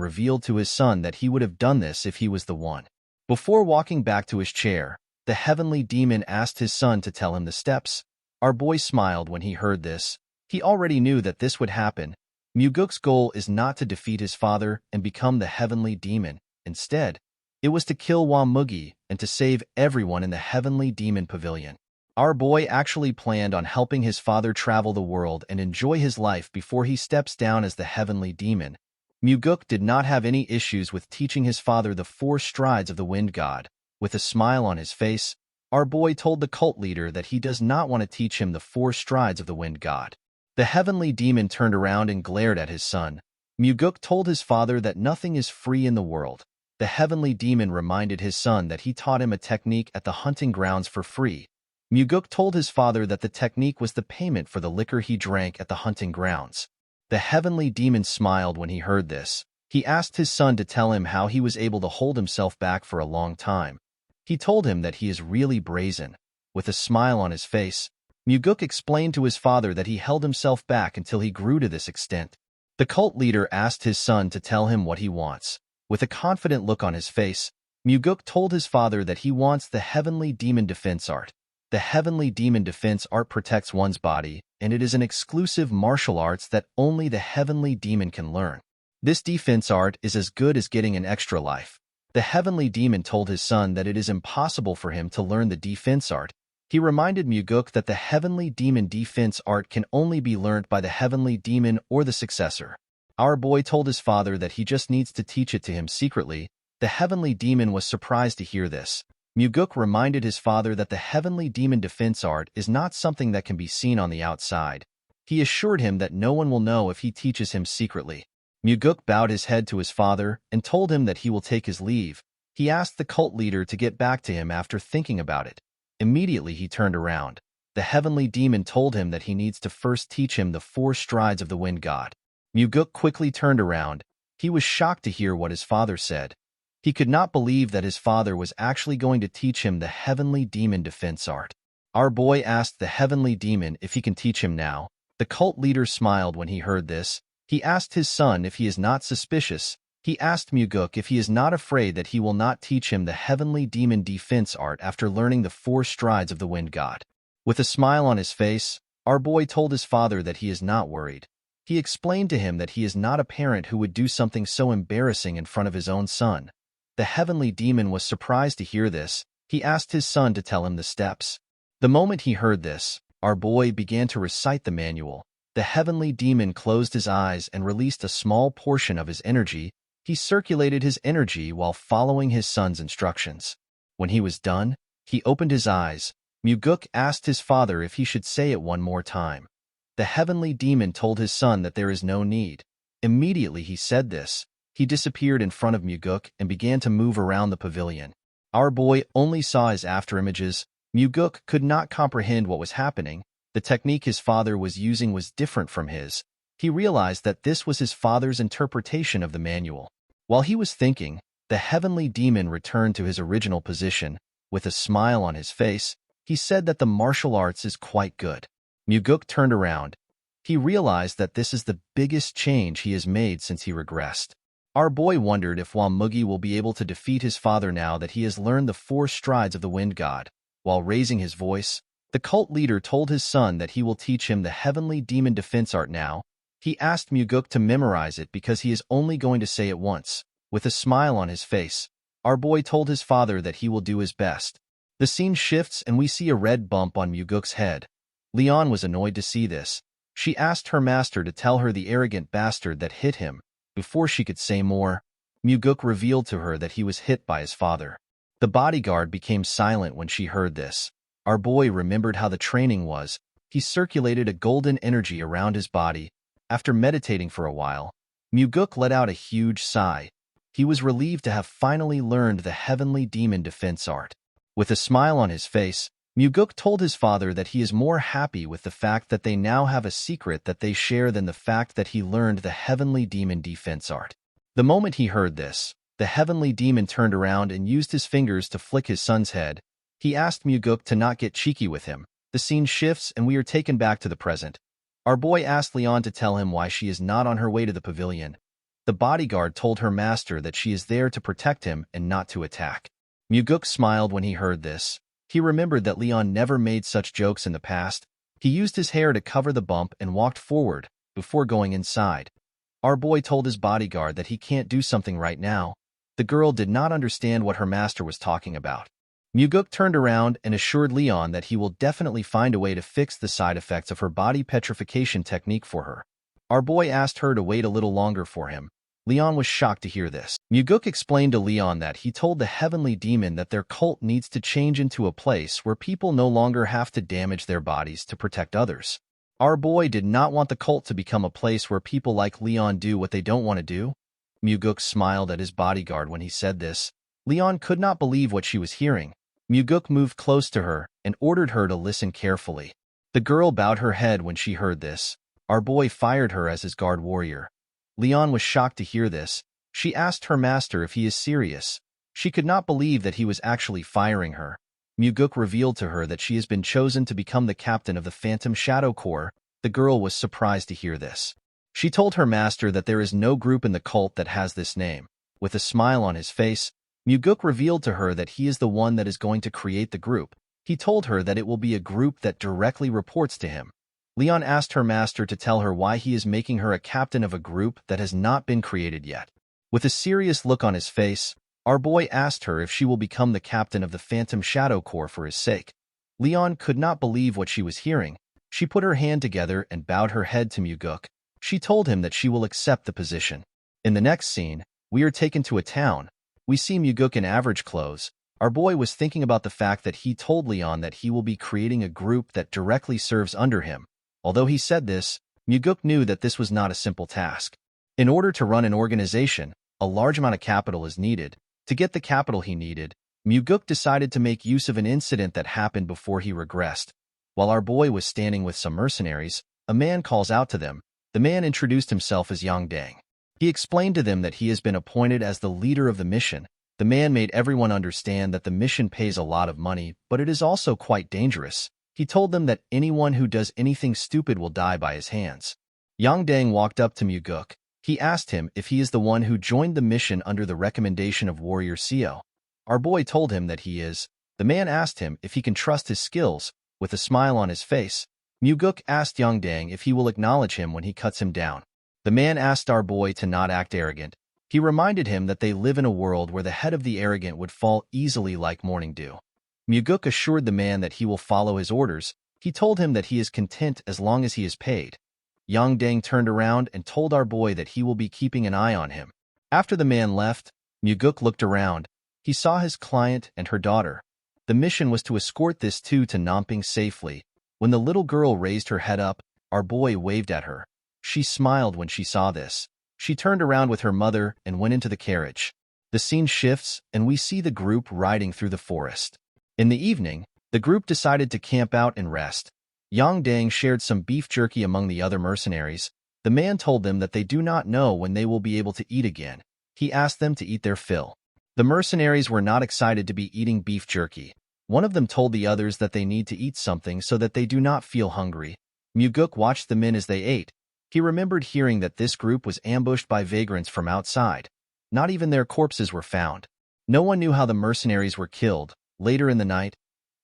revealed to his son that he would have done this if he was the one. Before walking back to his chair, the heavenly demon asked his son to tell him the steps. Our boy smiled when he heard this. He already knew that this would happen. Muguk's goal is not to defeat his father and become the heavenly demon. Instead, it was to kill Wamugi and to save everyone in the heavenly demon pavilion. Our boy actually planned on helping his father travel the world and enjoy his life before he steps down as the heavenly demon. Muguk did not have any issues with teaching his father the 4 strides of the wind god. With a smile on his face, our boy told the cult leader that he does not want to teach him the 4 strides of the wind god. The heavenly demon turned around and glared at his son. Muguk told his father that nothing is free in the world. The heavenly demon reminded his son that he taught him a technique at the hunting grounds for free. Muguk told his father that the technique was the payment for the liquor he drank at the hunting grounds. The heavenly demon smiled when he heard this. He asked his son to tell him how he was able to hold himself back for a long time. He told him that he is really brazen. With a smile on his face, Muguk explained to his father that he held himself back until he grew to this extent. The cult leader asked his son to tell him what he wants. With a confident look on his face, Muguk told his father that he wants the heavenly demon defense art. The heavenly demon defense art protects one's body, and it is an exclusive martial arts that only the heavenly demon can learn. This defense art is as good as getting an extra life. The heavenly demon told his son that it is impossible for him to learn the defense art. He reminded Muguk that the heavenly demon defense art can only be learned by the heavenly demon or the successor. Our boy told his father that he just needs to teach it to him secretly. The heavenly demon was surprised to hear this. Muguk reminded his father that the heavenly demon defense art is not something that can be seen on the outside. He assured him that no one will know if he teaches him secretly. Muguk bowed his head to his father and told him that he will take his leave. He asked the cult leader to get back to him after thinking about it. Immediately he turned around. The heavenly demon told him that he needs to first teach him the 4 strides of the wind god. Muguk quickly turned around. He was shocked to hear what his father said. He could not believe that his father was actually going to teach him the heavenly demon defense art. Our boy asked the heavenly demon if he can teach him now. The cult leader smiled when he heard this. He asked his son if he is not suspicious. He asked Muguk if he is not afraid that he will not teach him the heavenly demon defense art after learning the 4 strides of the wind god. With a smile on his face, our boy told his father that he is not worried. He explained to him that he is not a parent who would do something so embarrassing in front of his own son. The heavenly demon was surprised to hear this. He asked his son to tell him the steps. The moment he heard this, our boy began to recite the manual. The heavenly demon closed his eyes and released a small portion of his energy. He circulated his energy while following his son's instructions. When he was done, he opened his eyes. Muguk asked his father if he should say it one more time. The heavenly demon told his son that there is no need. Immediately he said this. He disappeared in front of Muguk and began to move around the pavilion. Our boy only saw his afterimages. Muguk could not comprehend what was happening. The technique his father was using was different from his. He realized that this was his father's interpretation of the manual. While he was thinking, the heavenly demon returned to his original position. With a smile on his face, he said that the martial arts is quite good. Muguk turned around. He realized that this is the biggest change he has made since he regressed. Our boy wondered if Wamugi will be able to defeat his father now that he has learned the 4 strides of the wind god. While raising his voice, the cult leader told his son that he will teach him the heavenly demon defense art now. He asked Muguk to memorize it because he is only going to say it once. With a smile on his face, our boy told his father that he will do his best. The scene shifts and we see a red bump on Muguk's head. Leon was annoyed to see this. She asked her master to tell her the arrogant bastard that hit him. Before she could say more, Muguk revealed to her that he was hit by his father. The bodyguard became silent when she heard this. Our boy remembered how the training was. He circulated a golden energy around his body. After meditating for a while, Muguk let out a huge sigh. He was relieved to have finally learned the heavenly demon defense art. With a smile on his face, Muguk told his father that he is more happy with the fact that they now have a secret that they share than the fact that he learned the heavenly demon defense art. The moment he heard this, the heavenly demon turned around and used his fingers to flick his son's head. He asked Muguk to not get cheeky with him. The scene shifts and we are taken back to the present. Our boy asked Leon to tell him why she is not on her way to the pavilion. The bodyguard told her master that she is there to protect him and not to attack. Muguk smiled when he heard this. He remembered that Leon never made such jokes in the past. He used his hair to cover the bump and walked forward before going inside. Our boy told his bodyguard that he can't do something right now. The girl did not understand what her master was talking about. Muguk turned around and assured Leon that he will definitely find a way to fix the side effects of her body petrification technique for her. Our boy asked her to wait a little longer for him. Leon was shocked to hear this. Muguk explained to Leon that he told the heavenly demon that their cult needs to change into a place where people no longer have to damage their bodies to protect others. Our boy did not want the cult to become a place where people like Leon do what they don't want to do. Muguk smiled at his bodyguard when he said this. Leon could not believe what she was hearing. Muguk moved close to her and ordered her to listen carefully. The girl bowed her head when she heard this. Our boy fired her as his guard warrior. Leon was shocked to hear this. She asked her master if he is serious. She could not believe that he was actually firing her. Muguk revealed to her that she has been chosen to become the captain of the Phantom Shadow Corps. The girl was surprised to hear this. She told her master that there is no group in the cult that has this name. With a smile on his face, Muguk revealed to her that he is the one that is going to create the group. He told her that it will be a group that directly reports to him. Leon asked her master to tell her why he is making her a captain of a group that has not been created yet. With a serious look on his face, our boy asked her if she will become the captain of the Phantom Shadow Corps for his sake. Leon could not believe what she was hearing. She put her hand together and bowed her head to Muguk. She told him that she will accept the position. In the next scene, we are taken to a town. We see Muguk in average clothes. Our boy was thinking about the fact that he told Leon that he will be creating a group that directly serves under him. Although he said this, Muguk knew that this was not a simple task. In order to run an organization, a large amount of capital is needed. To get the capital he needed, Muguk decided to make use of an incident that happened before he regressed. While our boy was standing with some mercenaries, a man calls out to them. The man introduced himself as Yang Dang. He explained to them that he has been appointed as the leader of the mission. The man made everyone understand that the mission pays a lot of money, but it is also quite dangerous. He told them that anyone who does anything stupid will die by his hands. Yang Dang walked up to Muguk. He asked him if he is the one who joined the mission under the recommendation of Warrior Seo. Our boy told him that he is. The man asked him if he can trust his skills. With a smile on his face, Muguk asked Yang Dang if he will acknowledge him when he cuts him down. The man asked our boy to not act arrogant. He reminded him that they live in a world where the head of the arrogant would fall easily like morning dew. Muguk assured the man that he will follow his orders. He told him that he is content as long as he is paid. Yang Dang turned around and told our boy that he will be keeping an eye on him. After the man left, Muguk looked around. He saw his client and her daughter. The mission was to escort this two to Namping safely. When the little girl raised her head up, our boy waved at her. She smiled when she saw this. She turned around with her mother and went into the carriage. The scene shifts, and we see the group riding through the forest. In the evening, the group decided to camp out and rest. Yang Dang shared some beef jerky among the other mercenaries. The man told them that they do not know when they will be able to eat again. He asked them to eat their fill. The mercenaries were not excited to be eating beef jerky. One of them told the others that they need to eat something so that they do not feel hungry. Muguk watched the men as they ate. He remembered hearing that this group was ambushed by vagrants from outside. Not even their corpses were found. No one knew how the mercenaries were killed. Later in the night,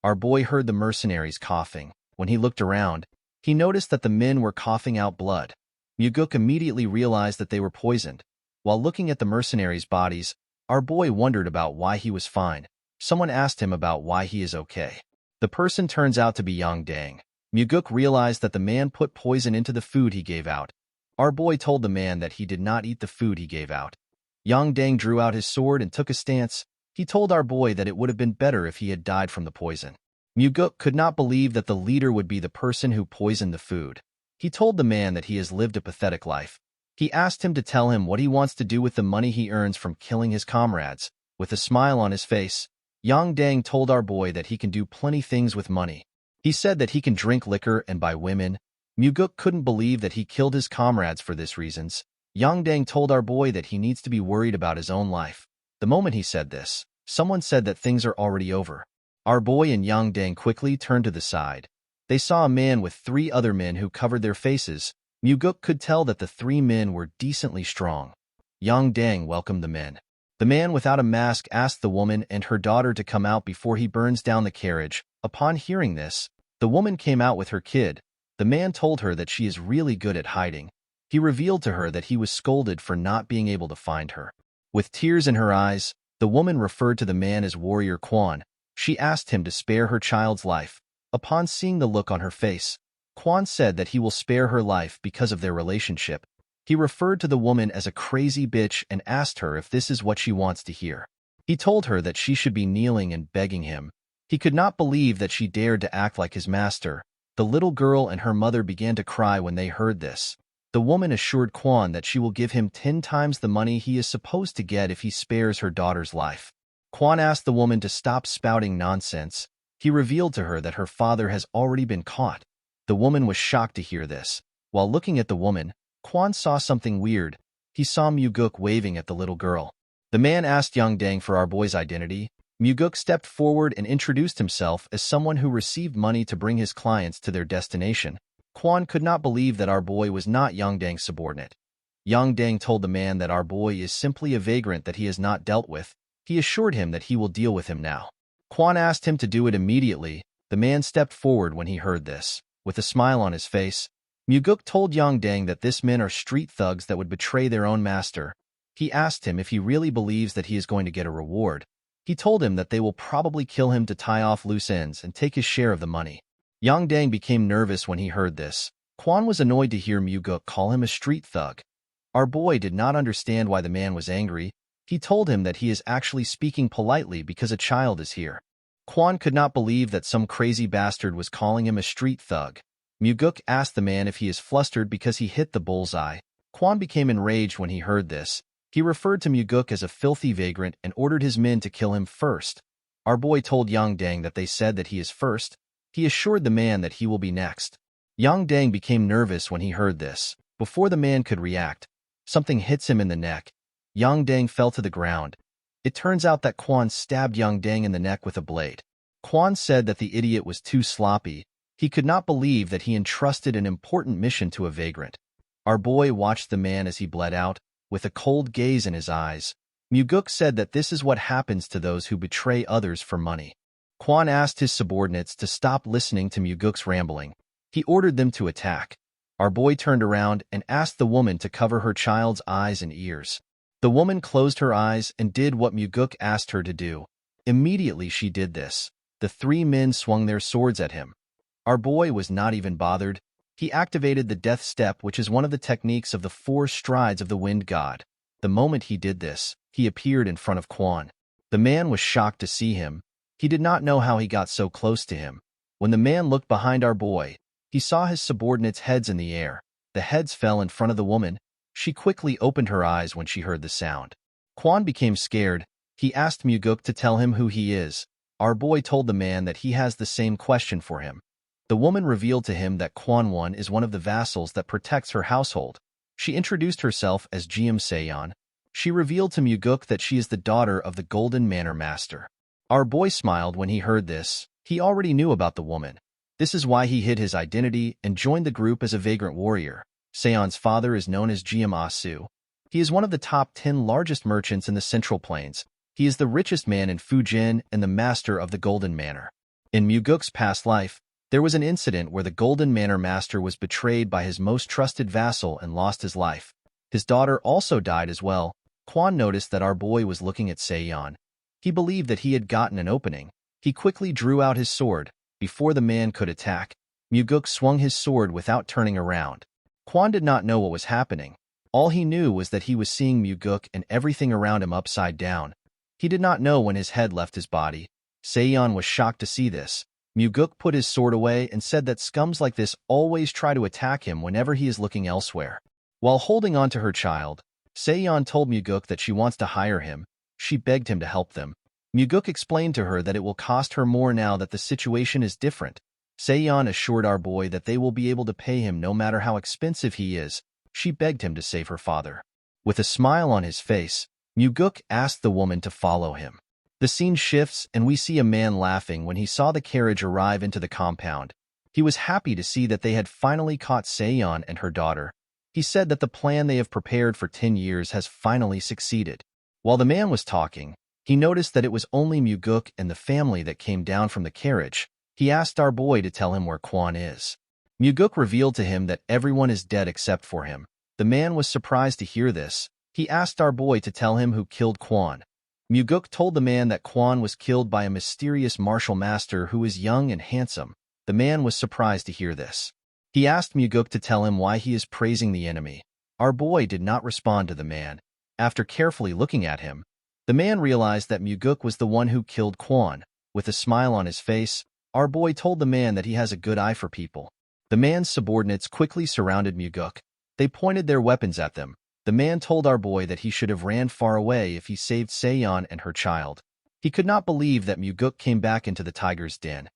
our boy heard the mercenaries coughing. When he looked around, he noticed that the men were coughing out blood. Muguk immediately realized that they were poisoned. While looking at the mercenaries' bodies, our boy wondered about why he was fine. Someone asked him about why he is okay. The person turns out to be Yang Dang. Muguk realized that the man put poison into the food he gave out. Our boy told the man that he did not eat the food he gave out. Yang Dang drew out his sword and took a stance. He told our boy that it would have been better if he had died from the poison. Muguk could not believe that the leader would be the person who poisoned the food. He told the man that he has lived a pathetic life. He asked him to tell him what he wants to do with the money he earns from killing his comrades. With a smile on his face, Yang Dang told our boy that he can do plenty things with money. He said that he can drink liquor and buy women. Muguk couldn't believe that he killed his comrades for this reasons. Yang Dang told our boy that he needs to be worried about his own life. The moment he said this, someone said that things are already over. Our boy and Yang Dang quickly turned to the side. They saw a man with 3 other men who covered their faces. Muguk could tell that the 3 men were decently strong. Yang Dang welcomed the men. The man without a mask asked the woman and her daughter to come out before he burns down the carriage. Upon hearing this, the woman came out with her kid. The man told her that she is really good at hiding. He revealed to her that he was scolded for not being able to find her. With tears in her eyes, the woman referred to the man as Warrior Quan. She asked him to spare her child's life. Upon seeing the look on her face, Quan said that he will spare her life because of their relationship. He referred to the woman as a crazy bitch and asked her if this is what she wants to hear. He told her that she should be kneeling and begging him. He could not believe that she dared to act like his master. The little girl and her mother began to cry when they heard this. The woman assured Quan that she will give him 10 times the money he is supposed to get if he spares her daughter's life. Quan asked the woman to stop spouting nonsense. He revealed to her that her father has already been caught. The woman was shocked to hear this. While looking at the woman, Quan saw something weird. He saw Muguk waving at the little girl. The man asked Yang Dang for our boy's identity. Muguk stepped forward and introduced himself as someone who received money to bring his clients to their destination. Quan could not believe that our boy was not Yang Dang's subordinate. Yang Dang told the man that our boy is simply a vagrant that he has not dealt with. He assured him that he will deal with him now. Quan asked him to do it immediately. The man stepped forward when he heard this. With a smile on his face, Muguk told Yang Dang that this men are street thugs that would betray their own master. He asked him if he really believes that he is going to get a reward. He told him that they will probably kill him to tie off loose ends and take his share of the money. Yang Dang became nervous when he heard this. Quan was annoyed to hear Muguk call him a street thug. Our boy did not understand why the man was angry. He told him that he is actually speaking politely because a child is here. Quan could not believe that some crazy bastard was calling him a street thug. Muguk asked the man if he is flustered because he hit the bullseye. Quan became enraged when he heard this. He referred to Muguk as a filthy vagrant and ordered his men to kill him first. Our boy told Yang Dang that they said that he is first. He assured the man that he will be next. Yang Dang became nervous when he heard this. Before the man could react, something hits him in the neck. Yang Dang fell to the ground. It turns out that Quan stabbed Yang Dang in the neck with a blade. Quan said that the idiot was too sloppy. He could not believe that he entrusted an important mission to a vagrant. Our boy watched the man as he bled out, with a cold gaze in his eyes. Muguk said that this is what happens to those who betray others for money. Quan asked his subordinates to stop listening to Muguk's rambling. He ordered them to attack. Our boy turned around and asked the woman to cover her child's eyes and ears. The woman closed her eyes and did what Muguk asked her to do. Immediately she did this. The 3 men swung their swords at him. Our boy was not even bothered. He activated the death step, which is one of the techniques of the 4 strides of the wind god. The moment he did this, he appeared in front of Quan. The man was shocked to see him. He did not know how he got so close to him. When the man looked behind our boy, he saw his subordinates' heads in the air. The heads fell in front of the woman. She quickly opened her eyes when she heard the sound. Quan became scared. He asked Muguk to tell him who he is. Our boy told the man that he has the same question for him. The woman revealed to him that Quan Won is one of the vassals that protects her household. She introduced herself as Jiam Seon. She revealed to Muguk that she is the daughter of the Golden Manor Master. Our boy smiled when he heard this. He already knew about the woman. This is why he hid his identity and joined the group as a vagrant warrior. Seon's father is known as Jiam Ah-su. He is one of the top 10 largest merchants in the Central Plains. He is the richest man in Fujin and the master of the Golden Manor. In Muguk's past life, there was an incident where the Golden Manor Master was betrayed by his most trusted vassal and lost his life. His daughter also died as well. Quan noticed that our boy was looking at Seon. He believed that he had gotten an opening. He quickly drew out his sword. Before the man could attack, Muguk swung his sword without turning around. Kwon did not know what was happening. All he knew was that he was seeing Muguk and everything around him upside down. He did not know when his head left his body. Seon was shocked to see this. Muguk put his sword away and said that scums like this always try to attack him whenever he is looking elsewhere. While holding on to her child, Seon told Muguk that she wants to hire him. She begged him to help them. Muguk explained to her that it will cost her more now that the situation is different. Seon assured our boy that they will be able to pay him no matter how expensive he is. She begged him to save her father. With a smile on his face, Muguk asked the woman to follow him. The scene shifts and we see a man laughing when he saw the carriage arrive into the compound. He was happy to see that they had finally caught Seon and her daughter. He said that the plan they have prepared for 10 years has finally succeeded. While the man was talking, he noticed that it was only Muguk and the family that came down from the carriage. He asked our boy to tell him where Kwon is. Muguk revealed to him that everyone is dead except for him. The man was surprised to hear this. He asked our boy to tell him who killed Kwon. Muguk told the man that Kwon was killed by a mysterious martial master who is young and handsome. The man was surprised to hear this. He asked Muguk to tell him why he is praising the enemy. Our boy did not respond to the man. After carefully looking at him, the man realized that Muguk was the one who killed Kwon. With a smile on his face, our boy told the man that he has a good eye for people. The man's subordinates quickly surrounded Muguk. They pointed their weapons at them. The man told our boy that he should have ran far away if he saved Seon and her child. He could not believe that Muguk came back into the tiger's den.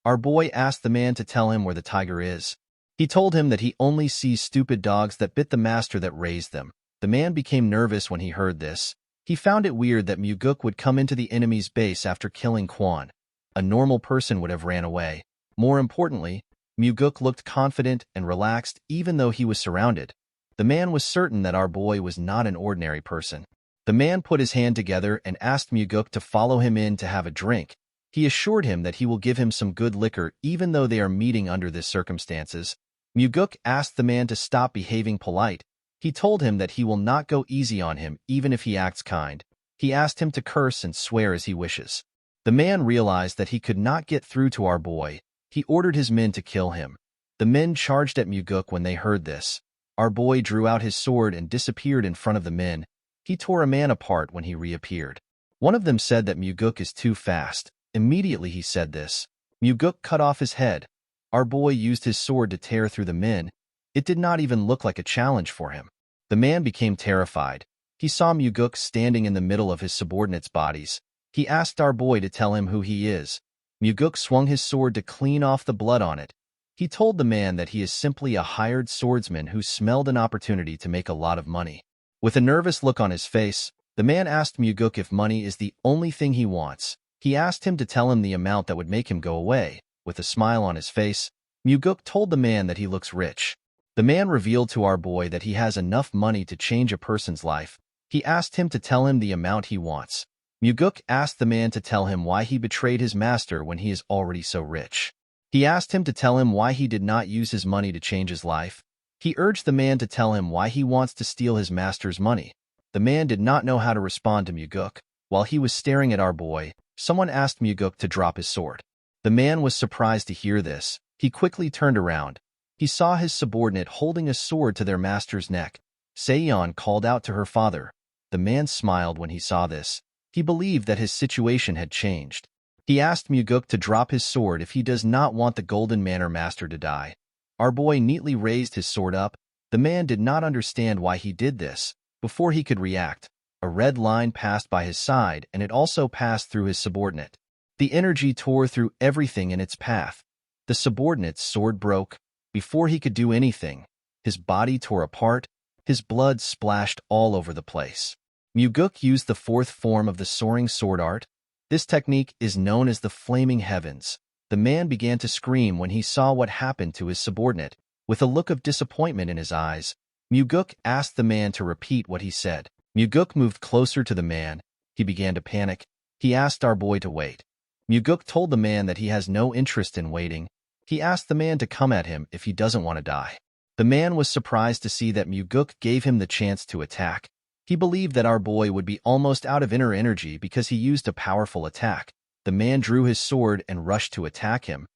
Our boy asked the man to tell him where the tiger is. He told him that he only sees stupid dogs that bit the master that raised them. The man became nervous when he heard this. He found it weird that Muguk would come into the enemy's base after killing Kwon. A normal person would have ran away. More importantly, Muguk looked confident and relaxed even though he was surrounded. The man was certain that our boy was not an ordinary person. The man put his hand together and asked Muguk to follow him in to have a drink. He assured him that he will give him some good liquor even though they are meeting under these circumstances. Muguk asked the man to stop behaving polite. He told him that he will not go easy on him even if he acts kind. He asked him to curse and swear as he wishes. The man realized that he could not get through to our boy. He ordered his men to kill him. The men charged at Muguk when they heard this. Our boy drew out his sword and disappeared in front of the men. He tore a man apart when he reappeared. One of them said that Muguk is too fast. Immediately he said this. Muguk cut off his head. Our boy used his sword to tear through the men. It did not even look like a challenge for him. The man became terrified. He saw Muguk standing in the middle of his subordinates' bodies. He asked our boy to tell him who he is. Muguk swung his sword to clean off the blood on it. He told the man that he is simply a hired swordsman who smelled an opportunity to make a lot of money. With a nervous look on his face, the man asked Muguk if money is the only thing he wants. He asked him to tell him the amount that would make him go away. With a smile on his face, Muguk told the man that he looks rich. The man revealed to our boy that he has enough money to change a person's life. He asked him to tell him the amount he wants. Muguk asked the man to tell him why he betrayed his master when he is already so rich. He asked him to tell him why he did not use his money to change his life. He urged the man to tell him why he wants to steal his master's money. The man did not know how to respond to Muguk. While he was staring at our boy, someone asked Muguk to drop his sword. The man was surprised to hear this. He quickly turned around. He saw his subordinate holding a sword to their master's neck. Seon called out to her father. The man smiled when he saw this. He believed that his situation had changed. He asked Muguk to drop his sword if he does not want the Golden Manor Master to die. Our boy neatly raised his sword up. The man did not understand why he did this. Before he could react, a red line passed by his side and it also passed through his subordinate. The energy tore through everything in its path. The subordinate's sword broke. Before he could do anything, his body tore apart. His blood splashed all over the place. Muguk used the fourth form of the soaring sword art. This technique is known as the Flaming Heavens. The man began to scream when he saw what happened to his subordinate. With a look of disappointment in his eyes, Muguk asked the man to repeat what he said. Muguk moved closer to the man. He began to panic. He asked our boy to wait. Muguk told the man that he has no interest in waiting. He asked the man to come at him if he doesn't want to die. The man was surprised to see that Muguk gave him the chance to attack. He believed that our boy would be almost out of inner energy because he used a powerful attack. The man drew his sword and rushed to attack him.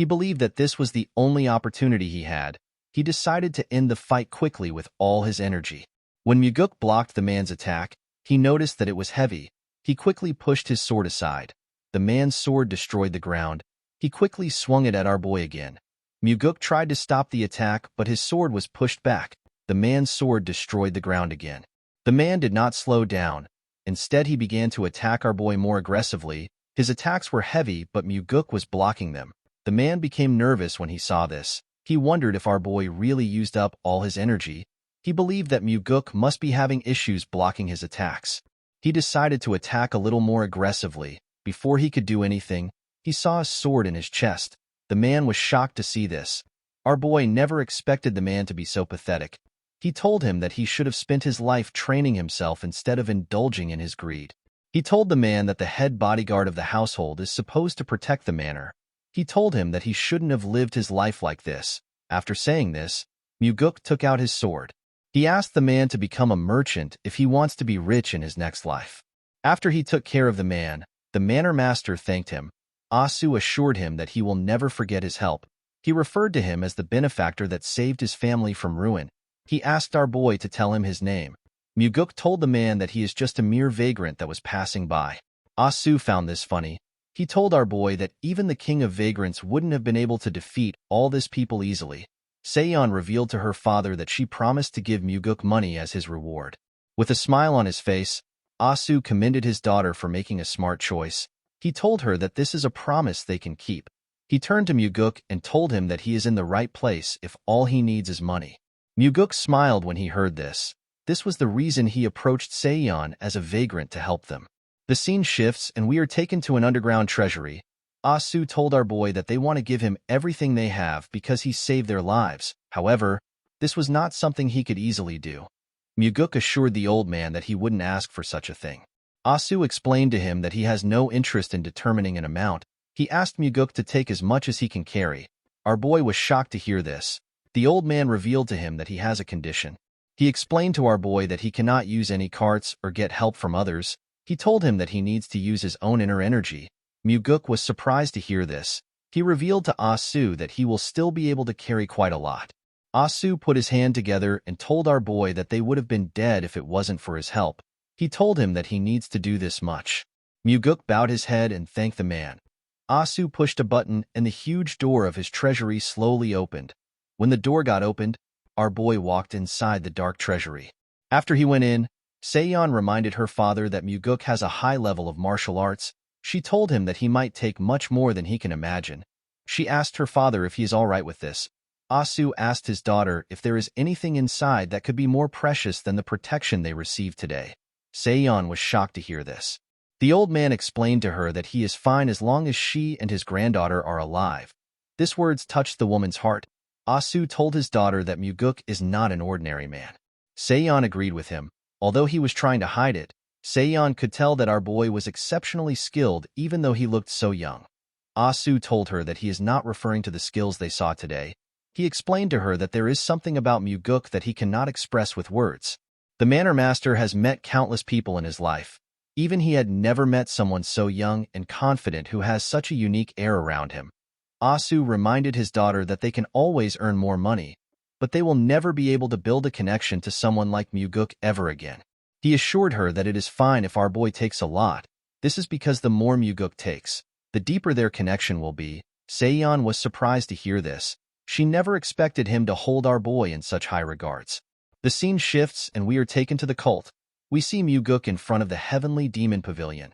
He believed that this was the only opportunity he had. He decided to end the fight quickly with all his energy. When Muguk blocked the man's attack, he noticed that it was heavy. He quickly pushed his sword aside. The man's sword destroyed the ground. He quickly swung it at our boy again. Muguk tried to stop the attack, but his sword was pushed back. The man's sword destroyed the ground again. The man did not slow down. Instead, he began to attack our boy more aggressively. His attacks were heavy, but Muguk was blocking them. The man became nervous when he saw this. He wondered if our boy really used up all his energy. He believed that Muguk must be having issues blocking his attacks. He decided to attack a little more aggressively. Before he could do anything, he saw a sword in his chest. The man was shocked to see this. Our boy never expected the man to be so pathetic. He told him that he should have spent his life training himself instead of indulging in his greed. He told the man that the head bodyguard of the household is supposed to protect the manor. He told him that he shouldn't have lived his life like this. After saying this, Muguk took out his sword. He asked the man to become a merchant if he wants to be rich in his next life. After he took care of the manor master thanked him. Asu assured him that he will never forget his help. He referred to him as the benefactor that saved his family from ruin. He asked our boy to tell him his name. Muguk told the man that he is just a mere vagrant that was passing by. Asu found this funny. He told our boy that even the king of vagrants wouldn't have been able to defeat all this people easily. Seon revealed to her father that she promised to give Muguk money as his reward. With a smile on his face, Asu commended his daughter for making a smart choice. He told her that this is a promise they can keep. He turned to Muguk and told him that he is in the right place if all he needs is money. Muguk smiled when he heard this. This was the reason he approached Seon as a vagrant to help them. The scene shifts and we are taken to an underground treasury. Asu told our boy that they want to give him everything they have because he saved their lives. However, this was not something he could easily do. Muguk assured the old man that he wouldn't ask for such a thing. Asu explained to him that he has no interest in determining an amount. He asked Muguk to take as much as he can carry. Our boy was shocked to hear this. The old man revealed to him that he has a condition. He explained to our boy that he cannot use any carts or get help from others. He told him that he needs to use his own inner energy. Muguk was surprised to hear this. He revealed to Asu that he will still be able to carry quite a lot. Asu put his hand together and told our boy that they would have been dead if it wasn't for his help. He told him that he needs to do this much. Muguk bowed his head and thanked the man. Asu pushed a button and the huge door of his treasury slowly opened. When the door got opened, our boy walked inside the dark treasury. After he went in, Seon reminded her father that Muguk has a high level of martial arts. She told him that he might take much more than he can imagine. She asked her father if he is all right with this. Asu asked his daughter if there is anything inside that could be more precious than the protection they received today. Seon was shocked to hear this. The old man explained to her that he is fine as long as she and his granddaughter are alive. This words touched the woman's heart. Asu told his daughter that Muguk is not an ordinary man. Seon agreed with him. Although he was trying to hide it, Seon could tell that our boy was exceptionally skilled even though he looked so young. Asu told her that he is not referring to the skills they saw today. He explained to her that there is something about Muguk that he cannot express with words. The manor master has met countless people in his life. Even he had never met someone so young and confident who has such a unique air around him. Asu reminded his daughter that they can always earn more money, but they will never be able to build a connection to someone like Muguk ever again. He assured her that it is fine if our boy takes a lot. This is because the more Muguk takes, the deeper their connection will be. Seon was surprised to hear this. She never expected him to hold our boy in such high regards. The scene shifts and we are taken to the cult. We see Muguk in front of the heavenly demon pavilion.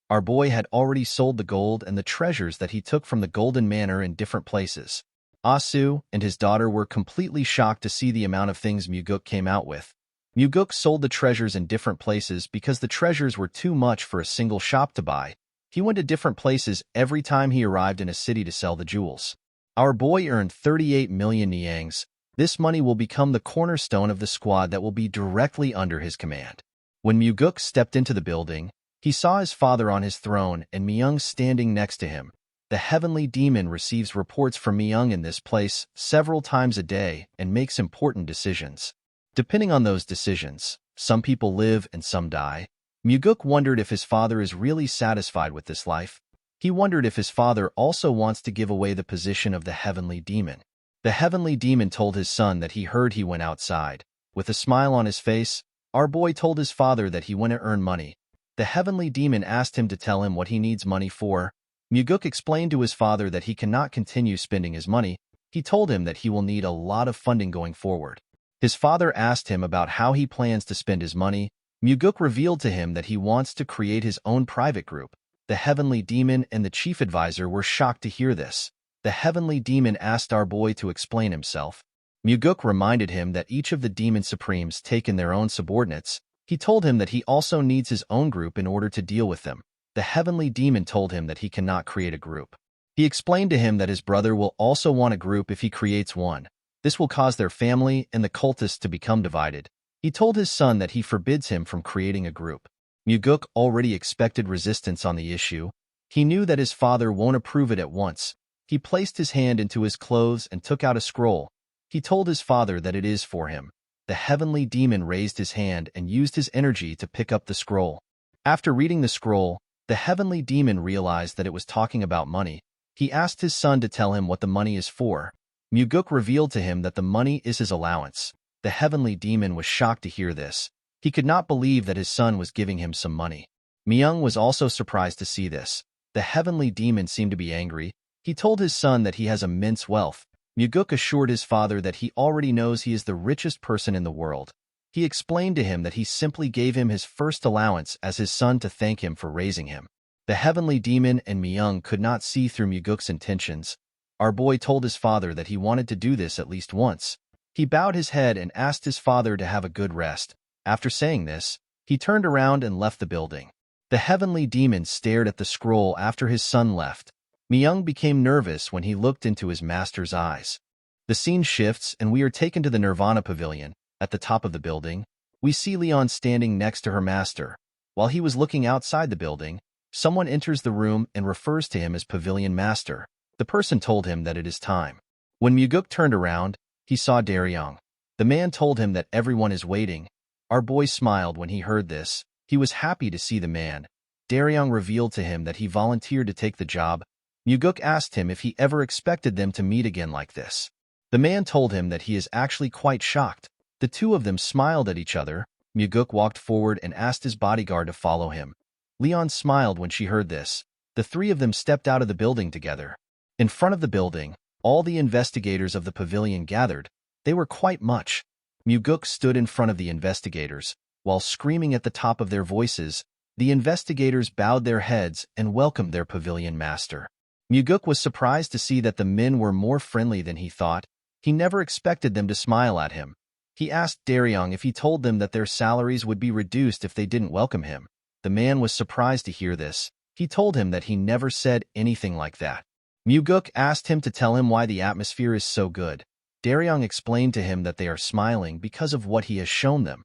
Our boy had already sold the gold and the treasures that he took from the golden manor in different places. Asu and his daughter were completely shocked to see the amount of things Muguk came out with. Muguk sold the treasures in different places because the treasures were too much for a single shop to buy. He went to different places every time he arrived in a city to sell the jewels. Our boy earned 38 million niangs. This money will become the cornerstone of the squad that will be directly under his command. When Muguk stepped into the building, he saw his father on his throne and Myung standing next to him. The heavenly demon receives reports from Myung in this place several times a day and makes important decisions. Depending on those decisions, some people live and some die. Muguk wondered if his father is really satisfied with this life. He wondered if his father also wants to give away the position of the heavenly demon. The heavenly demon told his son that he heard he went outside. With a smile on his face, our boy told his father that he went to earn money. The heavenly demon asked him to tell him what he needs money for. Muguk explained to his father that he cannot continue spending his money. He told him that he will need a lot of funding going forward. His father asked him about how he plans to spend his money. Muguk revealed to him that he wants to create his own private group. The heavenly demon and the chief advisor were shocked to hear this. The heavenly demon asked our boy to explain himself. Muguk reminded him that each of the demon supremes take in their own subordinates. He told him that he also needs his own group in order to deal with them. The heavenly demon told him that he cannot create a group. He explained to him that his brother will also want a group if he creates one. This will cause their family and the cultists to become divided. He told his son that he forbids him from creating a group. Muguk already expected resistance on the issue. He knew that his father won't approve it at once. He placed his hand into his clothes and took out a scroll. He told his father that it is for him. The heavenly demon raised his hand and used his energy to pick up the scroll. After reading the scroll, the heavenly demon realized that it was talking about money. He asked his son to tell him what the money is for. Muguk revealed to him that the money is his allowance. The heavenly demon was shocked to hear this. He could not believe that his son was giving him some money. Myung was also surprised to see this. The heavenly demon seemed to be angry. He told his son that he has immense wealth. Muguk assured his father that he already knows he is the richest person in the world. He explained to him that he simply gave him his first allowance as his son to thank him for raising him. The heavenly demon and Myung could not see through Muguk's intentions. Our boy told his father that he wanted to do this at least once. He bowed his head and asked his father to have a good rest. After saying this, he turned around and left the building. The heavenly demon stared at the scroll after his son left. Myung became nervous when he looked into his master's eyes. The scene shifts and we are taken to the Nirvana Pavilion. At the top of the building, we see Leon standing next to her master. While he was looking outside the building, someone enters the room and refers to him as Pavilion Master. The person told him that it is time. When Muguk turned around, he saw Daryong. The man told him that everyone is waiting. Our boy smiled when he heard this. He was happy to see the man. Daryong revealed to him that he volunteered to take the job. Muguk asked him if he ever expected them to meet again like this. The man told him that he is actually quite shocked. The two of them smiled at each other. Muguk walked forward and asked his bodyguard to follow him. Leon smiled when she heard this. The three of them stepped out of the building together. In front of the building, all the investigators of the pavilion gathered. They were quite much. Muguk stood in front of the investigators. While screaming at the top of their voices, the investigators bowed their heads and welcomed their pavilion master. Muguk was surprised to see that the men were more friendly than he thought. He never expected them to smile at him. He asked Daryong if he told them that their salaries would be reduced if they didn't welcome him. The man was surprised to hear this. He told him that he never said anything like that. Muguk asked him to tell him why the atmosphere is so good. Daryong explained to him that they are smiling because of what he has shown them.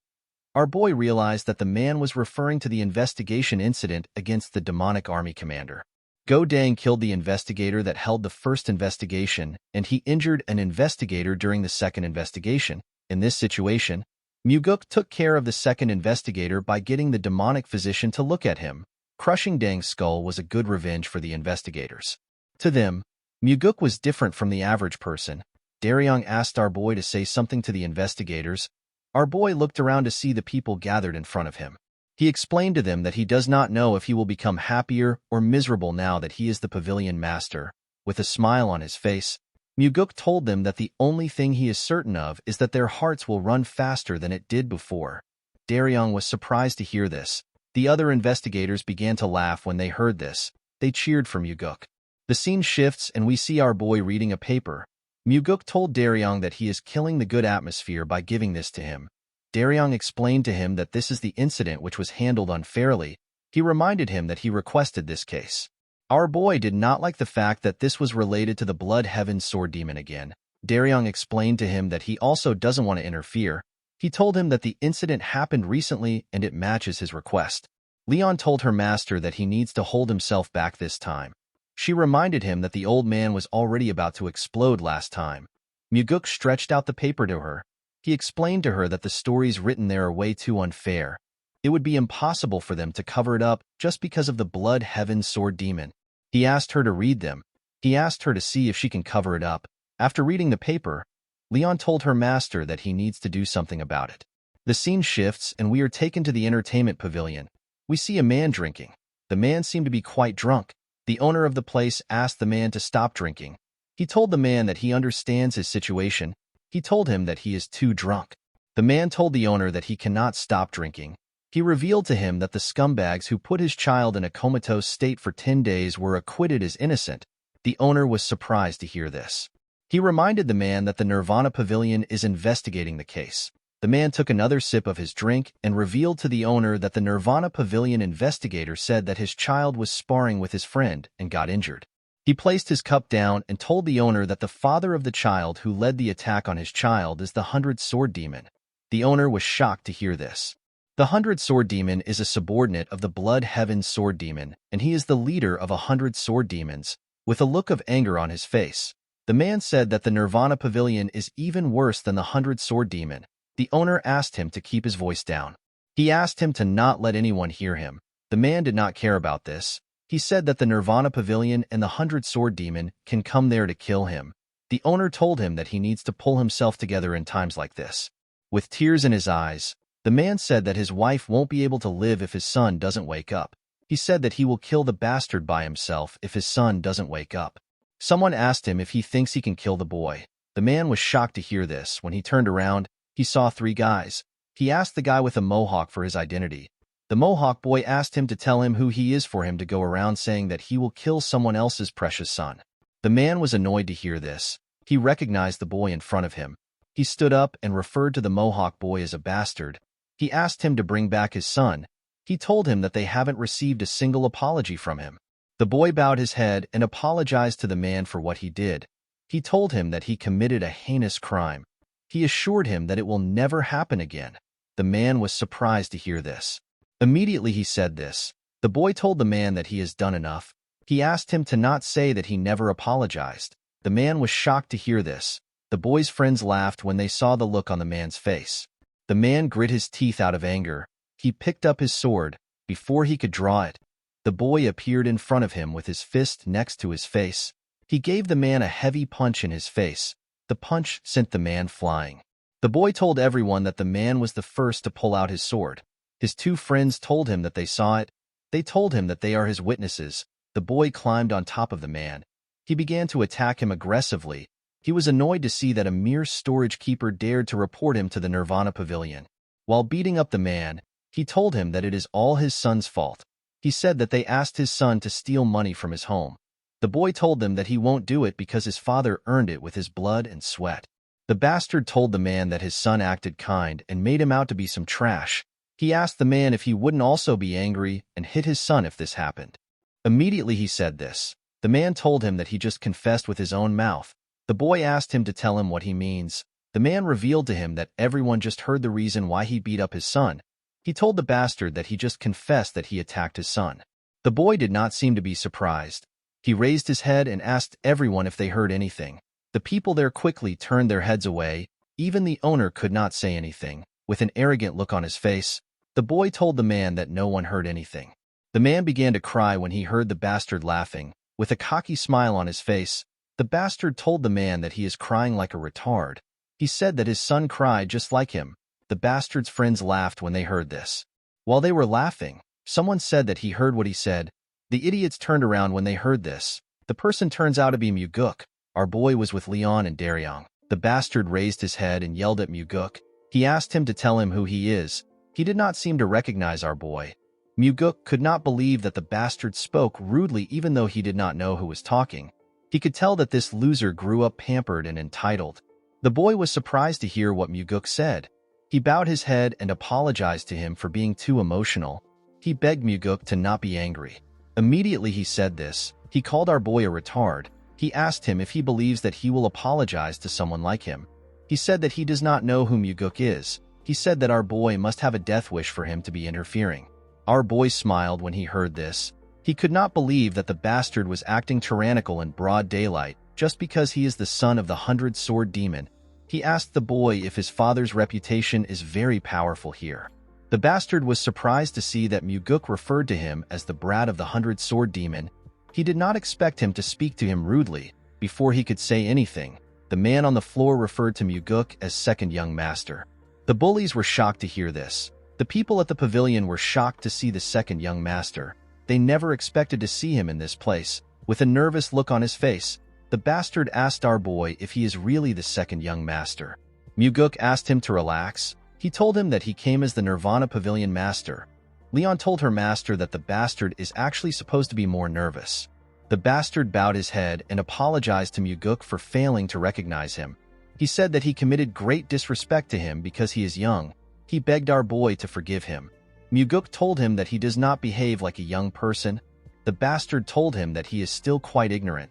Our boy realized that the man was referring to the investigation incident against the demonic army commander. Go Dang killed the investigator that held the first investigation, and he injured an investigator during the second investigation. In this situation, Muguk took care of the second investigator by getting the demonic physician to look at him. Crushing Dang's skull was a good revenge for the investigators. To them, Muguk was different from the average person. Daryong asked our boy to say something to the investigators. Our boy looked around to see the people gathered in front of him. He explained to them that he does not know if he will become happier or miserable now that he is the pavilion master. With a smile on his face, Muguk told them that the only thing he is certain of is that their hearts will run faster than it did before. Daryong was surprised to hear this. The other investigators began to laugh when they heard this. They cheered for Muguk. The scene shifts and we see our boy reading a paper. Muguk told Daryong that he is killing the good atmosphere by giving this to him. Daryong explained to him that this is the incident which was handled unfairly. He reminded him that he requested this case. Our boy did not like the fact that this was related to the Blood Heaven Sword Demon again. Daryong explained to him that he also doesn't want to interfere. He told him that the incident happened recently and it matches his request. Leon told her master that he needs to hold himself back this time. She reminded him that the old man was already about to explode last time. Muguk stretched out the paper to her. He explained to her that the stories written there are way too unfair. It would be impossible for them to cover it up just because of the Blood Heaven Sword Demon. He asked her to read them. He asked her to see if she can cover it up. After reading the paper, Leon told her master that he needs to do something about it. The scene shifts and we are taken to the entertainment pavilion. We see a man drinking. The man seemed to be quite drunk. The owner of the place asked the man to stop drinking. He told the man that he understands his situation. He told him that he is too drunk. The man told the owner that he cannot stop drinking. He revealed to him that the scumbags who put his child in a comatose state for 10 days were acquitted as innocent. The owner was surprised to hear this. He reminded the man that the Nirvana Pavilion is investigating the case. The man took another sip of his drink and revealed to the owner that the Nirvana Pavilion investigator said that his child was sparring with his friend and got injured. He placed his cup down and told the owner that the father of the child who led the attack on his child is the 100 Sword Demon. The owner was shocked to hear this. The 100 Sword Demon is a subordinate of the Blood Heaven Sword Demon, and he is the leader of 100 Sword Demons. With a look of anger on his face, the man said that the Nirvana Pavilion is even worse than the 100 Sword Demon. The owner asked him to keep his voice down. He asked him to not let anyone hear him. The man did not care about this. He said that the Nirvana Pavilion and the 100 Sword Demon can come there to kill him. The owner told him that he needs to pull himself together in times like this. With tears in his eyes, the man said that his wife won't be able to live if his son doesn't wake up. He said that he will kill the bastard by himself if his son doesn't wake up. Someone asked him if he thinks he can kill the boy. The man was shocked to hear this. When he turned around, he saw 3 guys. He asked the guy with a mohawk for his identity. The Mohawk boy asked him to tell him who he is for him to go around saying that he will kill someone else's precious son. The man was annoyed to hear this. He recognized the boy in front of him. He stood up and referred to the Mohawk boy as a bastard. He asked him to bring back his son. He told him that they haven't received a single apology from him. The boy bowed his head and apologized to the man for what he did. He told him that he committed a heinous crime. He assured him that it will never happen again. The man was surprised to hear this. Immediately he said this. The boy told the man that he has done enough. He asked him to not say that he never apologized. The man was shocked to hear this. The boy's friends laughed when they saw the look on the man's face. The man grit his teeth out of anger. He picked up his sword. Before he could draw it, the boy appeared in front of him with his fist next to his face. He gave the man a heavy punch in his face. The punch sent the man flying. The boy told everyone that the man was the first to pull out his sword. His 2 friends told him that they saw it. They told him that they are his witnesses. The boy climbed on top of the man. He began to attack him aggressively. He was annoyed to see that a mere storage keeper dared to report him to the Nirvana Pavilion. While beating up the man, he told him that it is all his son's fault. He said that they asked his son to steal money from his home. The boy told them that he won't do it because his father earned it with his blood and sweat. The bastard told the man that his son acted kind and made him out to be some trash. He asked the man if he wouldn't also be angry and hit his son if this happened. Immediately he said this. The man told him that he just confessed with his own mouth. The boy asked him to tell him what he means. The man revealed to him that everyone just heard the reason why he beat up his son. He told the bastard that he just confessed that he attacked his son. The boy did not seem to be surprised. He raised his head and asked everyone if they heard anything. The people there quickly turned their heads away. Even the owner could not say anything. With an arrogant look on his face, the boy told the man that no one heard anything. The man began to cry when he heard the bastard laughing. With a cocky smile on his face, the bastard told the man that he is crying like a retard. He said that his son cried just like him. The bastard's friends laughed when they heard this. While they were laughing, someone said that he heard what he said. The idiots turned around when they heard this. The person turns out to be Muguk. Our boy was with Leon and Daryong. The bastard raised his head and yelled at Muguk. He asked him to tell him who he is. He did not seem to recognize our boy. Muguk could not believe that the bastard spoke rudely even though he did not know who was talking. He could tell that this loser grew up pampered and entitled. The boy was surprised to hear what Muguk said. He bowed his head and apologized to him for being too emotional. He begged Muguk to not be angry. Immediately he said this. He called our boy a retard. He asked him if he believes that he will apologize to someone like him. He said that he does not know who Muguk is. He said that our boy must have a death wish for him to be interfering. Our boy smiled when he heard this. He could not believe that the bastard was acting tyrannical in broad daylight just because he is the son of the 100 Sword Demon. He asked the boy if his father's reputation is very powerful here. The bastard was surprised to see that Muguk referred to him as the brat of the 100 Sword Demon. He did not expect him to speak to him rudely. Before he could say anything, the man on the floor referred to Muguk as second young master. The bullies were shocked to hear this. The people at the pavilion were shocked to see the second young master. They never expected to see him in this place. With a nervous look on his face, the bastard asked our boy if he is really the second young master. Muguk asked him to relax. He told him that he came as the Nirvana Pavilion master. Leon told her master that the bastard is actually supposed to be more nervous. The bastard bowed his head and apologized to Muguk for failing to recognize him. He said that he committed great disrespect to him because he is young. He begged our boy to forgive him. Muguk told him that he does not behave like a young person. The bastard told him that he is still quite ignorant.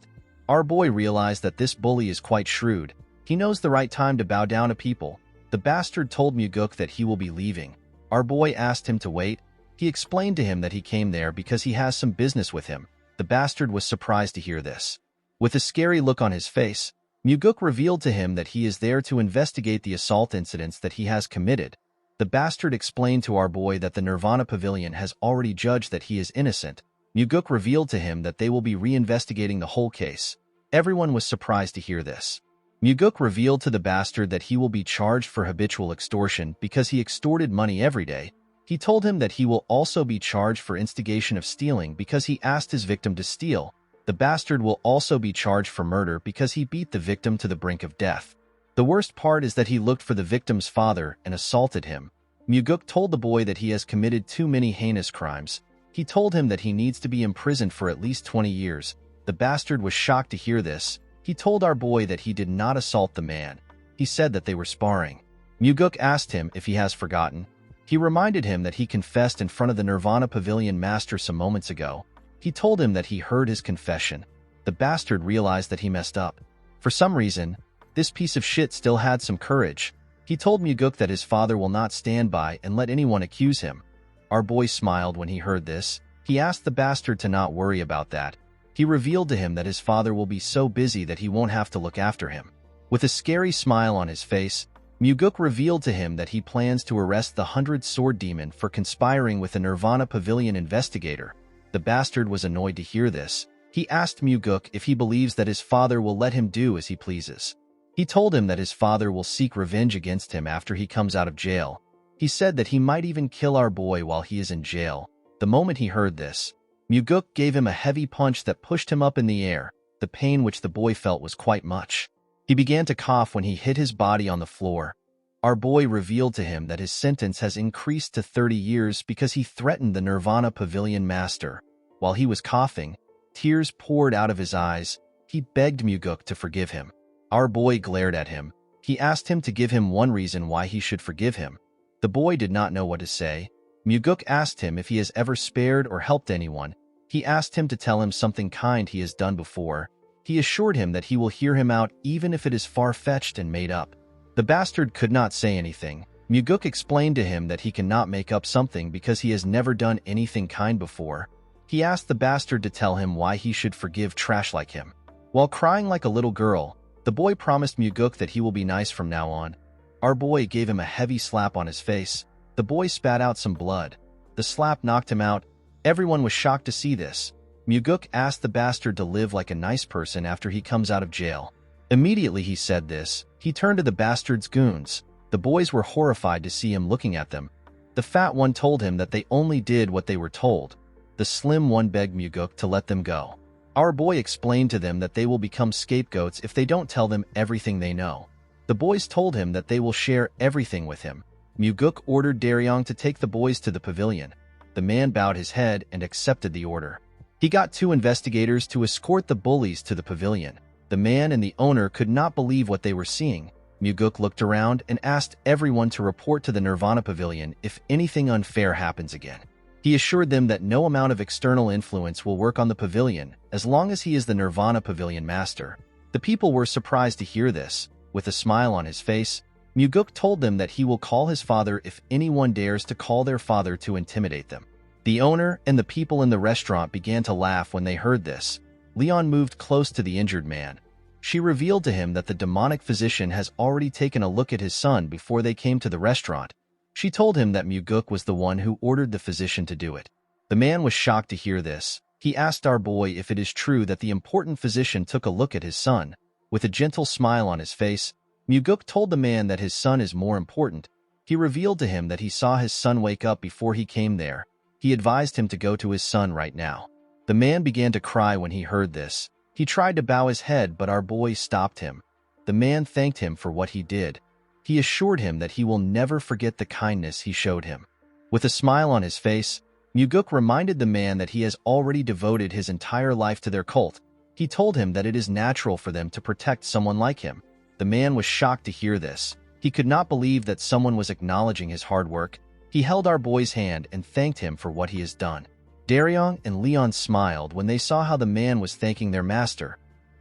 Our boy realized that this bully is quite shrewd. He knows the right time to bow down to people. The bastard told Muguk that he will be leaving. Our boy asked him to wait. He explained to him that he came there because he has some business with him. The bastard was surprised to hear this. With a scary look on his face, Muguk revealed to him that he is there to investigate the assault incidents that he has committed. The bastard explained to our boy that the Nirvana Pavilion has already judged that he is innocent. Muguk revealed to him that they will be reinvestigating the whole case. Everyone was surprised to hear this. Muguk revealed to the bastard that he will be charged for habitual extortion because he extorted money every day. He told him that he will also be charged for instigation of stealing because he asked his victim to steal. The bastard will also be charged for murder because he beat the victim to the brink of death. The worst part is that he looked for the victim's father and assaulted him. Muguk told the boy that he has committed too many heinous crimes. He told him that he needs to be imprisoned for at least 20 years. The bastard was shocked to hear this. He told our boy that he did not assault the man. He said that they were sparring. Muguk asked him if he has forgotten. He reminded him that he confessed in front of the Nirvana Pavilion master some moments ago. He told him that he heard his confession. The bastard realized that he messed up. For some reason, this piece of shit still had some courage. He told Muguk that his father will not stand by and let anyone accuse him. Our boy smiled when he heard this. He asked the bastard to not worry about that. He revealed to him that his father will be so busy that he won't have to look after him. With a scary smile on his face, Muguk revealed to him that he plans to arrest the 100-sword demon for conspiring with the Nirvana Pavilion investigator. The bastard was annoyed to hear this. He asked Muguk if he believes that his father will let him do as he pleases. He told him that his father will seek revenge against him after he comes out of jail. He said that he might even kill our boy while he is in jail. The moment he heard this, Muguk gave him a heavy punch that pushed him up in the air. The pain which the boy felt was quite much. He began to cough when he hit his body on the floor. Our boy revealed to him that his sentence has increased to 30 years because he threatened the Nirvana Pavilion master. While he was coughing, tears poured out of his eyes. He begged Muguk to forgive him. Our boy glared at him. He asked him to give him one reason why he should forgive him. The boy did not know what to say. Muguk asked him if he has ever spared or helped anyone. He asked him to tell him something kind he has done before. He assured him that he will hear him out even if it is far-fetched and made up. The bastard could not say anything. Muguk explained to him that he cannot make up something because he has never done anything kind before. He asked the bastard to tell him why he should forgive trash like him. While crying like a little girl, the boy promised Muguk that he will be nice from now on. Our boy gave him a heavy slap on his face. The boy spat out some blood. The slap knocked him out. Everyone was shocked to see this. Muguk asked the bastard to live like a nice person after he comes out of jail. Immediately he said this, he turned to the bastard's goons. The boys were horrified to see him looking at them. The fat one told him that they only did what they were told. The slim one begged Muguk to let them go. Our boy explained to them that they will become scapegoats if they don't tell them everything they know. The boys told him that they will share everything with him. Muguk ordered Daryong to take the boys to the pavilion. The man bowed his head and accepted the order. He got 2 investigators to escort the bullies to the pavilion. The man and the owner could not believe what they were seeing. Muguk looked around and asked everyone to report to the Nirvana Pavilion if anything unfair happens again. He assured them that no amount of external influence will work on the pavilion as long as he is the Nirvana Pavilion master. The people were surprised to hear this. With a smile on his face, Muguk told them that he will call his father if anyone dares to call their father to intimidate them. The owner and the people in the restaurant began to laugh when they heard this. Leon moved close to the injured man. She revealed to him that the demonic physician has already taken a look at his son before they came to the restaurant. She told him that Muguk was the one who ordered the physician to do it. The man was shocked to hear this. He asked our boy if it is true that the important physician took a look at his son. With a gentle smile on his face, Muguk told the man that his son is more important. He revealed to him that he saw his son wake up before he came there. He advised him to go to his son right now. The man began to cry when he heard this. He tried to bow his head, but our boy stopped him. The man thanked him for what he did. He assured him that he will never forget the kindness he showed him. With a smile on his face, Muguk reminded the man that he has already devoted his entire life to their cult. He told him that it is natural for them to protect someone like him. The man was shocked to hear this. He could not believe that someone was acknowledging his hard work. He held our boy's hand and thanked him for what he has done. Daryong and Leon smiled when they saw how the man was thanking their master.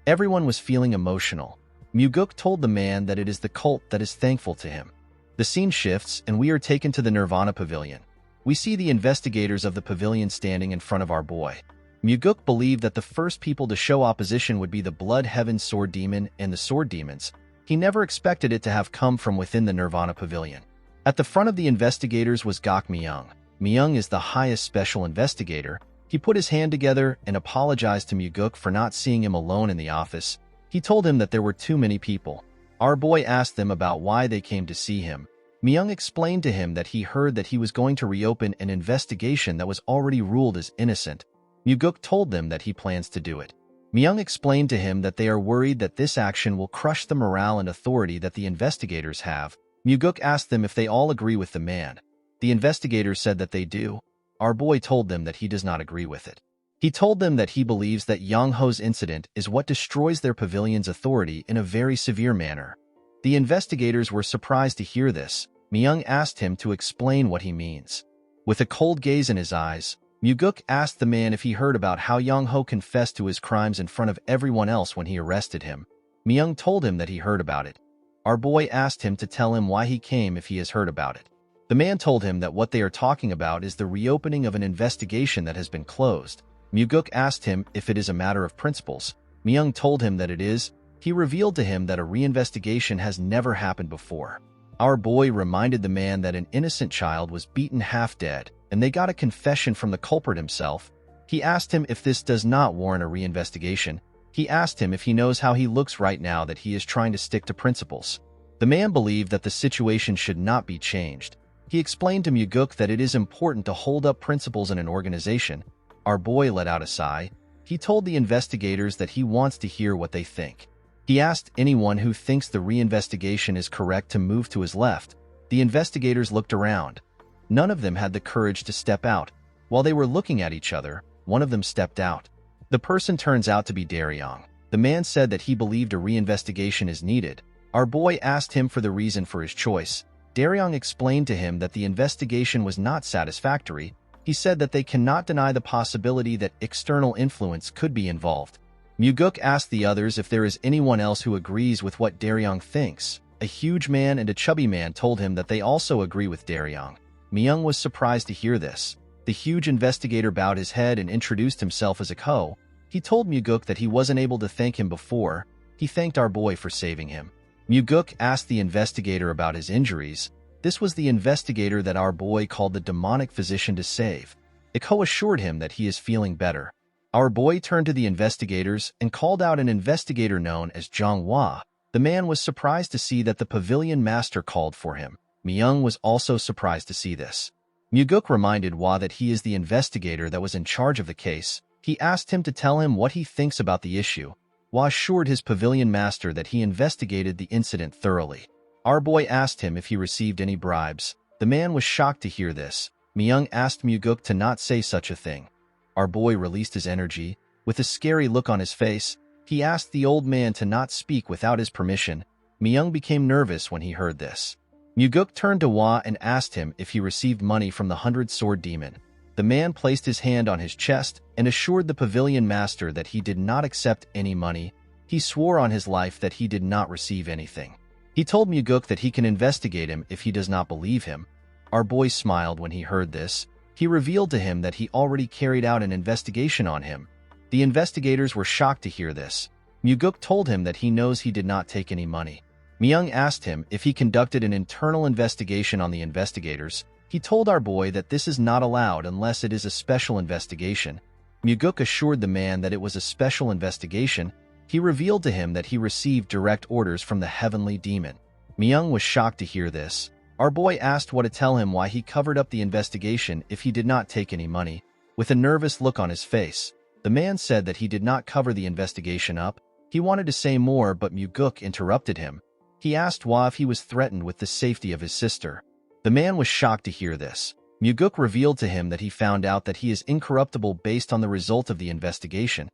Everyone was feeling emotional. Muguk told the man that it is the cult that is thankful to him. The scene shifts and we are taken to the Nirvana Pavilion. We see the investigators of the pavilion standing in front of our boy. Muguk believed that the first people to show opposition would be the Blood Heaven Sword Demon and the Sword Demons. He never expected it to have come from within the Nirvana Pavilion. At the front of the investigators was Gok Myung. Myung is the highest special investigator. He put his hand together and apologized to Muguk for not seeing him alone in the office. He told him that there were too many people. Our boy asked them about why they came to see him. Myung explained to him that he heard that he was going to reopen an investigation that was already ruled as innocent. Muguk told them that he plans to do it. Myung explained to him that they are worried that this action will crush the morale and authority that the investigators have. Muguk asked them if they all agree with the man. The investigators said that they do. Our boy told them that he does not agree with it. He told them that he believes that Yang Ho's incident is what destroys their pavilion's authority in a very severe manner. The investigators were surprised to hear this. Myung asked him to explain what he means. With a cold gaze in his eyes, Muguk asked the man if he heard about how Yang Ho confessed to his crimes in front of everyone else when he arrested him. Myung told him that he heard about it. Our boy asked him to tell him why he came if he has heard about it. The man told him that what they are talking about is the reopening of an investigation that has been closed. Muguk asked him if it is a matter of principles. Myung told him that it is. He revealed to him that a reinvestigation has never happened before. Our boy reminded the man that an innocent child was beaten half dead, and they got a confession from the culprit himself. He asked him if this does not warrant a reinvestigation. He asked him if he knows how he looks right now that he is trying to stick to principles. The man believed that the situation should not be changed. He explained to Muguk that it is important to hold up principles in an organization. Our boy let out a sigh. He told the investigators that he wants to hear what they think. He asked anyone who thinks the reinvestigation is correct to move to his left. The investigators looked around. None of them had the courage to step out. While they were looking at each other, one of them stepped out. The person turns out to be Daryong. The man said that he believed a reinvestigation is needed. Our boy asked him for the reason for his choice. Daryong explained to him that the investigation was not satisfactory. He said that they cannot deny the possibility that external influence could be involved. Muguk asked the others if there is anyone else who agrees with what Daryong thinks. A huge man and a chubby man told him that they also agree with Daryong. Myung was surprised to hear this. The huge investigator bowed his head and introduced himself as a Ko. He told Muguk that he wasn't able to thank him before. He thanked our boy for saving him. Muguk asked the investigator about his injuries. This was the investigator that our boy called the demonic physician to save. Iko assured him that he is feeling better. Our boy turned to the investigators and called out an investigator known as Zhang Hua. The man was surprised to see that the pavilion master called for him. Myung was also surprised to see this. Muguk reminded Hua that he is the investigator that was in charge of the case. He asked him to tell him what he thinks about the issue. Hua assured his pavilion master that he investigated the incident thoroughly. Our boy asked him if he received any bribes. The man was shocked to hear this. Myung asked Muguk to not say such a thing. Our boy released his energy. With a scary look on his face, he asked the old man to not speak without his permission. Myung became nervous when he heard this. Muguk turned to Hua and asked him if he received money from the 100-sword demon. The man placed his hand on his chest and assured the pavilion master that he did not accept any money. He swore on his life that he did not receive anything. He told Muguk that he can investigate him if he does not believe him. Our boy smiled when he heard this. He revealed to him that he already carried out an investigation on him. The investigators were shocked to hear this. Muguk told him that he knows he did not take any money. Myung asked him if he conducted an internal investigation on the investigators. He told our boy that this is not allowed unless it is a special investigation. Muguk assured the man that it was a special investigation. He revealed to him that he received direct orders from the heavenly demon. Myung was shocked to hear this. Our boy asked Hwa to tell him why he covered up the investigation if he did not take any money. With a nervous look on his face, the man said that he did not cover the investigation up. He wanted to say more, but Muguk interrupted him. He asked Hwa if he was threatened with the safety of his sister. The man was shocked to hear this. Muguk revealed to him that he found out that he is incorruptible based on the result of the investigation.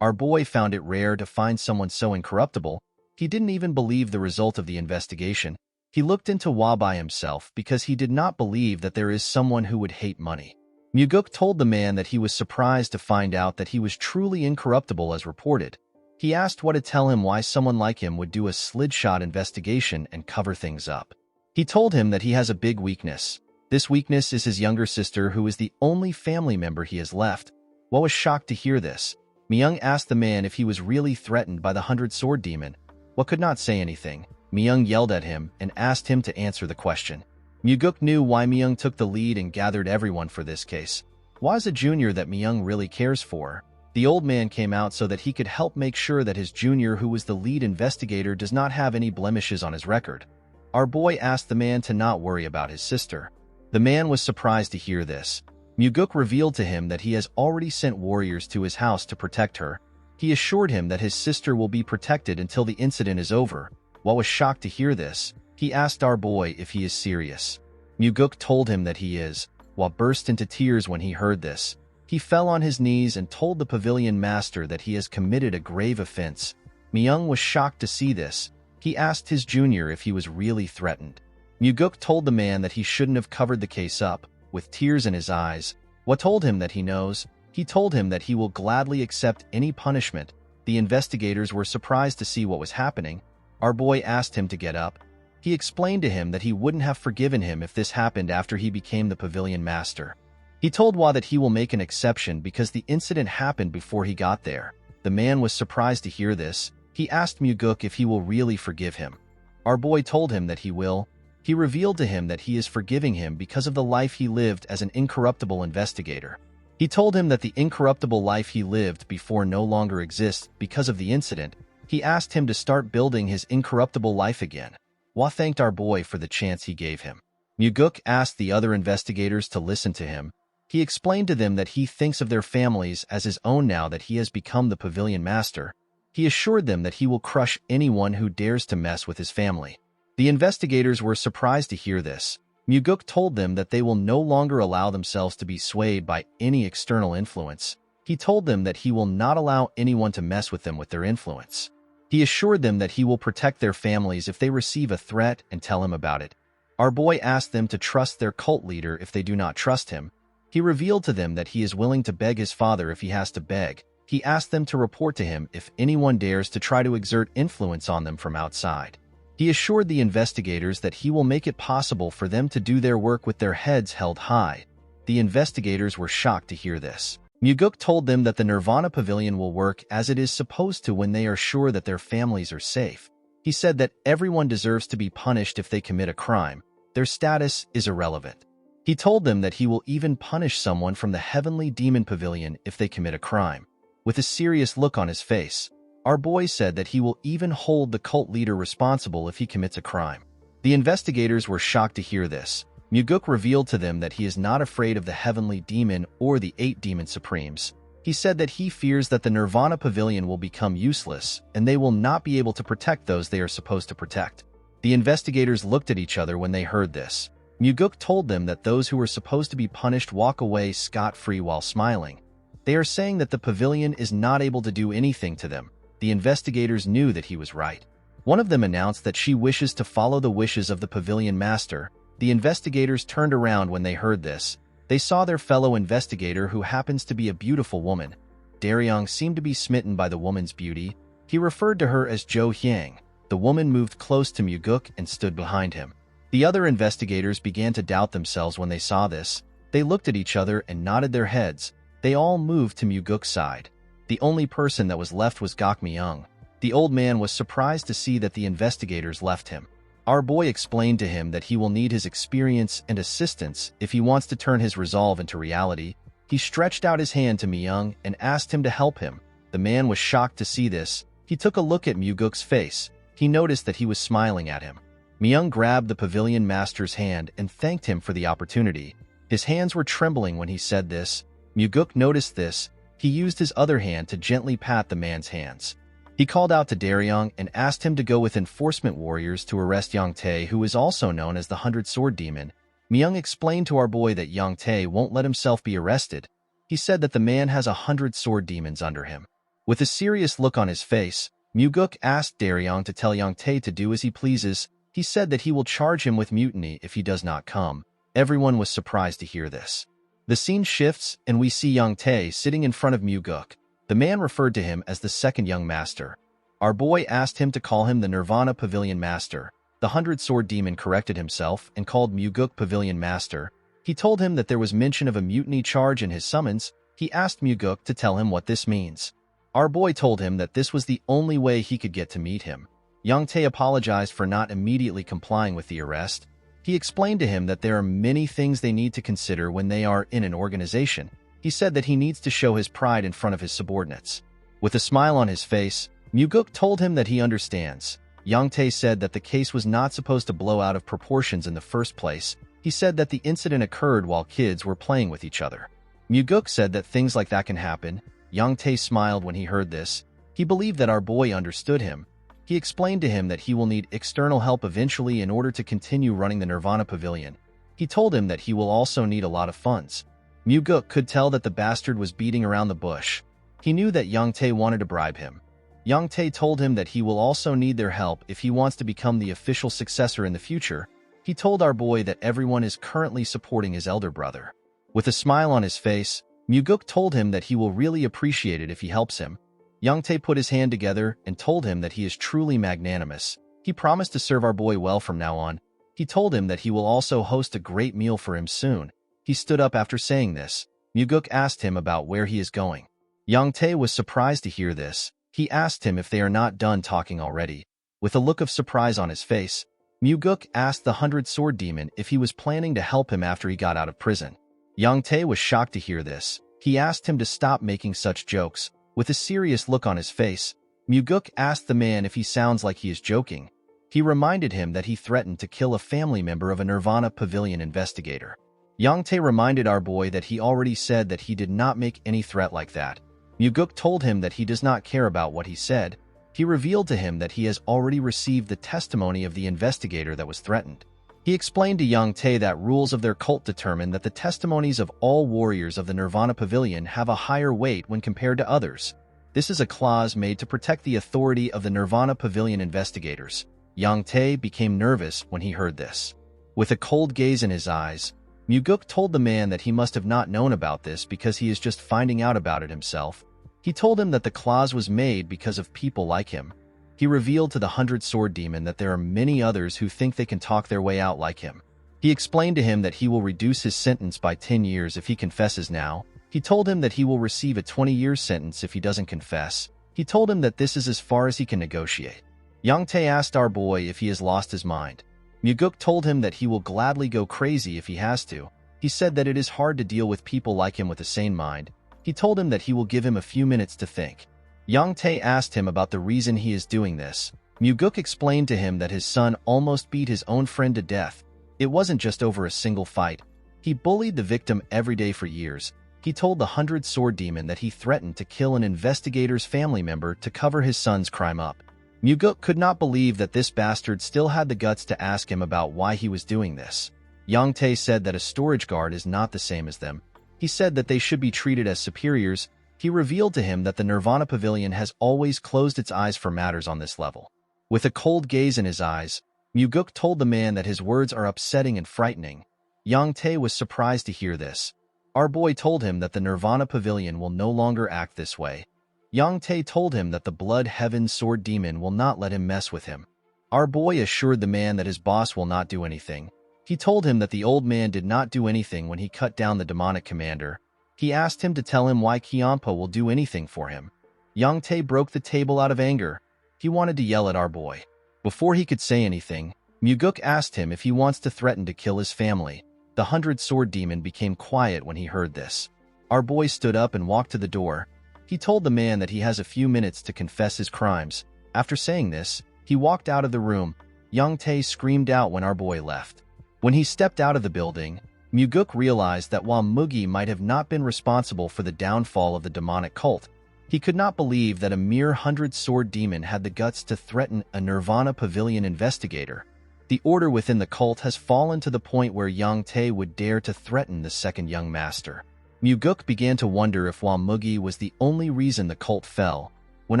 Our boy found it rare to find someone so incorruptible. He didn't even believe the result of the investigation. He looked into Hwa by himself because he did not believe that there is someone who would hate money. Muguk told the man that he was surprised to find out that he was truly incorruptible as reported. He asked Hwa to tell him why someone like him would do a slidshot investigation and cover things up. He told him that he has a big weakness. This weakness is his younger sister, who is the only family member he has left. Hwa was shocked to hear this. Myung asked the man if he was really threatened by the 100-sword demon. Hwa could not say anything. Myung yelled at him and asked him to answer the question. Muguk knew why Myung took the lead and gathered everyone for this case. Hwa is a junior that Myung really cares for. The old man came out so that he could help make sure that his junior, who was the lead investigator, does not have any blemishes on his record. Our boy asked the man to not worry about his sister. The man was surprised to hear this. Muguk revealed to him that he has already sent warriors to his house to protect her. He assured him that his sister will be protected until the incident is over. Hwa was shocked to hear this. He asked our boy if he is serious. Muguk told him that he is. Hwa burst into tears when he heard this. He fell on his knees and told the pavilion master that he has committed a grave offense. Myung was shocked to see this. He asked his junior if he was really threatened. Muguk told the man that he shouldn't have covered the case up. With tears in his eyes, Hwa told him that he knows. He told him that he will gladly accept any punishment. The investigators were surprised to see what was happening. Our boy asked him to get up. He explained to him that he wouldn't have forgiven him if this happened after he became the pavilion master. He told Hwa that he will make an exception because the incident happened before he got there. The man was surprised to hear this. He asked Muguk if he will really forgive him. Our boy told him that he will. He revealed to him that he is forgiving him because of the life he lived as an incorruptible investigator. He told him that the incorruptible life he lived before no longer exists because of the incident. He asked him to start building his incorruptible life again. Hwa thanked our boy for the chance he gave him. Muguk asked the other investigators to listen to him. He explained to them that he thinks of their families as his own now that he has become the pavilion master. He assured them that he will crush anyone who dares to mess with his family. The investigators were surprised to hear this. Muguk told them that they will no longer allow themselves to be swayed by any external influence. He told them that he will not allow anyone to mess with them with their influence. He assured them that he will protect their families if they receive a threat and tell him about it. Our boy asked them to trust their cult leader if they do not trust him. He revealed to them that he is willing to beg his father if he has to beg. He asked them to report to him if anyone dares to try to exert influence on them from outside. He assured the investigators that he will make it possible for them to do their work with their heads held high. The investigators were shocked to hear this. Muguk told them that the Nirvana Pavilion will work as it is supposed to when they are sure that their families are safe. He said that everyone deserves to be punished if they commit a crime. Their status is irrelevant. He told them that he will even punish someone from the Heavenly Demon Pavilion if they commit a crime. With a serious look on his face, our boy said that he will even hold the cult leader responsible if he commits a crime. The investigators were shocked to hear this. Muguk revealed to them that he is not afraid of the Heavenly Demon or the 8 Demon Supremes. He said that he fears that the Nirvana Pavilion will become useless and they will not be able to protect those they are supposed to protect. The investigators looked at each other when they heard this. Muguk told them that those who were supposed to be punished walk away scot-free while smiling. They are saying that the pavilion is not able to do anything to them. The investigators knew that he was right. One of them announced that she wishes to follow the wishes of the pavilion master. The investigators turned around when they heard this. They saw their fellow investigator, who happens to be a beautiful woman. Daryong seemed to be smitten by the woman's beauty. He referred to her as Jo Hyang. The woman moved close to Muguk and stood behind him. The other investigators began to doubt themselves when they saw this. They looked at each other and nodded their heads. They all moved to Muguk's side. The only person that was left was Gok Myung. The old man was surprised to see that the investigators left him. Our boy explained to him that he will need his experience and assistance if he wants to turn his resolve into reality. He stretched out his hand to Myung and asked him to help him. The man was shocked to see this. He took a look at Myuguk's face. He noticed that he was smiling at him. Myung grabbed the pavilion master's hand and thanked him for the opportunity. His hands were trembling when he said this. Myuguk noticed this. He used his other hand to gently pat the man's hands. He called out to Daryong and asked him to go with enforcement warriors to arrest Yang Tae, who is also known as the 100-Sword Demon. Myung explained to our boy that Yang Tae won't let himself be arrested. He said that the man has 100 sword demons under him. With a serious look on his face, Myuguk asked Daryong to tell Yang Tae to do as he pleases. He said that he will charge him with mutiny if he does not come. Everyone was surprised to hear this. The scene shifts and we see Yang Tae sitting in front of Myuguk. The man referred to him as the second young master. Our boy asked him to call him the Nirvana Pavilion Master. The 100-Sword Demon corrected himself and called Myuguk Pavilion Master. He told him that there was mention of a mutiny charge in his summons. He asked Myuguk to tell him what this means. Our boy told him that this was the only way he could get to meet him. Yang Tae apologized for not immediately complying with the arrest. He explained to him that there are many things they need to consider when they are in an organization. He said that he needs to show his pride in front of his subordinates. With a smile on his face, Myuguk told him that he understands. Yang Tae said that the case was not supposed to blow out of proportions in the first place. He said that the incident occurred while kids were playing with each other. Myuguk said that things like that can happen. Yang Tae smiled when he heard this. He believed that our boy understood him. He explained to him that he will need external help eventually in order to continue running the Nirvana Pavilion. He told him that he will also need a lot of funds. Myuguk could tell that the bastard was beating around the bush. He knew that Yang Tae wanted to bribe him. Yang Tae told him that he will also need their help if he wants to become the official successor in the future. He told our boy that everyone is currently supporting his elder brother. With a smile on his face, Myuguk told him that he will really appreciate it if he helps him. Yang Tae put his hand together and told him that he is truly magnanimous. He promised to serve our boy well from now on. He told him that he will also host a great meal for him soon. He stood up after saying this. Myuguk asked him about where he is going. Yang Tae was surprised to hear this. He asked him if they are not done talking already. With a look of surprise on his face, Myuguk asked the 100-Sword Demon if he was planning to help him after he got out of prison. Yang Tae was shocked to hear this. He asked him to stop making such jokes. With a serious look on his face, Myuguk asked the man if he sounds like he is joking. He reminded him that he threatened to kill a family member of a Nirvana Pavilion investigator. Yang Tae reminded our boy that he already said that he did not make any threat like that. Myuguk told him that he does not care about what he said. He revealed to him that he has already received the testimony of the investigator that was threatened. He explained to Yang Tae that rules of their cult determine that the testimonies of all warriors of the Nirvana Pavilion have a higher weight when compared to others. This is a clause made to protect the authority of the Nirvana Pavilion investigators. Yang Tae became nervous when he heard this. With a cold gaze in his eyes, Myuguk told the man that he must have not known about this because he is just finding out about it himself. He told him that the clause was made because of people like him. He revealed to the 100-Sword Demon that there are many others who think they can talk their way out like him. He explained to him that he will reduce his sentence by 10 years if he confesses now. He told him that he will receive a 20-year sentence if he doesn't confess. He told him that this is as far as he can negotiate. Yang Tae asked our boy if he has lost his mind. Myuguk told him that he will gladly go crazy if he has to. He said that it is hard to deal with people like him with a sane mind. He told him that he will give him a few minutes to think. Yang Tae asked him about the reason he is doing this. Myuguk explained to him that his son almost beat his own friend to death. It wasn't just over a single fight. He bullied the victim every day for years. He told the 100-Sword Demon that he threatened to kill an investigator's family member to cover his son's crime up. Myuguk could not believe that this bastard still had the guts to ask him about why he was doing this. Yang Tae said that a storage guard is not the same as them. He said that they should be treated as superiors. He revealed to him that the Nirvana Pavilion has always closed its eyes for matters on this level. With a cold gaze in his eyes, Myuguk told the man that his words are upsetting and frightening. Yang Tae was surprised to hear this. Our boy told him that the Nirvana Pavilion will no longer act this way. Yang Tae told him that the Blood Heaven Sword Demon will not let him mess with him. Our boy assured the man that his boss will not do anything. He told him that the old man did not do anything when he cut down the demonic commander. He asked him to tell him why Kyampa will do anything for him. Yang Tae broke the table out of anger. He wanted to yell at our boy. Before he could say anything, Myuguk asked him if he wants to threaten to kill his family. The 100-Sword Demon became quiet when he heard this. Our boy stood up and walked to the door. He told the man that he has a few minutes to confess his crimes. After saying this, he walked out of the room. Young Tae screamed out when our boy left. When he stepped out of the building, Muguk realized that while Mugi might have not been responsible for the downfall of the demonic cult, he could not believe that a mere 100-sword demon had the guts to threaten a Nirvana Pavilion investigator. The order within the cult has fallen to the point where Young Tae would dare to threaten the second young master. Muguk began to wonder if while Mugi was the only reason the cult fell. When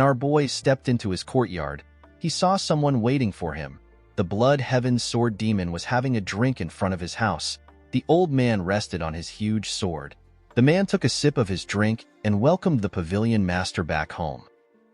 our boy stepped into his courtyard, he saw someone waiting for him. The Blood Heaven's sword demon was having a drink in front of his house. The old man rested on his huge sword. The man took a sip of his drink and welcomed the pavilion master back home.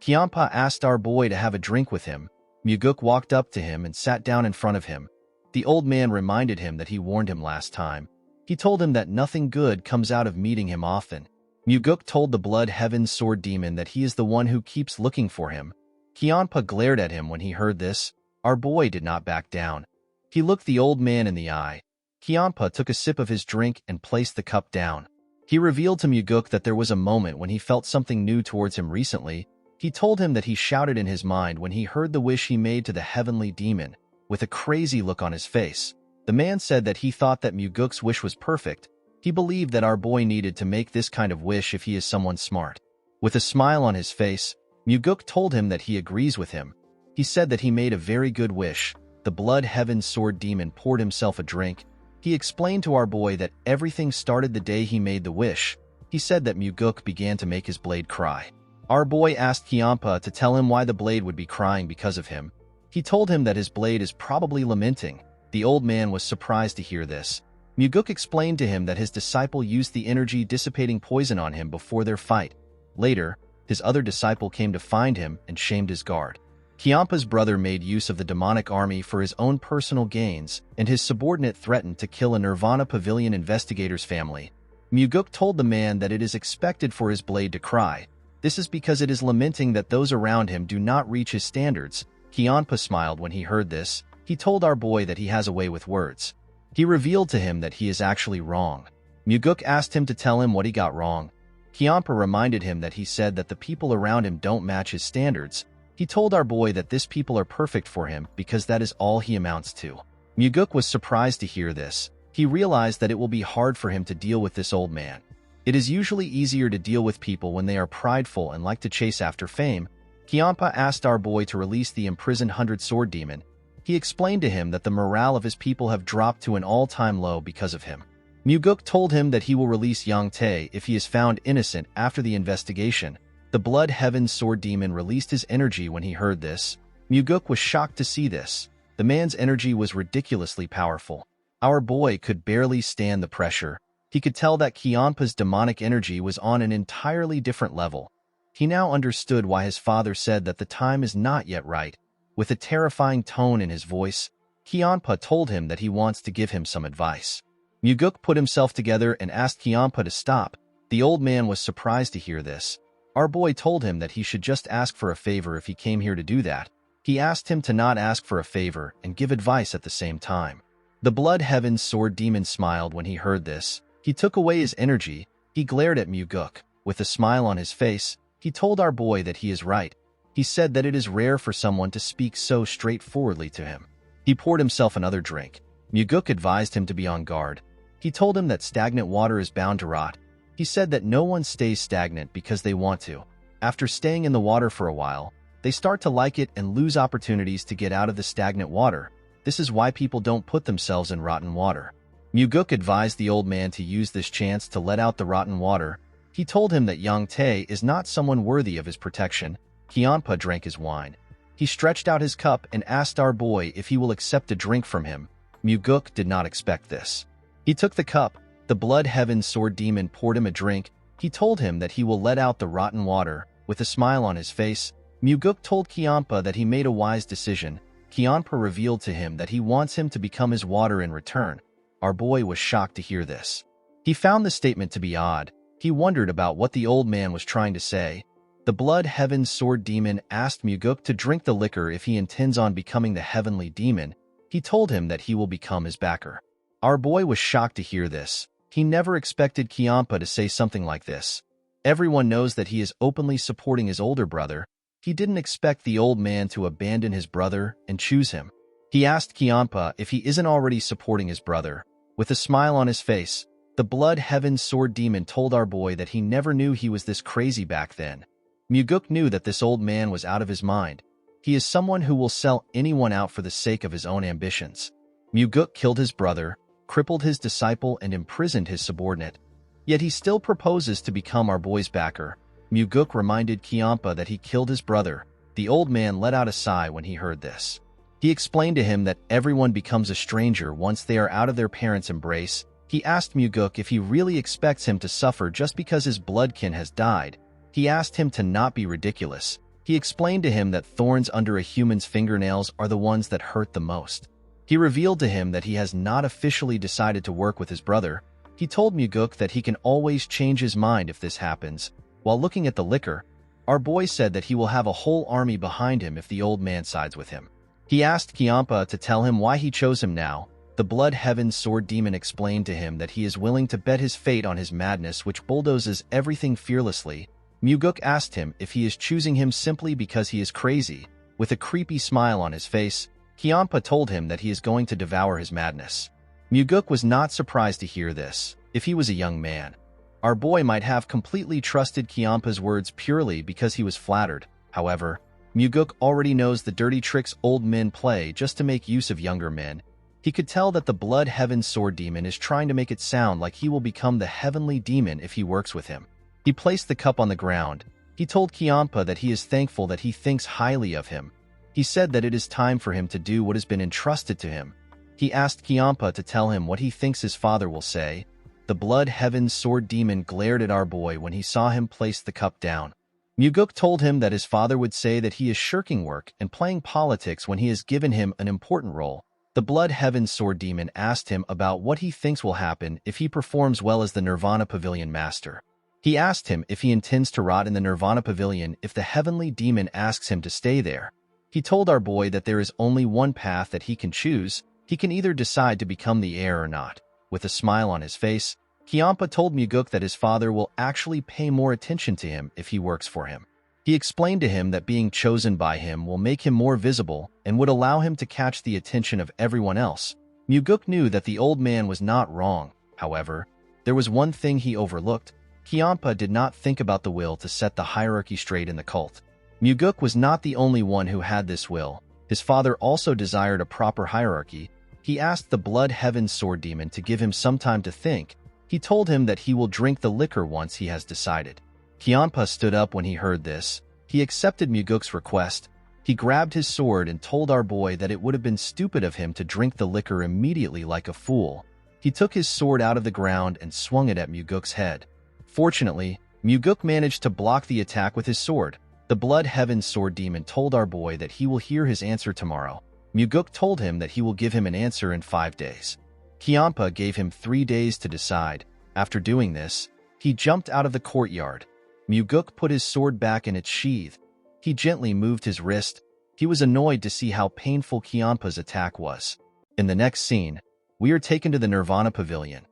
Kyampa asked our boy to have a drink with him. Muguk walked up to him and sat down in front of him. The old man reminded him that he warned him last time. He told him that nothing good comes out of meeting him often. Muguk told the Blood Heaven's sword demon that he is the one who keeps looking for him. Kyampa glared at him when he heard this. Our boy did not back down. He looked the old man in the eye. Kyampa took a sip of his drink and placed the cup down. He revealed to Muguk that there was a moment when he felt something new towards him recently. He told him that he shouted in his mind when he heard the wish he made to the heavenly demon, with a crazy look on his face. The man said that he thought that Muguk's wish was perfect. He believed that our boy needed to make this kind of wish if he is someone smart. With a smile on his face, Muguk told him that he agrees with him. He said that he made a very good wish. The Blood Heaven's sword demon poured himself a drink. He explained to our boy that everything started the day he made the wish. He said that Muguk began to make his blade cry. Our boy asked Kyampa to tell him why the blade would be crying because of him. He told him that his blade is probably lamenting. The old man was surprised to hear this. Muguk explained to him that his disciple used the energy-dissipating poison on him before their fight. Later, his other disciple came to find him and shamed his guard. Kyampa's brother made use of the demonic army for his own personal gains, and his subordinate threatened to kill a Nirvana Pavilion investigator's family. Muguk told the man that it is expected for his blade to cry. This is because it is lamenting that those around him do not reach his standards. Kyampa smiled when he heard this. He told our boy that he has a way with words. He revealed to him that he is actually wrong. Muguk asked him to tell him what he got wrong. Kyampa reminded him that he said that the people around him don't match his standards. He told our boy that these people are perfect for him because that is all he amounts to. Muguk was surprised to hear this. He realized that it will be hard for him to deal with this old man. It is usually easier to deal with people when they are prideful and like to chase after fame. Kyampa asked our boy to release the imprisoned 100-sword demon. He explained to him that the morale of his people have dropped to an all-time low because of him. Muguk told him that he will release Young Tae if he is found innocent after the investigation. The Blood Heaven's sword demon released his energy when he heard this. Muguk was shocked to see this. The man's energy was ridiculously powerful. Our boy could barely stand the pressure. He could tell that Kyampa's demonic energy was on an entirely different level. He now understood why his father said that the time is not yet right. With a terrifying tone in his voice, Kyampa told him that he wants to give him some advice. Muguk put himself together and asked Kyampa to stop. The old man was surprised to hear this. Our boy told him that he should just ask for a favor if he came here to do that. He asked him to not ask for a favor and give advice at the same time. The Blood Heaven's sword demon smiled when he heard this. He took away his energy. He glared at Muguk. With a smile on his face, he told our boy that he is right. He said that it is rare for someone to speak so straightforwardly to him. He poured himself another drink. Muguk advised him to be on guard. He told him that stagnant water is bound to rot. He said that no one stays stagnant because they want to. After staying in the water for a while, they start to like it and lose opportunities to get out of the stagnant water. This is why people don't put themselves in rotten water. Muguk advised the old man to use this chance to let out the rotten water. He told him that Young Tae is not someone worthy of his protection. Kyampa drank his wine. He stretched out his cup and asked our boy if he will accept a drink from him. Muguk did not expect this. He took the cup. The Blood Heaven's sword demon poured him a drink. He told him that he will let out the rotten water. With a smile on his face, Muguk told Kyampa that he made a wise decision. Kyampa revealed to him that he wants him to become his water in return. Our boy was shocked to hear this. He found the statement to be odd. He wondered about what the old man was trying to say. The Blood Heaven's sword demon asked Muguk to drink the liquor if he intends on becoming the heavenly demon. He told him that he will become his backer. Our boy was shocked to hear this. He never expected Kiampa to say something like this. Everyone knows that he is openly supporting his older brother. He didn't expect the old man to abandon his brother and choose him. He asked Kiampa if he isn't already supporting his brother. With a smile on his face, the Blood Heaven Sword Demon told our boy that he never knew he was this crazy back then. Muguk knew that this old man was out of his mind. He is someone who will sell anyone out for the sake of his own ambitions. Muguk killed his brother, crippled his disciple, and imprisoned his subordinate. Yet he still proposes to become our boy's backer. Muguk reminded Kiampa that he killed his brother. The old man let out a sigh when he heard this. He explained to him that everyone becomes a stranger once they are out of their parents' embrace. He asked Muguk if he really expects him to suffer just because his bloodkin has died. He asked him to not be ridiculous. He explained to him that thorns under a human's fingernails are the ones that hurt the most. He revealed to him that he has not officially decided to work with his brother. He told Muguk that he can always change his mind if this happens. While looking at the liquor, our boy said that he will have a whole army behind him if the old man sides with him. He asked Kiampa to tell him why he chose him now. The Blood Heaven Sword Demon explained to him that he is willing to bet his fate on his madness, which bulldozes everything fearlessly. Muguk asked him if he is choosing him simply because he is crazy. With a creepy smile on his face, Kiampa told him that he is going to devour his madness. Muguk was not surprised to hear this. If he was a young man, our boy might have completely trusted Kiampa's words purely because he was flattered. However, Muguk already knows the dirty tricks old men play just to make use of younger men. He could tell that the Blood Heaven Sword Demon is trying to make it sound like he will become the heavenly demon if he works with him. He placed the cup on the ground. He told Kiampa that he is thankful that he thinks highly of him. He said that it is time for him to do what has been entrusted to him. He asked Kiampa to tell him what he thinks his father will say. The Blood Heaven Sword Demon glared at our boy when he saw him place the cup down. Muguk told him that his father would say that he is shirking work and playing politics when he has given him an important role. The Blood Heaven Sword Demon asked him about what he thinks will happen if he performs well as the Nirvana Pavilion Master. He asked him if he intends to rot in the Nirvana Pavilion if the Heavenly Demon asks him to stay there. He told our boy that there is only one path that he can choose. He can either decide to become the heir or not. With a smile on his face, Kiampa told Muguk that his father will actually pay more attention to him if he works for him. He explained to him that being chosen by him will make him more visible and would allow him to catch the attention of everyone else. Muguk knew that the old man was not wrong. However, there was one thing he overlooked. Kiampa did not think about the will to set the hierarchy straight in the cult. Muguk was not the only one who had this will. His father also desired a proper hierarchy. He asked the Blood Heaven Sword Demon to give him some time to think. He told him that he will drink the liquor once he has decided. Kiampa stood up when he heard this. He accepted Muguk's request. He grabbed his sword and told our boy that it would have been stupid of him to drink the liquor immediately like a fool. He took his sword out of the ground and swung it at Muguk's head. Fortunately, Muguk managed to block the attack with his sword. The Blood Heaven Sword Demon told our boy that he will hear his answer tomorrow. Muguk told him that he will give him an answer in 5 days. Kiampa gave him 3 days to decide. After doing this, he jumped out of the courtyard. Muguk put his sword back in its sheath. He gently moved his wrist. He was annoyed to see how painful Kiampa's attack was. In the next scene, we are taken to the Nirvana Pavilion.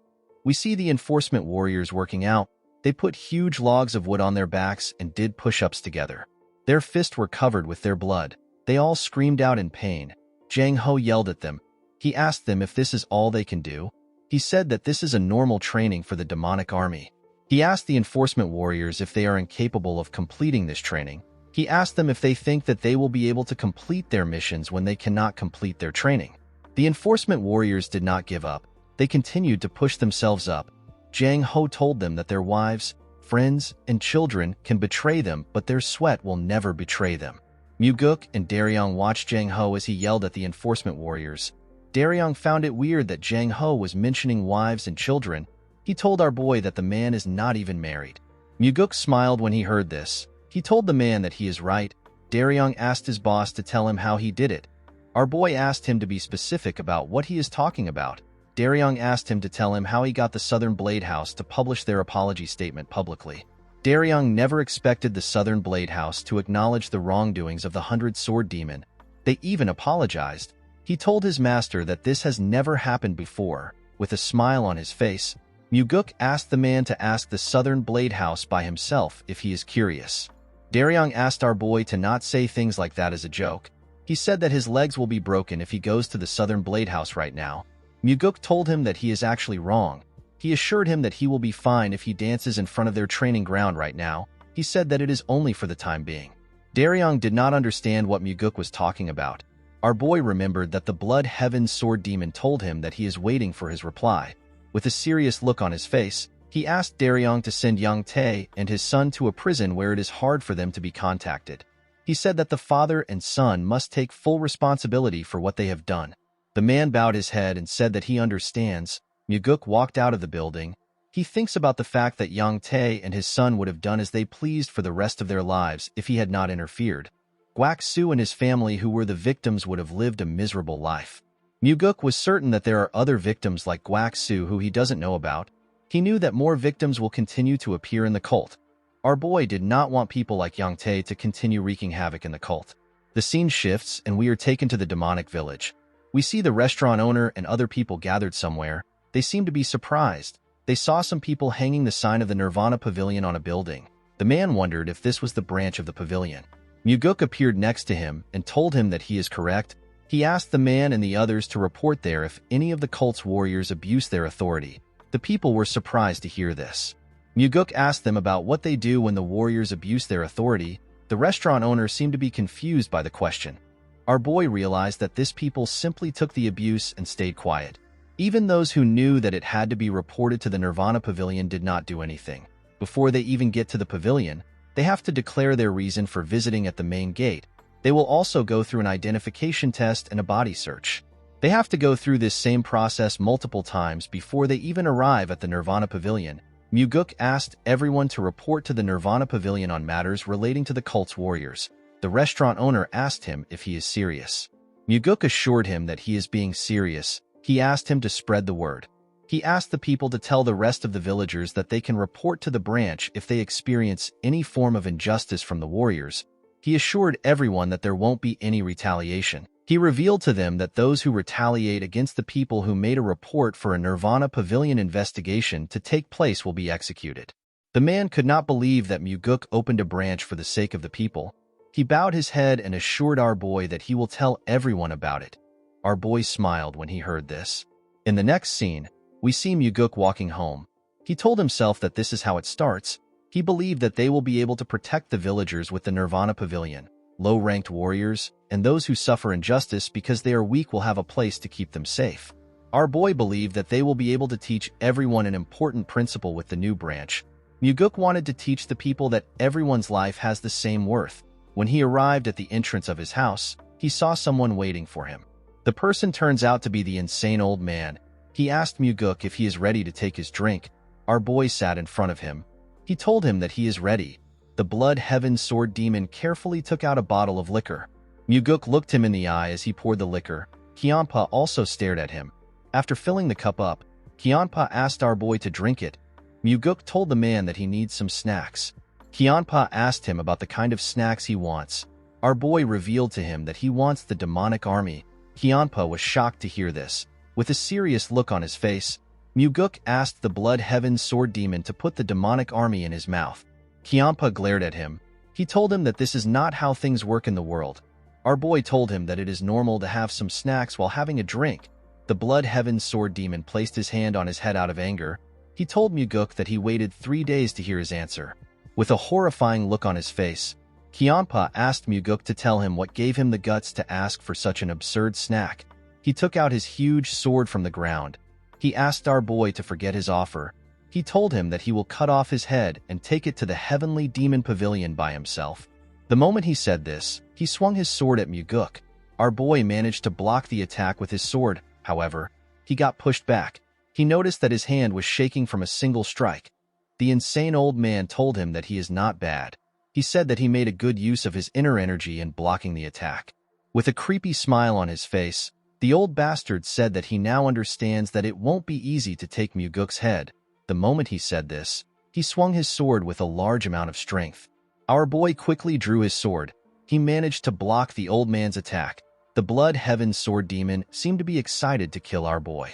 We see the enforcement warriors working out. They put huge logs of wood on their backs and did push-ups together. Their fists were covered with their blood. They all screamed out in pain. Jang Ho yelled at them. He asked them if this is all they can do. He said that this is a normal training for the demonic army. He asked the enforcement warriors if they are incapable of completing this training. He asked them if they think that they will be able to complete their missions when they cannot complete their training. The enforcement warriors did not give up. They continued to push themselves up. Jang Ho told them that their wives, friends, and children can betray them, but their sweat will never betray them. Muguk and Daryong watched Jang Ho as he yelled at the enforcement warriors. Daryong found it weird that Jang Ho was mentioning wives and children. He told our boy that the man is not even married. Muguk smiled when he heard this. He told the man that he is right. Daryong asked his boss to tell him how he did it. Our boy asked him to be specific about what he is talking about. Daryong asked him to tell him how he got the Southern Blade House to publish their apology statement publicly. Daryong never expected the Southern Blade House to acknowledge the wrongdoings of the 100 Sword Demon. They even apologized. He told his master that this has never happened before. With a smile on his face, Muguk asked the man to ask the Southern Blade House by himself if he is curious. Daryong asked our boy to not say things like that as a joke. He said that his legs will be broken if he goes to the Southern Blade House right now. Muguk told him that he is actually wrong. He assured him that he will be fine if he dances in front of their training ground right now. He said that it is only for the time being. Daryong did not understand what Muguk was talking about. Our boy remembered that the Blood Heaven Sword Demon told him that he is waiting for his reply. With a serious look on his face, he asked Daryong to send Yang Tae and his son to a prison where it is hard for them to be contacted. He said that the father and son must take full responsibility for what they have done. The man bowed his head and said that he understands. Muguk walked out of the building. He thinks about the fact that Yang Tae and his son would have done as they pleased for the rest of their lives if he had not interfered. Guak Su and his family who were the victims would have lived a miserable life. Muguk was certain that there are other victims like Guak Su who he doesn't know about. He knew that more victims will continue to appear in the cult. Our boy did not want people like Yang Tae to continue wreaking havoc in the cult. The scene shifts and we are taken to the demonic village. We see the restaurant owner and other people gathered somewhere. They seem to be surprised. They saw some people hanging the sign of the Nirvana Pavilion on a building. The man wondered if this was the branch of the pavilion. Muguk appeared next to him and told him that he is correct. He asked the man and the others to report there if any of the cult's warriors abuse their authority. The people were surprised to hear this. Muguk asked them about what they do when the warriors abuse their authority. The restaurant owner seemed to be confused by the question. Our boy realized that this people simply took the abuse and stayed quiet. Even those who knew that it had to be reported to the Nirvana Pavilion did not do anything. Before they even get to the pavilion, they have to declare their reason for visiting at the main gate. They will also go through an identification test and a body search. They have to go through this same process multiple times before they even arrive at the Nirvana Pavilion. Muguk asked everyone to report to the Nirvana Pavilion on matters relating to the cult's warriors. The restaurant owner asked him if he is serious. Muguk assured him that he is being serious. He asked him to spread the word. He asked the people to tell the rest of the villagers that they can report to the branch if they experience any form of injustice from the warriors. He assured everyone that there won't be any retaliation. He revealed to them that those who retaliate against the people who made a report for a Nirvana Pavilion investigation to take place will be executed. The man could not believe that Muguk opened a branch for the sake of the people. He bowed his head and assured our boy that he will tell everyone about it. Our boy smiled when he heard this. In the next scene, we see Muguk walking home. He told himself that this is how it starts. He believed that they will be able to protect the villagers with the Nirvana Pavilion. Low-ranked warriors and those who suffer injustice because they are weak will have a place to keep them safe. Our boy believed that they will be able to teach everyone an important principle with the new branch. Muguk wanted to teach the people that everyone's life has the same worth. When he arrived at the entrance of his house, he saw someone waiting for him. The person turns out to be the insane old man. He asked Muguk if he is ready to take his drink. Our boy sat in front of him. He told him that he is ready. The Blood Heaven Sword Demon carefully took out a bottle of liquor. Muguk looked him in the eye as he poured the liquor. Kyanpa also stared at him. After filling the cup up, Kyanpa asked our boy to drink it. Muguk told the man that he needs some snacks. Kyanpa asked him about the kind of snacks he wants. Our boy revealed to him that he wants the demonic army. Kyanpa was shocked to hear this. With a serious look on his face, Muguk asked the Blood Heaven Sword Demon to put the demonic army in his mouth. Kyanpa glared at him. He told him that this is not how things work in the world. Our boy told him that it is normal to have some snacks while having a drink. The Blood Heaven Sword Demon placed his hand on his head out of anger. He told Muguk that he waited 3 days to hear his answer. With a horrifying look on his face, Kyanpa asked Muguk to tell him what gave him the guts to ask for such an absurd snack. He took out his huge sword from the ground. He asked our boy to forget his offer. He told him that he will cut off his head and take it to the Heavenly Demon Pavilion by himself. The moment he said this, he swung his sword at Muguk. Our boy managed to block the attack with his sword. However, he got pushed back. He noticed that his hand was shaking from a single strike. The insane old man told him that he is not bad. He said that he made a good use of his inner energy in blocking the attack. With a creepy smile on his face, the old bastard said that he now understands that it won't be easy to take Muguk's head. The moment he said this, he swung his sword with a large amount of strength. Our boy quickly drew his sword. He managed to block the old man's attack. The Blood Heaven Sword Demon seemed to be excited to kill our boy.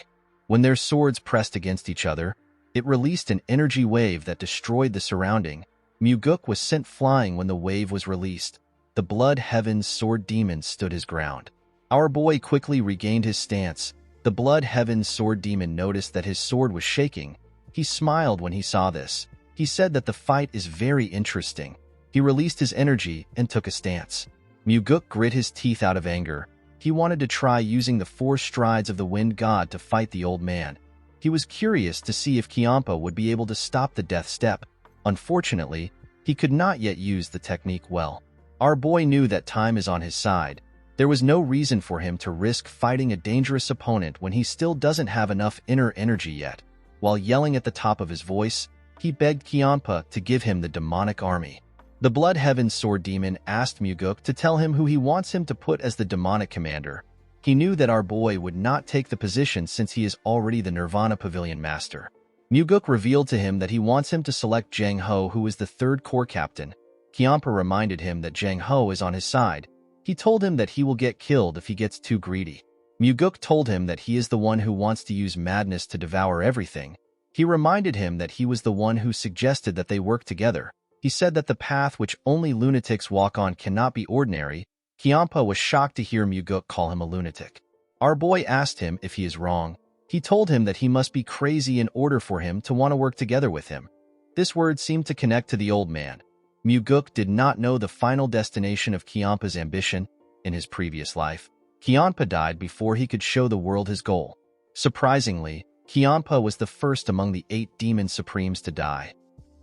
When their swords pressed against each other, It released an energy wave that destroyed the surrounding. Muguk was sent flying when the wave was released. The Blood Heaven's Sword Demon stood his ground. Our boy quickly regained his stance. The Blood Heaven's Sword Demon noticed that his sword was shaking. He smiled when he saw this. He said that the fight is very interesting. He released his energy and took a stance. Muguk grit his teeth out of anger. He wanted to try using the 4 strides of the Wind God to fight the old man. He was curious to see if Kiampa would be able to stop the death step. Unfortunately, he could not yet use the technique well. Our boy knew that time is on his side. There was no reason for him to risk fighting a dangerous opponent when he still doesn't have enough inner energy yet. While yelling at the top of his voice, he begged Kiampa to give him the demonic army. The Blood Heaven's Sword Demon asked Muguk to tell him who he wants him to put as the demonic commander. He knew that our boy would not take the position since he is already the Nirvana Pavilion Master. Muguk revealed to him that he wants him to select Jang Ho, who is the 3rd Corps Captain. Kiampa reminded him that Jang Ho is on his side. He told him that he will get killed if he gets too greedy. Muguk told him that he is the one who wants to use madness to devour everything. He reminded him that he was the one who suggested that they work together. He said that the path which only lunatics walk on cannot be ordinary. Kiampa was shocked to hear Muguk call him a lunatic. Our boy asked him if he is wrong. He told him that he must be crazy in order for him to want to work together with him. This word seemed to connect to the old man. Muguk did not know the final destination of Kiampa's ambition. In his previous life, Kiampa died before he could show the world his goal. Surprisingly, Kiampa was the first among the 8 demon supremes to die.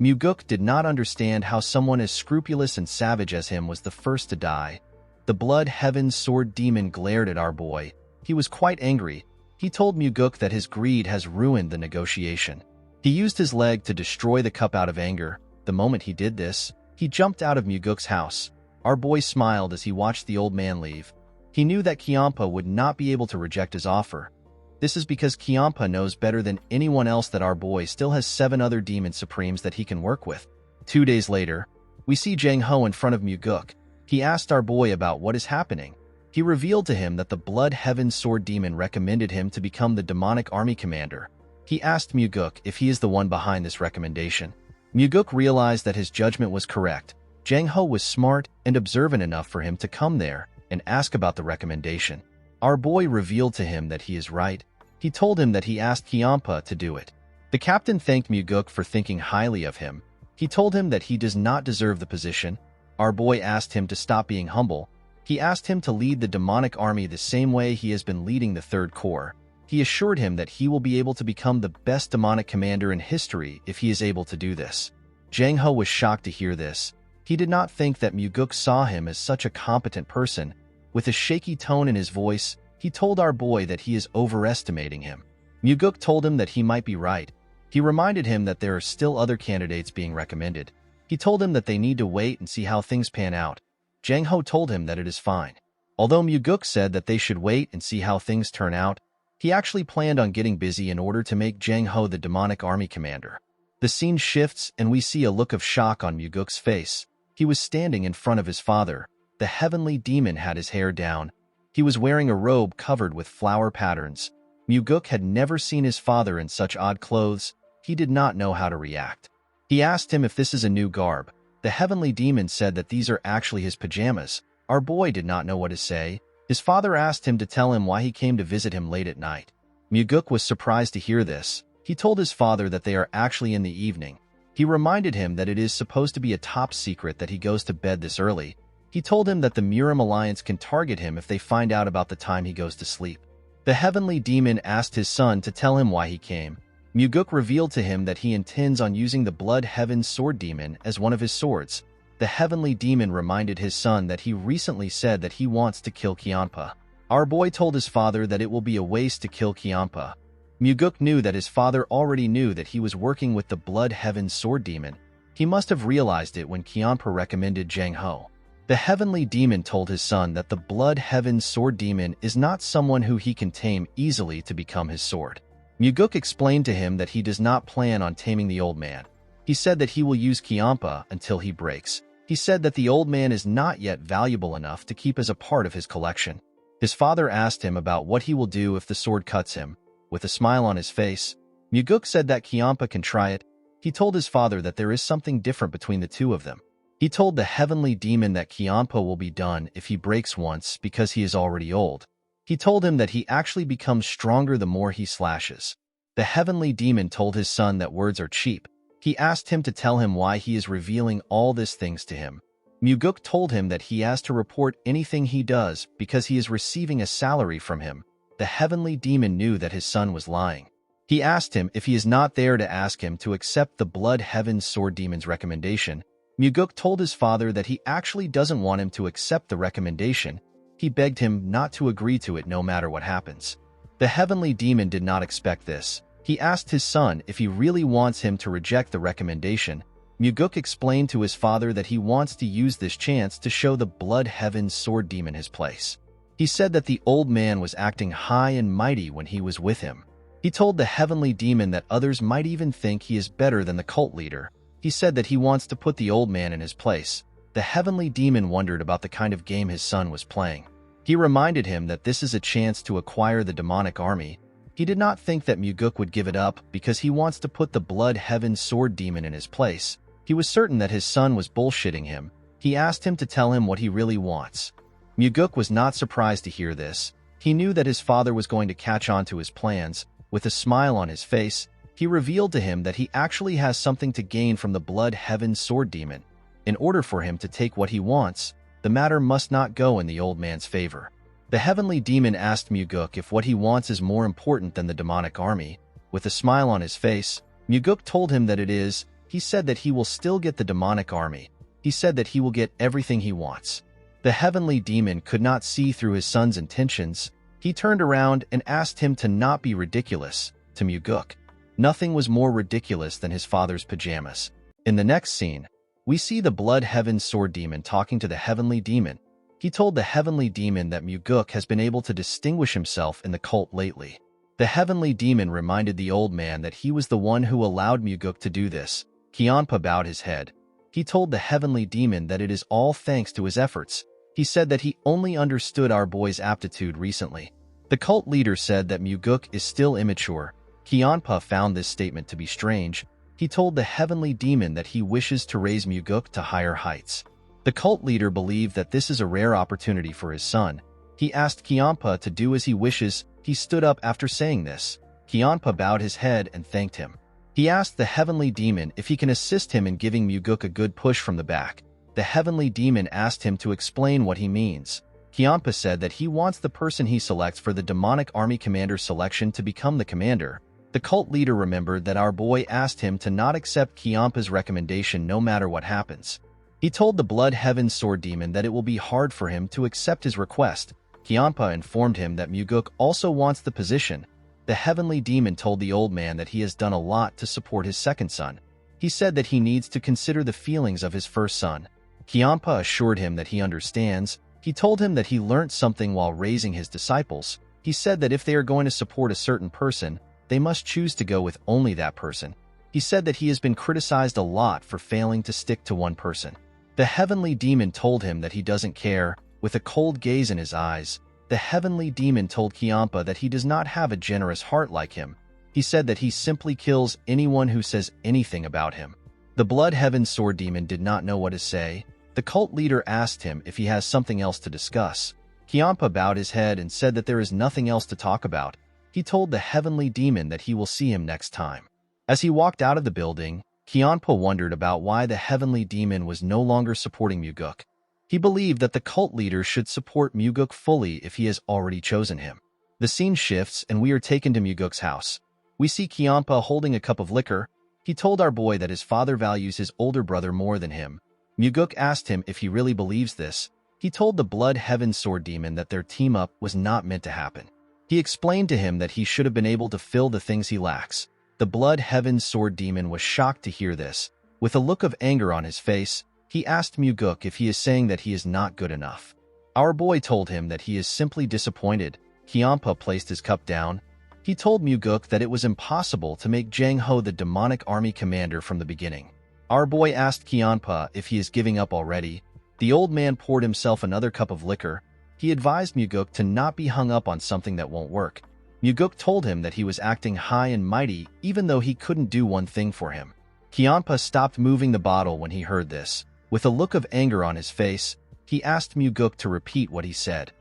Muguk did not understand how someone as scrupulous and savage as him was the first to die. The Blood Heaven's Sword Demon glared at our boy. He was quite angry. He told Muguk that his greed has ruined the negotiation. He used his leg to destroy the cup out of anger. The moment he did this, he jumped out of Muguk's house. Our boy smiled as he watched the old man leave. He knew that Kiampa would not be able to reject his offer. This is because Kiampa knows better than anyone else that our boy still has 7 other demon supremes that he can work with. 2 days later, we see Jang Ho in front of Muguk. He asked our boy about what is happening. He revealed to him that the Blood Heaven's Sword Demon recommended him to become the demonic army commander. He asked Muguk if he is the one behind this recommendation. Muguk realized that his judgment was correct. Jang Ho was smart and observant enough for him to come there and ask about the recommendation. Our boy revealed to him that he is right. He told him that he asked Kiampa to do it. The captain thanked Muguk for thinking highly of him. He told him that he does not deserve the position. Our boy asked him to stop being humble. He asked him to lead the demonic army the same way he has been leading the 3rd Corps. He assured him that he will be able to become the best demonic commander in history if he is able to do this. Jang Ho was shocked to hear this. He did not think that Muguk saw him as such a competent person. With a shaky tone in his voice, he told our boy that he is overestimating him. Muguk told him that he might be right. He reminded him that there are still other candidates being recommended. He told him that they need to wait and see how things pan out. Jang Ho told him that it is fine. Although Muguk said that they should wait and see how things turn out, he actually planned on getting busy in order to make Jang Ho the demonic army commander. The scene shifts and we see a look of shock on Muguk's face. He was standing in front of his father. The heavenly demon had his hair down. He was wearing a robe covered with flower patterns. Muguk had never seen his father in such odd clothes. He did not know how to react. He asked him if this is a new garb. The heavenly demon said that these are actually his pajamas. Our boy did not know what to say. His father asked him to tell him why he came to visit him late at night. Muguk was surprised to hear this. He told his father that they are actually in the evening. He reminded him that it is supposed to be a top secret that he goes to bed this early. He told him that the Murim Alliance can target him if they find out about the time he goes to sleep. The heavenly demon asked his son to tell him why he came. Muguk revealed to him that he intends on using the Blood Heaven's Sword Demon as one of his swords. The heavenly demon reminded his son that he recently said that he wants to kill Kiampa. Our boy told his father that it will be a waste to kill Kiampa. Muguk knew that his father already knew that he was working with the Blood Heaven's Sword Demon. He must have realized it when Kiampa recommended Jang Ho. The heavenly demon told his son that the Blood Heaven's Sword Demon is not someone who he can tame easily to become his sword. Muguk explained to him that he does not plan on taming the old man. He said that he will use Kiampa until he breaks. He said that the old man is not yet valuable enough to keep as a part of his collection. His father asked him about what he will do if the sword cuts him. With a smile on his face, Muguk said that Kiampa can try it. He told his father that there is something different between the two of them. He told the heavenly demon that Kiampa will be done if he breaks once because he is already old. He told him that he actually becomes stronger the more he slashes. The heavenly demon told his son that words are cheap. He asked him to tell him why he is revealing all these things to him. Muguk told him that he has to report anything he does because he is receiving a salary from him. The heavenly demon knew that his son was lying. He asked him if he is not there to ask him to accept the Blood Heaven Sword Demon's recommendation. Muguk told his father that he actually doesn't want him to accept the recommendation. He begged him not to agree to it no matter what happens. The heavenly demon did not expect this. He asked his son if he really wants him to reject the recommendation. Muguk explained to his father that he wants to use this chance to show the Blood Heaven Sword Demon his place. He said that the old man was acting high and mighty when he was with him. He told the heavenly demon that others might even think he is better than the cult leader. He said that he wants to put the old man in his place. The heavenly demon wondered about the kind of game his son was playing. He reminded him that this is a chance to acquire the demonic army. He did not think that Muguk would give it up because he wants to put the Blood Heaven Sword Demon in his place. He was certain that his son was bullshitting him. He asked him to tell him what he really wants. Muguk was not surprised to hear this. He knew that his father was going to catch on to his plans. With a smile on his face, he revealed to him that he actually has something to gain from the Blood Heaven Sword Demon. In order for him to take what he wants, the matter must not go in the old man's favor. The heavenly demon asked Muguk if what he wants is more important than the demonic army. With a smile on his face, Muguk told him that it is. He said that he will still get the demonic army. He said that he will get everything he wants. The heavenly demon could not see through his son's intentions. He turned around and asked him to not be ridiculous. To Muguk, nothing was more ridiculous than his father's pajamas. In the next scene, we see the Blood Heaven Sword Demon talking to the heavenly demon. He told the heavenly demon that Muguk has been able to distinguish himself in the cult lately. The heavenly demon reminded the old man that he was the one who allowed Muguk to do this. Kiampa bowed his head. He told the heavenly demon that it is all thanks to his efforts. He said that he only understood our boy's aptitude recently. The cult leader said that Muguk is still immature. Kiampa found this statement to be strange. He told the heavenly demon that he wishes to raise Muguk to higher heights. The cult leader believed that this is a rare opportunity for his son. He asked Kiampa to do as he wishes. He stood up after saying this. Kiampa bowed his head and thanked him. He asked the heavenly demon if he can assist him in giving Muguk a good push from the back. The heavenly demon asked him to explain what he means. Kiampa said that he wants the person he selects for the demonic army commander selection to become the commander. The cult leader remembered that our boy asked him to not accept Kiampa's recommendation no matter what happens. He told the Blood Heaven Sword Demon that it will be hard for him to accept his request. Kiampa informed him that Muguk also wants the position. The heavenly demon told the old man that he has done a lot to support his second son. He said that he needs to consider the feelings of his first son. Kiampa assured him that he understands. He told him that he learned something while raising his disciples. He said that if they are going to support a certain person, they must choose to go with only that person. He said that he has been criticized a lot for failing to stick to one person. The heavenly demon told him that he doesn't care. With a cold gaze in his eyes, the heavenly demon told Kiampa that he does not have a generous heart like him. He said that he simply kills anyone who says anything about him. The Blood Heaven Sword Demon did not know what to say. The cult leader asked him if he has something else to discuss. Kiampa bowed his head and said that there is nothing else to talk about. He told the heavenly demon that he will see him next time. As he walked out of the building, Kiampa wondered about why the heavenly demon was no longer supporting Muguk. He believed that the cult leader should support Muguk fully if he has already chosen him. The scene shifts and we are taken to Muguk's house. We see Kiampa holding a cup of liquor. He told our boy that his father values his older brother more than him. Muguk asked him if he really believes this. He told the Blood Heaven Sword Demon that their team-up was not meant to happen. He explained to him that he should have been able to fill the things he lacks. The Blood Heaven Sword Demon was shocked to hear this. With a look of anger on his face, he asked Muguk if he is saying that he is not good enough. Our boy told him that he is simply disappointed. Kiampa placed his cup down. He told Muguk that it was impossible to make Jang Ho the demonic army commander from the beginning. Our boy asked Kiampa if he is giving up already. The old man poured himself another cup of liquor. He advised Muguk to not be hung up on something that won't work. Muguk told him that he was acting high and mighty even though he couldn't do one thing for him. Kianpa stopped moving the bottle when he heard this. With a look of anger on his face, he asked Muguk to repeat what he said.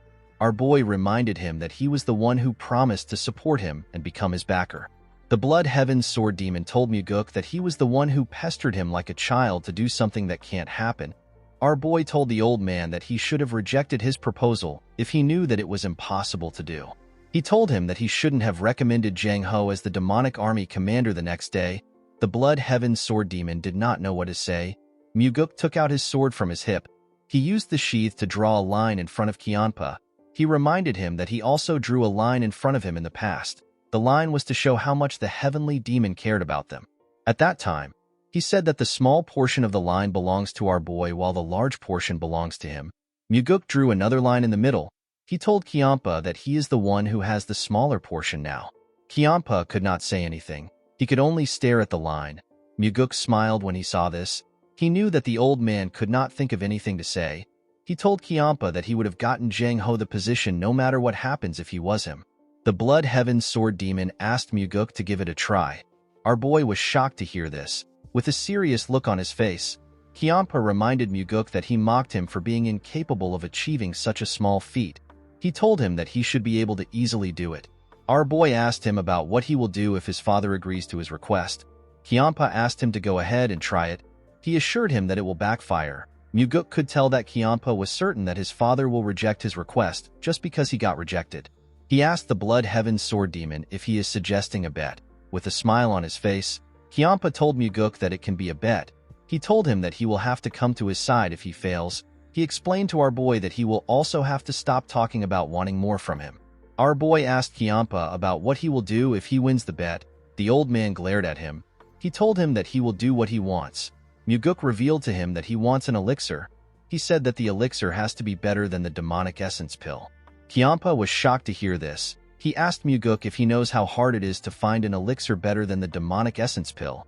Our boy reminded him that he was the one who promised to support him and become his backer. The Blood Heaven Sword Demon told Muguk that he was the one who pestered him like a child to do something that can't happen. Our boy told the old man that he should have rejected his proposal if he knew that it was impossible to do. He told him that he shouldn't have recommended Jang Ho as the demonic army commander the next day. The Blood Heaven Sword Demon did not know what to say. Muguk took out his sword from his hip. He used the sheath to draw a line in front of Kianpa. He reminded him that he also drew a line in front of him in the past. The line was to show how much the heavenly demon cared about them. At that time, he said that the small portion of the line belongs to our boy while the large portion belongs to him. Muguk drew another line in the middle. He told Kianpa that he is the one who has the smaller portion now. Kianpa could not say anything. He could only stare at the line. Muguk smiled when he saw this. He knew that the old man could not think of anything to say. He told Kianpa that he would have gotten Jang Ho the position no matter what happens if he was him. The Blood Heaven Sword Demon asked Muguk to give it a try. Our boy was shocked to hear this. With a serious look on his face, Kianpa reminded Muguk that he mocked him for being incapable of achieving such a small feat. He told him that he should be able to easily do it. Our boy asked him about what he will do if his father agrees to his request. Kianpa asked him to go ahead and try it. He assured him that it will backfire. Muguk could tell that Kianpa was certain that his father will reject his request just because he got rejected. He asked the Blood Heaven Sword Demon if he is suggesting a bet. With a smile on his face, Kianpa told Muguk that it can be a bet. He told him that he will have to come to his side if he fails. He explained to our boy that he will also have to stop talking about wanting more from him. Our boy asked Kianpa about what he will do if he wins the bet. The old man glared at him. He told him that he will do what he wants. Muguk revealed to him that he wants an elixir. He said that the elixir has to be better than the demonic essence pill. Kianpa was shocked to hear this. He asked Muguk if he knows how hard it is to find an elixir better than the demonic essence pill.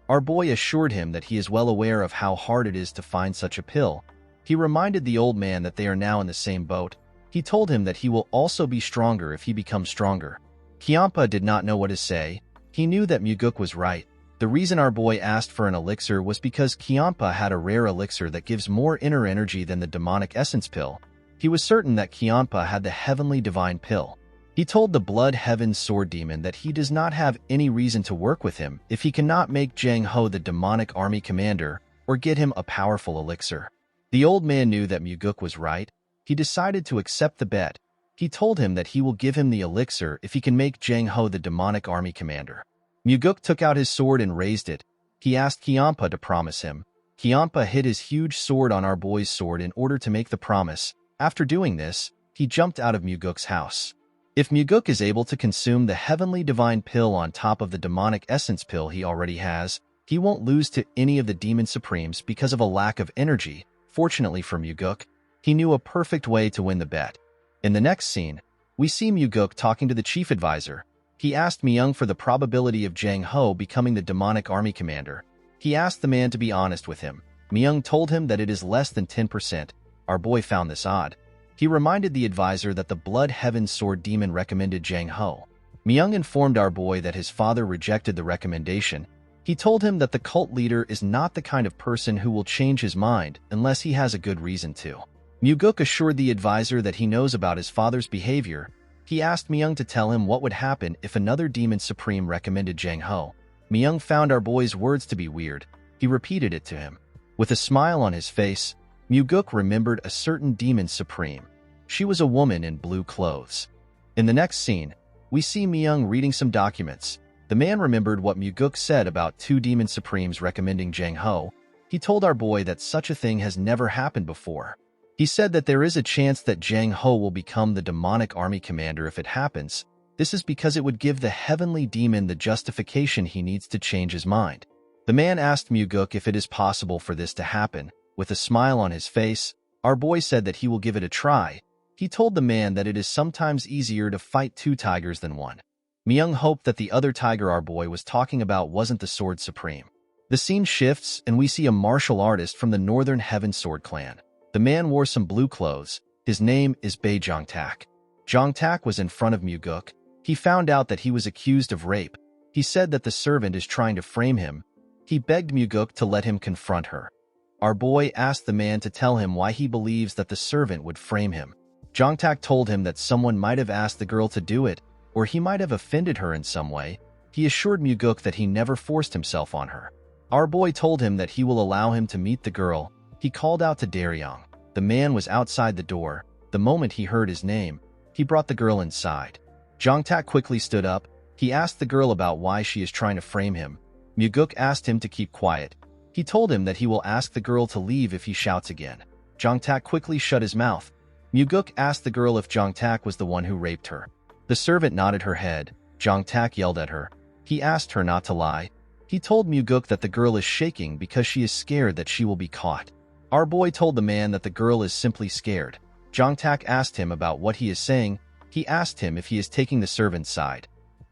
Our boy assured him that he is well aware of how hard it is to find such a pill. He reminded the old man that they are now in the same boat. He told him that he will also be stronger if he becomes stronger. Kianpa did not know what to say. He knew that Muguk was right. The reason our boy asked for an elixir was because Kianpa had a rare elixir that gives more inner energy than the demonic essence pill. He was certain that Kianpa had the heavenly divine pill. He told the Blood Heaven Sword Demon that he does not have any reason to work with him if he cannot make Jang Ho the demonic army commander or get him a powerful elixir. The old man knew that Muguk was right. He decided to accept the bet. He told him that he will give him the elixir if he can make Jang Ho the demonic army commander. Muguk took out his sword and raised it. He asked Kianpa to promise him. Kianpa hid his huge sword on our boy's sword in order to make the promise. After doing this, he jumped out of Muguk's house. If Muguk is able to consume the heavenly divine pill on top of the demonic essence pill he already has, he won't lose to any of the demon supremes because of a lack of energy. Fortunately for Muguk, he knew a perfect way to win the bet. In the next scene, we see Muguk talking to the chief advisor. He asked Myung for the probability of Jang Ho becoming the demonic army commander. He asked the man to be honest with him. Myung told him that it is less than 10%. Our boy found this odd. He reminded the advisor that the Blood Heaven Sword Demon recommended Jang Ho. Myung informed our boy that his father rejected the recommendation. He told him that the cult leader is not the kind of person who will change his mind unless he has a good reason to. Muguk assured the advisor that he knows about his father's behavior. He asked Myung to tell him what would happen if another demon supreme recommended Jang Ho. Myung found our boy's words to be weird. He repeated it to him. With a smile on his face, Muguk remembered a certain demon supreme. She was a woman in blue clothes. In the next scene, we see Myung reading some documents. The man remembered what Muguk said about two demon supremes recommending Jang Ho. He told our boy that such a thing has never happened before. He said that there is a chance that Jang Ho will become the demonic army commander if it happens. This is because it would give the heavenly demon the justification he needs to change his mind. The man asked Muguk if it is possible for this to happen. With a smile on his face, our boy said that he will give it a try. He told the man that it is sometimes easier to fight two tigers than one. Myung hoped that the other tiger our boy was talking about wasn't the Sword Supreme. The scene shifts and we see a martial artist from the Northern Heaven Sword clan. The man wore some blue clothes. His name is Bae Jongtak. Jongtak was in front of Muguk. He found out that he was accused of rape. He said that the servant is trying to frame him. He begged Muguk to let him confront her. Our boy asked the man to tell him why he believes that the servant would frame him. Jongtak told him that someone might have asked the girl to do it, or he might have offended her in some way. He assured Muguk that he never forced himself on her. Our boy told him that he will allow him to meet the girl. He called out to Daryong. The man was outside the door. The moment he heard his name, he brought the girl inside. Jongtak quickly stood up. He asked the girl about why she is trying to frame him. Muguk asked him to keep quiet. He told him that he will ask the girl to leave if he shouts again. Jongtak quickly shut his mouth. Muguk asked the girl if Jongtak was the one who raped her. The servant nodded her head. Jongtak yelled at her. He asked her not to lie. He told Muguk that the girl is shaking because she is scared that she will be caught. Our boy told the man that the girl is simply scared. Jongtak asked him about what he is saying. He asked him if he is taking the servant's side.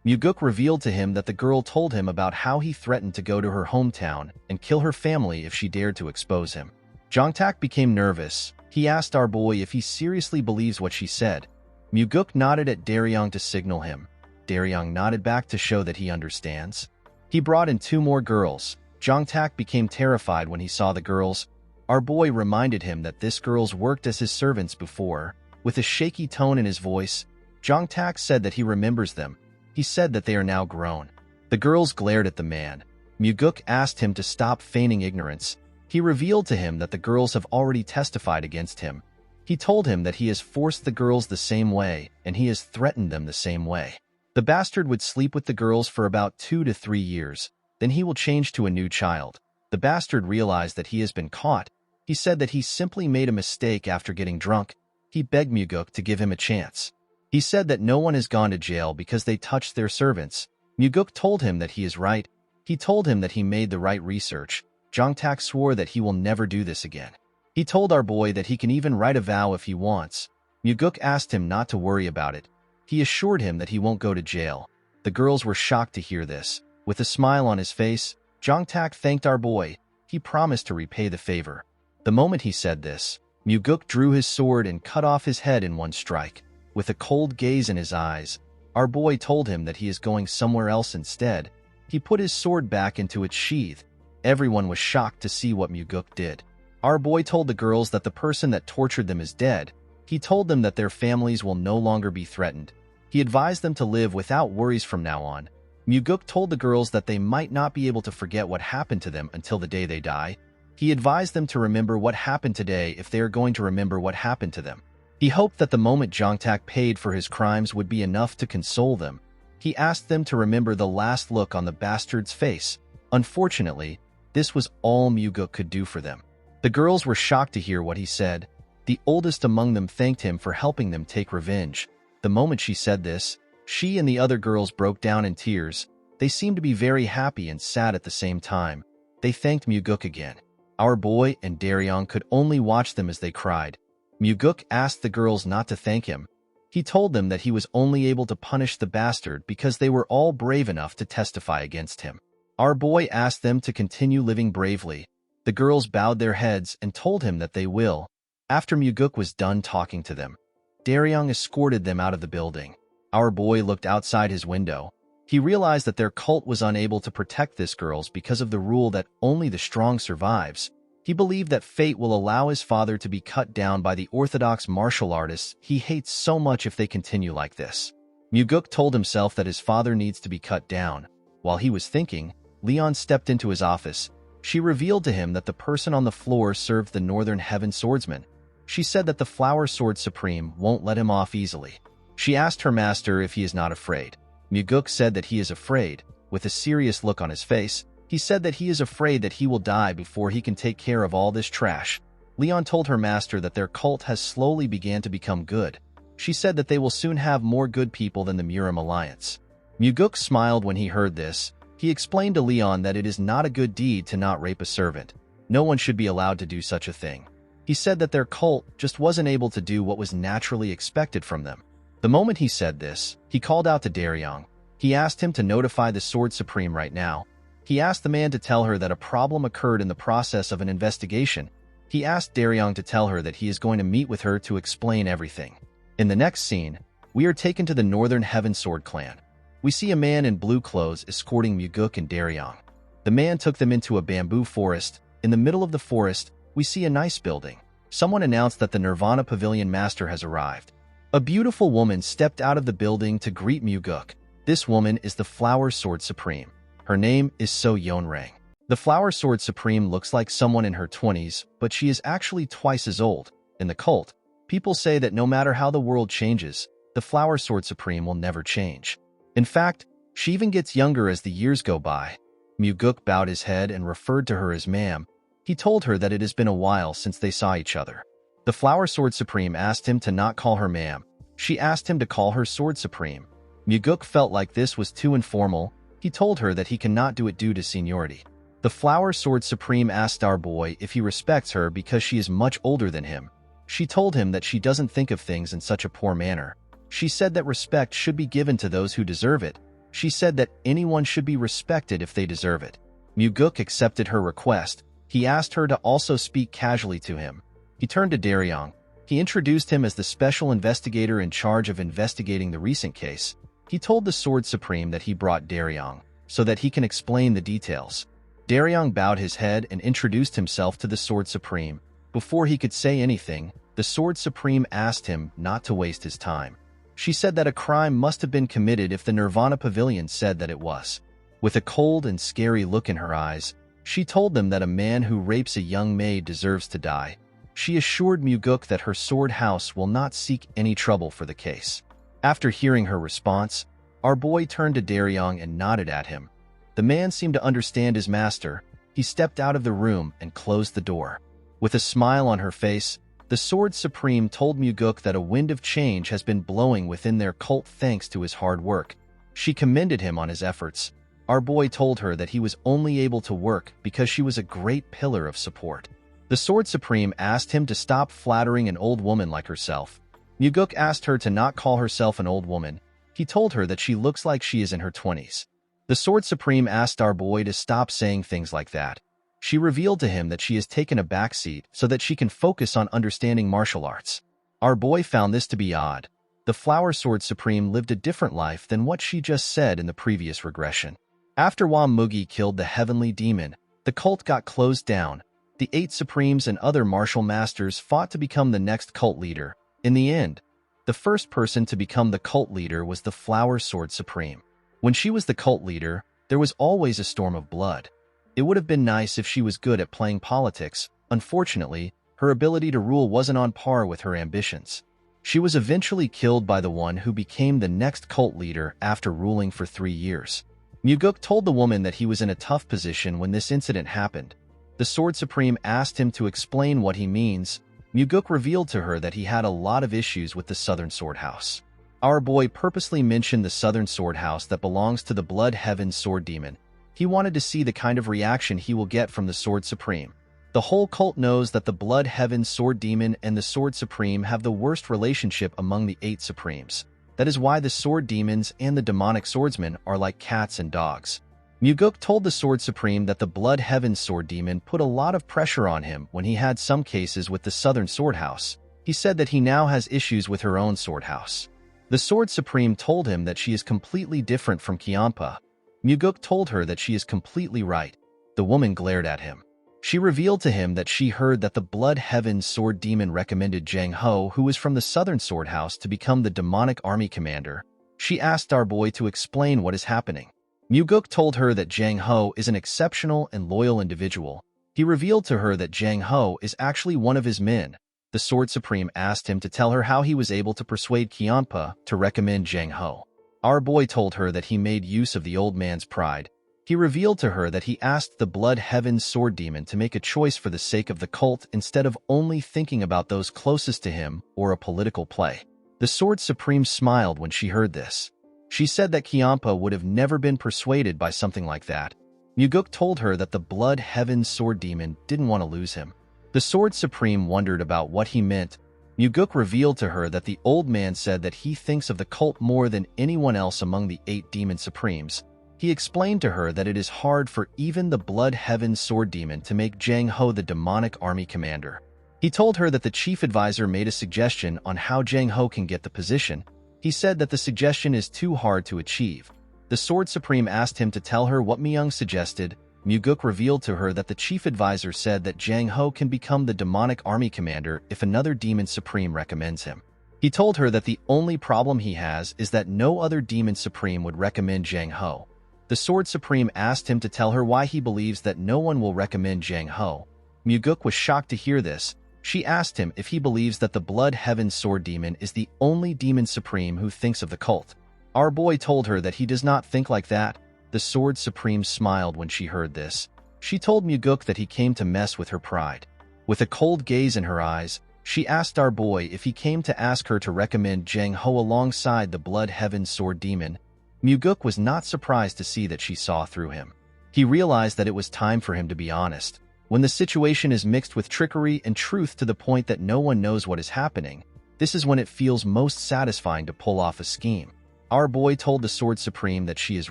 Muguk revealed to him that the girl told him about how he threatened to go to her hometown and kill her family if she dared to expose him. Jongtak became nervous. He asked our boy if he seriously believes what she said. Muguk nodded at Daryong to signal him. Daryong nodded back to show that he understands. He brought in 2 more girls. Jongtak became terrified when he saw the girls. Our boy reminded him that this girls worked as his servants before. With a shaky tone in his voice, Jongtak said that he remembers them. He said that they are now grown. The girls glared at the man. Muguk asked him to stop feigning ignorance. He revealed to him that the girls have already testified against him. He told him that he has forced the girls the same way, and he has threatened them the same way. The bastard would sleep with the girls for about 2 to 3 years. Then he will change to a new child. The bastard realized that he has been caught. He said that he simply made a mistake after getting drunk. He begged Muguk to give him a chance. He said that no one has gone to jail because they touched their servants. Muguk told him that he is right. He told him that he made the right research. Jongtak swore that he will never do this again. He told our boy that he can even write a vow if he wants. Muguk asked him not to worry about it. He assured him that he won't go to jail. The girls were shocked to hear this. With a smile on his face, Jongtak thanked our boy. He promised to repay the favor. The moment he said this, Muguk drew his sword and cut off his head in one strike. With a cold gaze in his eyes, our boy told him that he is going somewhere else instead. He put his sword back into its sheath. Everyone was shocked to see what Muguk did. Our boy told the girls that the person that tortured them is dead. He told them that their families will no longer be threatened. He advised them to live without worries from now on. Muguk told the girls that they might not be able to forget what happened to them until the day they die. He advised them to remember what happened today if they are going to remember what happened to them. He hoped that the moment Jongtak paid for his crimes would be enough to console them. He asked them to remember the last look on the bastard's face. Unfortunately, this was all Muguk could do for them. The girls were shocked to hear what he said. The oldest among them thanked him for helping them take revenge. The moment she said this, she and the other girls broke down in tears. They seemed to be very happy and sad at the same time. They thanked Muguk again. Our boy and Daryong could only watch them as they cried. Muguk asked the girls not to thank him. He told them that he was only able to punish the bastard because they were all brave enough to testify against him. Our boy asked them to continue living bravely. The girls bowed their heads and told him that they will. After Muguk was done talking to them, Daryong escorted them out of the building. Our boy looked outside his window. He realized that their cult was unable to protect this girls because of the rule that only the strong survives. He believed that fate will allow his father to be cut down by the orthodox martial artists he hates so much if they continue like this. Muguk told himself that his father needs to be cut down. While he was thinking, Leon stepped into his office. She revealed to him that the person on the floor served the Northern Heaven Swordsman. She said that the Flower Sword Supreme won't let him off easily. She asked her master if he is not afraid. Muguk said that he is afraid. With a serious look on his face, he said that he is afraid that he will die before he can take care of all this trash. Leon told her master that their cult has slowly began to become good. She said that they will soon have more good people than the Murim Alliance. Muguk smiled when he heard this. He explained to Leon that it is not a good deed to not rape a servant. No one should be allowed to do such a thing. He said that their cult just wasn't able to do what was naturally expected from them. The moment he said this, he called out to Daryong. He asked him to notify the Sword Supreme right now. He asked the man to tell her that a problem occurred in the process of an investigation. He asked Daryong to tell her that he is going to meet with her to explain everything. In the next scene, We are taken to the Northern Heaven Sword clan. We see a man in blue clothes escorting Muguk and Daryong. The man took them into a bamboo forest. In the middle of the forest, we see a nice building. Someone announced that the Nirvana Pavilion Master has arrived. A beautiful woman stepped out of the building to greet Muguk. This woman is the Flower Sword Supreme. Her name is So Yeonrang. The Flower Sword Supreme looks like someone in her 20s, but she is actually twice as old. In the cult, people say that no matter how the world changes, the Flower Sword Supreme will never change. In fact, she even gets younger as the years go by. Muguk bowed his head and referred to her as ma'am. He told her that it has been a while since they saw each other. The Flower Sword Supreme asked him to not call her ma'am. She asked him to call her Sword Supreme. Muguk felt like this was too informal. He told her that he cannot do it due to seniority. The Flower Sword Supreme asked our boy if he respects her because she is much older than him. She told him that she doesn't think of things in such a poor manner. She said that respect should be given to those who deserve it. She said that anyone should be respected if they deserve it. Muguk accepted her request. He asked her to also speak casually to him. He turned to Daryong. He introduced him as the special investigator in charge of investigating the recent case. He told the Sword Supreme that he brought Daryong so that he can explain the details. Daryong bowed his head and introduced himself to the Sword Supreme. Before he could say anything, the Sword Supreme asked him not to waste his time. She said that a crime must have been committed if the Nirvana Pavilion said that it was. With a cold and scary look in her eyes, she told them that a man who rapes a young maid deserves to die. She assured Muguk that her sword house will not seek any trouble for the case. After hearing her response, our boy turned to Daryong and nodded at him. The man seemed to understand his master. He stepped out of the room and closed the door. With a smile on her face, the Sword Supreme told Muguk that a wind of change has been blowing within their cult thanks to his hard work. She commended him on his efforts. Our boy told her that he was only able to work because she was a great pillar of support. The Sword Supreme asked him to stop flattering an old woman like herself. Muguk asked her to not call herself an old woman. He told her that she looks like she is in her 20s. The Sword Supreme asked our boy to stop saying things like that. She revealed to him that she has taken a backseat so that she can focus on understanding martial arts. Our boy found this to be odd. The Flower Sword Supreme lived a different life than what she just said in the previous regression. After Wam Mugi killed the Heavenly Demon, the cult got closed down. The 8 Supremes and other martial masters fought to become the next cult leader. In the end, the first person to become the cult leader was the Flower Sword Supreme. When she was the cult leader, there was always a storm of blood. It would have been nice if she was good at playing politics. Unfortunately, her ability to rule wasn't on par with her ambitions. She was eventually killed by the one who became the next cult leader after ruling for 3 years. Muguk told the woman that he was in a tough position when this incident happened. The Sword Supreme asked him to explain what he means. Muguk revealed to her that he had a lot of issues with the Southern Sword House. Our boy purposely mentioned the Southern Sword House that belongs to the Blood Heaven Sword Demon. He wanted to see the kind of reaction he will get from the Sword Supreme. The whole cult knows that the Blood Heaven Sword Demon and the Sword Supreme have the worst relationship among the 8 Supremes. That is why the Sword Demons and the Demonic Swordsmen are like cats and dogs. Muguk told the Sword Supreme that the Blood Heaven Sword Demon put a lot of pressure on him when he had some cases with the Southern Sword House. He said that he now has issues with her own sword house. The Sword Supreme told him that she is completely different from Kiampa. Muguk told her that she is completely right. The woman glared at him. She revealed to him that she heard that the Blood Heaven Sword Demon recommended Jang Ho, who is from the Southern Sword House, to become the demonic army commander. She asked our boy to explain what is happening. Muguk told her that Jang Ho is an exceptional and loyal individual. He revealed to her that Jang Ho is actually one of his men. The Sword Supreme asked him to tell her how he was able to persuade Kiampa to recommend Jang Ho. Our boy told her that he made use of the old man's pride. He revealed to her that he asked the Blood Heaven Sword Demon to make a choice for the sake of the cult instead of only thinking about those closest to him or a political play. The Sword Supreme smiled when she heard this. She said that Kiampa would have never been persuaded by something like that. Muguk told her that the Blood Heaven Sword Demon didn't want to lose him. The Sword Supreme wondered about what he meant. Muguk revealed to her that the old man said that he thinks of the cult more than anyone else among the 8 Demon Supremes. He explained to her that it is hard for even the Blood Heaven Sword Demon to make Jang Ho the demonic army commander. He told her that the chief advisor made a suggestion on how Jang Ho can get the position. He said that the suggestion is too hard to achieve. The Sword Supreme asked him to tell her what Myung suggested. Muguk revealed to her that the chief advisor said that Jang Ho can become the demonic army commander if another demon supreme recommends him. He told her that the only problem he has is that no other demon supreme would recommend Jang Ho. The Sword Supreme asked him to tell her why he believes that no one will recommend Jang Ho. Muguk was shocked to hear this. She asked him if he believes that the Blood Heaven Sword Demon is the only demon supreme who thinks of the cult. Our boy told her that he does not think like that. The Sword Supreme smiled when she heard this. She told Muguk that he came to mess with her pride. With a cold gaze in her eyes, she asked our boy if he came to ask her to recommend Jang Ho alongside the Blood Heaven Sword Demon. Muguk was not surprised to see that she saw through him. He realized that it was time for him to be honest. When the situation is mixed with trickery and truth to the point that no one knows what is happening, this is when it feels most satisfying to pull off a scheme. Our boy told the Sword Supreme that she is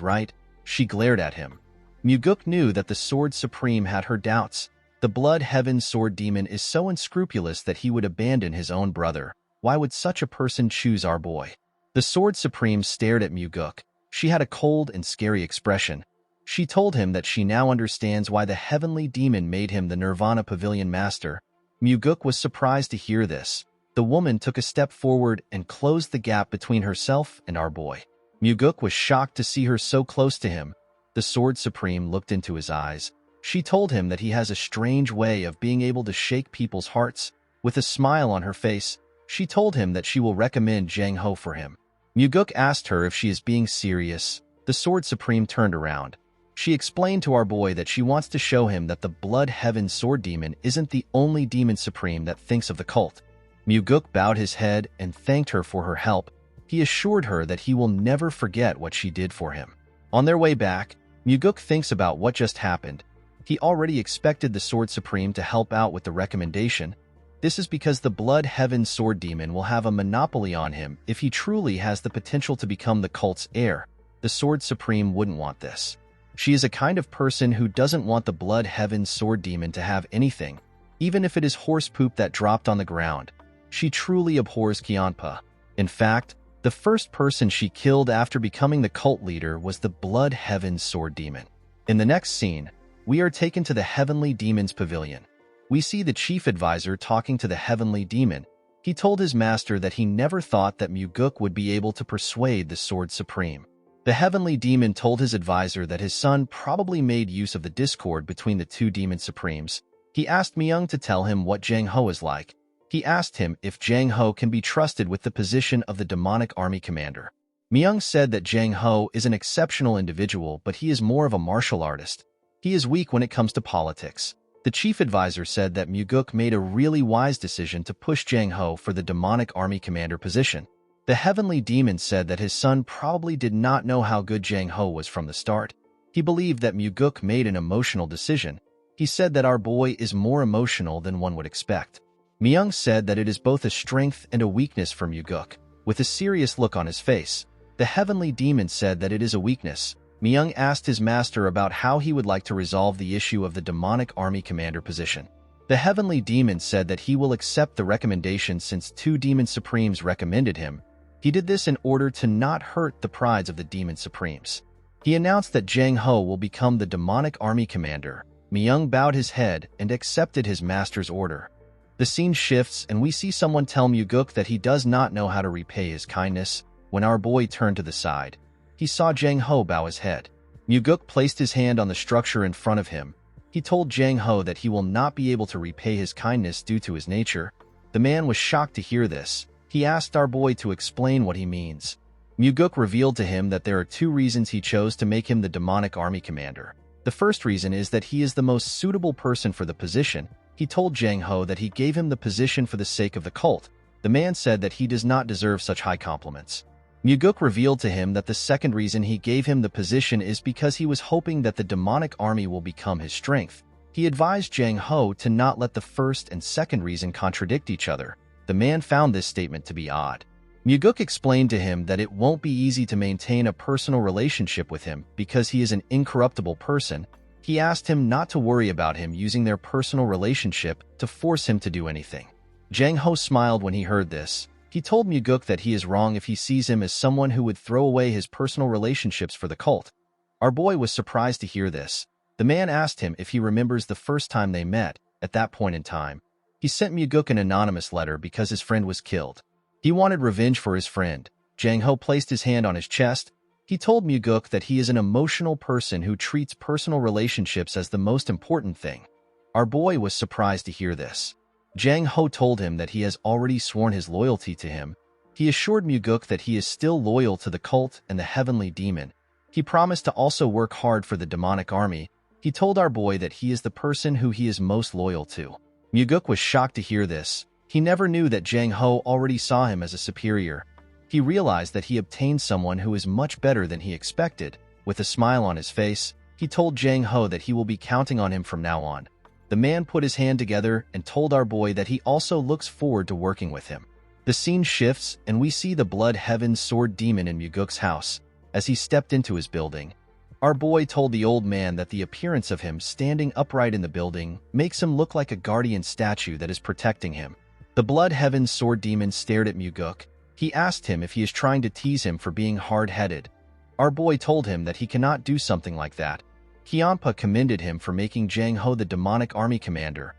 right. She glared at him. Muguk knew that the Sword Supreme had her doubts. The Blood Heaven Sword Demon is so unscrupulous that he would abandon his own brother. Why would such a person choose our boy? The Sword Supreme stared at Muguk. She had a cold and scary expression. She told him that she now understands why the Heavenly Demon made him the Nirvana Pavilion Master. Muguk was surprised to hear this. The woman took a step forward and closed the gap between herself and our boy. Muguk was shocked to see her so close to him. The Sword Supreme looked into his eyes. She told him that he has a strange way of being able to shake people's hearts. With a smile on her face, she told him that she will recommend Jang Ho for him. Muguk asked her if she is being serious. The Sword Supreme turned around. She explained to our boy that she wants to show him that the Blood Heaven Sword Demon isn't the only demon supreme that thinks of the cult. Muguk bowed his head and thanked her for her help. He assured her that he will never forget what she did for him. On their way back, Muguk thinks about what just happened. He already expected the Sword Supreme to help out with the recommendation. This is because the Blood Heaven Sword Demon will have a monopoly on him if he truly has the potential to become the cult's heir. The Sword Supreme wouldn't want this. She is a kind of person who doesn't want the Blood Heaven Sword Demon to have anything, even if it is horse poop that dropped on the ground. She truly abhors Kianpa. In fact, the first person she killed after becoming the cult leader was the Blood Heaven Sword Demon. In the next scene, we are taken to the Heavenly Demon's Pavilion. We see the chief advisor talking to the Heavenly Demon. He told his master that he never thought that Muguk would be able to persuade the Sword Supreme. The Heavenly Demon told his advisor that his son probably made use of the discord between the two demon supremes. He asked Myung to tell him what Jang Ho is like. He asked him if Jang Ho can be trusted with the position of the demonic army commander. Myung said that Jang Ho is an exceptional individual, but he is more of a martial artist. He is weak when it comes to politics. The chief advisor said that Muguk made a really wise decision to push Jang Ho for the demonic army commander position. The Heavenly Demon said that his son probably did not know how good Jang Ho was from the start. He believed that Muguk made an emotional decision. He said that our boy is more emotional than one would expect. Myung said that it is both a strength and a weakness for Muguk. With a serious look on his face, the Heavenly Demon said that it is a weakness. Myung asked his master about how he would like to resolve the issue of the demonic army commander position. The Heavenly Demon said that he will accept the recommendation since two demon supremes recommended him. He did this in order to not hurt the prides of the demon supremes. He announced that Jang Ho will become the demonic army commander. Myung bowed his head and accepted his master's order. The scene shifts and we see someone tell Muguk that he does not know how to repay his kindness. When our boy turned to the side, he saw Jang Ho bow his head. Muguk placed his hand on the structure in front of him. He told Jang Ho that he will not be able to repay his kindness due to his nature. The man was shocked to hear this. He asked our boy to explain what he means. Muguk revealed to him that there are two reasons he chose to make him the demonic army commander. The first reason is that he is the most suitable person for the position. He told Jang Ho that he gave him the position for the sake of the cult. The man said that he does not deserve such high compliments. Muguk revealed to him that the second reason he gave him the position is because he was hoping that the demonic army will become his strength. He advised Jang Ho to not let the first and second reason contradict each other. The man found this statement to be odd. Muguk explained to him that it won't be easy to maintain a personal relationship with him because he is an incorruptible person. He asked him not to worry about him using their personal relationship to force him to do anything. Jang Ho smiled when he heard this. He told Muguk that he is wrong if he sees him as someone who would throw away his personal relationships for the cult. Our boy was surprised to hear this. The man asked him if he remembers the first time they met. At that point in time, he sent Muguk an anonymous letter because his friend was killed. He wanted revenge for his friend. Jang Ho placed his hand on his chest. He told Muguk that he is an emotional person who treats personal relationships as the most important thing. Our boy was surprised to hear this. Jang Ho told him that he has already sworn his loyalty to him. He assured Muguk that he is still loyal to the cult and the heavenly demon. He promised to also work hard for the demonic army. He told our boy that he is the person who he is most loyal to. Muguk was shocked to hear this. He never knew that Jang Ho already saw him as a superior. He realized that he obtained someone who is much better than he expected. With a smile on his face, he told Jang Ho that he will be counting on him from now on. The man put his hand together and told our boy that he also looks forward to working with him. The scene shifts, and we see the Blood Heaven Sword Demon in Muguk's house. As he stepped into his building, our boy told the old man that the appearance of him standing upright in the building makes him look like a guardian statue that is protecting him. The Blood Heaven Sword Demon stared at Muguk. He asked him if he is trying to tease him for being hard-headed. Our boy told him that he cannot do something like that. Kianpa commended him for making Jang Ho the demonic army commander.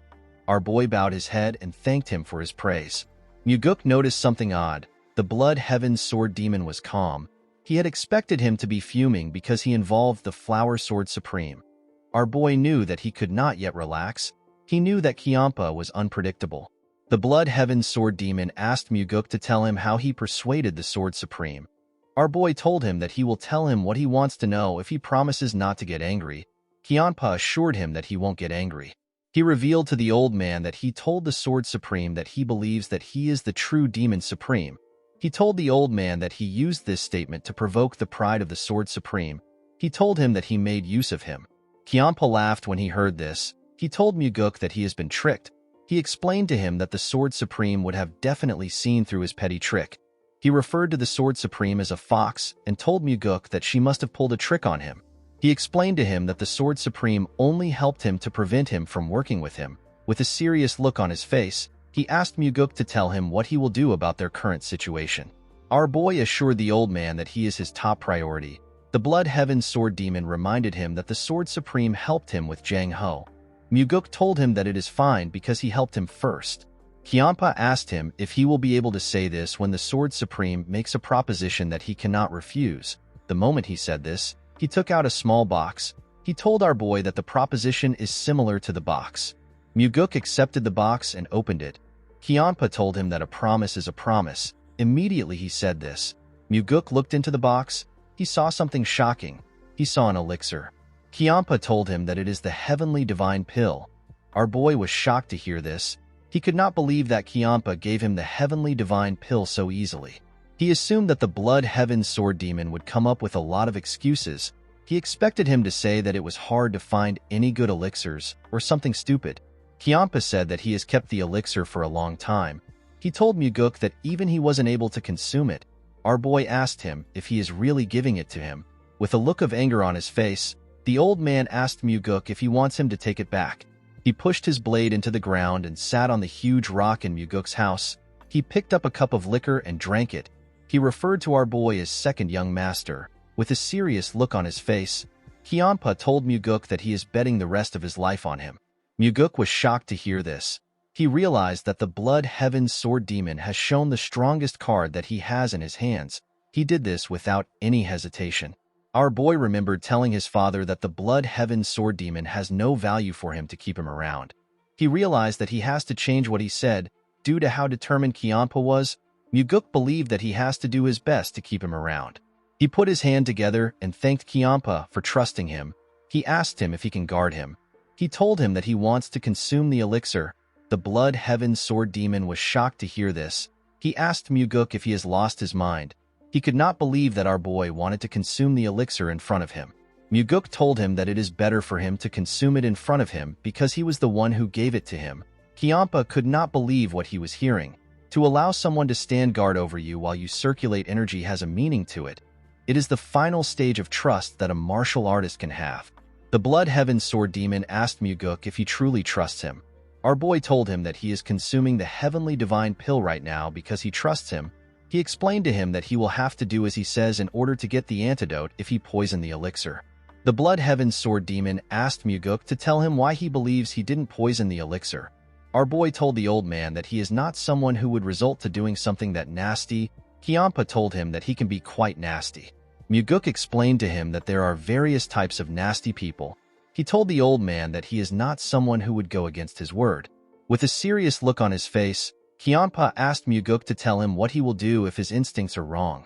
Our boy bowed his head and thanked him for his praise. Muguk noticed something odd. The Blood Heaven Sword Demon was calm. He had expected him to be fuming because he involved the Flower Sword Supreme. Our boy knew that he could not yet relax. He knew that Kianpa was unpredictable. The Blood Heaven Sword Demon asked Muguk to tell him how he persuaded the Sword Supreme. Our boy told him that he will tell him what he wants to know if he promises not to get angry. Kianpa assured him that he won't get angry. He revealed to the old man that he told the Sword Supreme that he believes that he is the true Demon Supreme. He told the old man that he used this statement to provoke the pride of the Sword Supreme. He told him that he made use of him. Kianpa laughed when he heard this. He told Muguk that he has been tricked. He explained to him that the Sword Supreme would have definitely seen through his petty trick. He referred to the Sword Supreme as a fox and told Muguk that she must have pulled a trick on him. He explained to him that the Sword Supreme only helped him to prevent him from working with him. With a serious look on his face, he asked Muguk to tell him what he will do about their current situation. Our boy assured the old man that he is his top priority. The Blood Heaven Sword Demon reminded him that the Sword Supreme helped him with Jang Ho. Muguk told him that it is fine because he helped him first. Kianpa asked him if he will be able to say this when the Sword Supreme makes a proposition that he cannot refuse. The moment he said this, he took out a small box. He told our boy that the proposition is similar to the box. Muguk accepted the box and opened it. Kianpa told him that a promise is a promise. Immediately he said this. Muguk looked into the box. He saw something shocking. He saw an elixir. Kianpa told him that it is the Heavenly Divine Pill. Our boy was shocked to hear this. He could not believe that Kianpa gave him the Heavenly Divine Pill so easily. He assumed that the Blood Heaven Sword Demon would come up with a lot of excuses. He expected him to say that it was hard to find any good elixirs or something stupid. Kianpa said that he has kept the elixir for a long time. He told Muguk that even he wasn't able to consume it. Our boy asked him if he is really giving it to him. With a look of anger on his face, the old man asked Muguk if he wants him to take it back. He pushed his blade into the ground and sat on the huge rock in Muguk's house. He picked up a cup of liquor and drank it. He referred to our boy as second young master. With a serious look on his face, Kianpa told Muguk that he is betting the rest of his life on him. Muguk was shocked to hear this. He realized that the Blood Heaven Sword Demon has shown the strongest card that he has in his hands. He did this without any hesitation. Our boy remembered telling his father that the Blood Heaven Sword Demon has no value for him to keep him around. He realized that he has to change what he said. Due to how determined Kianpa was, Muguk believed that he has to do his best to keep him around. He put his hand together and thanked Kianpa for trusting him. He asked him if he can guard him. He told him that he wants to consume the elixir. The Blood Heaven Sword Demon was shocked to hear this. He asked Muguk if he has lost his mind. He could not believe that our boy wanted to consume the elixir in front of him. Muguk told him that it is better for him to consume it in front of him because he was the one who gave it to him. Kianpa could not believe what he was hearing. To allow someone to stand guard over you while you circulate energy has a meaning to it. It is the final stage of trust that a martial artist can have. The Blood Heaven Sword Demon asked Muguk if he truly trusts him. Our boy told him that he is consuming the heavenly divine pill right now because he trusts him. He explained to him that he will have to do as he says in order to get the antidote if he poisoned the elixir. The Blood Heaven Sword Demon asked Muguk to tell him why he believes he didn't poison the elixir. Our boy told the old man that he is not someone who would result to doing something that nasty. Kiampa told him that he can be quite nasty. Muguk explained to him that there are various types of nasty people. He told the old man that he is not someone who would go against his word. With a serious look on his face, Kiampa asked Muguk to tell him what he will do if his instincts are wrong.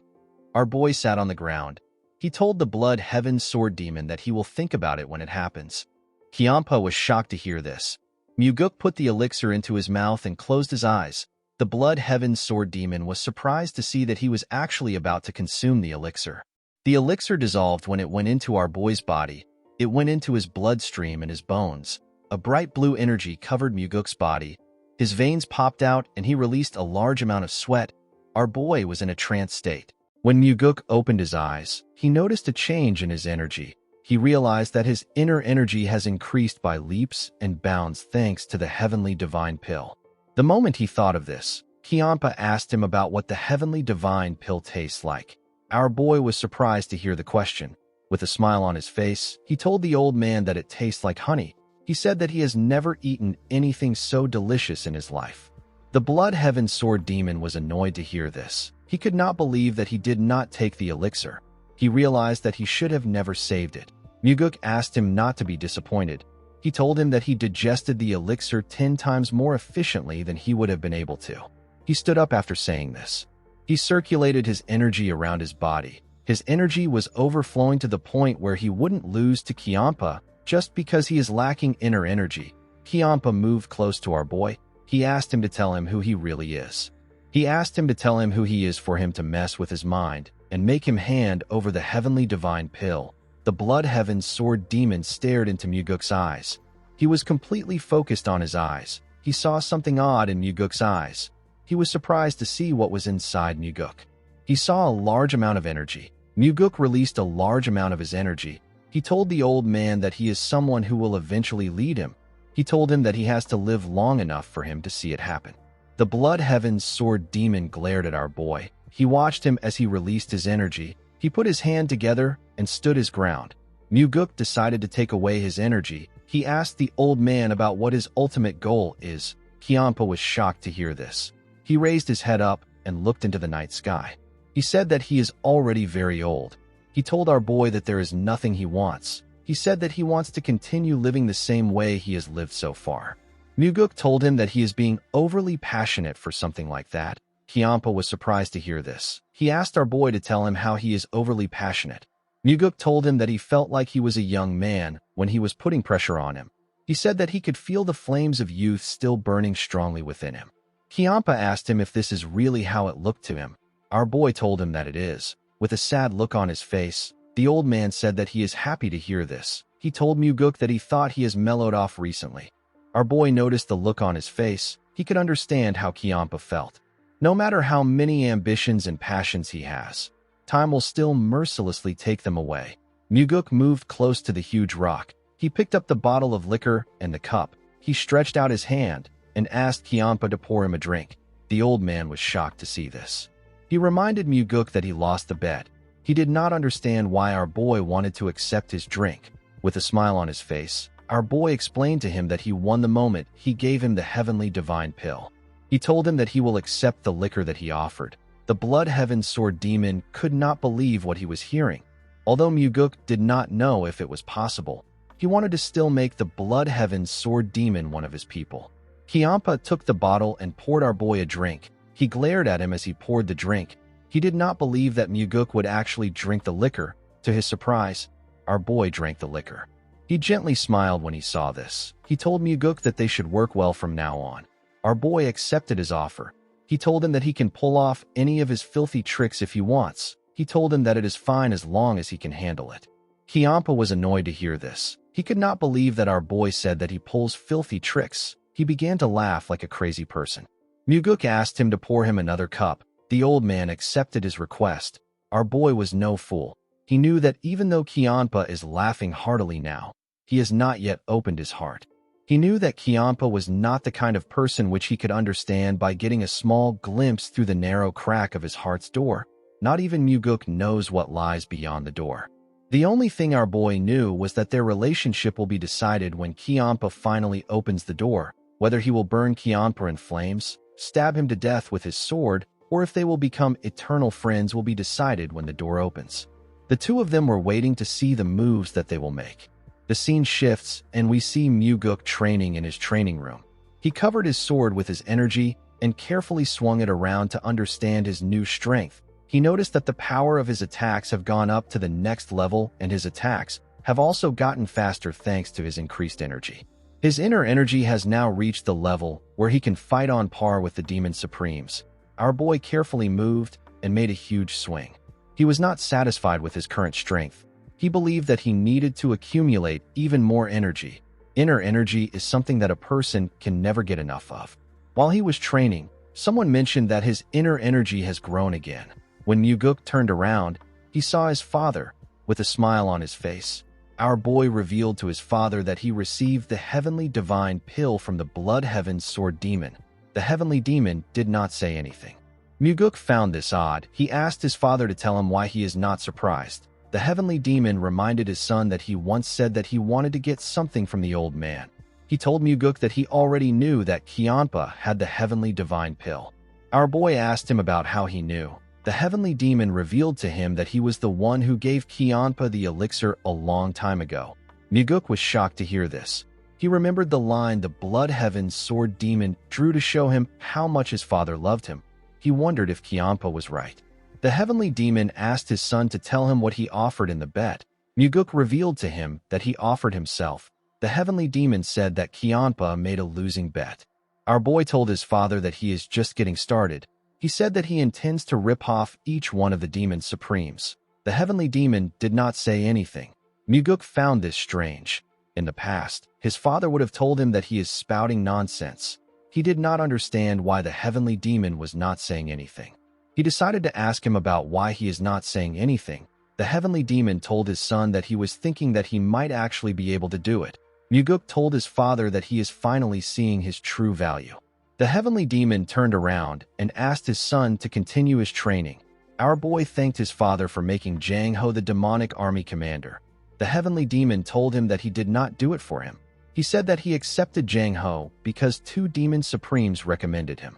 Our boy sat on the ground. He told the Blood Heaven Sword Demon that he will think about it when it happens. Kiampa was shocked to hear this. Muguk put the elixir into his mouth and closed his eyes. The Blood Heaven Sword Demon was surprised to see that he was actually about to consume the elixir. The elixir dissolved when it went into our boy's body. It went into his bloodstream and his bones. A bright blue energy covered Muguk's body. His veins popped out and he released a large amount of sweat. Our boy was in a trance state. When Muguk opened his eyes, he noticed a change in his energy. He realized that his inner energy has increased by leaps and bounds thanks to the heavenly divine pill. The moment he thought of this, Kiampa asked him about what the heavenly divine pill tastes like. Our boy was surprised to hear the question. With a smile on his face, he told the old man that it tastes like honey. He said that he has never eaten anything so delicious in his life. The Blood Heaven Sword Demon was annoyed to hear this. He could not believe that he did not take the elixir. He realized that he should have never saved it. Muguk asked him not to be disappointed. He told him that he digested the elixir 10 times more efficiently than he would have been able to. He stood up after saying this. He circulated his energy around his body. His energy was overflowing to the point where he wouldn't lose to Kiampa just because he is lacking inner energy. Kiampa moved close to our boy. He asked him to tell him who he really is. He asked him to tell him who he is for him to mess with his mind and make him hand over the heavenly divine pill. The Blood Heaven Sword Demon stared into Muguk's eyes. He was completely focused on his eyes. He saw something odd in Muguk's eyes. He was surprised to see what was inside Muguk. He saw a large amount of energy. Muguk released a large amount of his energy. He told the old man that he is someone who will eventually lead him. He told him that he has to live long enough for him to see it happen. The Blood Heaven Sword Demon glared at our boy. He watched him as he released his energy. He put his hand together and stood his ground. Muguk decided to take away his energy. He asked the old man about what his ultimate goal is. Kiampa was shocked to hear this. He raised his head up and looked into the night sky. He said that he is already very old. He told our boy that there is nothing he wants. He said that he wants to continue living the same way he has lived so far. Muguk told him that he is being overly passionate for something like that. Kiampa was surprised to hear this. He asked our boy to tell him how he is overly passionate. Muguk told him that he felt like he was a young man when he was putting pressure on him. He said that he could feel the flames of youth still burning strongly within him. Kiampa asked him if this is really how it looked to him. Our boy told him that it is. With a sad look on his face, the old man said that he is happy to hear this. He told Muguk that he thought he has mellowed off recently. Our boy noticed the look on his face. He could understand how Kiampa felt. No matter how many ambitions and passions he has, time will still mercilessly take them away. Muguk moved close to the huge rock. He picked up the bottle of liquor and the cup. He stretched out his hand and asked Kiampa to pour him a drink. The old man was shocked to see this. He reminded Muguk that he lost the bet. He did not understand why our boy wanted to accept his drink. With a smile on his face, our boy explained to him that he won the moment he gave him the heavenly divine pill. He told him that he will accept the liquor that he offered. The Blood Heaven Sword Demon could not believe what he was hearing. Although Muguk did not know if it was possible, he wanted to still make the Blood Heaven Sword Demon one of his people. Kiampa took the bottle and poured our boy a drink. He glared at him as he poured the drink. He did not believe that Muguk would actually drink the liquor. To his surprise, our boy drank the liquor. He gently smiled when he saw this. He told Muguk that they should work well from now on. Our boy accepted his offer. He told him that he can pull off any of his filthy tricks if he wants. He told him that it is fine as long as he can handle it. Kiampa was annoyed to hear this. He could not believe that our boy said that he pulls filthy tricks. He began to laugh like a crazy person. Muguk asked him to pour him another cup. The old man accepted his request. Our boy was no fool. He knew that even though Kiampa is laughing heartily now, he has not yet opened his heart. He knew that Kiampa was not the kind of person which he could understand by getting a small glimpse through the narrow crack of his heart's door. Not even Muguk knows what lies beyond the door. The only thing our boy knew was that their relationship will be decided when Kiampa finally opens the door, whether he will burn Kiampa in flames, stab him to death with his sword, or if they will become eternal friends will be decided when the door opens. The two of them were waiting to see the moves that they will make. The scene shifts, and we see Muguk training in his training room. He covered his sword with his energy and carefully swung it around to understand his new strength. He noticed that the power of his attacks have gone up to the next level, and his attacks have also gotten faster thanks to his increased energy. His inner energy has now reached the level where he can fight on par with the Demon Supremes. Our boy carefully moved and made a huge swing. He was not satisfied with his current strength. He believed that he needed to accumulate even more energy. Inner energy is something that a person can never get enough of. While he was training, someone mentioned that his inner energy has grown again. When Muguk turned around, he saw his father, with a smile on his face. Our boy revealed to his father that he received the heavenly divine pill from the Blood Heaven's sword demon. The heavenly demon did not say anything. Muguk found this odd. He asked his father to tell him why he is not surprised. The heavenly demon reminded his son that he once said that he wanted to get something from the old man. He told Muguk that he already knew that Kiampa had the heavenly divine pill. Our boy asked him about how he knew. The heavenly demon revealed to him that he was the one who gave Kiampa the elixir a long time ago. Muguk was shocked to hear this. He remembered the line the Blood Heaven's sword demon drew to show him how much his father loved him. He wondered if Kiampa was right. The heavenly demon asked his son to tell him what he offered in the bet. Muguk revealed to him that he offered himself. The heavenly demon said that Kiampa made a losing bet. Our boy told his father that he is just getting started. He said that he intends to rip off each one of the Demon Supremes. The heavenly demon did not say anything. Muguk found this strange. In the past, his father would have told him that he is spouting nonsense. He did not understand why the heavenly demon was not saying anything. He decided to ask him about why he is not saying anything. The heavenly demon told his son that he was thinking that he might actually be able to do it. Muguk told his father that he is finally seeing his true value. The heavenly demon turned around and asked his son to continue his training. Our boy thanked his father for making Jang Ho the demonic army commander. The heavenly demon told him that he did not do it for him. He said that he accepted Jang Ho because 2 Demon Supremes recommended him.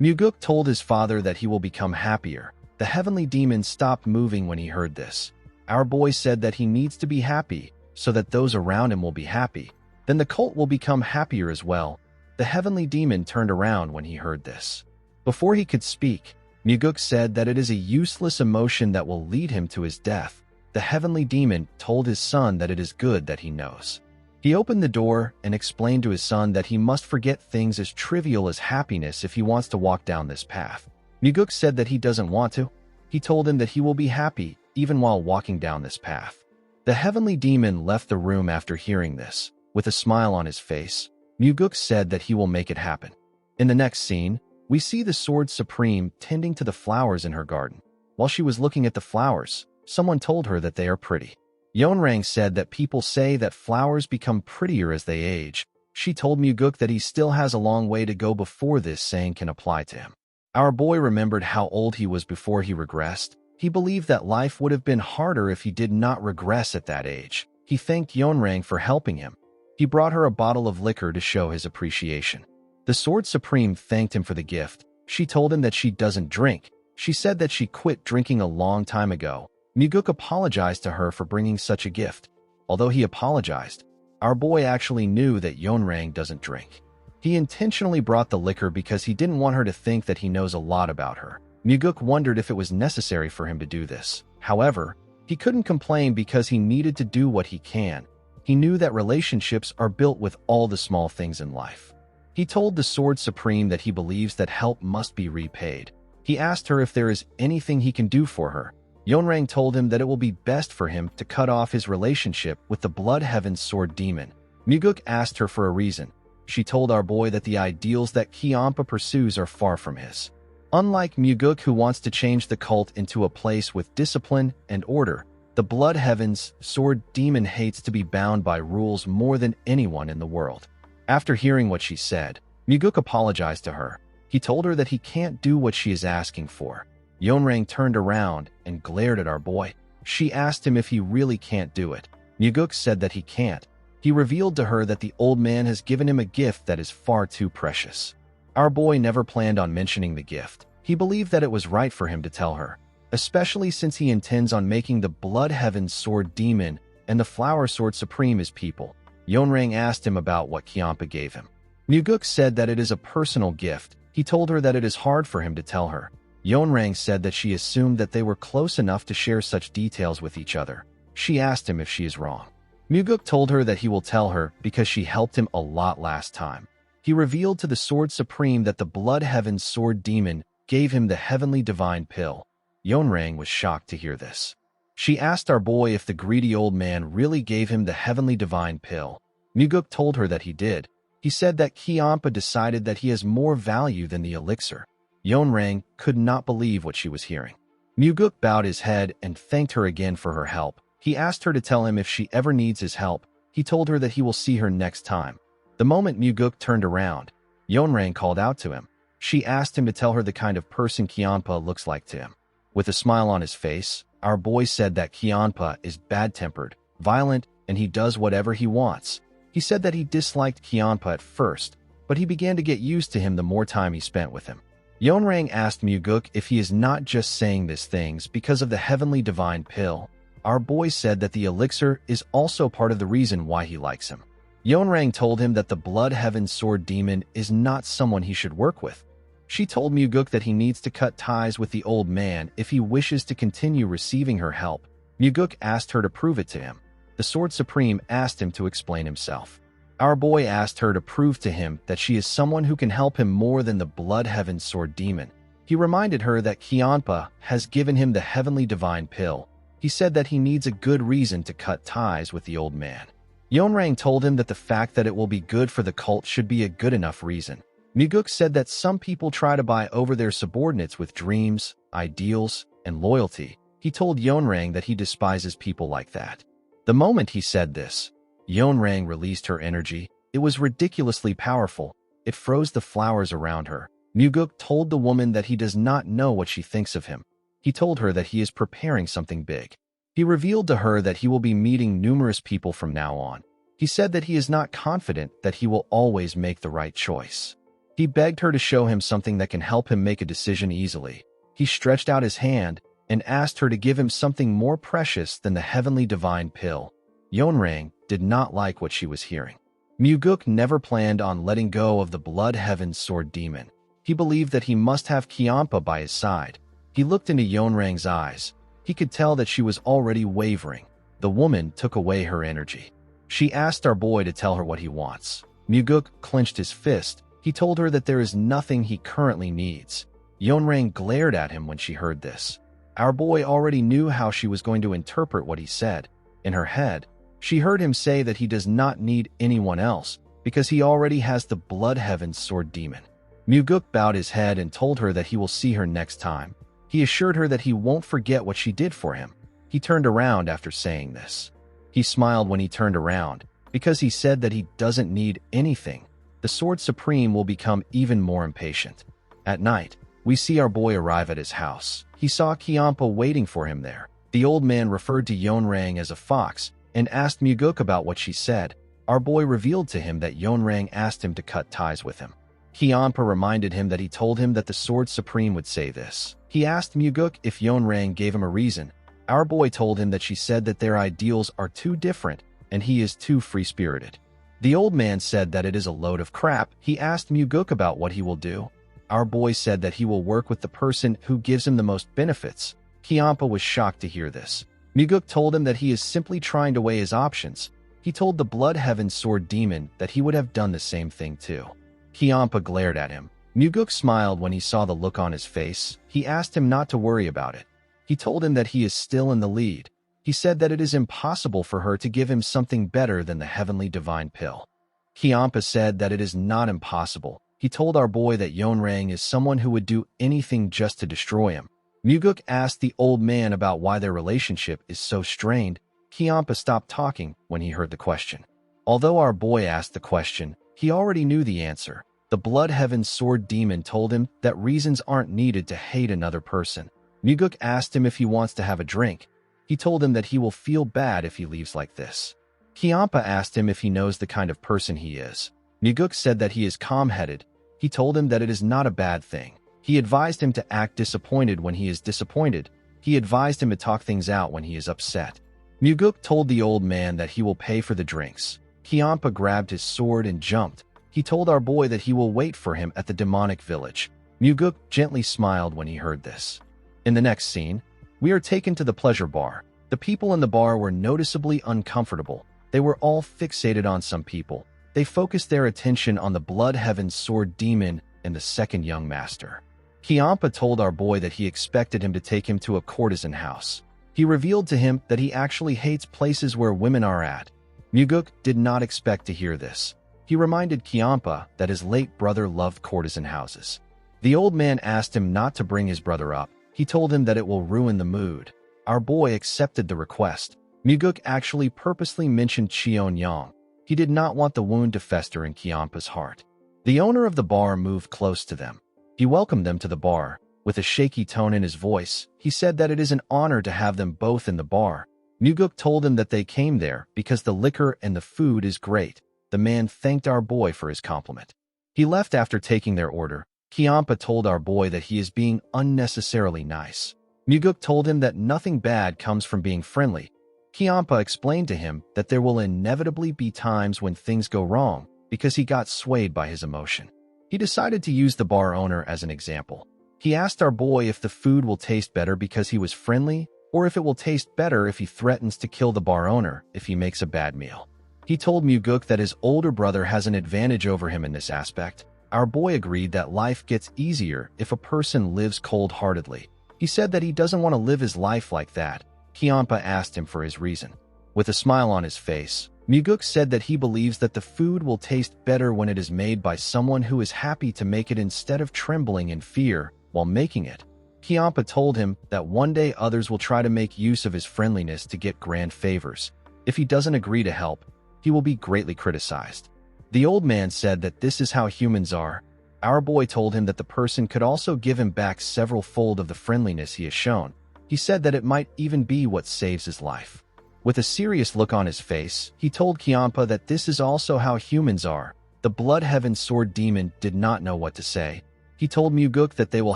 Muguk told his father that he will become happier. The heavenly demon stopped moving when he heard this. Our boy said that he needs to be happy so that those around him will be happy. Then the cult will become happier as well. The heavenly demon turned around when he heard this. Before he could speak, Muguk said that it is a useless emotion that will lead him to his death. The heavenly demon told his son that it is good that he knows. He opened the door and explained to his son that he must forget things as trivial as happiness if he wants to walk down this path. Muguk said that he doesn't want to. He told him that he will be happy even while walking down this path. The heavenly demon left the room after hearing this. With a smile on his face, Muguk said that he will make it happen. In the next scene, we see the Sword Supreme tending to the flowers in her garden. While she was looking at the flowers, someone told her that they are pretty. Yeonrang said that people say that flowers become prettier as they age. She told Muguk that he still has a long way to go before this saying can apply to him. Our boy remembered how old he was before he regressed. He believed that life would have been harder if he did not regress at that age. He thanked Yeonrang for helping him. He brought her a bottle of liquor to show his appreciation. The Sword Supreme thanked him for the gift. She told him that she doesn't drink. She said that she quit drinking a long time ago. Muguk apologized to her for bringing such a gift. Although he apologized, our boy actually knew that Yeonrang doesn't drink. He intentionally brought the liquor because he didn't want her to think that he knows a lot about her. Muguk wondered if it was necessary for him to do this. However, he couldn't complain because he needed to do what he can. He knew that relationships are built with all the small things in life. He told the Sword Supreme that he believes that help must be repaid. He asked her if there is anything he can do for her. Yeonrang told him that it will be best for him to cut off his relationship with the Blood Heaven's sword demon. Muguk asked her for a reason. She told our boy that the ideals that Kiampa pursues are far from his. Unlike Muguk, who wants to change the cult into a place with discipline and order, the Blood Heaven's sword demon hates to be bound by rules more than anyone in the world. After hearing what she said, Muguk apologized to her. He told her that he can't do what she is asking for. Yeonrang turned around and glared at our boy. She asked him if he really can't do it. Muguk said that he can't. He revealed to her that the old man has given him a gift that is far too precious. Our boy never planned on mentioning the gift. He believed that it was right for him to tell her, especially since he intends on making the Blood Heaven Sword Demon and the Flower Sword Supreme his people. Yeonrang asked him about what Kiampa gave him. Muguk said that it is a personal gift. He told her that it is hard for him to tell her. Yeonrang said that she assumed that they were close enough to share such details with each other. She asked him if she is wrong. Muguk told her that he will tell her because she helped him a lot last time. He revealed to the Sword Supreme that the Blood Heaven Sword Demon gave him the Heavenly Divine Pill. Yeonrang was shocked to hear this. She asked our boy if the greedy old man really gave him the Heavenly Divine Pill. Muguk told her that he did. He said that Kiampa decided that he has more value than the elixir. Yeonrang could not believe what she was hearing. Muguk bowed his head and thanked her again for her help. He asked her to tell him if she ever needs his help. He told her that he will see her next time. The moment Muguk turned around, Yeonrang called out to him. She asked him to tell her the kind of person Kiampa looks like to him. With a smile on his face, our boy said that Kiampa is bad-tempered, violent, and he does whatever he wants. He said that he disliked Kiampa at first, but he began to get used to him the more time he spent with him. Yeonrang asked Muguk if he is not just saying these things because of the Heavenly Divine Pill. Our boy said that the elixir is also part of the reason why he likes him. Yeonrang told him that the Blood Heaven Sword Demon is not someone he should work with. She told Muguk that he needs to cut ties with the old man if he wishes to continue receiving her help. Muguk asked her to prove it to him. The Sword Supreme asked him to explain himself. Our boy asked her to prove to him that she is someone who can help him more than the Blood Heaven Sword Demon. He reminded her that Kiampa has given him the Heavenly Divine Pill. He said that he needs a good reason to cut ties with the old man. Yeonrang told him that the fact that it will be good for the cult should be a good enough reason. Muguk said that some people try to buy over their subordinates with dreams, ideals, and loyalty. He told Yeonrang that he despises people like that. The moment he said this, Yeonrang released her energy. It was ridiculously powerful. It froze the flowers around her. Muguk told the woman that he does not know what she thinks of him. He told her that he is preparing something big. He revealed to her that he will be meeting numerous people from now on. He said that he is not confident that he will always make the right choice. He begged her to show him something that can help him make a decision easily. He stretched out his hand and asked her to give him something more precious than the Heavenly Divine Pill. Yeonrang did not like what she was hearing. Muguk never planned on letting go of the Blood Heaven Sword Demon. He believed that he must have Kiampa by his side. He looked into Yeonrang's eyes. He could tell that she was already wavering. The woman took away her energy. She asked our boy to tell her what he wants. Muguk clenched his fist. He told her that there is nothing he currently needs. Yeonrang glared at him when she heard this. Our boy already knew how she was going to interpret what he said. In her head, she heard him say that he does not need anyone else because he already has the Blood Heaven Sword Demon. Muguk bowed his head and told her that he will see her next time. He assured her that he won't forget what she did for him. He turned around after saying this. He smiled when he turned around because he said that he doesn't need anything. The Sword Supreme will become even more impatient. At night, we see our boy arrive at his house. He saw Kiampa waiting for him there. The old man referred to Yeonrang as a fox and asked Muguk about what she said. Our boy revealed to him that Yeonrang asked him to cut ties with him. Kiampa reminded him that he told him that the Sword Supreme would say this. He asked Muguk if Yeonrang gave him a reason. Our boy told him that she said that their ideals are too different and he is too free-spirited. The old man said that it is a load of crap. He asked Muguk about what he will do. Our boy said that he will work with the person who gives him the most benefits. Kiampa was shocked to hear this. Muguk told him that he is simply trying to weigh his options. He told the Blood Heaven Sword Demon that he would have done the same thing too. Kiampa glared at him. Muguk smiled when he saw the look on his face. He asked him not to worry about it. He told him that he is still in the lead. He said that it is impossible for her to give him something better than the Heavenly Divine Pill. Kiampa said that it is not impossible. He told our boy that Yeonrang is someone who would do anything just to destroy him. Muguk asked the old man about why their relationship is so strained. Kiampa stopped talking when he heard the question. Although our boy asked the question, He already knew the answer. The Blood Heaven Sword Demon told him that reasons aren't needed to hate another person. Muguk asked him if he wants to have a drink. He told him that he will feel bad if he leaves like this. Kiampa asked him if he knows the kind of person he is. Muguk said that he is calm-headed. He told him that it is not a bad thing. He advised him to act disappointed when he is disappointed. He advised him to talk things out when he is upset. Muguk told the old man that he will pay for the drinks. Kiampa grabbed his sword and jumped. He told our boy that he will wait for him at the demonic village. Muguk gently smiled when he heard this. In the next scene, we are taken to the pleasure bar. The people in the bar were noticeably uncomfortable. They were all fixated on some people. They focused their attention on the Blood Heaven Sword Demon and the second young master. Kiampa told our boy that he expected him to take him to a courtesan house. He revealed to him that he actually hates places where women are at. Muguk did not expect to hear this. He reminded Kiampa that his late brother loved courtesan houses. The old man asked him not to bring his brother up. He told him that it will ruin the mood. Our boy accepted the request. Muguk actually purposely mentioned Cheon-yang. He did not want the wound to fester in Kiampa's heart. The owner of the bar moved close to them. He welcomed them to the bar. With a shaky tone in his voice, he said that it is an honor to have them both in the bar. Muguk told him that they came there because the liquor and the food is great. The man thanked our boy for his compliment. He left after taking their order. Kiampa told our boy that he is being unnecessarily nice. Muguk told him that nothing bad comes from being friendly. Kiampa explained to him that there will inevitably be times when things go wrong because he got swayed by his emotion. He decided to use the bar owner as an example. He asked our boy if the food will taste better because he was friendly, or if it will taste better if he threatens to kill the bar owner if he makes a bad meal. He told Muguk that his older brother has an advantage over him in this aspect. Our boy agreed that life gets easier if a person lives cold-heartedly. He said that he doesn't want to live his life like that. Kiampa asked him for his reason. With a smile on his face, Muguk said that he believes that the food will taste better when it is made by someone who is happy to make it instead of trembling in fear while making it. Kiampa told him that one day others will try to make use of his friendliness to get grand favors. If he doesn't agree to help, he will be greatly criticized. The old man said that this is how humans are. Our boy told him that the person could also give him back several-fold of the friendliness he has shown. He said that it might even be what saves his life. With a serious look on his face, he told Kiampa that this is also how humans are. The Blood Heaven Sword Demon did not know what to say. He told Muguk that they will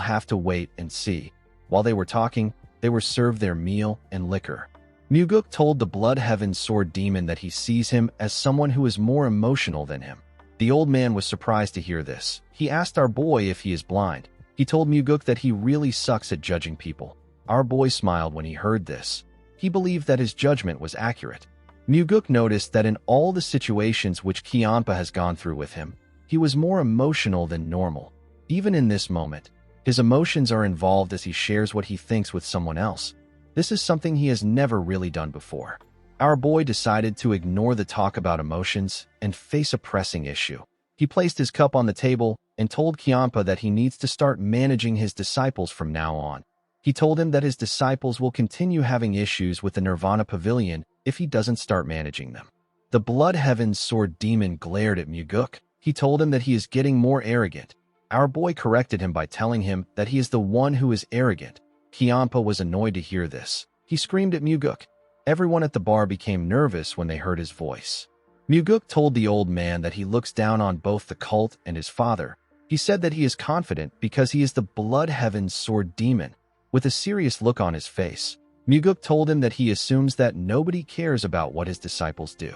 have to wait and see. While they were talking, they were served their meal and liquor. Muguk told the Blood Heaven Sword Demon that he sees him as someone who is more emotional than him. The old man was surprised to hear this. He asked our boy if he is blind. He told Muguk that he really sucks at judging people. Our boy smiled when he heard this. He believed that his judgment was accurate. Muguk noticed that in all the situations which Kiampa has gone through with him, he was more emotional than normal. Even in this moment, his emotions are involved as he shares what he thinks with someone else. This is something he has never really done before. Our boy decided to ignore the talk about emotions and face a pressing issue. He placed his cup on the table and told Kiampa that he needs to start managing his disciples from now on. He told him that his disciples will continue having issues with the Nirvana Pavilion if he doesn't start managing them. The Blood Heaven Sword Demon glared at Muguk. He told him that he is getting more arrogant. Our boy corrected him by telling him that he is the one who is arrogant. Kiampa was annoyed to hear this. He screamed at Muguk. Everyone at the bar became nervous when they heard his voice. Muguk told the old man that he looks down on both the cult and his father. He said that he is confident because he is the Blood Heaven Sword Demon. With a serious look on his face, Muguk told him that he assumes that nobody cares about what his disciples do.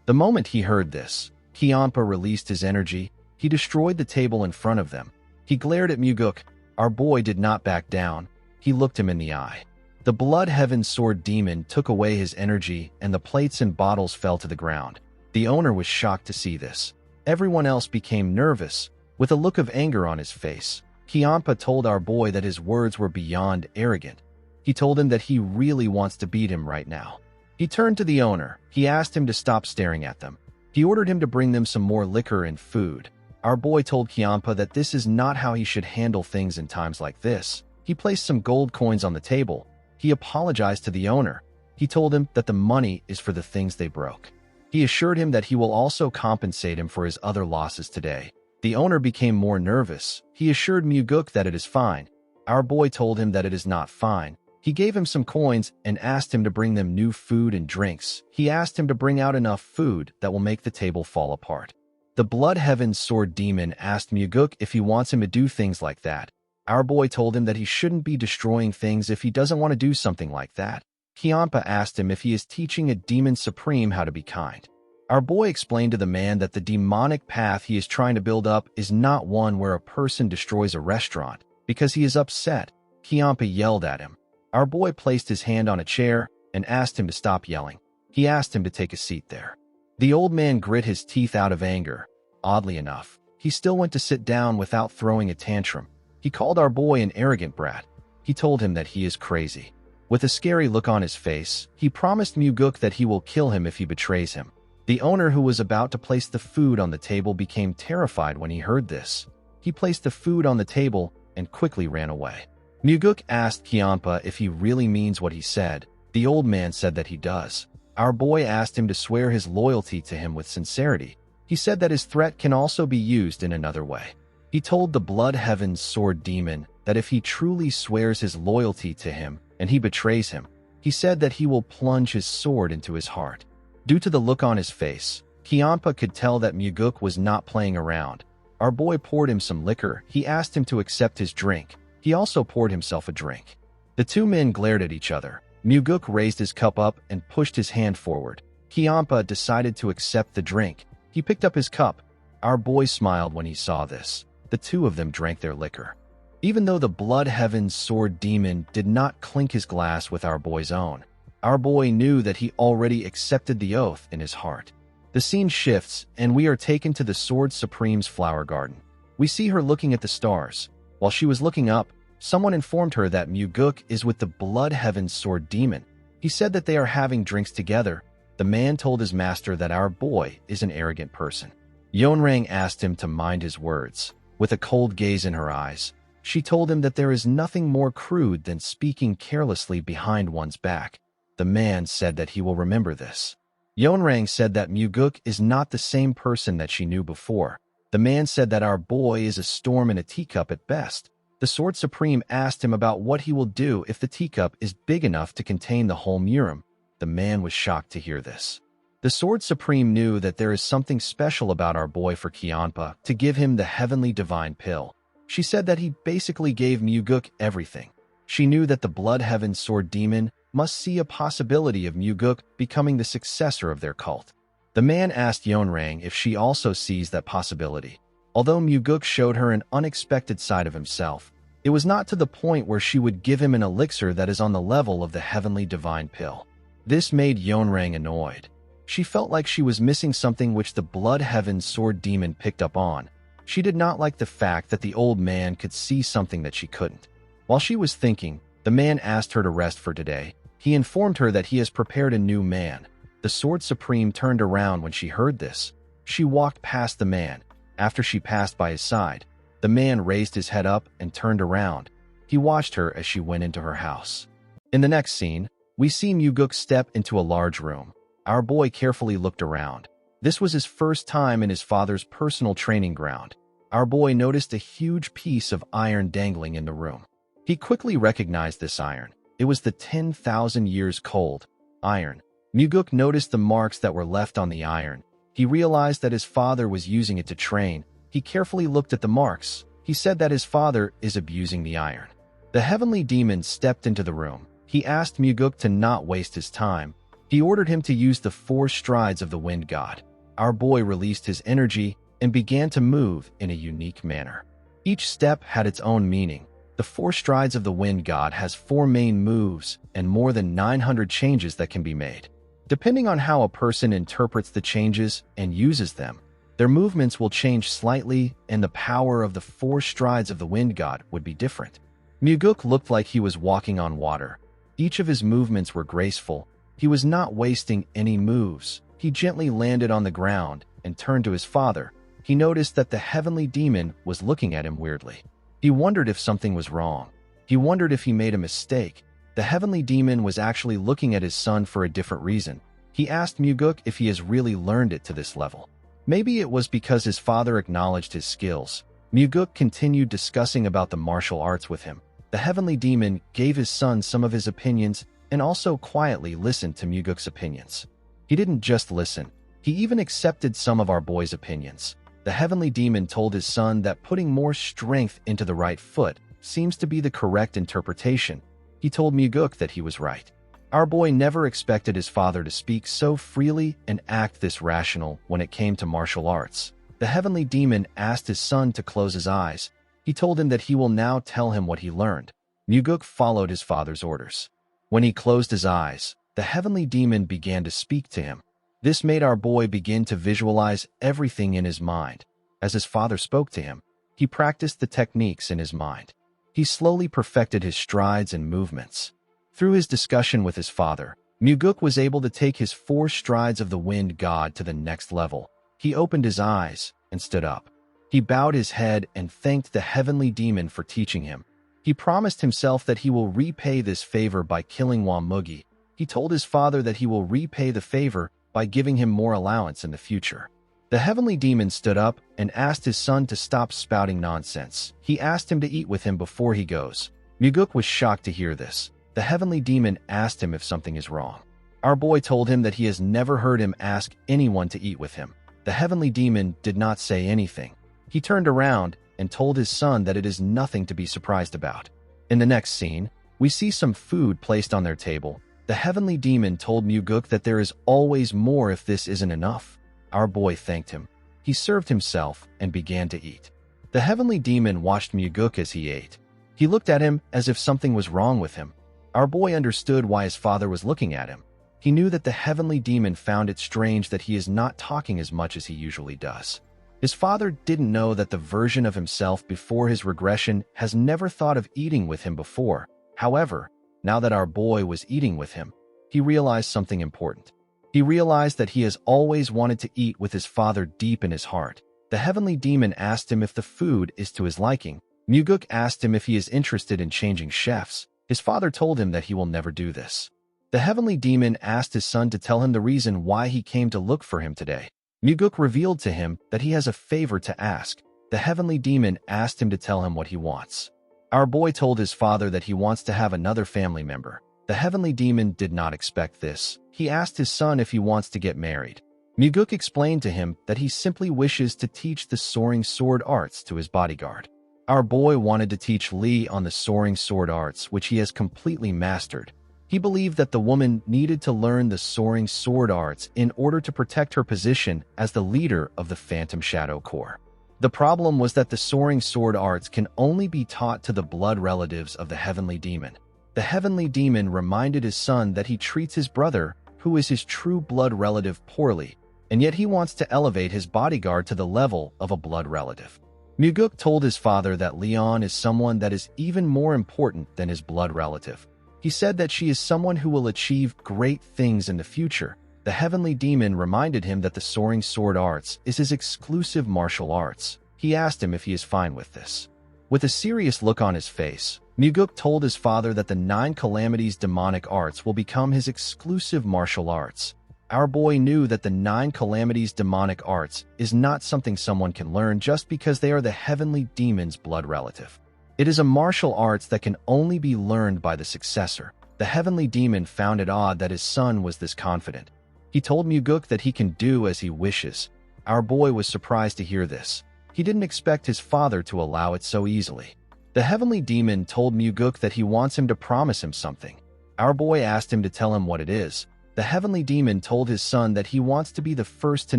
The moment he heard this, Kiampa released his energy. He destroyed the table in front of them. He glared at Muguk. Our boy did not back down. He looked him in the eye. The Blood Heaven Sword Demon took away his energy and the plates and bottles fell to the ground. The owner was shocked to see this. Everyone else became nervous. With a look of anger on his face, Kiampa told our boy that his words were beyond arrogant. He told him that he really wants to beat him right now. He turned to the owner. He asked him to stop staring at them. He ordered him to bring them some more liquor and food. Our boy told Kiampa that this is not how he should handle things in times like this. He placed some gold coins on the table. He apologized to the owner. He told him that the money is for the things they broke. He assured him that he will also compensate him for his other losses today. The owner became more nervous. He assured Muguk that it is fine. Our boy told him that it is not fine. He gave him some coins and asked him to bring them new food and drinks. He asked him to bring out enough food that will make the table fall apart. The Blood Heaven's Sword Demon asked Muguk if he wants him to do things like that. Our boy told him that he shouldn't be destroying things if he doesn't want to do something like that. Kiampa asked him if he is teaching a demon supreme how to be kind. Our boy explained to the man that the demonic path he is trying to build up is not one where a person destroys a restaurant. Because he is upset, Kiampa yelled at him. Our boy placed his hand on a chair and asked him to stop yelling. He asked him to take a seat there. The old man grit his teeth out of anger. Oddly enough, he still went to sit down without throwing a tantrum. He called our boy an arrogant brat. He told him that he is crazy. With a scary look on his face, he promised Muguk that he will kill him if he betrays him. The owner, who was about to place the food on the table, became terrified when he heard this. He placed the food on the table and quickly ran away. Muguk asked Kiampa if he really means what he said. The old man said that he does. Our boy asked him to swear his loyalty to him with sincerity. He said that his threat can also be used in another way. He told the Blood Heaven's Sword Demon that if he truly swears his loyalty to him and he betrays him, he said that he will plunge his sword into his heart. Due to the look on his face, Kiampa could tell that Muguk was not playing around. Our boy poured him some liquor. He asked him to accept his drink. He also poured himself a drink. The two men glared at each other. Muguk raised his cup up and pushed his hand forward. Kiampa decided to accept the drink. He picked up his cup. Our boy smiled when he saw this. The two of them drank their liquor. Even though the Blood Heaven's Sword Demon did not clink his glass with our boy's own, our boy knew that he already accepted the oath in his heart. The scene shifts, and we are taken to the Sword Supreme's flower garden. We see her looking at the stars. While she was looking up, someone informed her that Muguk is with the Blood Heaven's Sword Demon. He said that they are having drinks together. The man told his master that our boy is an arrogant person. Yeonrang asked him to mind his words. With a cold gaze in her eyes, she told him that there is nothing more crude than speaking carelessly behind one's back. The man said that he will remember this. Yeonrang said that Muguk is not the same person that she knew before. The man said that our boy is a storm in a teacup at best. The Sword Supreme asked him about what he will do if the teacup is big enough to contain the whole Murim. The man was shocked to hear this. The Sword Supreme knew that there is something special about our boy for Kiampa to give him the heavenly divine pill. She said that he basically gave Muguk everything. She knew that the Blood Heaven's Sword Demon must see a possibility of Muguk becoming the successor of their cult. The man asked Yeonrang if she also sees that possibility. Although Muguk showed her an unexpected side of himself, it was not to the point where she would give him an elixir that is on the level of the heavenly divine pill. This made Yeonrang annoyed. She felt like she was missing something which the Blood Heaven's Sword Demon picked up on. She did not like the fact that the old man could see something that she couldn't. While she was thinking, the man asked her to rest for today. He informed her that he has prepared a new man. The Sword Supreme turned around when she heard this. She walked past the man. After she passed by his side, the man raised his head up and turned around. He watched her as she went into her house. In the next scene, we see Muguk step into a large room. Our boy carefully looked around. This was his first time in his father's personal training ground. Our boy noticed a huge piece of iron dangling in the room. He quickly recognized this iron. It was the 10,000 years cold iron. Muguk noticed the marks that were left on the iron. He realized that his father was using it to train. He carefully looked at the marks. He said that his father is abusing the iron. The heavenly demon stepped into the room. He asked Muguk to not waste his time. He ordered him to use the 4 strides of the wind god. Our boy released his energy and began to move in a unique manner. Each step had its own meaning. The 4 strides of the wind god has 4 main moves and more than 900 changes that can be made. Depending on how a person interprets the changes and uses them, their movements will change slightly and the power of the 4 strides of the wind god would be different. Muguk looked like he was walking on water. Each of his movements were graceful. He was not wasting any moves. He gently landed on the ground and turned to his father. He noticed that the heavenly demon was looking at him weirdly. He wondered if something was wrong. He wondered if he made a mistake. The heavenly demon was actually looking at his son for a different reason. He asked Muguk if he has really learned it to this level. Maybe it was because his father acknowledged his skills. Muguk continued discussing about the martial arts with him. The heavenly demon gave his son some of his opinions and also quietly listened to Muguk's opinions. He didn't just listen, he even accepted some of our boy's opinions. The heavenly demon told his son that putting more strength into the right foot seems to be the correct interpretation. He told Muguk that he was right. Our boy never expected his father to speak so freely and act this rational when it came to martial arts. The heavenly demon asked his son to close his eyes. He told him that he will now tell him what he learned. Muguk followed his father's orders. When he closed his eyes, the heavenly demon began to speak to him. This made our boy begin to visualize everything in his mind. As his father spoke to him, he practiced the techniques in his mind. He slowly perfected his strides and movements. Through his discussion with his father, Muguk was able to take his 4 strides of the wind god to the next level. He opened his eyes and stood up. He bowed his head and thanked the heavenly demon for teaching him. He promised himself that he will repay this favor by killing Wamugi. He told his father that he will repay the favor by giving him more allowance in the future. The heavenly demon stood up and asked his son to stop spouting nonsense. He asked him to eat with him before he goes. Muguk was shocked to hear this. The heavenly demon asked him if something is wrong. Our boy told him that he has never heard him ask anyone to eat with him. The heavenly demon did not say anything. He turned around and told his son that it is nothing to be surprised about. In the next scene, we see some food placed on their table. The heavenly demon told Muguk that there is always more if this isn't enough. Our boy thanked him. He served himself and began to eat. The heavenly demon watched Muguk as he ate. He looked at him as if something was wrong with him. Our boy understood why his father was looking at him. He knew that the heavenly demon found it strange that he is not talking as much as he usually does. His father didn't know that the version of himself before his regression has never thought of eating with him before. However, now that our boy was eating with him, he realized something important. He realized that he has always wanted to eat with his father deep in his heart. The heavenly demon asked him if the food is to his liking. Muguk asked him if he is interested in changing chefs. His father told him that he will never do this. The heavenly demon asked his son to tell him the reason why he came to look for him today. Muguk revealed to him that he has a favor to ask. The heavenly demon asked him to tell him what he wants. Our boy told his father that he wants to have another family member. The heavenly demon did not expect this. He asked his son if he wants to get married. Muguk explained to him that he simply wishes to teach the soaring sword arts to his bodyguard. Our boy wanted to teach Lee on the soaring sword arts, which he has completely mastered. He believed that the woman needed to learn the soaring sword arts in order to protect her position as the leader of the Phantom Shadow Corps. The problem was that the soaring sword arts can only be taught to the blood relatives of the heavenly demon. The heavenly demon reminded his son that he treats his brother, who is his true blood relative, poorly, and yet he wants to elevate his bodyguard to the level of a blood relative. Muguk told his father that Leon is someone that is even more important than his blood relative. He said that she is someone who will achieve great things in the future. The heavenly demon reminded him that the soaring sword arts is his exclusive martial arts. He asked him if he is fine with this. With a serious look on his face, Muguk told his father that the 9 Calamities demonic arts will become his exclusive martial arts. Our boy knew that the 9 Calamities demonic arts is not something someone can learn just because they are the heavenly demon's blood relative. It is a martial arts that can only be learned by the successor. The heavenly demon found it odd that his son was this confident. He told Muguk that he can do as he wishes. Our boy was surprised to hear this. He didn't expect his father to allow it so easily. The heavenly demon told Muguk that he wants him to promise him something. Our boy asked him to tell him what it is. The heavenly demon told his son that he wants to be the first to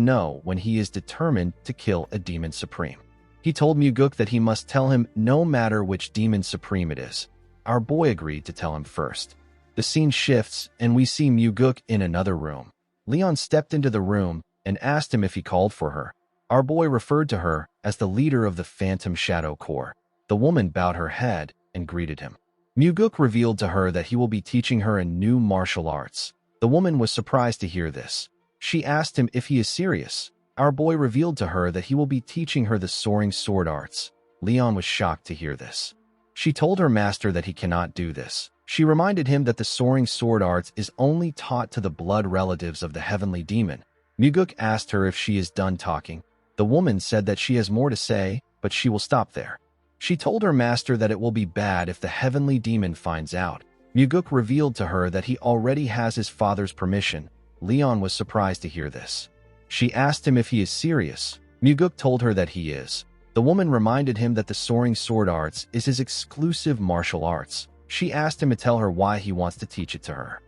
know when he is determined to kill a demon supreme. He told Muguk that he must tell him no matter which demon supreme it is. Our boy agreed to tell him first. The scene shifts and we see Muguk in another room. Leon stepped into the room and asked him if he called for her. Our boy referred to her as the leader of the Phantom Shadow Corps. The woman bowed her head and greeted him. Muguk revealed to her that he will be teaching her a new martial arts. The woman was surprised to hear this. She asked him if he is serious. Our boy revealed to her that he will be teaching her the soaring sword arts. Leon was shocked to hear this. She told her master that he cannot do this. She reminded him that the soaring sword arts is only taught to the blood relatives of the heavenly demon. Muguk asked her if she is done talking. The woman said that she has more to say, but she will stop there. She told her master that it will be bad if the heavenly demon finds out. Muguk revealed to her that he already has his father's permission. Leon was surprised to hear this. She asked him if he is serious. Muguk told her that he is. The woman reminded him that the soaring sword arts is his exclusive martial arts. She asked him to tell her why he wants to teach it to her.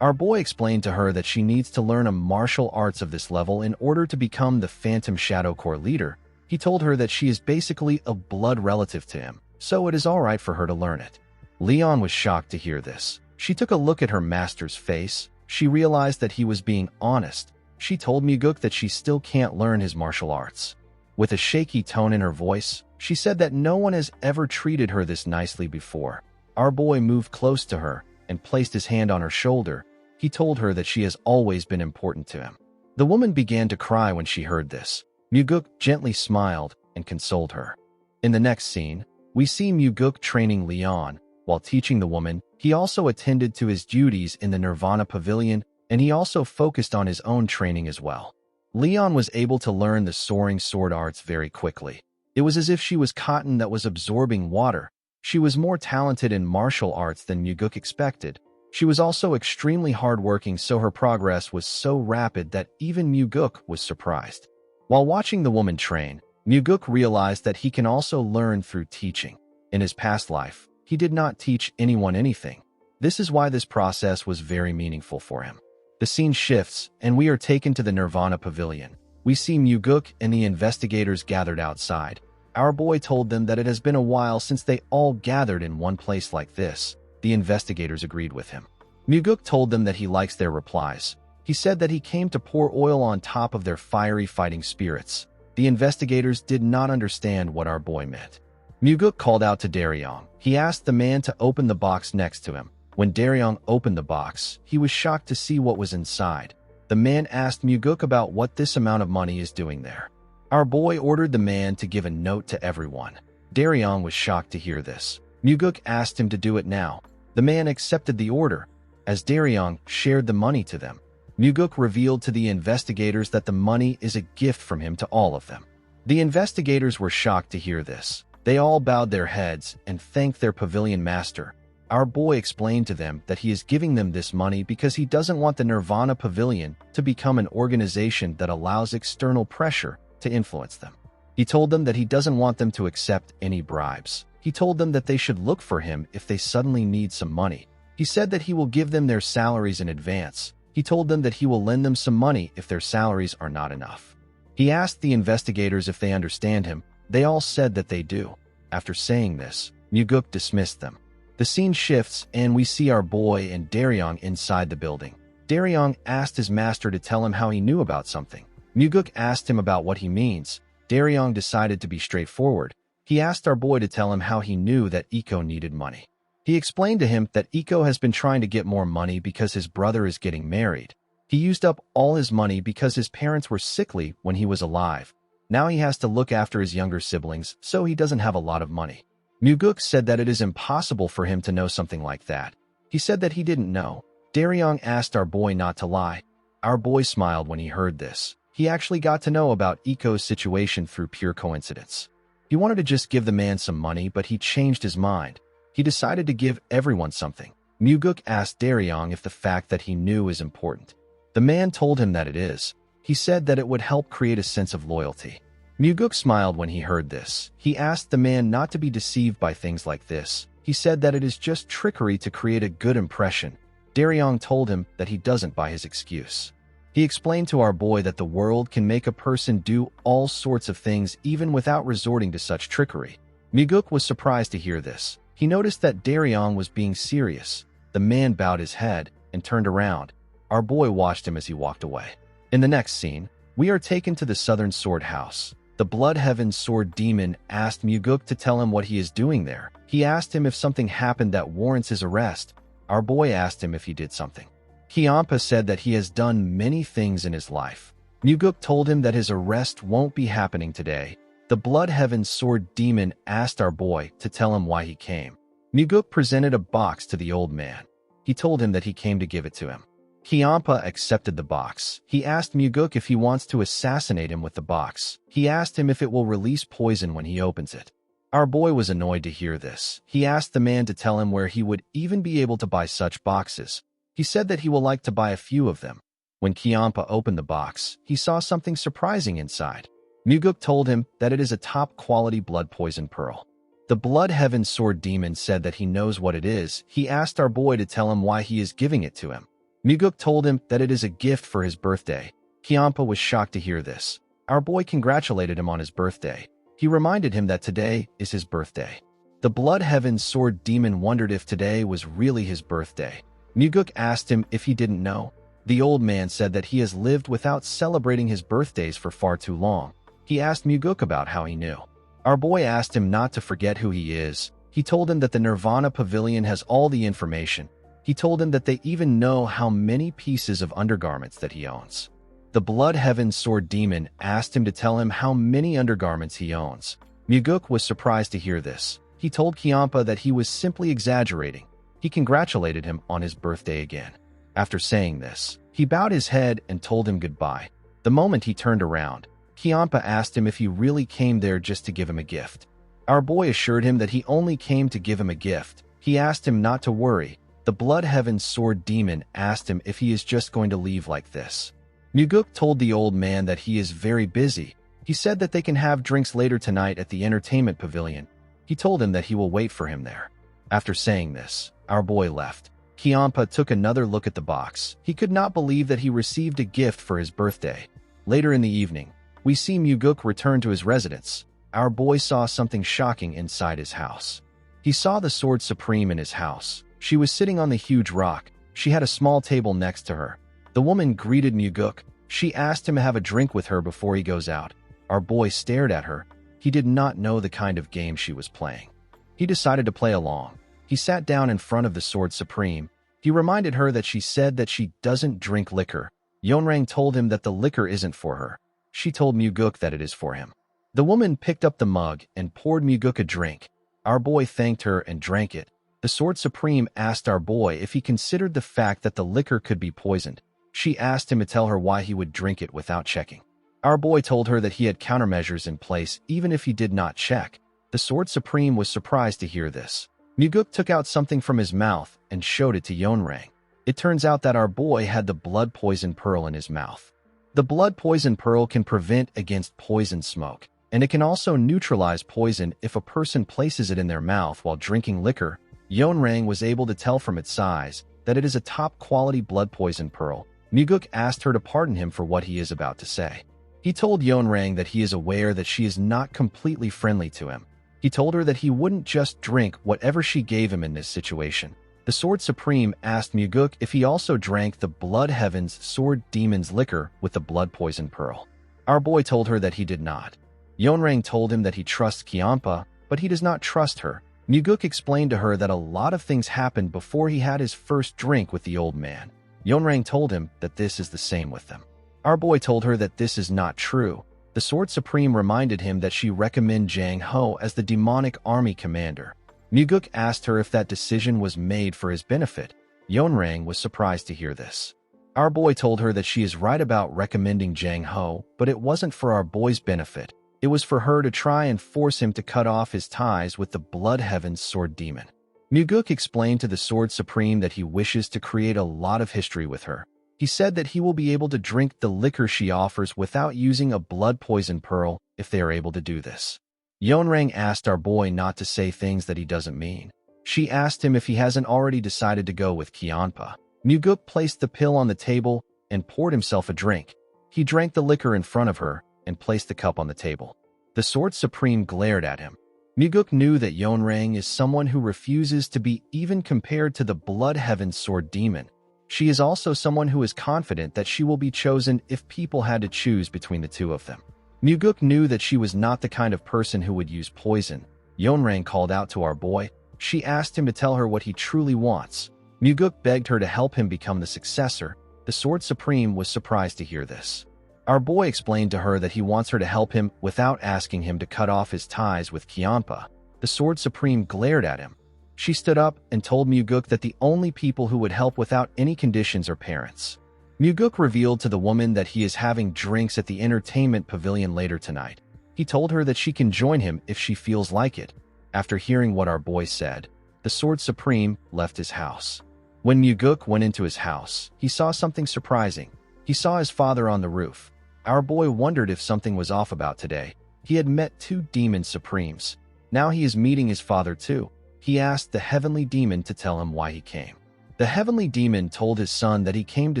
Our boy explained to her that she needs to learn a martial arts of this level in order to become the Phantom Shadow Corps leader. He told her that she is basically a blood relative to him, so it is alright for her to learn it. Leon was shocked to hear this. She took a look at her master's face. She realized that he was being honest. She told Muguk that she still can't learn his martial arts. With a shaky tone in her voice, she said that no one has ever treated her this nicely before. Our boy moved close to her and placed his hand on her shoulder. He told her that she has always been important to him. The woman began to cry when she heard this. Muguk gently smiled and consoled her. In the next scene, we see Muguk training Leon. While teaching the woman, he also attended to his duties in the Nirvana Pavilion, and he also focused on his own training as well. Leon was able to learn the soaring sword arts very quickly. It was as if she was cotton that was absorbing water. She was more talented in martial arts than Muguk expected. She was also extremely hardworking, so her progress was so rapid that even Muguk was surprised. While watching the woman train, Muguk realized that he can also learn through teaching. In his past life, he did not teach anyone anything. This is why this process was very meaningful for him. The scene shifts, and we are taken to the Nirvana Pavilion. We see Muguk and the investigators gathered outside. Our boy told them that it has been a while since they all gathered in one place like this. The investigators agreed with him. Muguk told them that he likes their replies. He said that he came to pour oil on top of their fiery fighting spirits. The investigators did not understand what our boy meant. Muguk called out to Daryong. He asked the man to open the box next to him. When Daryong opened the box, he was shocked to see what was inside. The man asked Muguk about what this amount of money is doing there. Our boy ordered the man to give a note to everyone. Daryong was shocked to hear this. Muguk asked him to do it now. The man accepted the order. As Daryong shared the money to them, Muguk revealed to the investigators that the money is a gift from him to all of them. The investigators were shocked to hear this. They all bowed their heads and thanked their pavilion master. Our boy explained to them that he is giving them this money because he doesn't want the Nirvana Pavilion to become an organization that allows external pressure to influence them. He told them that he doesn't want them to accept any bribes. He told them that they should look for him if they suddenly need some money. He said that he will give them their salaries in advance. He told them that he will lend them some money if their salaries are not enough. He asked the investigators if they understand him. They all said that they do. After saying this, Muguk dismissed them. The scene shifts, and we see our boy and Daryong inside the building. Daryong asked his master to tell him how he knew about something. Muguk asked him about what he means. Daryong decided to be straightforward. He asked our boy to tell him how he knew that Iko needed money. He explained to him that Iko has been trying to get more money because his brother is getting married. He used up all his money because his parents were sickly when he was alive. Now he has to look after his younger siblings, so he doesn't have a lot of money. Muguk said that it is impossible for him to know something like that. He said that he didn't know. Daryong asked our boy not to lie. Our boy smiled when he heard this. He actually got to know about Iko's situation through pure coincidence. He wanted to just give the man some money, but he changed his mind. He decided to give everyone something. Muguk asked Daryong if the fact that he knew is important. The man told him that it is. He said that it would help create a sense of loyalty. Muguk smiled when he heard this. He asked the man not to be deceived by things like this. He said that it is just trickery to create a good impression. Daryong told him that he doesn't buy his excuse. He explained to our boy that the world can make a person do all sorts of things even without resorting to such trickery. Muguk was surprised to hear this. He noticed that Daryong was being serious. The man bowed his head and turned around. Our boy watched him as he walked away. In the next scene, we are taken to the Southern Sword House. The Bloodheaven Sword Demon asked Muguk to tell him what he is doing there. He asked him if something happened that warrants his arrest. Our boy asked him if he did something. Kiampa said that he has done many things in his life. Muguk told him that his arrest won't be happening today. The Bloodheaven Sword Demon asked our boy to tell him why he came. Muguk presented a box to the old man. He told him that he came to give it to him. Kiampa accepted the box. He asked Muguk if he wants to assassinate him with the box. He asked him if it will release poison when he opens it. Our boy was annoyed to hear this. He asked the man to tell him where he would even be able to buy such boxes. He said that he will like to buy a few of them. When Kiampa opened the box, he saw something surprising inside. Muguk told him that it is a top-quality blood poison pearl. The Blood Heaven Sword Demon said that he knows what it is. He asked our boy to tell him why he is giving it to him. Muguk told him that it is a gift for his birthday. Kiampa was shocked to hear this. Our boy congratulated him on his birthday. He reminded him that today is his birthday. The Blood Heaven Sword Demon wondered if today was really his birthday. Muguk asked him if he didn't know. The old man said that he has lived without celebrating his birthdays for far too long. He asked Muguk about how he knew. Our boy asked him not to forget who he is. He told him that the Nirvana Pavilion has all the information. He told him that they even know how many pieces of undergarments that he owns. The Blood Heaven Sword Demon asked him to tell him how many undergarments he owns. Muguk was surprised to hear this. He told Kiampa that he was simply exaggerating. He congratulated him on his birthday again. After saying this, he bowed his head and told him goodbye. The moment he turned around, Kiampa asked him if he really came there just to give him a gift. Our boy assured him that he only came to give him a gift. He asked him not to worry. The Blood Heaven Sword Demon asked him if he is just going to leave like this. Muguk told the old man that he is very busy. He said that they can have drinks later tonight at the entertainment pavilion. He told him that he will wait for him there. After saying this, our boy left. Kiampa took another look at the box. He could not believe that he received a gift for his birthday. Later in the evening, we see Muguk return to his residence. Our boy saw something shocking inside his house. He saw the Sword Supreme in his house. She was sitting on the huge rock. She had a small table next to her. The woman greeted Muguk. She asked him to have a drink with her before he goes out. Our boy stared at her. He did not know the kind of game she was playing. He decided to play along. He sat down in front of the Sword Supreme. He reminded her that she said that she doesn't drink liquor. Yonrang told him that the liquor isn't for her. She told Muguk that it is for him. The woman picked up the mug and poured Muguk a drink. Our boy thanked her and drank it. The Sword Supreme asked our boy if he considered the fact that the liquor could be poisoned. She asked him to tell her why he would drink it without checking. Our boy told her that he had countermeasures in place even if he did not check. The Sword Supreme was surprised to hear this. Muguk took out something from his mouth and showed it to Yonrang. It turns out that our boy had the blood poison pearl in his mouth. The blood poison pearl can prevent against poison smoke, and it can also neutralize poison if a person places it in their mouth while drinking liquor. Yonrang was able to tell from its size that it is a top-quality blood poison pearl. Muguk asked her to pardon him for what he is about to say. He told Yonrang that he is aware that she is not completely friendly to him. He told her that he wouldn't just drink whatever she gave him in this situation. The Sword Supreme asked Muguk if he also drank the Blood Heaven's Sword Demon's liquor with the blood poison pearl. Our boy told her that he did not. Yonrang told him that he trusts Kiampa, but he does not trust her. Muguk explained to her that a lot of things happened before he had his first drink with the old man. Yonrang told him that this is the same with them. Our boy told her that this is not true. The Sword Supreme reminded him that she recommended Jang Ho as the demonic army commander. Muguk asked her if that decision was made for his benefit. Yonrang was surprised to hear this. Our boy told her that she is right about recommending Jang Ho, but it wasn't for our boy's benefit. It was for her to try and force him to cut off his ties with the Blood Heaven's Sword Demon. Muguk explained to the Sword Supreme that he wishes to create a lot of history with her. He said that he will be able to drink the liquor she offers without using a blood poison pearl if they are able to do this. Yonrang asked our boy not to say things that he doesn't mean. She asked him if he hasn't already decided to go with Kiampa. Muguk placed the pill on the table and poured himself a drink. He drank the liquor in front of her and placed the cup on the table. The Sword Supreme glared at him. Muguk knew that Yonrang is someone who refuses to be even compared to the Blood Heaven Sword Demon. She is also someone who is confident that she will be chosen if people had to choose between the two of them. Muguk knew that she was not the kind of person who would use poison. Yonrang called out to our boy. She asked him to tell her what he truly wants. Muguk begged her to help him become the successor. The Sword Supreme was surprised to hear this. Our boy explained to her that he wants her to help him without asking him to cut off his ties with Kiampa. The Sword Supreme glared at him. She stood up and told Muguk that the only people who would help without any conditions are parents. Muguk revealed to the woman that he is having drinks at the entertainment pavilion later tonight. He told her that she can join him if she feels like it. After hearing what our boy said, the Sword Supreme left his house. When Muguk went into his house, he saw something surprising. He saw his father on the roof. Our boy wondered if something was off about today. He had met two demon supremes. Now he is meeting his father too. He asked the heavenly demon to tell him why he came. The heavenly demon told his son that he came to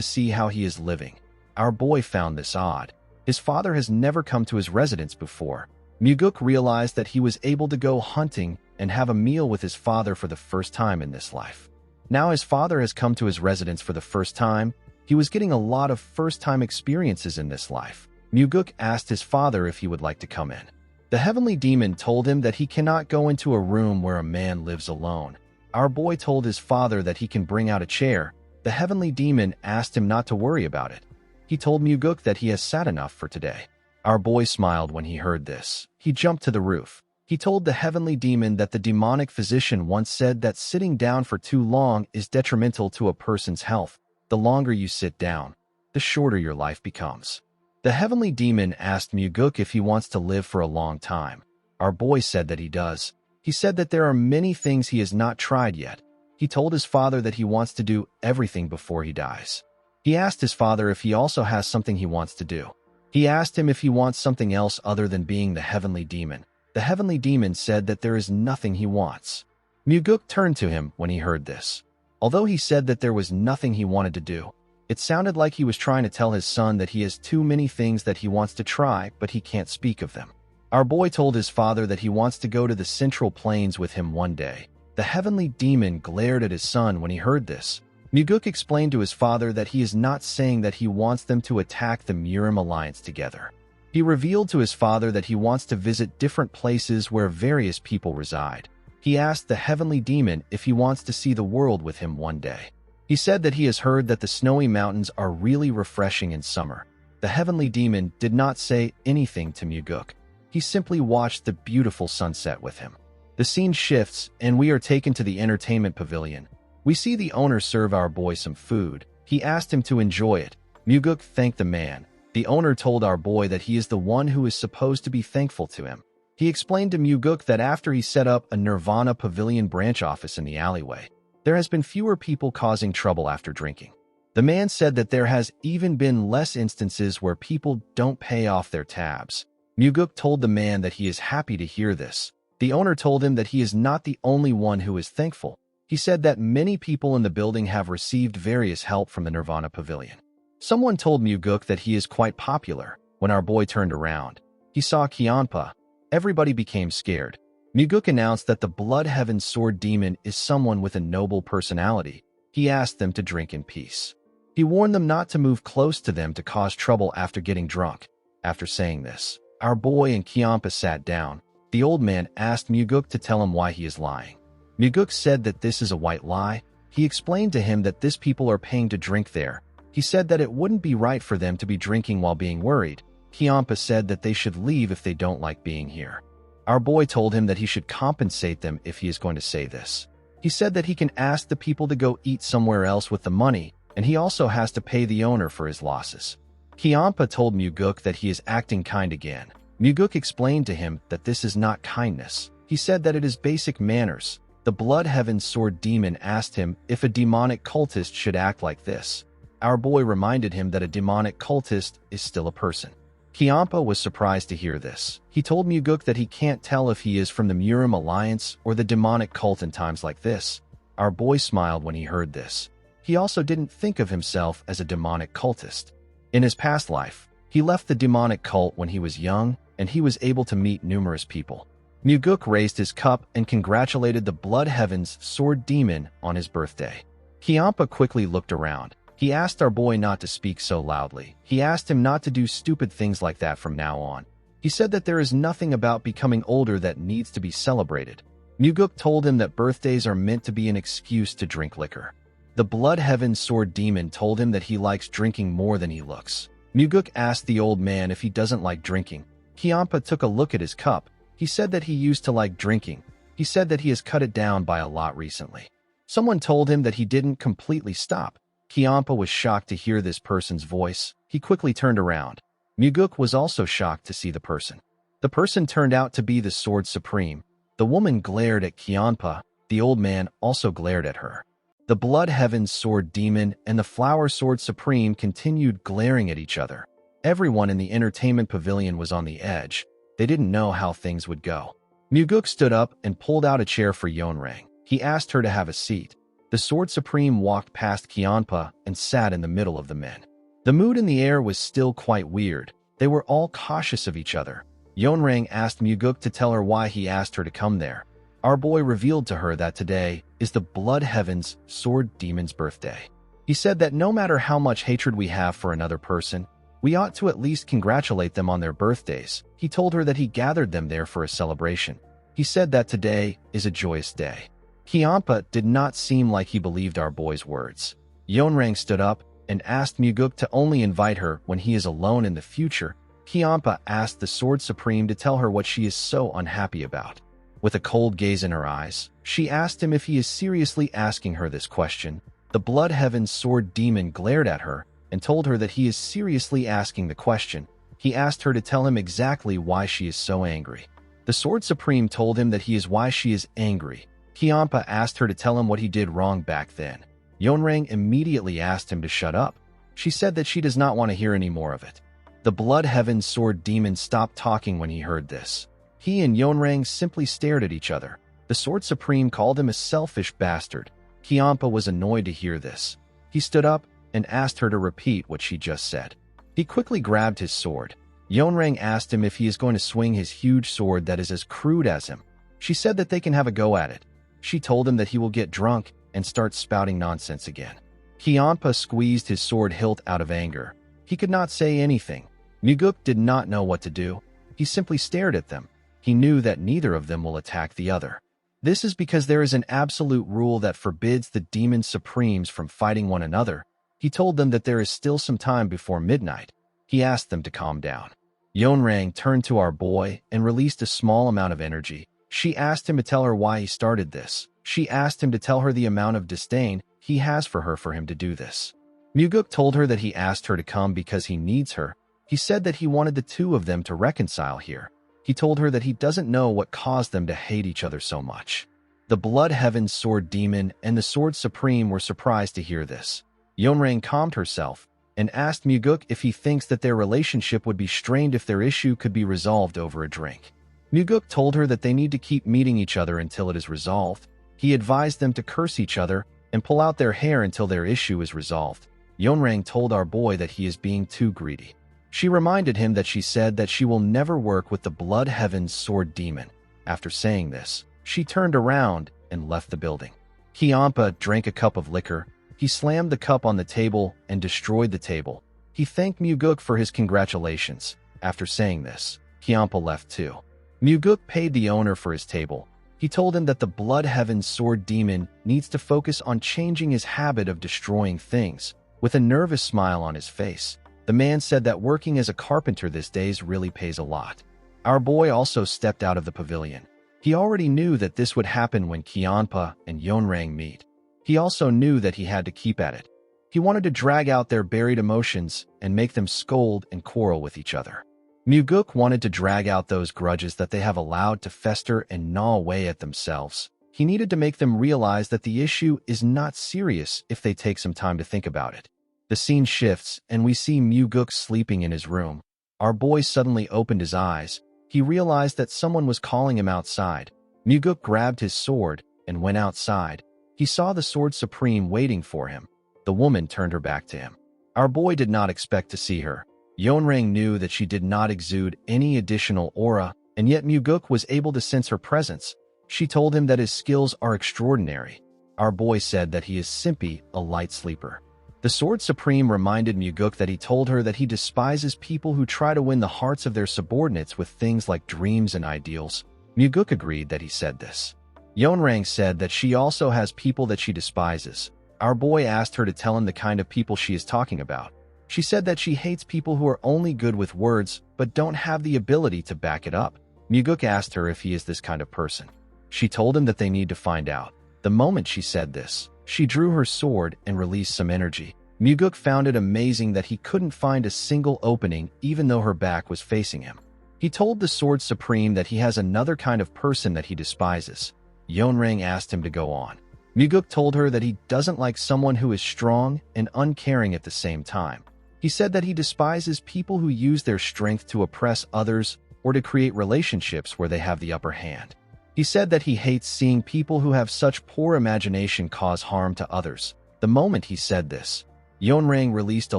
see how he is living. Our boy found this odd. His father has never come to his residence before. Muguk realized that he was able to go hunting and have a meal with his father for the first time in this life. Now his father has come to his residence for the first time. He was getting a lot of first-time experiences in this life. Muguk asked his father if he would like to come in. The heavenly demon told him that he cannot go into a room where a man lives alone. Our boy told his father that he can bring out a chair. The heavenly demon asked him not to worry about it. He told Muguk that he has sat enough for today. Our boy smiled when he heard this. He jumped to the roof. He told the heavenly demon that the demonic physician once said that sitting down for too long is detrimental to a person's health. The longer you sit down, the shorter your life becomes. The heavenly demon asked Muguk if he wants to live for a long time. Our boy said that he does. He said that there are many things he has not tried yet. He told his father that he wants to do everything before he dies. He asked his father if he also has something he wants to do. He asked him if he wants something else other than being the heavenly demon. The heavenly demon said that there is nothing he wants. Muguk turned to him when he heard this. Although he said that there was nothing he wanted to do, it sounded like he was trying to tell his son that he has too many things that he wants to try, but he can't speak of them. Our boy told his father that he wants to go to the Central Plains with him one day. The heavenly demon glared at his son when he heard this. Muguk explained to his father that he is not saying that he wants them to attack the Murim Alliance together. He revealed to his father that he wants to visit different places where various people reside. He asked the heavenly demon if he wants to see the world with him one day. He said that he has heard that the snowy mountains are really refreshing in summer. The heavenly demon did not say anything to Muguk. He simply watched the beautiful sunset with him. The scene shifts, and we are taken to the entertainment pavilion. We see the owner serve our boy some food. He asked him to enjoy it. Muguk thanked the man. The owner told our boy that he is the one who is supposed to be thankful to him. He explained to Muguk that after he set up a Nirvana Pavilion branch office in the alleyway, there has been fewer people causing trouble after drinking. The man said that there has even been less instances where people don't pay off their tabs. Muguk told the man that he is happy to hear this. The owner told him that he is not the only one who is thankful. He said that many people in the building have received various help from the Nirvana Pavilion. Someone told Muguk that he is quite popular. When our boy turned around, he saw Kianpa. Everybody became scared. Muguk announced that the Blood Heaven Sword Demon is someone with a noble personality. He asked them to drink in peace. He warned them not to move close to them to cause trouble after getting drunk. After saying this, our boy and Kianpa sat down. The old man asked Muguk to tell him why he is lying. Muguk said that this is a white lie. He explained to him that these people are paying to drink there. He said that it wouldn't be right for them to be drinking while being worried. Kianpa said that they should leave if they don't like being here. Our boy told him that he should compensate them if he is going to say this. He said that he can ask the people to go eat somewhere else with the money, and he also has to pay the owner for his losses. Kianpa told Muguk that he is acting kind again. Muguk explained to him that this is not kindness. He said that it is basic manners. The Blood Heaven Sword Demon asked him if a demonic cultist should act like this. Our boy reminded him that a demonic cultist is still a person. Kianpa was surprised to hear this. He told Muguk that he can't tell if he is from the Murim Alliance or the demonic cult in times like this. Our boy smiled when he heard this. He also didn't think of himself as a demonic cultist. In his past life, he left the demonic cult when he was young, and he was able to meet numerous people. Muguk raised his cup and congratulated the Blood Heaven's Sword Demon on his birthday. Kianpa quickly looked around. He asked our boy not to speak so loudly. He asked him not to do stupid things like that from now on. He said that there is nothing about becoming older that needs to be celebrated. Muguk told him that birthdays are meant to be an excuse to drink liquor. The Blood Heaven Sword Demon told him that he likes drinking more than he looks. Muguk asked the old man if he doesn't like drinking. Kianpa took a look at his cup. He said that he used to like drinking. He said that he has cut it down by a lot recently. Someone told him that he didn't completely stop. Kyampa was shocked to hear this person's voice. He quickly turned around. Muguk was also shocked to see the person. The person turned out to be the Sword Supreme. The woman glared at Kyampa. The old man also glared at her. The Blood Heaven's Sword Demon and the Flower Sword Supreme continued glaring at each other. Everyone in the entertainment pavilion was on the edge. They didn't know how things would go. Muguk stood up and pulled out a chair for Yeonrang. He asked her to have a seat. The Sword Supreme walked past Kyampa and sat in the middle of the men. The mood in the air was still quite weird. They were all cautious of each other. Yeonrang asked Muguk to tell her why he asked her to come there. Our boy revealed to her that today is the Blood Heaven's Sword Demon's birthday. He said that no matter how much hatred we have for another person, we ought to at least congratulate them on their birthdays. He told her that he gathered them there for a celebration. He said that today is a joyous day. Kyampa did not seem like he believed our boy's words. Yeonrang stood up and asked Muguk to only invite her when he is alone in the future. Kyampa asked the Sword Supreme to tell her what she is so unhappy about. With a cold gaze in her eyes, she asked him if he is seriously asking her this question. The Blood Heaven's Sword Demon glared at her and told her that he is seriously asking the question. He asked her to tell him exactly why she is so angry. The Sword Supreme told him that he is why she is angry. Kyampa asked her to tell him what he did wrong back then. Yeonrang immediately asked him to shut up. She said that she does not want to hear any more of it. The Blood Heaven's Sword Demon stopped talking when he heard this. He and Yeonrang simply stared at each other. The Sword Supreme called him a selfish bastard. Kyampa was annoyed to hear this. He stood up and asked her to repeat what she just said. He quickly grabbed his sword. Yeonrang asked him if he is going to swing his huge sword that is as crude as him. She said that they can have a go at it. She told him that he will get drunk and start spouting nonsense again. Kyampa squeezed his sword hilt out of anger. He could not say anything. Muguk did not know what to do. He simply stared at them. He knew that neither of them will attack the other. This is because there is an absolute rule that forbids the Demon Supremes from fighting one another. He told them that there is still some time before midnight. He asked them to calm down. Yeonrang turned to our boy and released a small amount of energy. She asked him to tell her why he started this. She asked him to tell her the amount of disdain he has for her for him to do this. Muguk told her that he asked her to come because he needs her. He said that he wanted the two of them to reconcile here. He told her that he doesn't know what caused them to hate each other so much. The Blood Heaven's Sword Demon and the Sword Supreme were surprised to hear this. Yeonrang calmed herself and asked Muguk if he thinks that their relationship would be strained if their issue could be resolved over a drink. Muguk told her that they need to keep meeting each other until it is resolved. He advised them to curse each other and pull out their hair until their issue is resolved. Yeonrang told our boy that he is being too greedy. She reminded him that she said that she will never work with the Blood Heaven's Sword Demon. After saying this, she turned around and left the building. Kyampa drank a cup of liquor. He slammed the cup on the table and destroyed the table. He thanked Muguk for his congratulations. After saying this, Kyampa left too. Muguk paid the owner for his table. He told him that the Blood Heaven's Sword Demon needs to focus on changing his habit of destroying things. With a nervous smile on his face, the man said that working as a carpenter these days really pays a lot. Our boy also stepped out of the pavilion. He already knew that this would happen when Kyampa and Yeonrang meet. He also knew that he had to keep at it. He wanted to drag out their buried emotions and make them scold and quarrel with each other. Muguk wanted to drag out those grudges that they have allowed to fester and gnaw away at themselves. He needed to make them realize that the issue is not serious if they take some time to think about it. The scene shifts and we see Muguk sleeping in his room. Our boy suddenly opened his eyes. He realized that someone was calling him outside. Muguk grabbed his sword and went outside. He saw the Sword Supreme waiting for him. The woman turned her back to him. Our boy did not expect to see her. Yeonrang knew that she did not exude any additional aura, and yet Muguk was able to sense her presence. She told him that his skills are extraordinary. Our boy said that he is simply a light sleeper. The Sword Supreme reminded Muguk that he told her that he despises people who try to win the hearts of their subordinates with things like dreams and ideals. Muguk agreed that he said this. Yeonrang said that she also has people that she despises. Our boy asked her to tell him the kind of people she is talking about. She said that she hates people who are only good with words but don't have the ability to back it up. Muguk asked her if he is this kind of person. She told him that they need to find out. The moment she said this, she drew her sword and released some energy. Muguk found it amazing that he couldn't find a single opening even though her back was facing him. He told the Sword Supreme that he has another kind of person that he despises. Yeonrang asked him to go on. Muguk told her that he doesn't like someone who is strong and uncaring at the same time. He said that he despises people who use their strength to oppress others or to create relationships where they have the upper hand. He said that he hates seeing people who have such poor imagination cause harm to others. The moment he said this, Yeonrang released a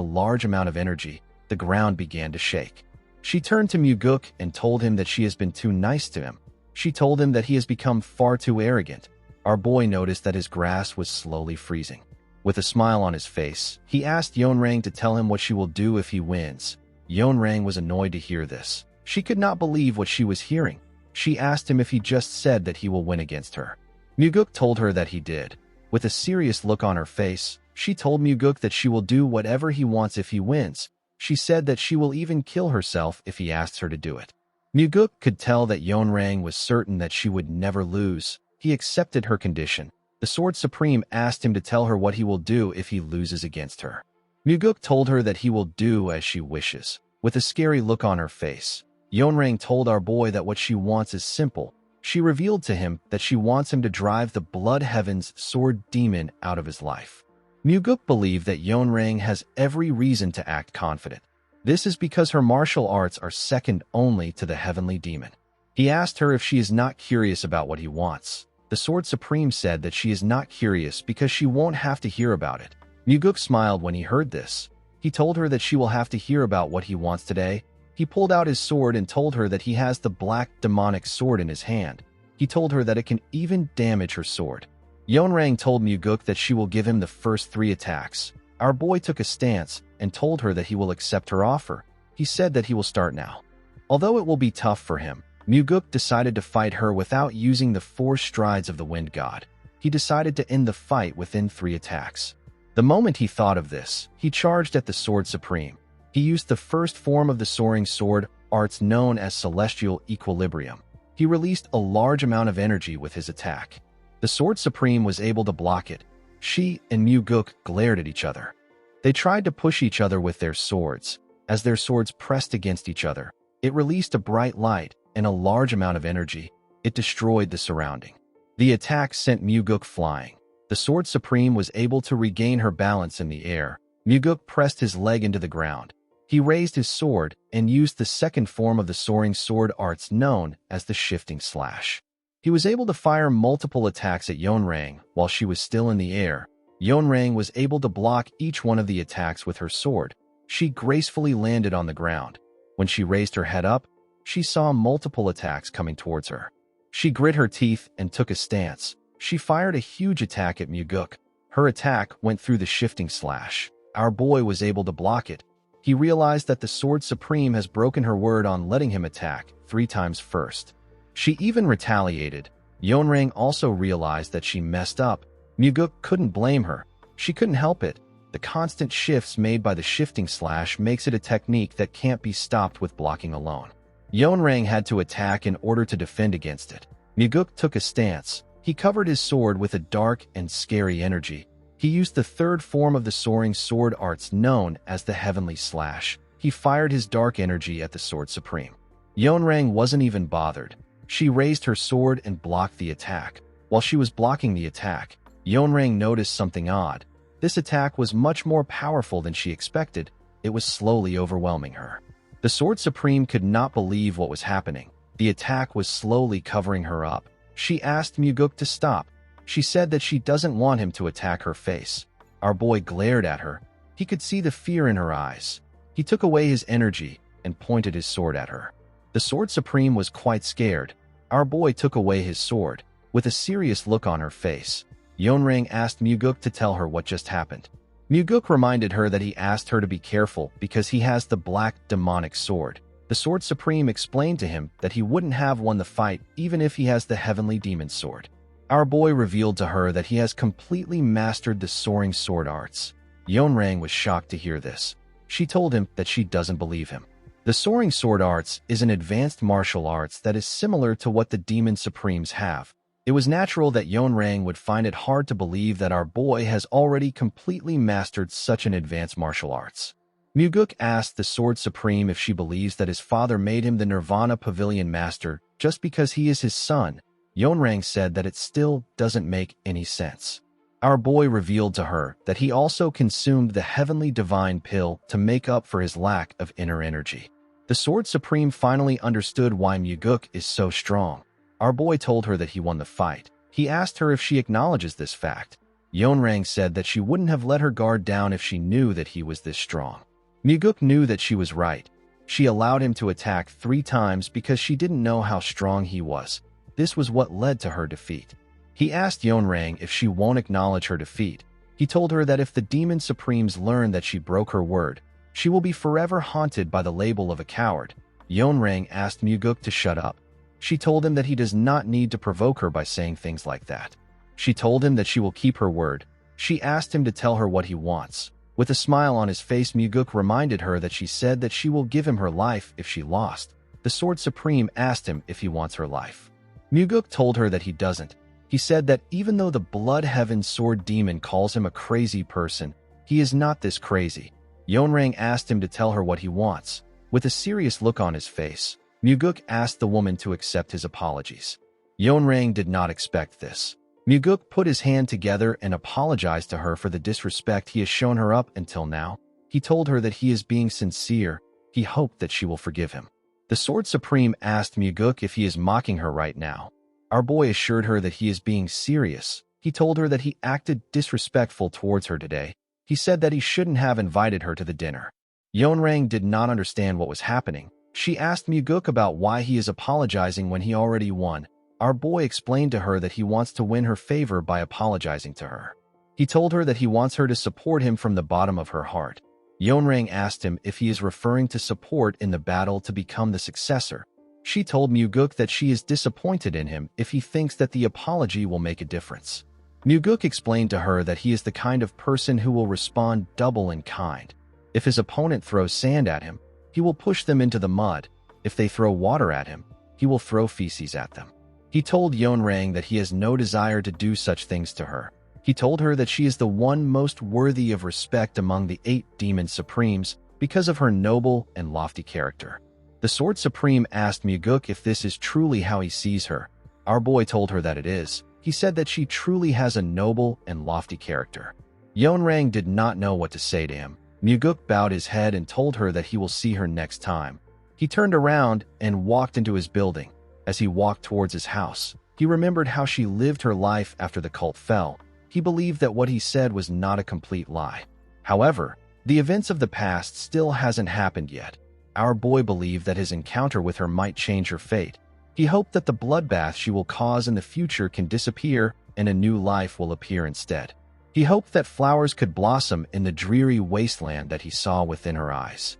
large amount of energy. The ground began to shake. She turned to Muguk and told him that she has been too nice to him. She told him that he has become far too arrogant. Our boy noticed that his grass was slowly freezing. With a smile on his face, he asked Yeonrang to tell him what she will do if he wins. Yeonrang was annoyed to hear this. She could not believe what she was hearing. She asked him if he just said that he will win against her. Muguk told her that he did. With a serious look on her face, she told Muguk that she will do whatever he wants if he wins. She said that she will even kill herself if he asks her to do it. Muguk could tell that Yeonrang was certain that she would never lose. He accepted her condition. The Sword Supreme asked him to tell her what he will do if he loses against her. Muguk told her that he will do as she wishes. With a scary look on her face, Yeonrang told our boy that what she wants is simple. She revealed to him that she wants him to drive the Blood Heaven's sword demon out of his life. Muguk believed that Yeonrang has every reason to act confident. This is because her martial arts are second only to the heavenly demon. He asked her if she is not curious about what he wants. The Sword Supreme said that she is not curious because she won't have to hear about it. Muguk smiled when he heard this. He told her that she will have to hear about what he wants today. He pulled out his sword and told her that he has the black demonic sword in his hand. He told her that it can even damage her sword. Yeonrang told Muguk that she will give him the first 3 attacks. Our boy took a stance and told her that he will accept her offer. He said that he will start now. Although it will be tough for him, Muguk decided to fight her without using the 4 strides of the Wind God. He decided to end the fight within 3 attacks. The moment he thought of this, he charged at the Sword Supreme. He used the first form of the soaring sword arts known as Celestial Equilibrium. He released a large amount of energy with his attack. The Sword Supreme was able to block it. She and Muguk glared at each other. They tried to push each other with their swords. As their swords pressed against each other, it released a bright light and a large amount of energy. It destroyed the surrounding. The attack sent Muguk flying. The Sword Supreme was able to regain her balance in the air. Muguk pressed his leg into the ground. He raised his sword and used the second form of the soaring sword arts known as the Shifting Slash. He was able to fire multiple attacks at Yeonrang while she was still in the air. Yeonrang was able to block each one of the attacks with her sword. She gracefully landed on the ground. When she raised her head up, she saw multiple attacks coming towards her. She grit her teeth and took a stance. She fired a huge attack at Muguk. Her attack went through the Shifting Slash. Our boy was able to block it. He realized that the Sword Supreme has broken her word on letting him attack 3 times first. She even retaliated. Yeonrang also realized that she messed up. Muguk couldn't blame her. She couldn't help it. The constant shifts made by the Shifting Slash makes it a technique that can't be stopped with blocking alone. Yeonrang had to attack in order to defend against it. Muguk took a stance. He covered his sword with a dark and scary energy. He used the third form of the soaring sword arts known as the Heavenly Slash. He fired his dark energy at the Sword Supreme. Yeonrang wasn't even bothered. She raised her sword and blocked the attack. While she was blocking the attack, Yeonrang noticed something odd. This attack was much more powerful than she expected. It was slowly overwhelming her. The Sword Supreme could not believe what was happening. The attack was slowly covering her up. She asked Muguk to stop. She said that she doesn't want him to attack her face. Our boy glared at her. He could see the fear in her eyes. He took away his energy and pointed his sword at her. The Sword Supreme was quite scared. Our boy took away his sword. With a serious look on her face, Yeonrang asked Muguk to tell her what just happened. Muguk reminded her that he asked her to be careful because he has the black demonic sword. The Sword Supreme explained to him that he wouldn't have won the fight even if he has the heavenly demon sword. Our boy revealed to her that he has completely mastered the soaring sword arts. Yeonrang was shocked to hear this. She told him that she doesn't believe him. The soaring sword arts is an advanced martial arts that is similar to what the demon supremes have. It was natural that Yeonrang would find it hard to believe that our boy has already completely mastered such an advanced martial arts. Muguk asked the Sword Supreme if she believes that his father made him the Nirvana Pavilion Master just because he is his son. Yeonrang said that it still doesn't make any sense. Our boy revealed to her that he also consumed the Heavenly Divine Pill to make up for his lack of inner energy. The Sword Supreme finally understood why Muguk is so strong. Our boy told her that he won the fight. He asked her if she acknowledges this fact. Yeonrang said that she wouldn't have let her guard down if she knew that he was this strong. Muguk knew that she was right. She allowed him to attack 3 times because she didn't know how strong he was. This was what led to her defeat. He asked Yeonrang if she won't acknowledge her defeat. He told her that if the Demon Supremes learn that she broke her word, she will be forever haunted by the label of a coward. Yeonrang asked Muguk to shut up. She told him that he does not need to provoke her by saying things like that. She told him that she will keep her word. She asked him to tell her what he wants. With a smile on his face, Muguk reminded her that she said that she will give him her life if she lost. The Sword Supreme asked him if he wants her life. Muguk told her that he doesn't. He said that even though the Blood Heaven Sword Demon calls him a crazy person, he is not this crazy. Yeonrang asked him to tell her what he wants. With a serious look on his face, Muguk asked the woman to accept his apologies. Yeonrang did not expect this. Muguk put his hand together and apologized to her for the disrespect he has shown her up until now. He told her that he is being sincere. He hoped that she will forgive him. The Sword Supreme asked Muguk if he is mocking her right now. Our boy assured her that he is being serious. He told her that he acted disrespectful towards her today. He said that he shouldn't have invited her to the dinner. Yeonrang did not understand what was happening. She asked Muguk about why he is apologizing when he already won. Our boy explained to her that he wants to win her favor by apologizing to her. He told her that he wants her to support him from the bottom of her heart. Yeonrang asked him if he is referring to support in the battle to become the successor. She told Muguk that she is disappointed in him if he thinks that the apology will make a difference. Muguk explained to her that he is the kind of person who will respond double in kind. If his opponent throws sand at him, he will push them into the mud. If they throw water at him, he will throw feces at them. He told Yeonrang that he has no desire to do such things to her. He told her that she is the one most worthy of respect among the 8 Demon Supremes because of her noble and lofty character. The Sword Supreme asked Muguk if this is truly how he sees her. Our boy told her that it is. He said that she truly has a noble and lofty character. Yeonrang did not know what to say to him. Muguk bowed his head and told her that he will see her next time. He turned around and walked into his building. As he walked towards his house, he remembered how she lived her life after the cult fell. He believed that what he said was not a complete lie. However, the events of the past still hasn't happened yet. Our boy believed that his encounter with her might change her fate. He hoped that the bloodbath she will cause in the future can disappear and a new life will appear instead. He hoped that flowers could blossom in the dreary wasteland that he saw within her eyes.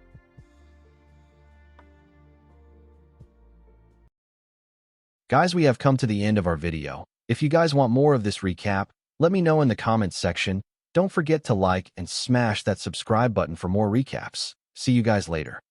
Guys, we have come to the end of our video. If you guys want more of this recap, let me know in the comments section. Don't forget to like and smash that subscribe button for more recaps. See you guys later.